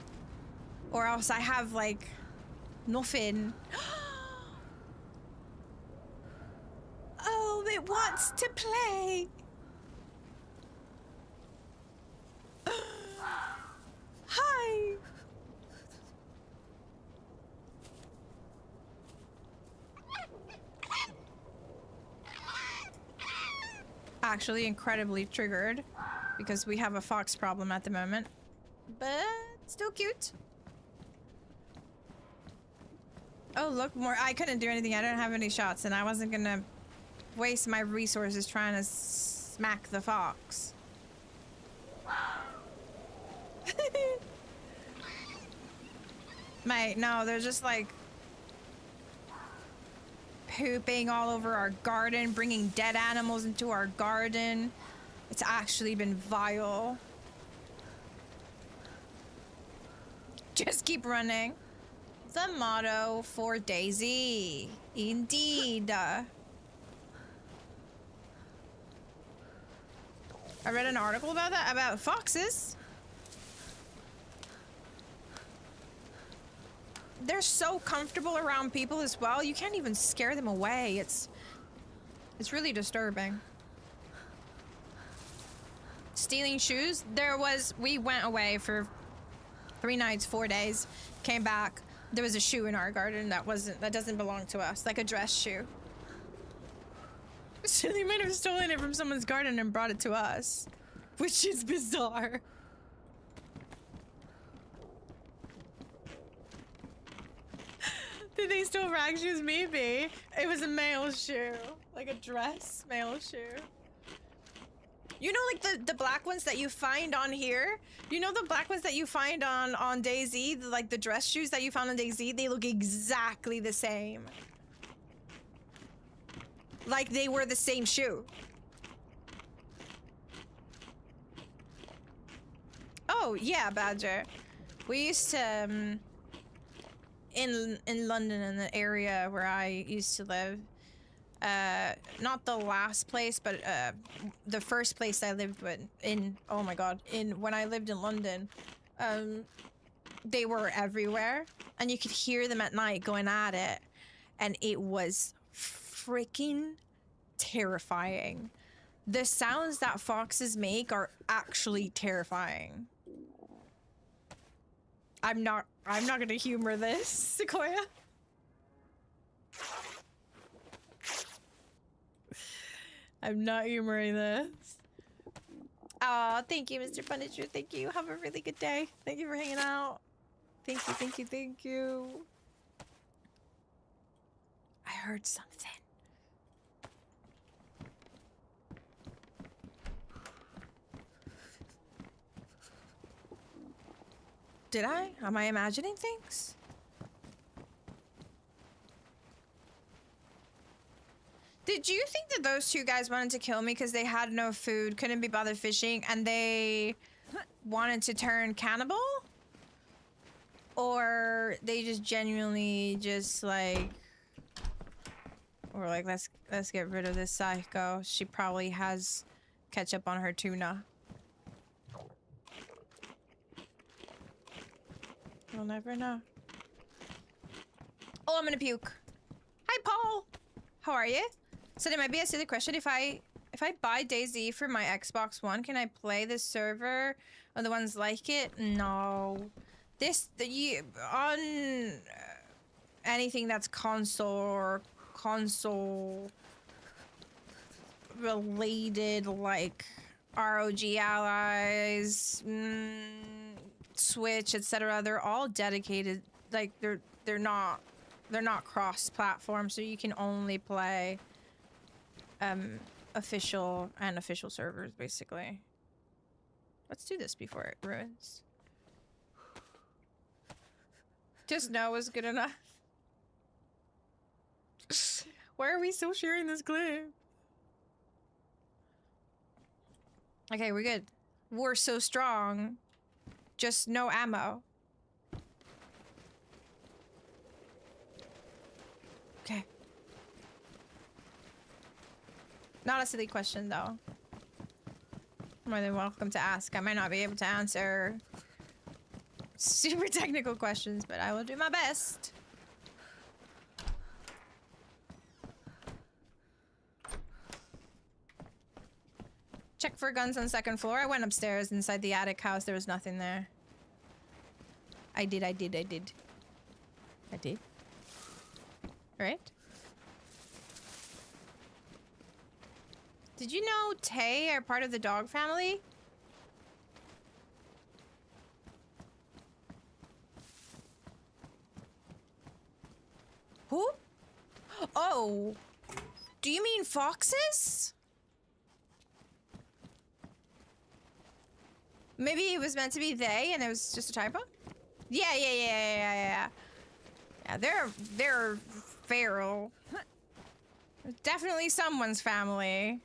or else I have like nothing. Oh, it wants to play. Hi. Actually incredibly triggered because we have a fox problem at the moment, but still cute. Oh, look, more. I couldn't do anything. I don't have any shots, and I wasn't gonna waste my resources trying to smack the fox. Mate, no, they're just like pooping all over our garden, bringing dead animals into our garden. It's actually been vile. Just keep running. The motto for Dayz. Indeed. I read an article about that, about foxes. They're so comfortable around people as well. You can't even scare them away. It's really disturbing. Stealing shoes. We went away for 3 nights, 4 days. Came back. There was a shoe in our garden that doesn't belong to us, like a dress shoe. So they might have stolen it from someone's garden and brought it to us, which is bizarre. Did they steal rag shoes? Maybe. It was a male shoe, like a dress male shoe. You know, like the black ones that you find on here? You know the black ones that you find on Dayz, like the dress shoes that you found on Dayz? They look exactly the same. Like they were the same shoe. Oh, yeah, Badger. We used to, in London, in the area where I used to live, not the last place, but the first place I lived in, oh my god, when I lived in London, they were everywhere, and you could hear them at night going at it, and it was freaking terrifying. The sounds that foxes make are actually terrifying. I'm not gonna humor this, Sequoia. I'm not humoring this. Aw, thank you, Mr. Punisher. Thank you. Have a really good day. Thank you for hanging out. Thank you, thank you, thank you. I heard something. Did I? Am I imagining things? Did you think that those two guys wanted to kill me because they had no food, couldn't be bothered fishing, and they wanted to turn cannibal? Or they just genuinely just like were like, let's get rid of this psycho. She probably has ketchup on her tuna. We'll never know. Oh, I'm gonna puke. Hi, Paul. How are you? So there might be a silly question. If I buy Dayz for my Xbox One, can I play this server or the ones like it? No. On anything that's console related, like ROG Allies, Switch, etc. They're all dedicated. Like they're not cross-platform, so you can only play official servers, basically. Let's do this before it ruins. Just no is good enough. Why are we still sharing this clip? Okay, we're good. We're so strong. Just no ammo. Okay. Not a silly question, though. More than welcome to ask. I might not be able to answer super technical questions, but I will do my best. Check for guns on the second floor. I went upstairs inside the attic house. There was nothing there. I did. Right? Did you know Tay are part of the dog family? Who? Oh. Do you mean foxes? Maybe it was meant to be they and it was just a typo? Yeah. Yeah, they're feral. Definitely someone's family.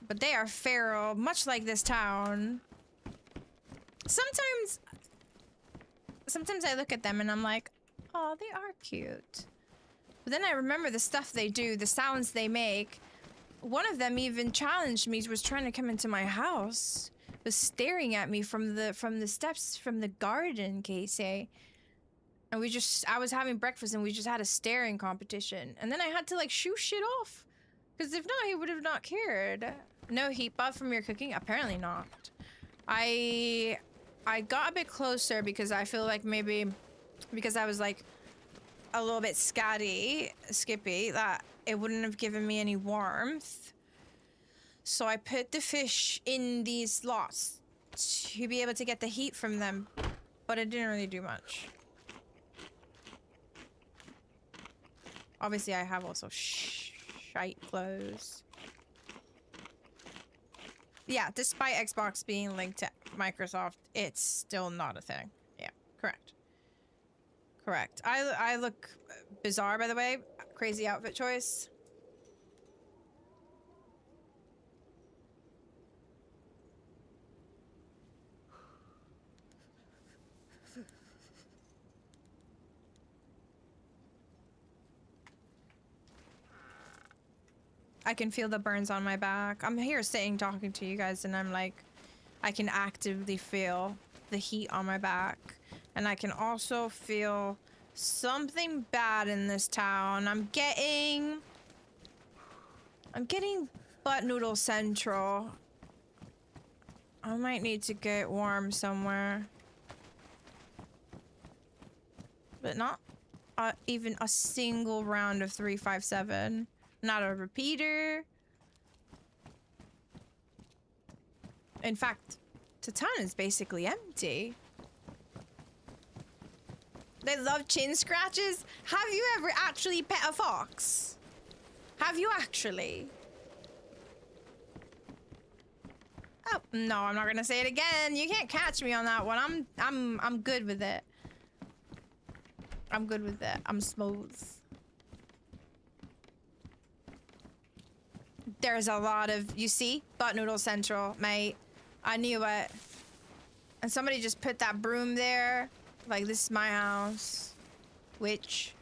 But they are feral, much like this town. Sometimes I look at them and I'm like, oh, they are cute. But then I remember the stuff they do, the sounds they make. One of them even challenged me, was trying to come into my house. Was staring at me from the steps from the garden, Casey. And I was having breakfast and we just had a staring competition. And then I had to like shoo shit off. Because if not, he would have not cared. No heat buff from your cooking? Apparently not. I got a bit closer because I feel like maybe because I was like a little bit skippy that it wouldn't have given me any warmth. So I put the fish in these slots to be able to get the heat from them, but it didn't really do much. Obviously, I have also shite clothes. Yeah, despite Xbox being linked to Microsoft, it's still not a thing. Yeah, correct. Correct. I look bizarre, by the way. Crazy outfit choice. I can feel the burns on my back. I'm here sitting talking to you guys and I'm like, I can actively feel the heat on my back. And I can also feel something bad in this town. I'm getting butt noodle central. I might need to get warm somewhere. But not even a single round of 357. Not a repeater. In fact, the town is basically empty. They love chin scratches. Have you ever actually pet a fox? Have you actually? Oh, no, I'm not gonna say it again. You can't catch me on that one. I'm good with it. I'm good with it. I'm smooth. There's a lot of, you see? Butt noodle central, mate. I knew it. And somebody just put that broom there. Like, this is my house. Which...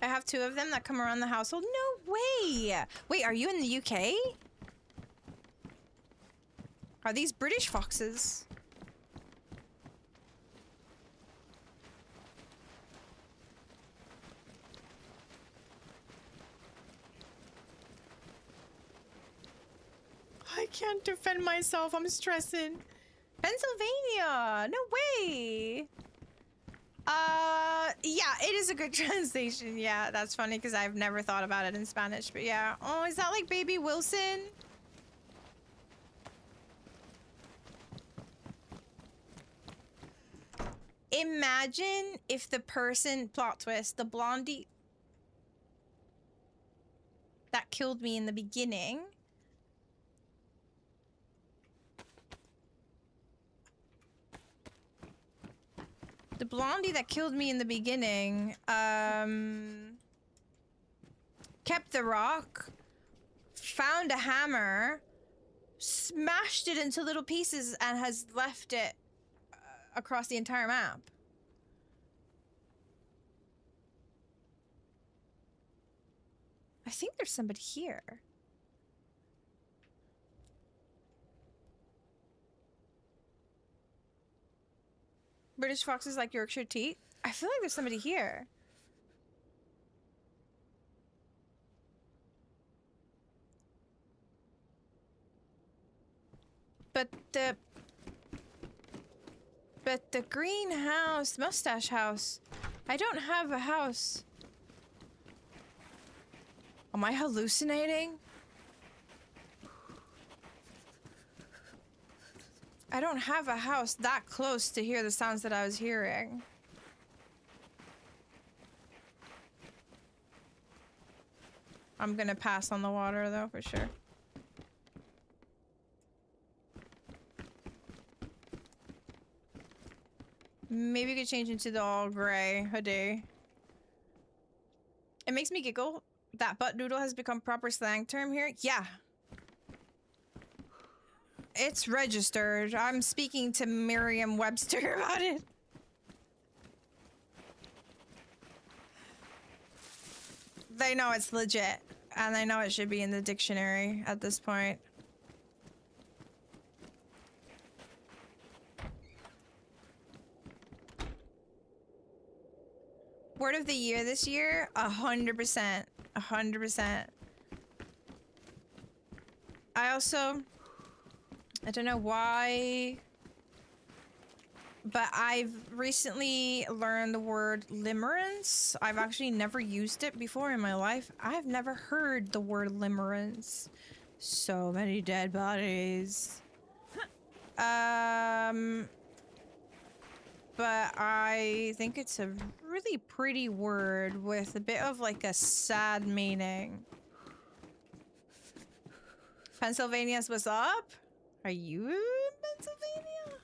I have 2 of them that come around the household. No way! Wait, are you in the UK? Are these British foxes? I can't defend myself. I'm stressing. Pennsylvania. No way. Yeah, it is a good translation. Yeah, that's funny because I've never thought about it in Spanish. But yeah. Oh, is that like Baby Wilson? Imagine if the person, plot twist, the blondie that killed me in the beginning kept the rock, found a hammer, smashed it into little pieces, and has left it across the entire map. I think there's somebody here. British foxes like Yorkshire teat. I feel like there's somebody here. But the greenhouse, mustache house. I don't have a house. Am I hallucinating? I don't have a house that close to hear the sounds that I was hearing. I'm gonna pass on the water though, for sure. Maybe we could change into the all gray hoodie. It makes me giggle that butt noodle has become proper slang term here. Yeah. It's registered. I'm speaking to Merriam-Webster about it. They know it's legit, and they know it should be in the dictionary at this point. Word of the year this year? 100%. 100%. I also, I don't know why, but I've recently learned the word limerence. I've actually never used it before in my life. I've never heard the word limerence. So many dead bodies. But I think it's a really pretty word with a bit of like a sad meaning. Pennsylvania's what's up? Are you in Pennsylvania?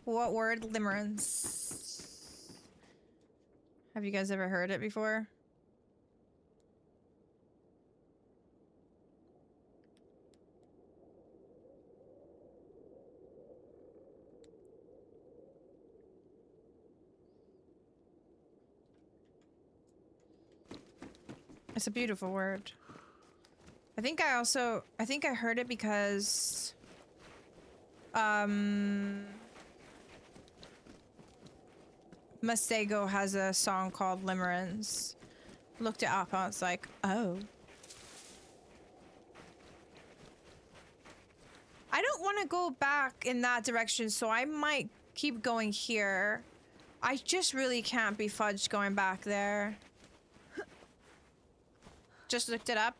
What word? Limerence. Have you guys ever heard it before? It's a beautiful word. I think I heard it because Masego has a song called Limerence. Looked it up and I was like, oh. I don't want to go back in that direction, so I might keep going here. I just really can't be fudged going back there. Just looked it up.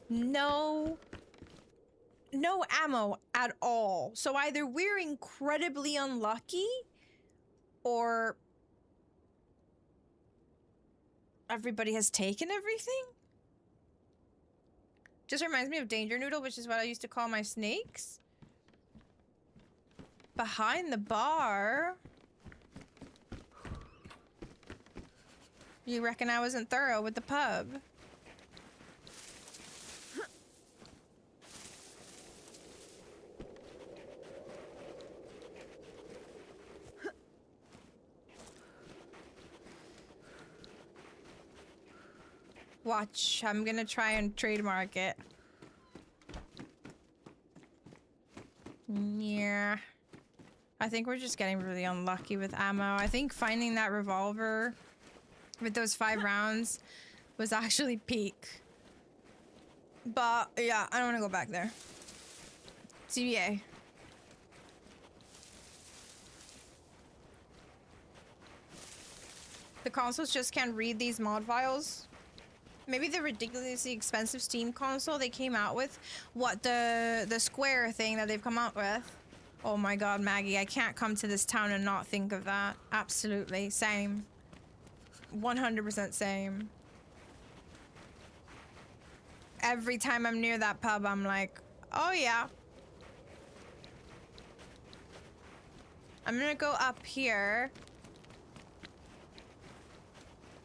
No ammo at all. So either we're incredibly unlucky or everybody has taken everything. Just reminds me of Danger Noodle, which is what I used to call my snakes. Behind the bar. You reckon I wasn't thorough with the pub? Watch, I'm gonna try and trademark it. Yeah. I think we're just getting really unlucky with ammo. I think finding that revolver with those 5 rounds was actually peak. But yeah, I don't want to go back there. CBA. The consoles just can't read these mod files. Maybe the ridiculously expensive Steam console they came out with. What, the square thing that they've come out with? Oh my god, Maggie, I can't come to this town and not think of that. Absolutely. Same. 100% same. Every time I'm near that pub, I'm like, oh yeah. I'm gonna go up here.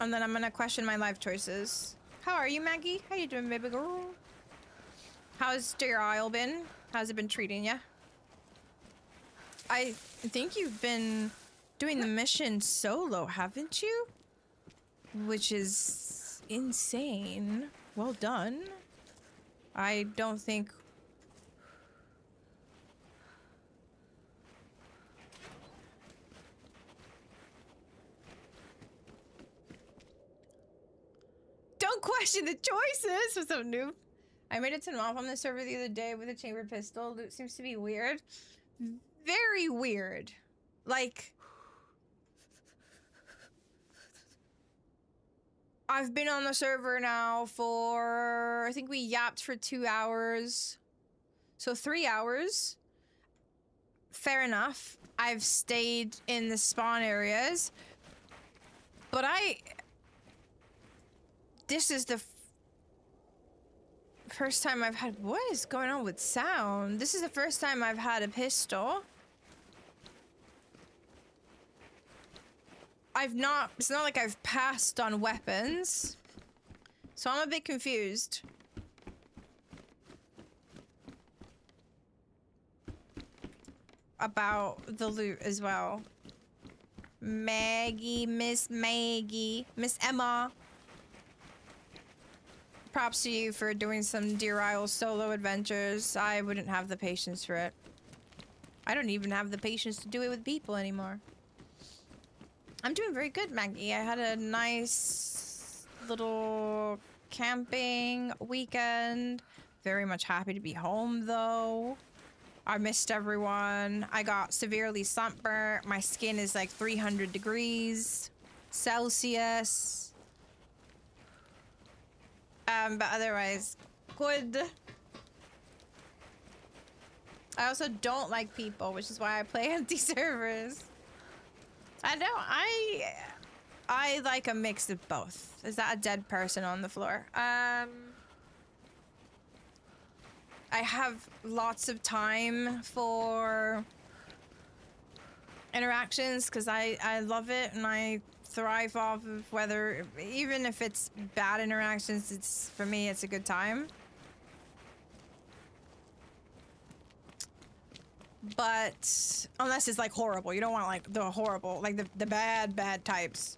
And then I'm gonna question my life choices. How are you, Maggie? How you doing, baby girl? How's your aisle been? How's it been treating ya? I think you've been doing the mission solo, haven't you? Which is insane. Well done. I don't think... Don't question the choices! What's up, noob? I made it to North on the server the other day with a chambered pistol. Loot seems to be weird. Very weird. Like... I've been on the server now for... I think we yapped for 2 hours. So 3 hours. Fair enough. I've stayed in the spawn areas. But this is the first time I've had... What is going on with sound? This is the first time I've had a pistol. It's not like I've passed on weapons. So I'm a bit confused. About the loot as well. Maggie, Miss Emma. Props to you for doing some Deer Isle solo adventures. I wouldn't have the patience for it. I don't even have the patience to do it with people anymore. I'm doing very good, Maggie. I had a nice little camping weekend. Very much happy to be home, though. I missed everyone. I got severely sunburnt. My skin is like 300 degrees Celsius. But otherwise, good. I also don't like people, which is why I play empty servers. I like a mix of both. Is that a dead person on the floor? I have lots of time for interactions because I love it and I thrive off of whether, even if it's bad interactions, it's, for me, it's a good time. But unless it's like horrible, you don't want like the horrible, like the bad types.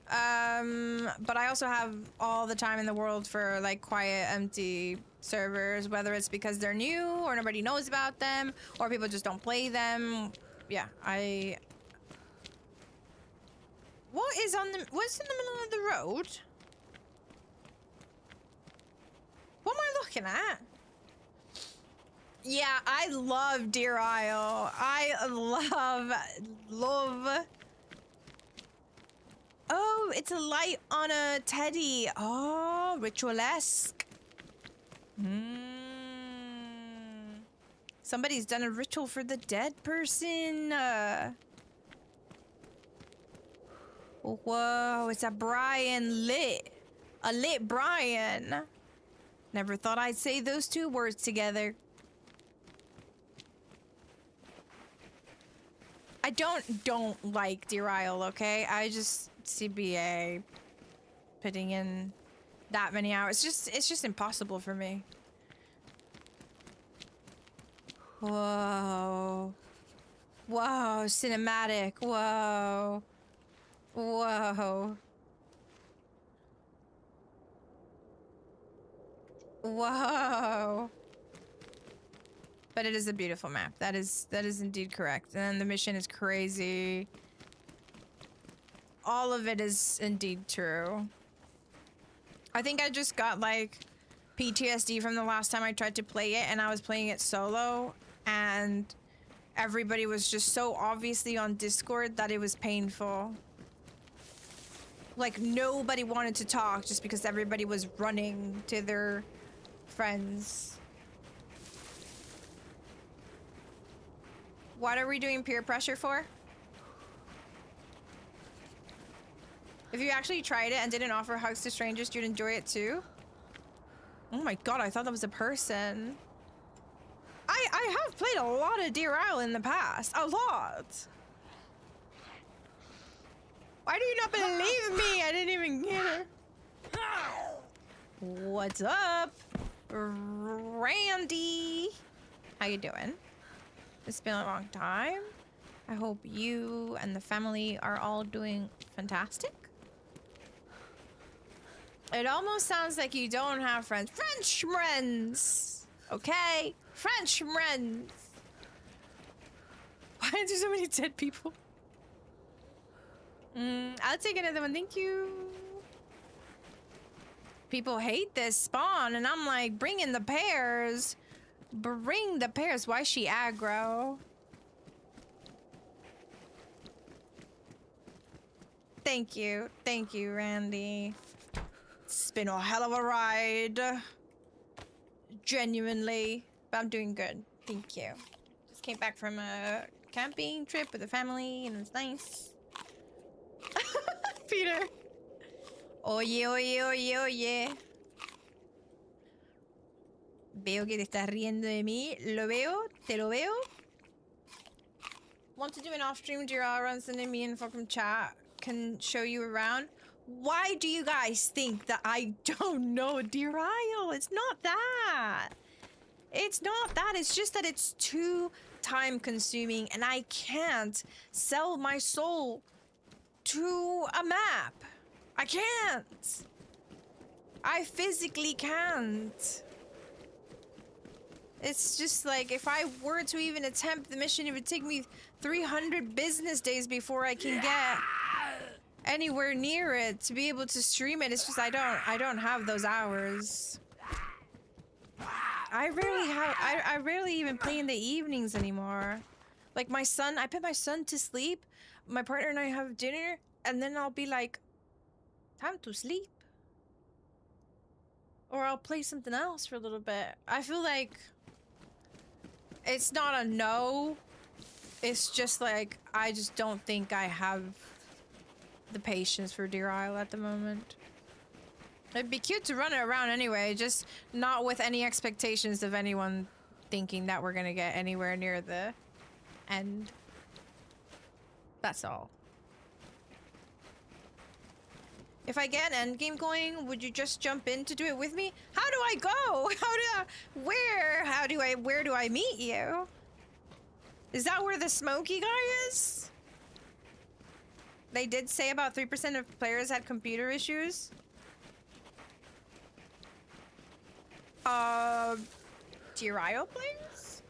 But I also have all the time in the world for like quiet, empty servers, whether it's because they're new or nobody knows about them or people just don't play them. Yeah, what's in the middle of the road? What am I looking at? Yeah, I love Deer Isle. I love. Oh, it's a light on a teddy. Oh, ritualesque. Somebody's done a ritual for the dead person. Whoa, it's a Brian lit. A lit Brian. Never thought I'd say those two words together. I don't like Deer Isle, okay? I just CBA putting in that many hours. It's just impossible for me. Whoa. Whoa, cinematic. Whoa. Whoa. Whoa. But it is a beautiful map. That is indeed correct. And the mission is crazy. All of it is indeed true. I think I just got like PTSD from the last time I tried to play it and I was playing it solo and everybody was just so obviously on Discord that it was painful. Like nobody wanted to talk just because everybody was running to their friends. What are we doing peer pressure for? If you actually tried it and didn't offer hugs to strangers, you'd enjoy it too? Oh my god, I thought that was a person. I have played a lot of Deer Isle in the past. A lot. Why do you not believe me? I didn't even get her. What's up, Randy? How you doing? It's been a long time. I hope you and the family are all doing fantastic. It almost sounds like you don't have friends. French friends! Okay? French friends! Why are there so many dead people? I'll take another one, thank you. People hate this spawn, and I'm like, bring in the pairs. Bring the pairs. Why is she aggro? Thank you, Randy. It's been a hell of a ride. Genuinely. But I'm doing good. Thank you. Just came back from a camping trip with the family and it was nice. Peter. Oye. Veo que te estás riendo de mí. Lo veo. Te lo veo. Want to do an off-stream DRL run? Sending me info from chat. Can show you around. Why do you guys think that I don't know Deer Isle? It's not that. It's not that. It's just that it's too time consuming and I can't sell my soul to a map. I can't. I physically can't. It's just like if I were to even attempt the mission, it would take me 300 business days before I can get anywhere near it to be able to stream it. It's just I don't have those hours. I rarely even play in the evenings anymore. Like my son, I put my son to sleep, my partner and I have dinner, and then I'll be like, time to sleep. Or I'll play something else for a little bit. I feel like it's not a no. It's just like, I just don't think I have the patience for Deer Isle at the moment. It'd be cute to run it around anyway, just not with any expectations of anyone thinking that we're gonna get anywhere near the end. That's all. If I get an endgame going, would you just jump in to do it with me? How do I go? Where do I meet you? Is that where the smoky guy is? They did say about 3% of players had computer issues. Deer Isle players?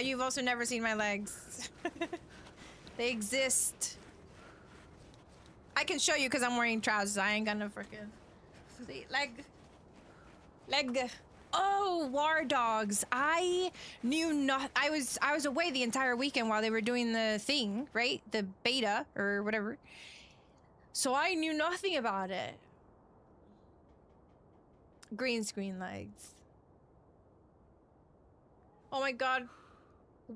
You've also never seen my legs. They exist. I can show you because I'm wearing trousers. I ain't gonna freaking see leg. Oh, war dogs. I knew not. I was away the entire weekend while they were doing the thing, right? The beta or whatever. So I knew nothing about it. Green screen legs. Oh my god.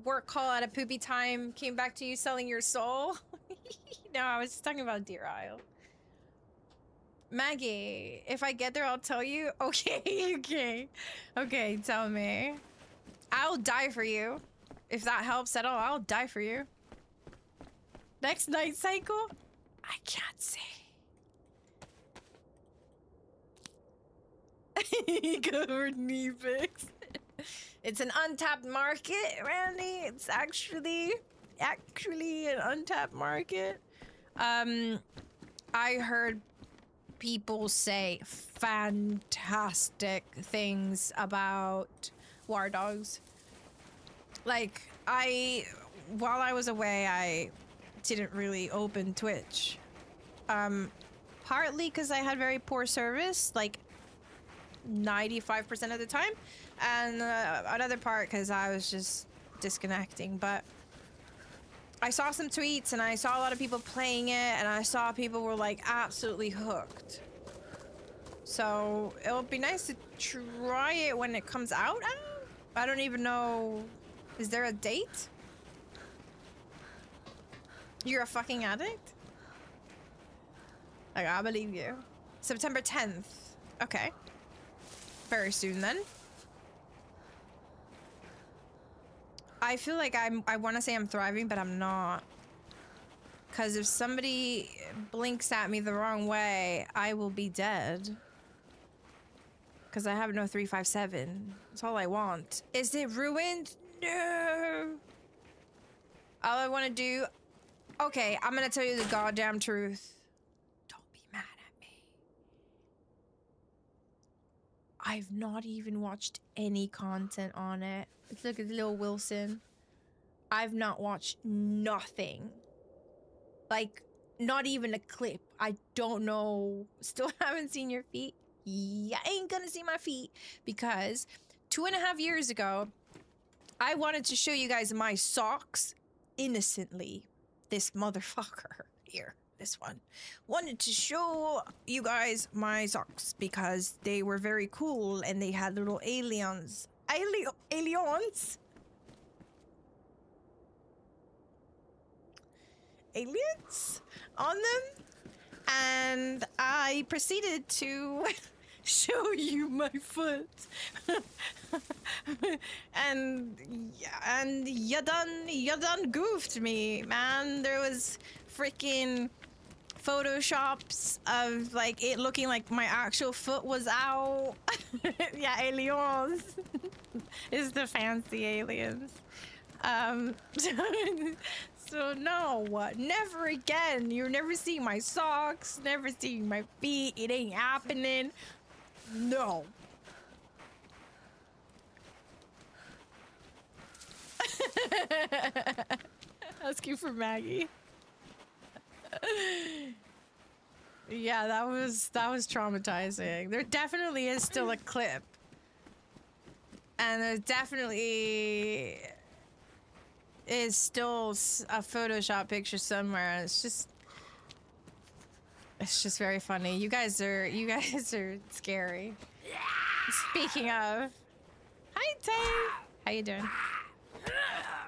Work call at a poopy time. Came back to you selling your soul. No, I was talking about Deer Isle. Maggie, if I get there, I'll tell you. Okay. Okay, tell me. I'll die for you. If that helps at all, I'll die for you. Next night cycle? I can't say. Covered knee pics. It's an untapped market, Randy. It's actually an untapped market. I heard people say fantastic things about war dogs. Like, while I was away, I didn't really open Twitch. Partly because I had very poor service, like 95% of the time, and another part because I was just disconnecting. But I saw some tweets and I saw a lot of people playing it, and I saw people were like absolutely hooked. So it'll be nice to try it when it comes out. I don't even know. Is there a date? You're a fucking addict? Like, I believe you. September 10th. Okay. Very soon then. I feel like I want to say I'm thriving, but I'm not. Because if somebody blinks at me the wrong way, I will be dead. Because I have no 357. That's all I want. Is it ruined? No. All I want to do... Okay, I'm going to tell you the goddamn truth. Don't be mad at me. I've not even watched any content on it. Look at little Wilson. I've not watched nothing. Like, not even a clip. I don't know. Still haven't seen your feet. Yeah, I ain't gonna see my feet. Because 2.5 years ago, I wanted to show you guys my socks innocently. This motherfucker here. This one. Wanted to show you guys my socks because they were very cool and they had little aliens. Aliens? Aliens on them, and I proceeded to show you my foot. and you done goofed me, man. There was freaking photoshops of like it looking like my actual foot was out. Yeah, aliens. It's the fancy aliens. So no, never again. You're never seeing my socks, never seeing my feet. It ain't happening. No. Asking for Maggie. Yeah, that was traumatizing. There definitely is still a clip. And there definitely is still a Photoshop picture somewhere. It's just very funny. You guys are scary. Speaking of, hi Dave. How you doing?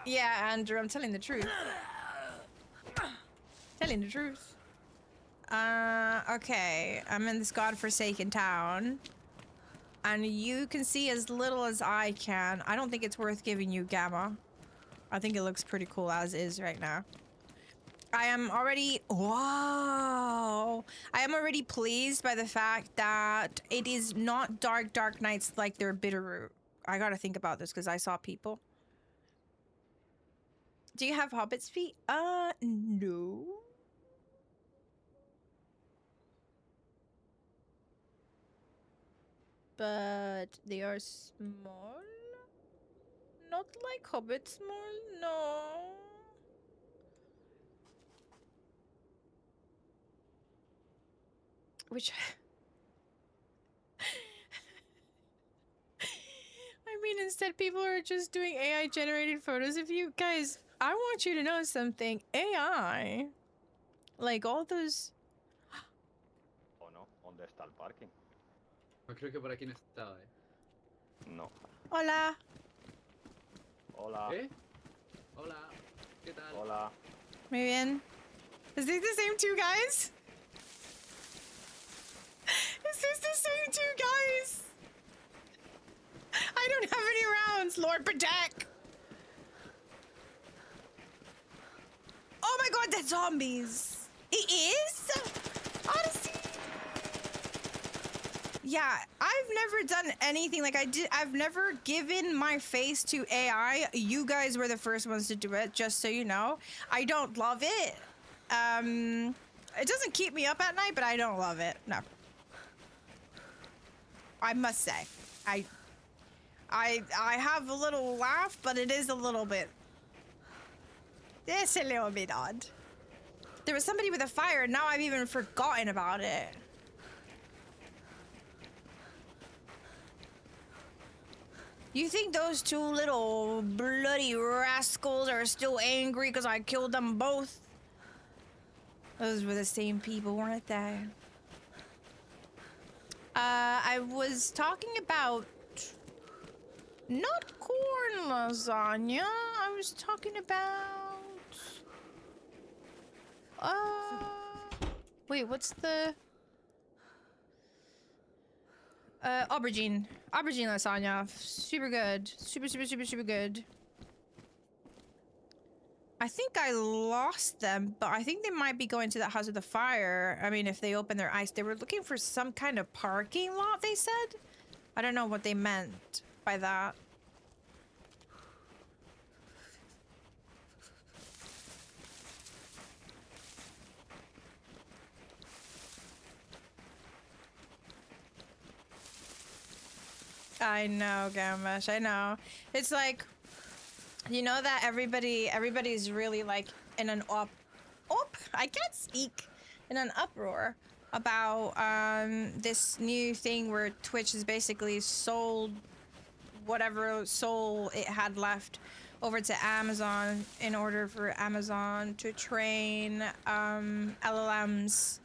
Yeah, Andrew, I'm telling the truth. Telling the truth. Okay. I'm in this godforsaken town. And you can see as little as I can. I don't think it's worth giving you Gamma. I think it looks pretty cool as is right now. I am already... Wow! I am already pleased by the fact that it is not dark nights like they're Bitterroot. I gotta think about this because I saw people. Do you have Hobbit's feet? No. But they are small? Not like Hobbit small? No. Which... I mean, instead people are just doing AI generated photos of you. Guys, I want you to know something. AI... Like all those... ¿O no? ¿Dónde está el parking? Pues creo que por aquí no estaba, No. Hola. Hola. ¿Eh? Hola. ¿Qué tal? Hola. Muy bien. Is this the same two guys? Is this the same two guys? I don't have any rounds, Lord Protect! Oh my god, that's zombies! It is? Odyssey? Yeah, I've never done anything like I've never given my face to AI. You guys were the first ones to do it, just so you know. I don't love it. It doesn't keep me up at night, but I don't love it. No. I must say. I have a little laugh, but it is a little bit... It's a little bit odd. There was somebody with a fire, and now I've even forgotten about it. You think those two little bloody rascals are still angry because I killed them both? Those were the same people, weren't they? I was talking about... Not corn lasagna. I was talking about... Wait, what's the... aubergine. Aubergine lasagna. Super good. Super good. I think I lost them, but I think they might be going to that house with the fire. I mean, if they open their eyes. They were looking for some kind of parking lot, they said? I don't know what they meant by that. I know, Gamash, I know. It's like, you know that everybody's really like in an I can't speak, in an uproar about this new thing where Twitch has basically sold whatever soul it had left over to Amazon in order for Amazon to train LLMs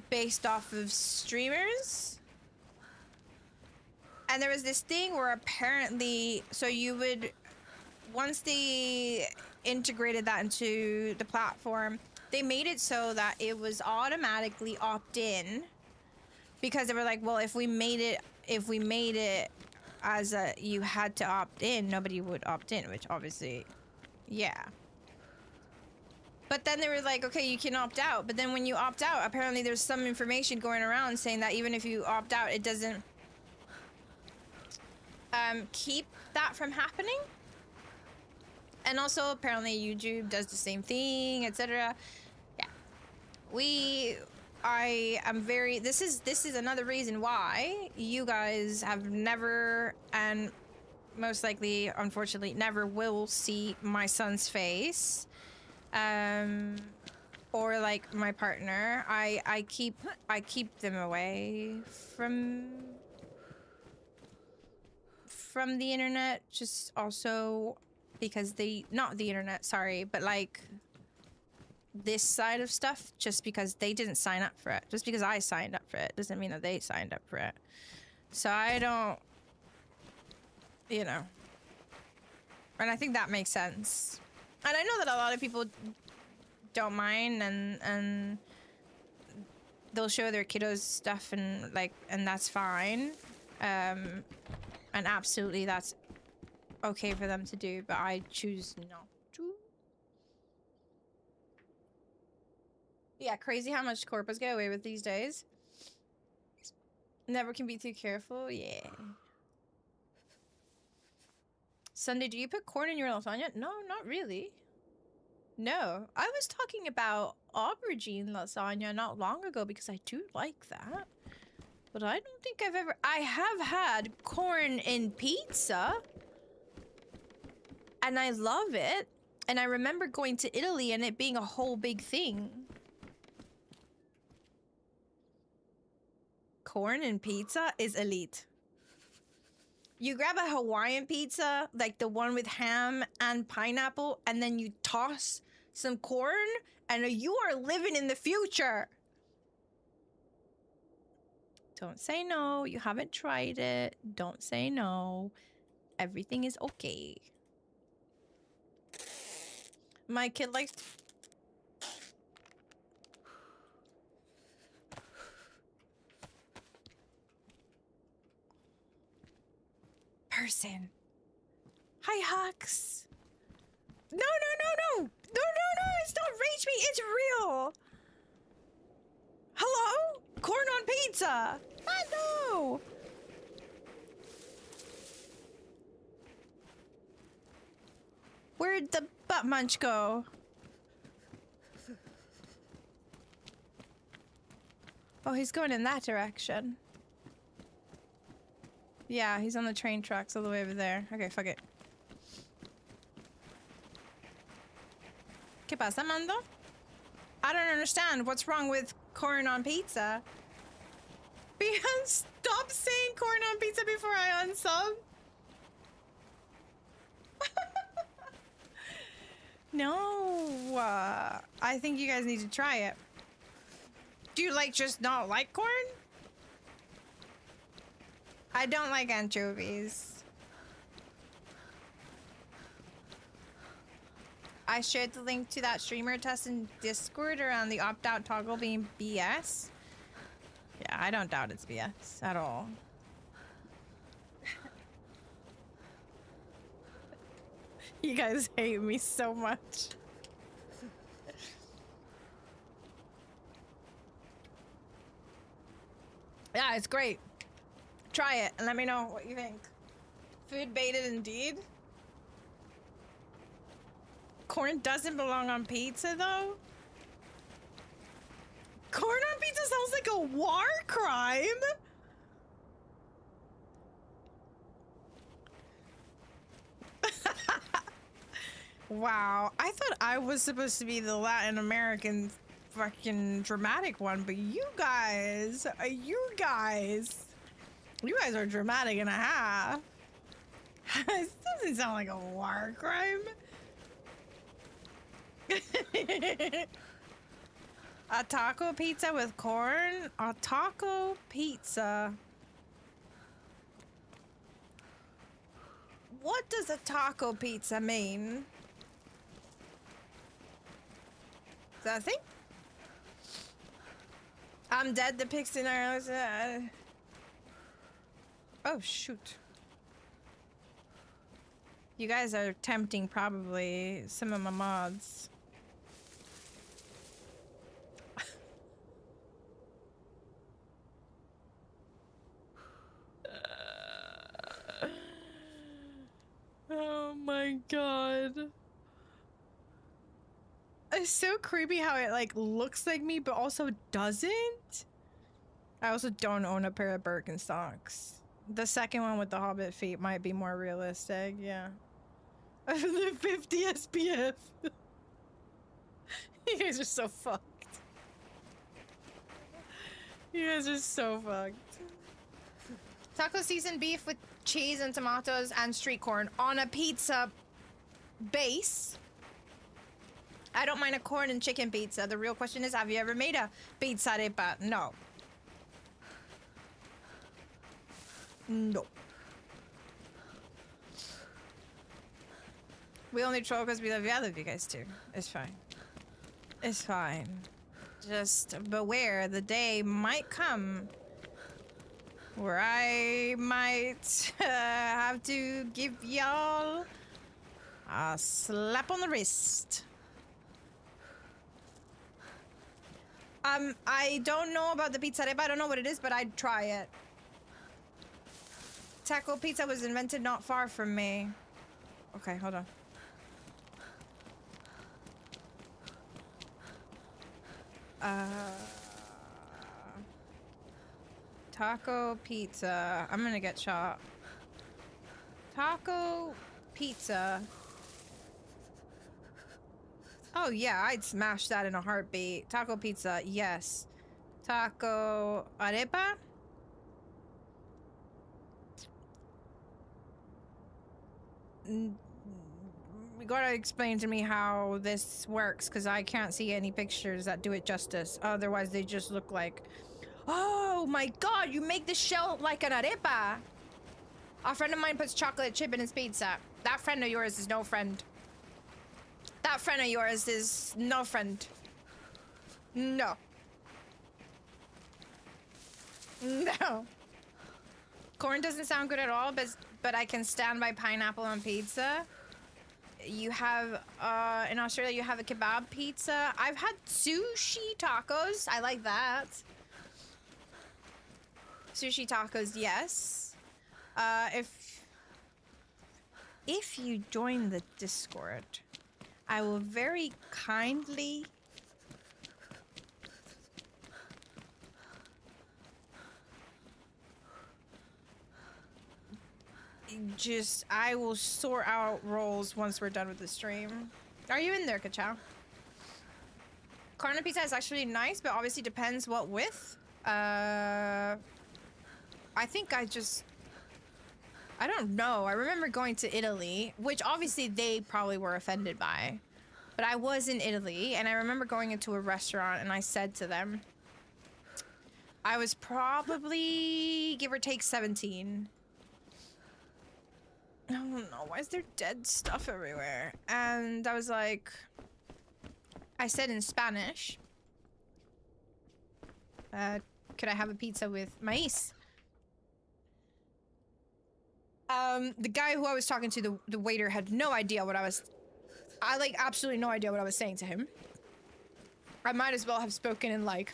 based off of streamers. And there was this thing where apparently, so you would, once they integrated that into the platform, they made it so that it was automatically opt-in, because they were like, well, if we made it as a, you had to opt in, nobody would opt in, which obviously, yeah. But then they were like, okay, you can opt out. But then when you opt out, apparently there's some information going around saying that even if you opt out, it doesn't keep that from happening. And also apparently YouTube does the same thing, etc. Yeah. I am very, this is another reason why you guys have never, and most likely, unfortunately, never will see my son's face. Or like like my partner. I keep them away from the internet, just also because not the internet, sorry, but like this side of stuff, just because they didn't sign up for it. Just because I signed up for it doesn't mean that they signed up for it. So I don't, you know. And I think that makes sense. And I know that a lot of people don't mind, and they'll show their kiddos stuff, and like, and that's fine. And absolutely that's okay for them to do, but I choose not to. Yeah, crazy how much corpos get away with these days. Never can be too careful, yeah. Sunday, do you put corn in your lasagna? No, not really. No, I was talking about aubergine lasagna not long ago because I do like that. But I don't think I have had corn in pizza. And I love it. And I remember going to Italy and it being a whole big thing. Corn in pizza is elite. You grab a Hawaiian pizza, like the one with ham and pineapple, and then you toss some corn, and you are living in the future. Don't say no. You haven't tried it. Don't say no. Everything is okay. My kid likes... Person. Hi, Hux. No, no, no, no. No, no, no. It's not rage me. It's real. Hello? Corn on pizza. Ah, no. Where'd the butt munch go? Oh, he's going in that direction. Yeah, he's on the train tracks all the way over there. Okay, fuck it. ¿Qué pasa, Mando? I don't understand. What's wrong with corn on pizza? Because stop saying corn on pizza before I unsub. No. I think you guys need to try it. Do you like just not like corn? I don't like anchovies. I shared the link to that streamer test in Discord around the opt-out toggle being BS. Yeah, I don't doubt it's BS at all. You guys hate me so much. Yeah, it's great. Try it and let me know what you think. Food baited indeed. Corn doesn't belong on pizza though. Corn on pizza sounds like a war crime. Wow, I thought I was supposed to be the Latin American fucking dramatic one, but you guys are dramatic and a half. This doesn't sound like a war crime. A taco pizza with corn? A taco pizza. What does a taco pizza mean? Is that a thing? I'm dead, the pixie knows. Oh, shoot. You guys are tempting probably some of my mods. Oh my god. It's so creepy how it like looks like me but also doesn't. I also don't own a pair of Birkenstocks. The second one with the Hobbit feet might be more realistic, yeah. The 50 SPF. You guys are so fucked. You guys are so fucked. Taco seasoned beef with cheese and tomatoes and street corn on a pizza base. I don't mind a corn and chicken pizza. The real question is, have you ever made a pizza arepa? No. No. We only troll because we love you. I love you guys too. It's fine. It's fine. Just beware, the day might come where I might have to give y'all a slap on the wrist. I don't know about the pizza arepa. I don't know what it is, but I'd try it. Taco pizza was invented not far from me. Okay, hold on. Taco pizza. I'm gonna get shot. Taco pizza. Oh yeah, I'd smash that in a heartbeat. Taco pizza, yes. Taco arepa? You gotta explain to me how this works, because I can't see any pictures that do it justice. Otherwise, they just look like... Oh my god, you make the shell like an arepa! A friend of mine puts chocolate chip in his pizza. That friend of yours is no friend. That friend of yours is no friend. No. No. Corn doesn't sound good at all, but I can stand by pineapple on pizza. You have, in Australia, you have a kebab pizza. I've had sushi tacos. I like that. Sushi tacos, yes. If you join the Discord, I will very kindly I will sort out roles once we're done with the stream. Are you in there, Ka-chow? Carne pizza is actually nice, but obviously depends what with. I think I don't know. I remember going to Italy, which obviously they probably were offended by. But I was in Italy, and I remember going into a restaurant, and I said to them, I was probably, give or take, 17. I don't know, why is there dead stuff everywhere? And I was like, I said in Spanish, could I have a pizza with maíz? The guy who I was talking to, the waiter, had no idea what I like absolutely no idea what I was saying to him. I might as well have spoken in like,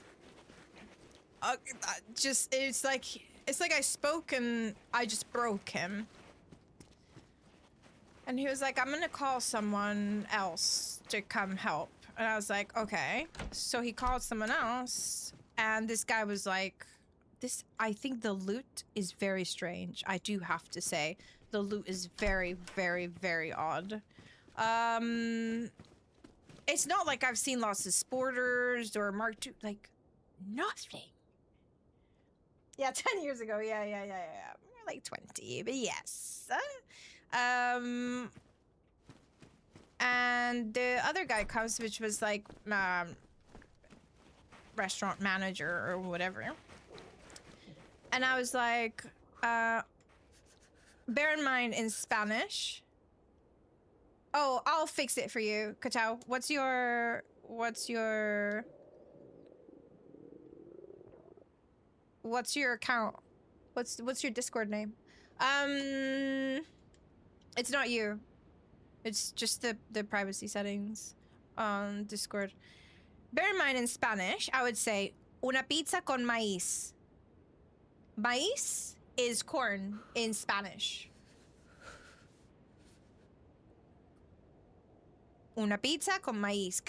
it's like I spoke and I just broke him. And he was like, I'm gonna call someone else to come help. And I was like, okay. So he called someone else, and this guy was like, I think the loot is very strange. I do have to say, the loot is very, very, very odd. It's not like I've seen lots of sporters or Mark II, like, nothing. Yeah, 10 years ago, yeah. We're like 20, but yes. And the other guy comes, which was like, restaurant manager or whatever. And I was like, bear in mind in Spanish. Oh, I'll fix it for you, Ka-chow. What's your account? What's your Discord name? It's not you. It's just the privacy settings on Discord. Bear in mind in Spanish, I would say, una pizza con maíz. Maíz is corn in Spanish. Una pizza con maíz.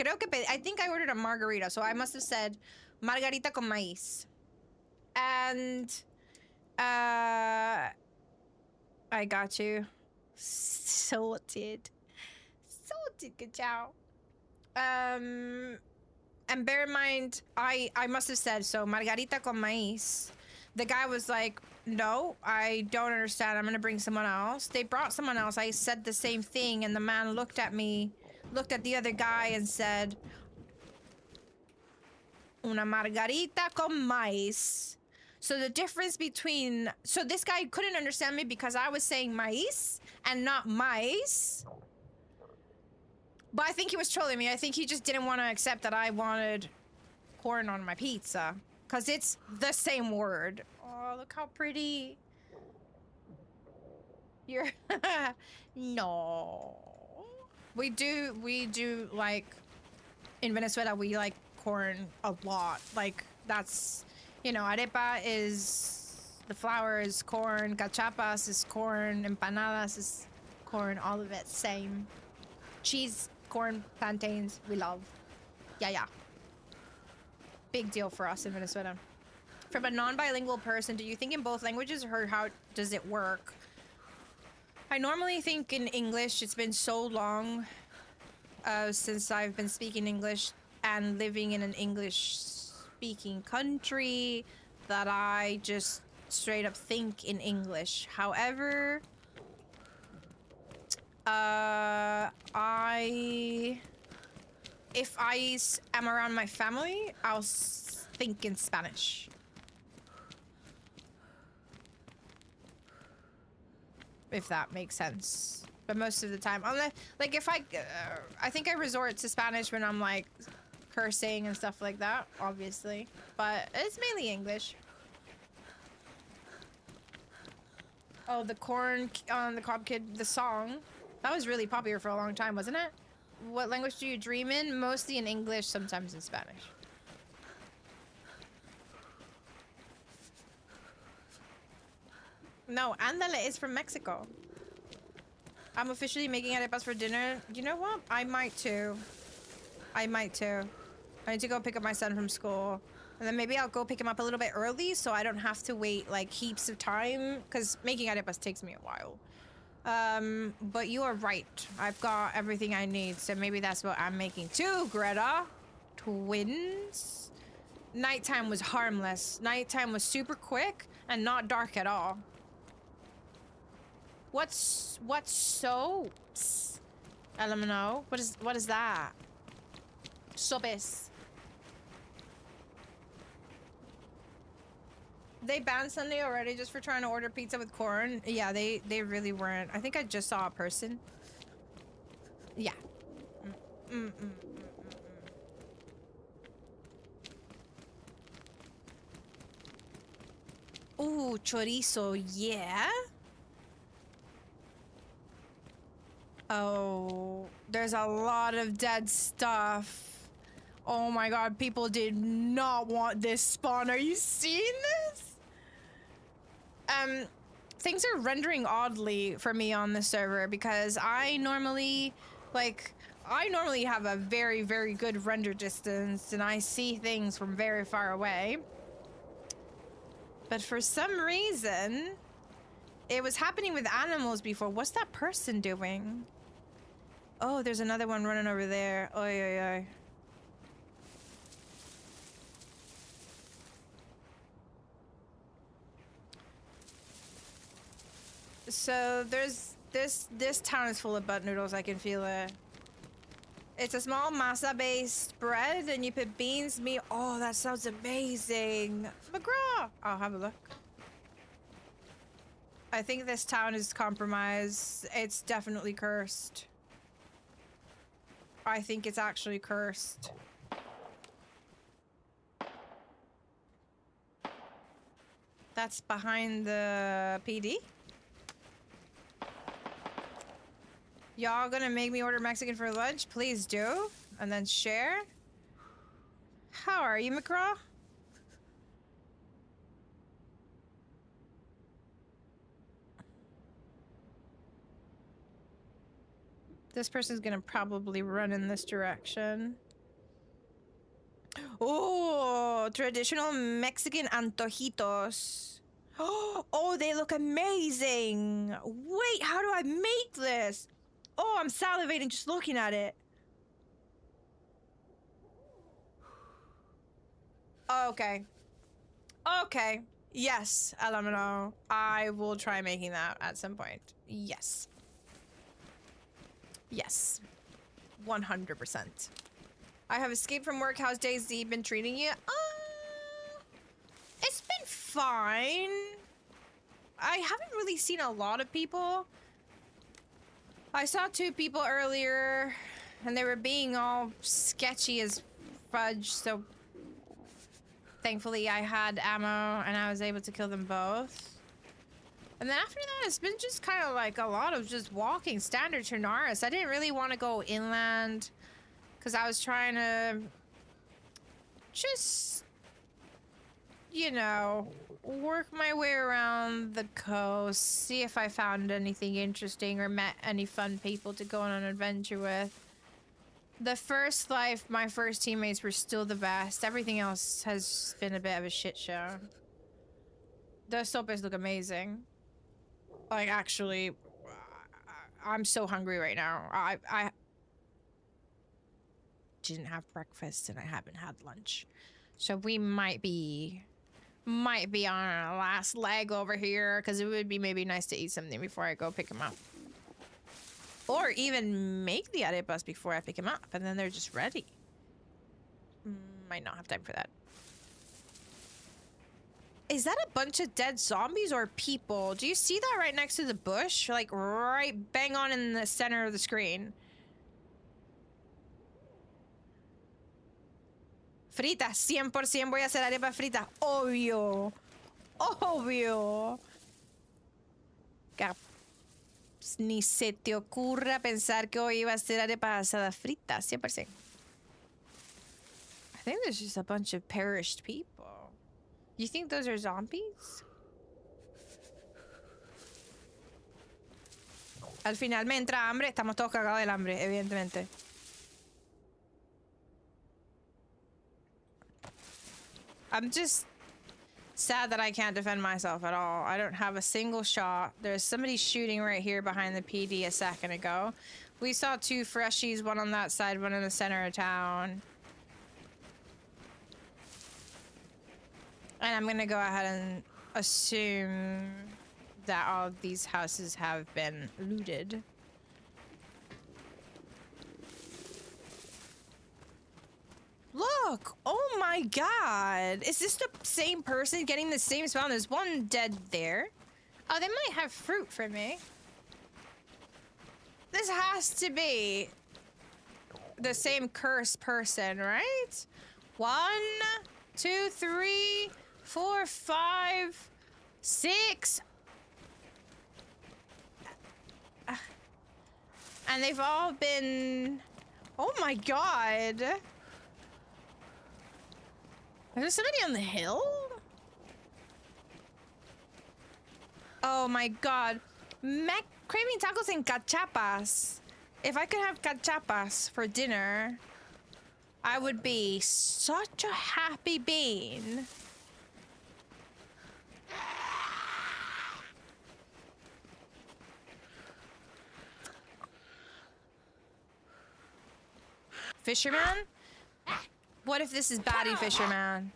I think I ordered a margarita, so I must have said margarita con maíz. And I got you. Sorted. Good job. And And bear in mind, I must have said, so margarita con maíz. The guy was like, no, I don't understand. I'm going to bring someone else. They brought someone else. I said the same thing. And the man looked at me, looked at the other guy and said, una margarita con maíz. So the difference between... So this guy couldn't understand me because I was saying maíz and not maíz. But I think he was trolling me. I think he just didn't want to accept that I wanted corn on my pizza. Because it's the same word. Oh, look how pretty. You're... No. We do, like... In Venezuela, we like corn a lot. Like, that's... You know, arepa is... The flour is corn. Cachapas is corn. Empanadas is corn. All of it, same. Cheese, corn, plantains, we love. Yeah. Big deal for us in Venezuela. From a non-bilingual person, do you think in both languages, or how does it work? I normally think in English. It's been so long since I've been speaking English and living in an English-speaking country that I just straight up think in English. However, if I am around my family, I'll think in Spanish. If that makes sense. But most of the time, like if I think I resort to Spanish when I'm like cursing and stuff like that, obviously. But it's mainly English. Oh, the corn on the Cob Kid, the song. That was really popular for a long time, wasn't it? What language do you dream in? Mostly in English, sometimes in Spanish. No, Andale is from Mexico. I'm officially making arepas for dinner. You know what? I might too. I need to go pick up my son from school. And then maybe I'll go pick him up a little bit early so I don't have to wait like heaps of time. Because making arepas takes me a while. But you are right. I've got everything I need. So maybe that's what I'm making too, Greta. Twins. Nighttime was harmless. Nighttime was super quick and not dark at all. What's soaps? LMNO? What is that? Sopes. They banned Sunday already just for trying to order pizza with corn. Yeah, they really weren't. I think I just saw a person. Yeah. Ooh, chorizo, yeah. Oh, there's a lot of dead stuff. Oh my god, people did not want this spawn. Are you seeing this? Things are rendering oddly for me on the server because I normally have a very, very good render distance and I see things from very far away. But for some reason, it was happening with animals before. What's that person doing? Oh, there's another one running over there. Oy, oy, oy. So there's this town is full of butt noodles. I can feel it. It's a small masa-based bread, and you put beans, meat. Oh, that sounds amazing. McGraw. I'll have a look. I think this town is compromised. It's definitely cursed. I think it's actually cursed. That's behind the PD. Y'all gonna make me order Mexican for lunch? Please do. And then share. How are you, McGraw? This person's gonna probably run in this direction. Oh, traditional Mexican antojitos. Oh, they look amazing. Wait, how do I make this? Oh, I'm salivating just looking at it. Okay. Okay. Yes, Alamino. I will try making that at some point. Yes. Yes. 100%. I have escaped from work. How's Dayz been treating you? It's been fine. I haven't really seen a lot of people. I saw 2 people earlier, and they were being all sketchy as fudge, so thankfully I had ammo, and I was able to kill them both. And then after that, it's been just kind of like a lot of just walking standard Ternaris. I didn't really want to go inland, because I was trying to just, you know, work my way around the coast, see if I found anything interesting or met any fun people to go on an adventure with. The first life, my first teammates were still the best. Everything else has been a bit of a shit show. Those sopes look amazing. Like, actually, I'm so hungry right now. I didn't have breakfast and I haven't had lunch. So we might be on our last leg over here, because it would be maybe nice to eat something before I go pick him up. Or even make the arepas before I pick him up, and then they're just ready. Might not have time for that. Is that a bunch of dead zombies or people? Do you see that right next to the bush? Like, right bang on in the center of the screen. Fritas, 100% voy a hacer arepas fritas. Obvio. Obvio. Ni se te ocurra pensar que hoy iba a hacer arepas asadas fritas. 100%. I think there's just a bunch of perished people. You think those are zombies? Al final me entra hambre. Estamos todos cagados del hambre, evidentemente. I'm just sad that I can't defend myself at all. I don't have a single shot. There's somebody shooting right here behind the PD a second ago. We saw 2 freshies, one on that side, one in the center of town. And I'm gonna go ahead and assume that all of these houses have been looted. Look! Oh my god! Is this the same person getting the same spawn? There's one dead there. Oh, they might have fruit for me. This has to be the same cursed person, right? 1, 2, 3, 4, 5, 6. And they've all been... Oh my god! Is there somebody on the hill? Oh my god. Craving tacos and cachapas. If I could have cachapas for dinner, I would be such a happy bean. Fisherman? What if this is baddie fisherman?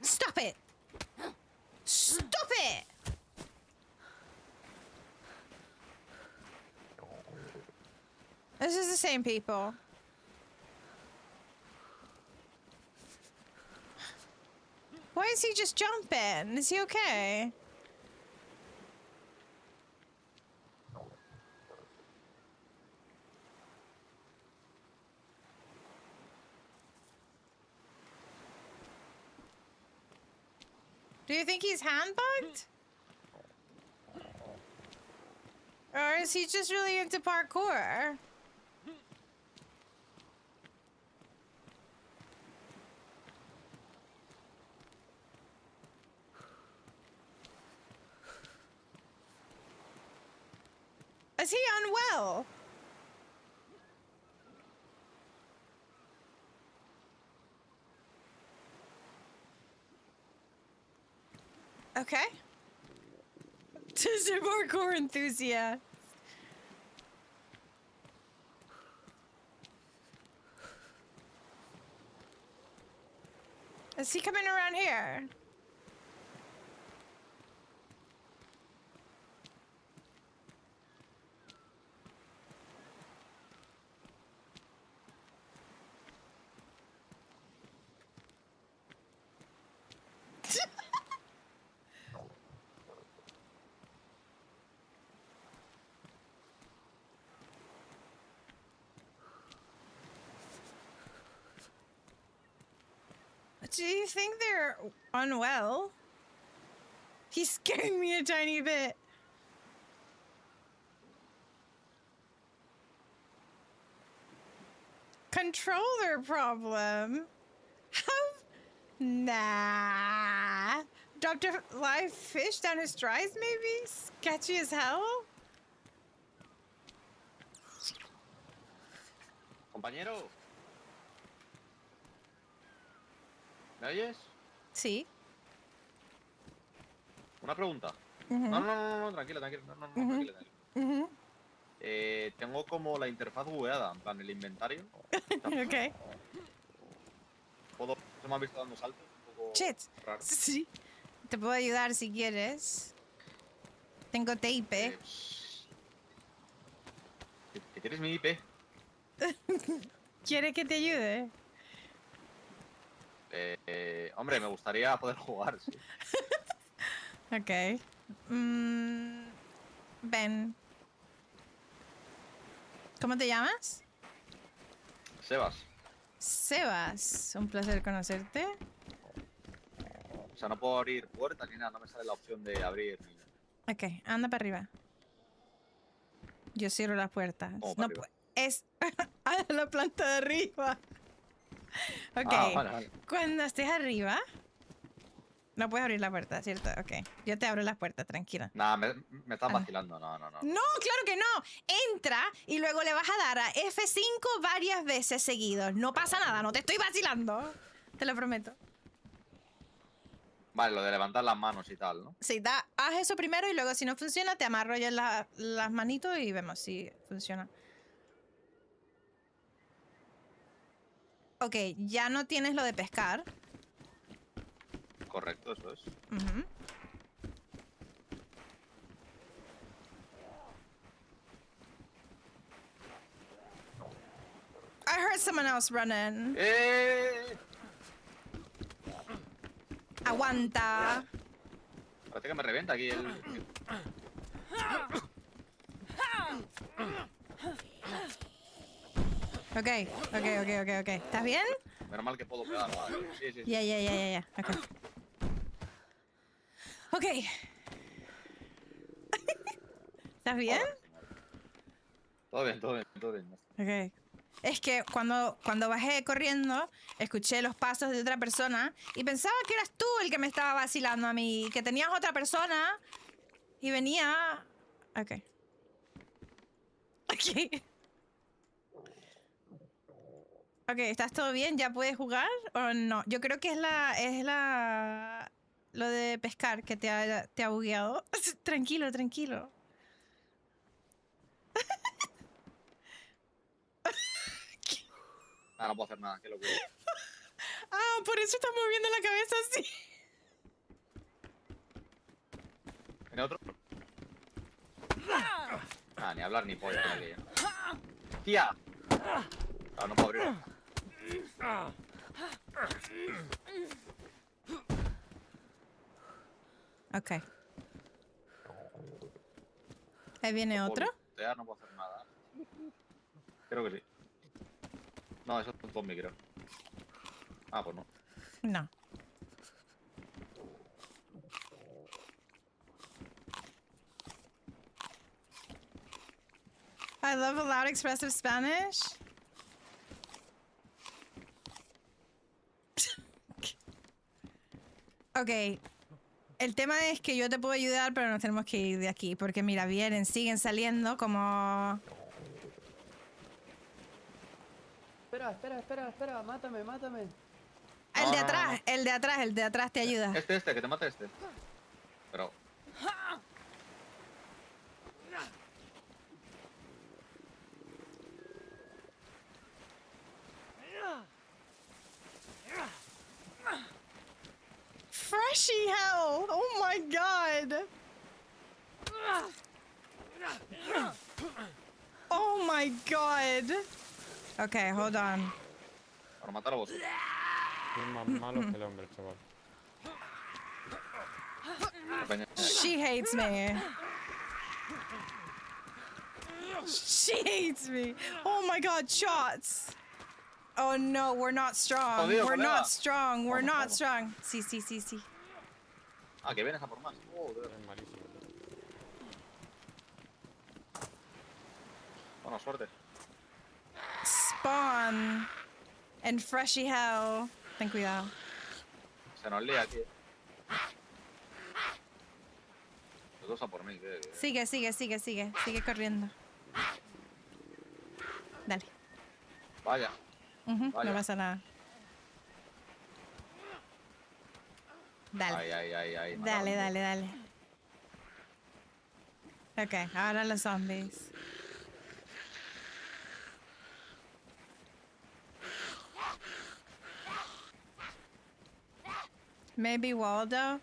Stop it! Stop it! This is the same people. Why is he just jumping? Is he okay? Do you think he's hand-bugged? Or is he just really into parkour? Is he unwell? Okay. Just a parkour enthusiast. Is he coming around here? Do you think they're unwell? He's scaring me a tiny bit. Controller problem? How? Nah. Dropped a live fish down his drive, maybe? Sketchy as hell? Compañero. ¿Me oyes? Sí. Una pregunta. Ujú. No, tranquila. No, tranquila. Ujú. Tengo como la interfaz bugueada, en plan el inventario. Ok. ¿Se me ha visto dando saltos? Un poco Shit. raro. Sí. Te puedo ayudar si quieres. Tengo tape. ¿Que tienes mi IP? ¿Quieres que te ayude? Hombre, me gustaría poder jugar, sí. Ok. Ven. ¿Cómo te llamas? Sebas. Sebas. Un placer conocerte. O sea, no puedo abrir puertas ni nada, no me sale la opción de abrir ni nada. Ok, anda para arriba. Yo cierro las puertas. ¿Cómo para No arriba? es a la planta de arriba. Ok. Ah, vale. Cuando estés arriba, no puedes abrir la puerta, ¿cierto? Ok. Yo te abro las puertas, tranquila. Nada, me estás Ah. vacilando, no. No, claro que no. Entra y luego le vas a dar a F5 varias veces seguidos. No pasa nada, no te estoy vacilando. Te lo prometo. Vale, lo de levantar las manos y tal, ¿no? Sí, haz eso primero y luego si no funciona te amarro ya las manitos y vemos si funciona. Ok, ya no tienes lo de pescar. Correcto, eso es. Ujú. I heard someone else running. Aguanta. Parece que me revienta aquí el... Ok. ¿Estás bien? Menos mal que puedo pegar, vale. Sí. Ya. Ok. ¿Estás bien? Todo bien. Ok. Es que cuando bajé corriendo, escuché los pasos de otra persona y pensaba que eras tú el que me estaba vacilando a mí, que tenías otra persona y venía... Ok. Ok, ¿estás todo bien? ¿Ya puedes jugar o no? Yo creo que es lo de pescar que te ha bugueado. Tranquilo. Ah, no puedo hacer nada, qué locura. Ah, por eso estás moviendo la cabeza así. ¿Tiene otro? Ah, ni hablar ni polla, aquí. ¡Tía! Claro, no puedo abrir. Ok. Ahí viene otro. No puedo hacer nada. Creo que sí. No, eso es un zombie, creo. Ah, pues no. No. I love a loud expressive Spanish. Ok. El tema es que yo te puedo ayudar, pero nos tenemos que ir de aquí. Porque mira, siguen saliendo como... Espera, mátame. El de atrás te ayuda. Que te mate este. Pero... my god. Oh my god. Okay, hold on. Para matar a vos. Es más malo que el hombre, chaval. She hates me. She hates me. Oh my god, shots. Oh no, we're not strong. Jodido, We're colega. not strong. We're Vamos, not vamos. strong. Sí, sí, sí, sí. Ah, que vienes a por más. Joder. Es malísimo. Bueno, suerte. Spawn. And freshy hell. Ten cuidado. Se nos lía aquí. Los dos a por mí. Que... Sigue, sigue, sigue, sigue. Sigue corriendo. Dale. Vaya. No Vaya. pasa nada. Dale. Ay, ay, ay, ay. Dale, dale, dale. Ok, ahora los zombies. Maybe Waldo?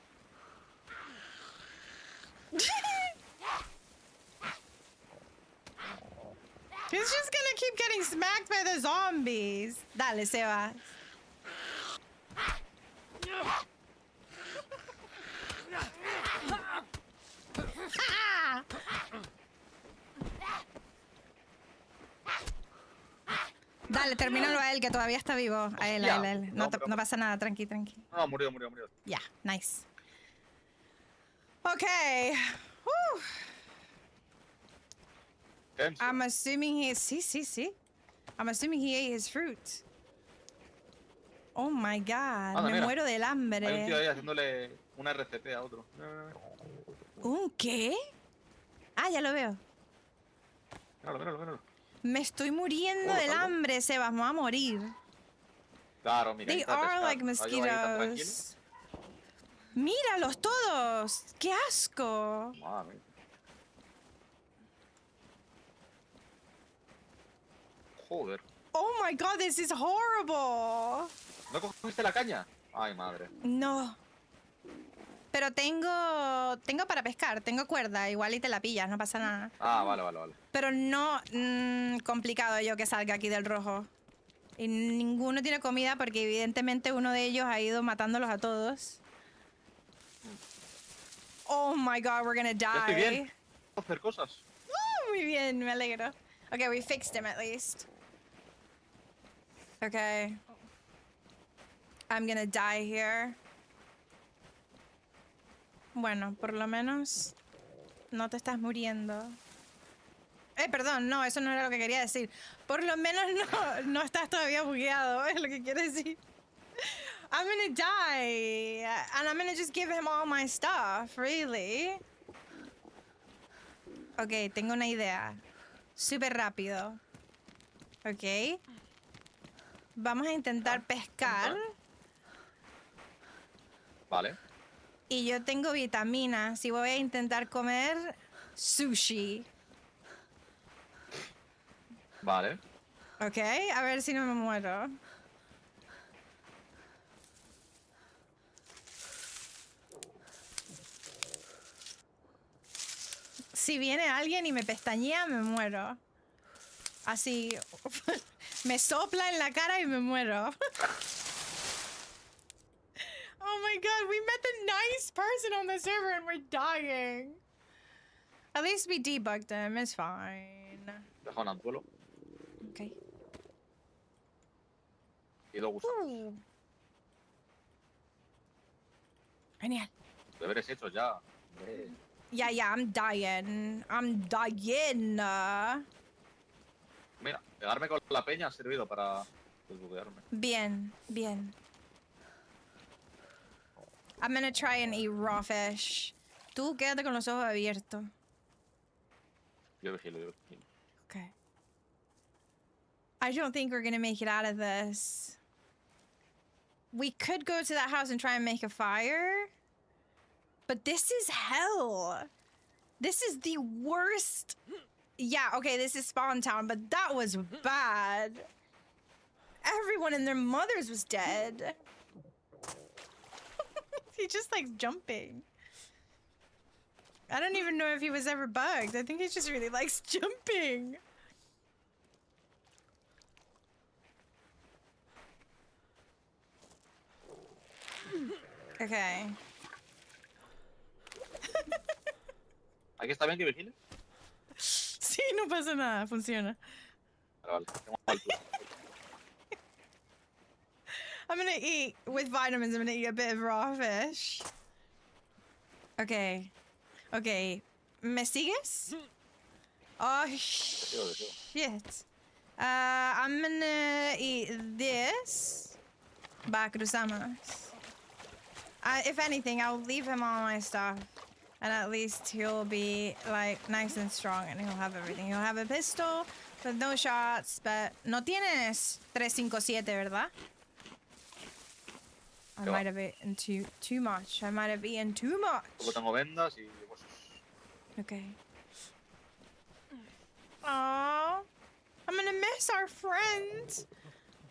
He's just gonna keep getting smacked by the zombies. Dale, Sebas. Dale, termínalo a él, que todavía está vivo. A él, a él, a él. No, no pasa nada, tranqui, tranqui. No, murió, murió, murió. Yeah, nice. Okay. Whew. Tenso. I'm assuming he... Sí, sí, sí. I'm assuming he ate his fruit. Oh my god, Anda, me mira. muero del Hay un tío hambre. ahí haciéndole una RCP a otro. Mira, mira, mira. ¿Un qué? Ah, ya lo veo. Míralo, míralo, míralo. Me estoy muriendo Oh, del salvo. hambre, Sebas, me voy a morir. Claro, mira. They está a are pescar. like Ha llegado ahí tan tranquilo. mosquitoes. Míralos todos. ¡Qué asco! Madre mía. Joder. Oh my god, this is horrible. ¿No cogiste la caña? Ay, madre. No. Pero tengo para pescar, tengo cuerda, igual y te la pillas, no pasa nada. Ah, vale, vale, vale. Pero no complicado yo que salga aquí del rojo. Y ninguno tiene comida porque evidentemente uno de ellos ha ido matándolos a todos. Oh my god, we're gonna Ya estoy die. bien. Puedo hacer cosas. Muy bien, me alegro. Okay, we fixed him at least. Okay. I'm gonna die here. Bueno, por lo menos no te estás muriendo. Perdón, no, eso no era lo que quería decir. Por lo menos no estás todavía bugueado, es lo que quiero decir. I'm gonna die, and I'm gonna just give him all my stuff, really. Ok, tengo una idea. Súper rápido. Ok. Vamos a intentar pescar. Vale. Y yo tengo vitaminas y voy a intentar comer sushi. Vale. Ok, a ver si no me muero. Si viene alguien y me pestañea, me muero. Así, me sopla en la cara y me muero. Oh my god, we met the nice person on the server and we're dying. At least we debugged him, it's fine. Deja un anzuelo Okay. y dos gusanos. Genial. Deberes hechos ya. Yeah, I'm dying. I'm dying. Mira, pegarme con la peña ha servido para desbuguearme. Bien, bien. I'm gonna try and eat raw fish. Tú quédate con los ojos abiertos. Yo vigilo, yo vigilo. Okay. I don't think we're gonna make it out of this. We could go to that house and try and make a fire. But this is hell. This is the worst. Yeah, okay, this is Spawn Town, but that was bad. Everyone and their mothers was dead. He just likes jumping. I don't even know if he was ever bugged. I think he just really likes jumping. Okay. ¿Aquí está bien que vigile? Sí, no pasa nada. Funciona. Vale, tengo altura. I'm gonna eat with vitamins. I'm gonna eat a bit of raw fish. Okay. Okay. ¿Me sigues? Oh, shit. I'm gonna eat this. Va, cruzamos. If anything, I'll leave him all my stuff. And at least he'll be, like, nice and strong and he'll have everything. He'll have a pistol with no shots, but no tienes 357, ¿verdad? I might have eaten too much. I might have eaten too much. Luego tengo vendas y huesos. Okay. Aww. I'm gonna miss our friends.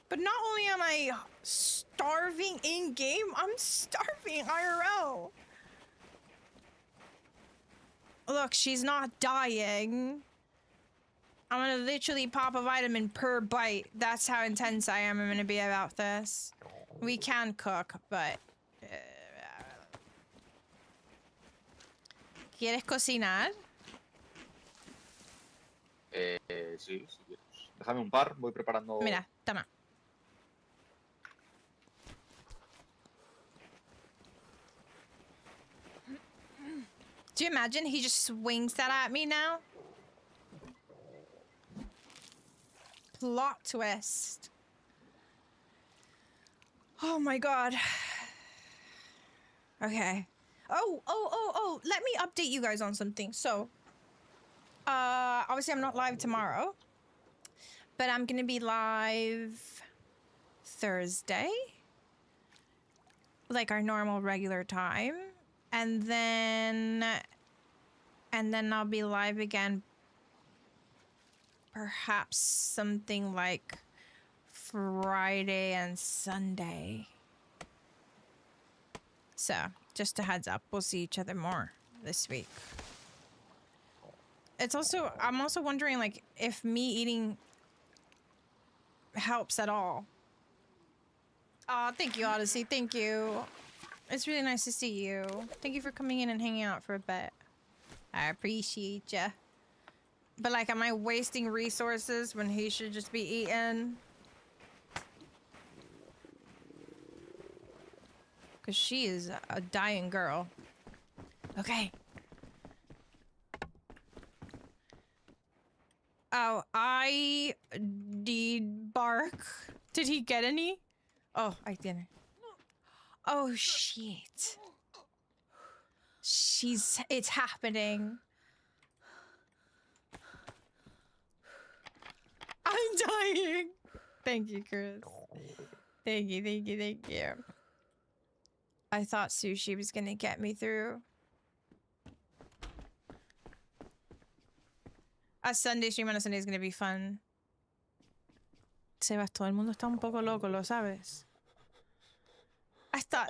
But not only am I starving in-game, I'm starving IRL. Look, she's not dying. I'm gonna literally pop a vitamin per bite. That's how intense I am. I'm gonna be about this. We can cook, but... ¿Quieres cocinar? Sí, si quieres. Déjame un par, voy preparando... Mira, toma. Do you imagine he just swings that at me now? Plot twist. Oh my god. Okay. Oh, let me update you guys on something. So, obviously I'm not live tomorrow, but I'm gonna be live Thursday, like our normal regular time. And then I'll be live again, perhaps something like Friday and Sunday. So, just a heads up, we'll see each other more this week. I'm also wondering, like, if me eating helps at all. Oh, thank you, Odyssey, thank you. It's really nice to see you. Thank you for coming in and hanging out for a bit. I appreciate ya. But, like, am I wasting resources when he should just be eating? Because she is a dying girl. Okay. Oh, I did bark. Did he get any? Oh, I didn't. Oh, shit. It's happening. I'm dying. Thank you, Chris. Thank you. I thought sushi was gonna get me through. A Sunday stream on a Sunday is gonna be fun. Sebas, todo el mundo está un poco loco, ¿lo sabes? I thought...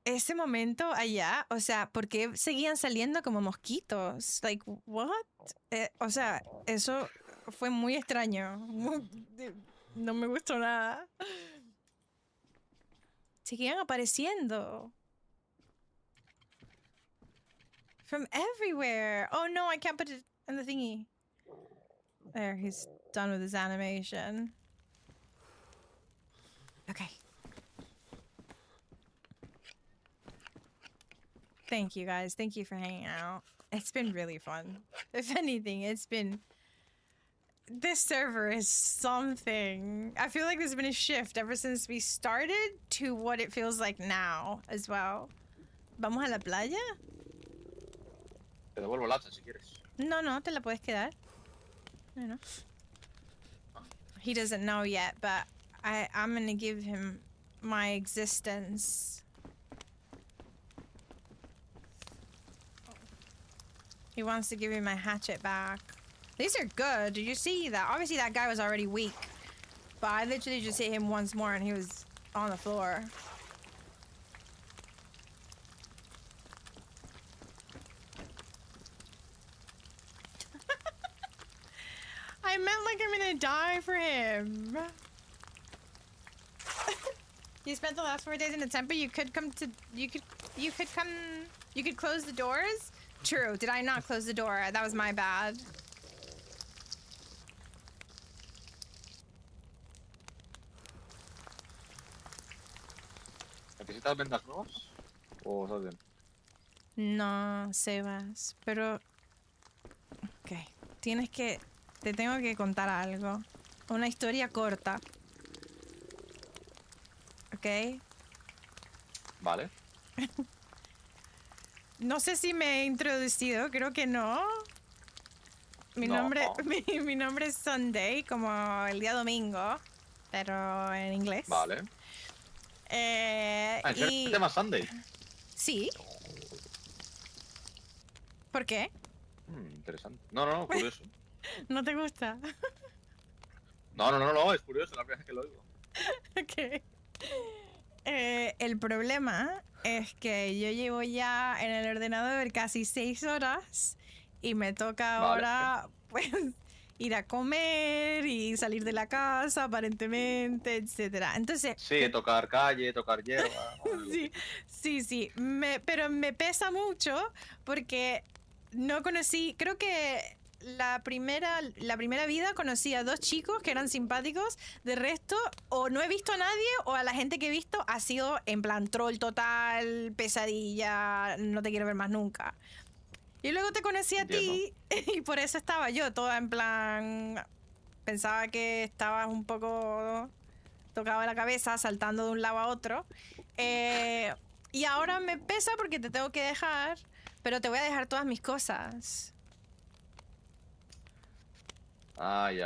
Ese momento allá, o sea, ¿por qué seguían saliendo como mosquitos? Like, what? O sea, eso fue muy extraño. No me gustó nada. Seguían apareciendo. From everywhere. Oh no, I can't put it in the thingy. There, he's done with his animation. Okay. Thank you guys. Thank you for hanging out. It's been really fun. If anything, it's been... This server is something. I feel like there's been a shift ever since we started to what it feels like now as well. ¿Vamos a la playa? Te devuelvo el hacha si quieres. No, te la puedes quedar. No. He doesn't know yet, but I'm gonna give him my existence. He wants to give me my hatchet back. These are good. Did you see that? Obviously that guy was already weak. But I literally just hit him once more and he was on the floor. I meant like I'm gonna die for him. You spent the last 4 days in the temple. You could come to. You could close the doors. True. Did I not close the door? That was my bad. ¿Necesitas vendas nuevas? ¿O estás bien? No, Sebas. Pero. Ok. Tienes que. Te tengo que contar algo. Una historia corta. ¿Ok? Vale. No sé si me he introducido, creo que no. Mi No. nombre mi nombre es Sunday, como el día domingo, pero en inglés. Vale. ¿En serio te llamas Sunday? Sí. ¿Por qué? Interesante. No, curioso. ¿No te gusta? No, es curioso, la primera vez que lo oigo. Ok. El problema es que yo llevo ya en el ordenador casi 6 horas y me toca ahora pues ir a comer y salir de la casa aparentemente, etcétera. Entonces Sí, tocar calle, tocar hierba. sí. Pero me pesa mucho porque no conocí, creo que la primera vida conocí a 2 chicos que eran simpáticos. De resto, o no he visto a nadie, o a la gente que he visto ha sido en plan troll total, pesadilla, no te quiero ver más nunca. Y luego te conocí a ti y por eso estaba yo toda en plan... Pensaba que estabas un poco tocado de la cabeza, saltando de un lado a otro. Y ahora me pesa porque te tengo que dejar, pero te voy a dejar todas mis cosas. Ay.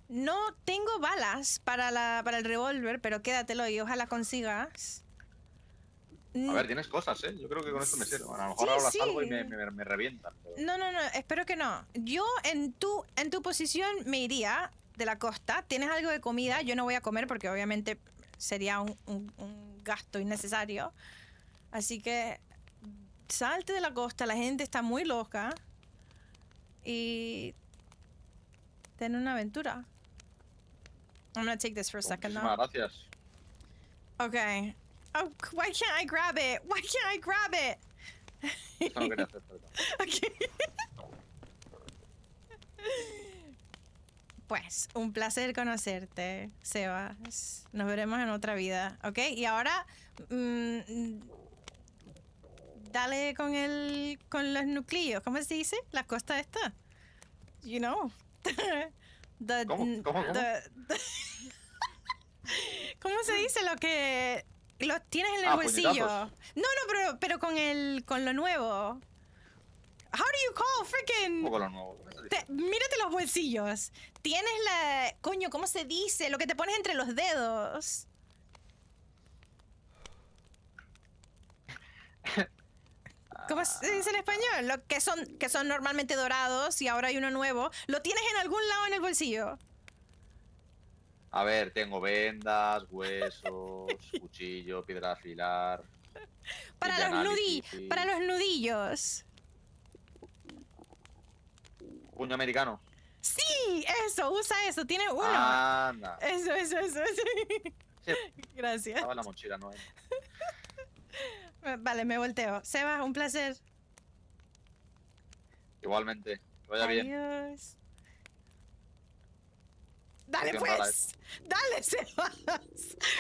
No tengo balas para el revólver, pero quédatelo y ojalá consigas. A ver, tienes cosas, ¿eh? Yo creo que con esto me sirve. A lo mejor ahora las salgo y me revientan. Pero... No, espero que no. Yo en tu posición me iría de la costa. Tienes algo de comida, yo no voy a comer porque obviamente sería un gasto innecesario. Así que salte de la costa, la gente está muy loca. Y ten una aventura. I'm gonna take this for a second now. Muchísimas gracias. Okay. Oh, why can't I grab it? Why can't I grab it? Esto no quería hacer, pero... Okay. Pues, un placer conocerte, Sebas. Nos veremos en otra vida, ¿ok? Y ahora, dale con los nucleos. ¿Cómo se dice? La costa esta. You know. ¿Cómo? ¿Cómo se dice lo que los tienes en el bolsillo? Puñetazos. No, pero con lo nuevo. How do you call freaking? Con lo nuevo. Mírate los bolsillos. Tienes la... Coño, ¿cómo se dice? Lo que te pones entre los dedos. ¿Cómo se dice en español? Lo que son normalmente dorados y ahora hay uno nuevo. ¿Lo tienes en algún lado en el bolsillo? A ver, tengo vendas, huesos, cuchillo, piedra de afilar. Para los nudillos. Puño americano. Sí, eso, usa eso. Tiene uno. Anda. Eso. Sí, Gracias. estaba en la mochila, ¿no? Vale, me volteo. Sebas, un placer. Igualmente. Que vaya bien. Adiós. Dale, Qué pues. mala Dale, Sebas.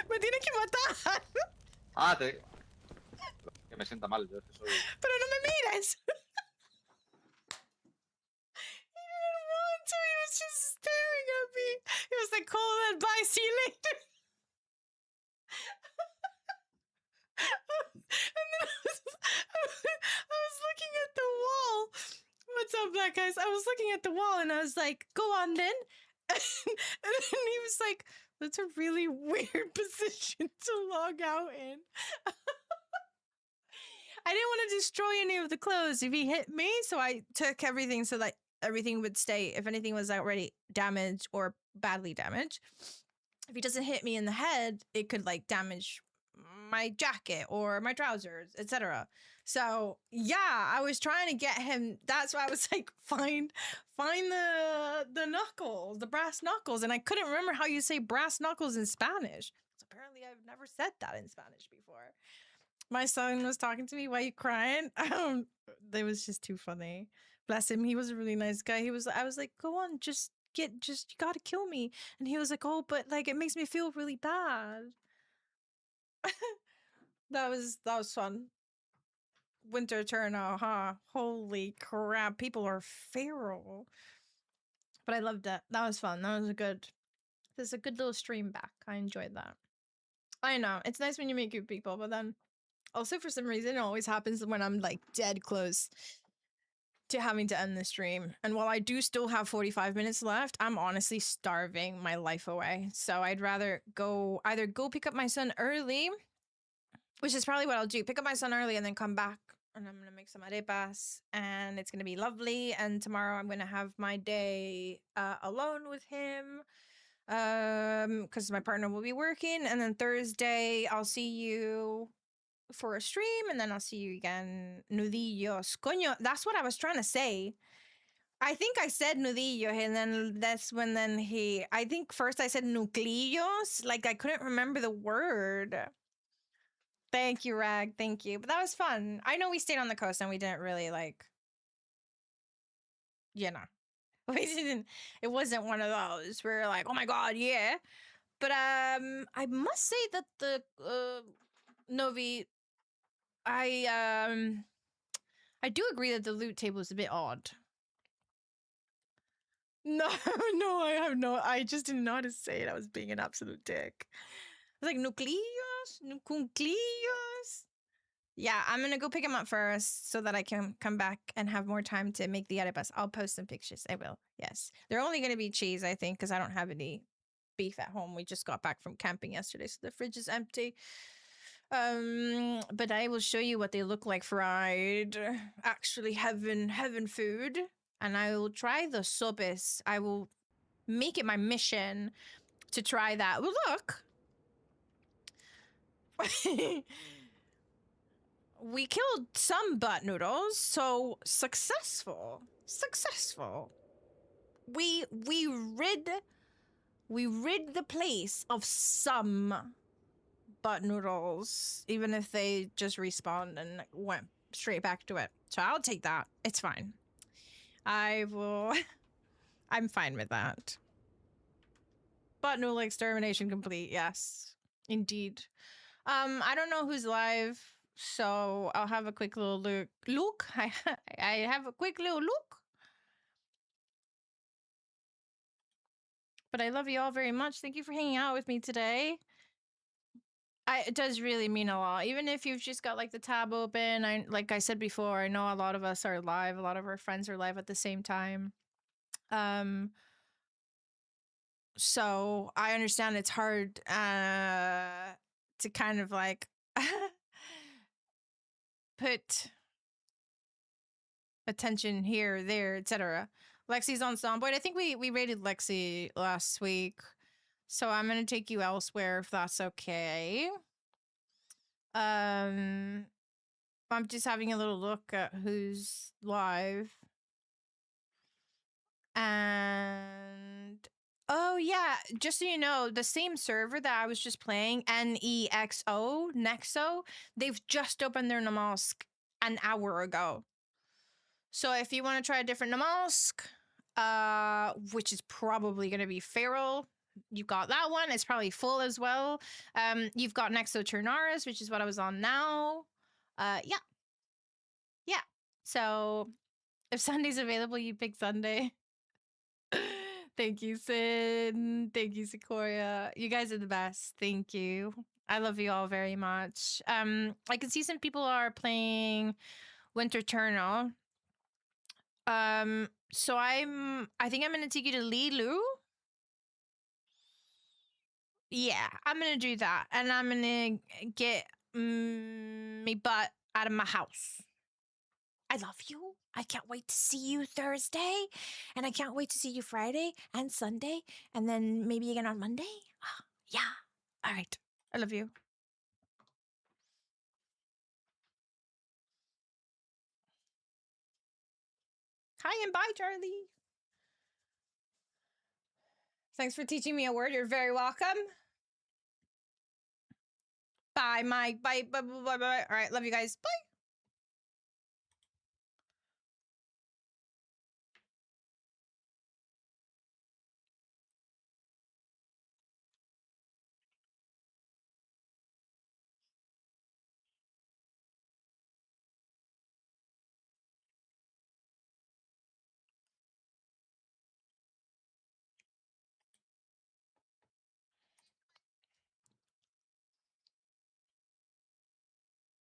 Me tienes que matar. Que me sienta mal. Yo es que soy... Pero no me mires. He didn't want to. He was just staring at me. He was like, cool, then bye, see you later. And then I was looking at the wall. What's up, black guys? I was looking at the wall and I was like, go on then. And then he was like, that's a really weird position to log out in. I didn't want to destroy any of the clothes if he hit me, so I took everything so that everything would stay. If anything was already damaged or badly damaged, if he doesn't hit me in the head, it could like damage my jacket or my trousers, etc. So yeah, I was trying to get him. That's why I was like, find the knuckles, the brass knuckles, and I couldn't remember how you say brass knuckles in Spanish. So apparently, I've never said that in Spanish before. My son was talking to me. Why you crying? It was just too funny. Bless him. He was a really nice guy. I was like, go on, just you gotta kill me. And he was like, oh, but like it makes me feel really bad. That was fun. Winter Turner, huh? Holy crap, people are feral. But I loved it. That was fun. That was a good little stream back. I enjoyed that. I know, it's nice when you meet good people, but then also for some reason it always happens when I'm like dead close to having to end the stream. And while I do still have 45 minutes left, I'm honestly starving my life away. So I'd rather either go pick up my son early, which is probably what I'll do. Pick up my son early and then come back. And I'm going to make some arepas. And it's going to be lovely. And tomorrow I'm going to have my day alone with him. Because my partner will be working. And then Thursday, I'll see you for a stream. And then I'll see you again. Nudillos. Coño, that's what I was trying to say. I think I said nudillos. And then that's when I think first I said nucleos. Like I couldn't remember the word. Thank you, Rag. Thank you. But that was fun. I know we stayed on the coast and we didn't really like, we didn't, it wasn't one of those where like, oh my God, yeah. But I must say that the Novi, I do agree that the loot table is a bit odd. No, I just didn't know how to say it. I was being an absolute dick. I was like, nucleos? Yeah, I'm gonna go pick him up first so that I can come back and have more time to make the arepas. I'll post some pictures. I will. Yes. They're only gonna be cheese, I think, because I don't have any beef at home. We just got back from camping yesterday, so the fridge is empty. But I will show you what they look like fried. Actually, heaven food. And I will try the sopes. I will make it my mission to try that. Well, look. We killed some butt noodles, so successful. We rid the place of some butt noodles, even if they just respawned and went straight back to it. So I'll take that. It's fine. I'm fine with that. Butt noodle extermination complete. Yes, indeed. I don't know who's live, so I'll have a quick little look. I have a quick little look. But I love you all very much. Thank you for hanging out with me today. It does really mean a lot. Even if you've just got like the tab open, like I said before, I know a lot of us are live. A lot of our friends are live at the same time. So I understand it's hard to kind of like put attention here, there, etc. Lexi's on Zomboid. I think we rated Lexi last week. So I'm going to take you elsewhere if that's okay. I'm just having a little look at who's live. And oh yeah, just so you know, the same server that I was just playing, Nexo, they've just opened their Namalsk an hour ago. So if you want to try a different Namalsk, which is probably going to be feral, you've got that one. It's probably full as well. You've got Nexo Ternaris, which is what I was on now. Yeah. So if Sunday's available, you pick Sunday. Thank you, Sin. Thank you, Sequoia. You guys are the best. Thank you. I love you all very much. I can see some people are playing Winter Eternal. So I think I'm gonna take you to Lilu. Yeah, I'm gonna do that, and I'm gonna get me butt out of my house. I love you. I can't wait to see you Thursday. And I can't wait to see you Friday and Sunday. And then maybe again on Monday. Yeah. All right. I love you. Hi and bye, Charlie. Thanks for teaching me a word. You're very welcome. Bye, Mike. Bye. Bye. Bye. Bye. Bye. All right. Love you guys. Bye.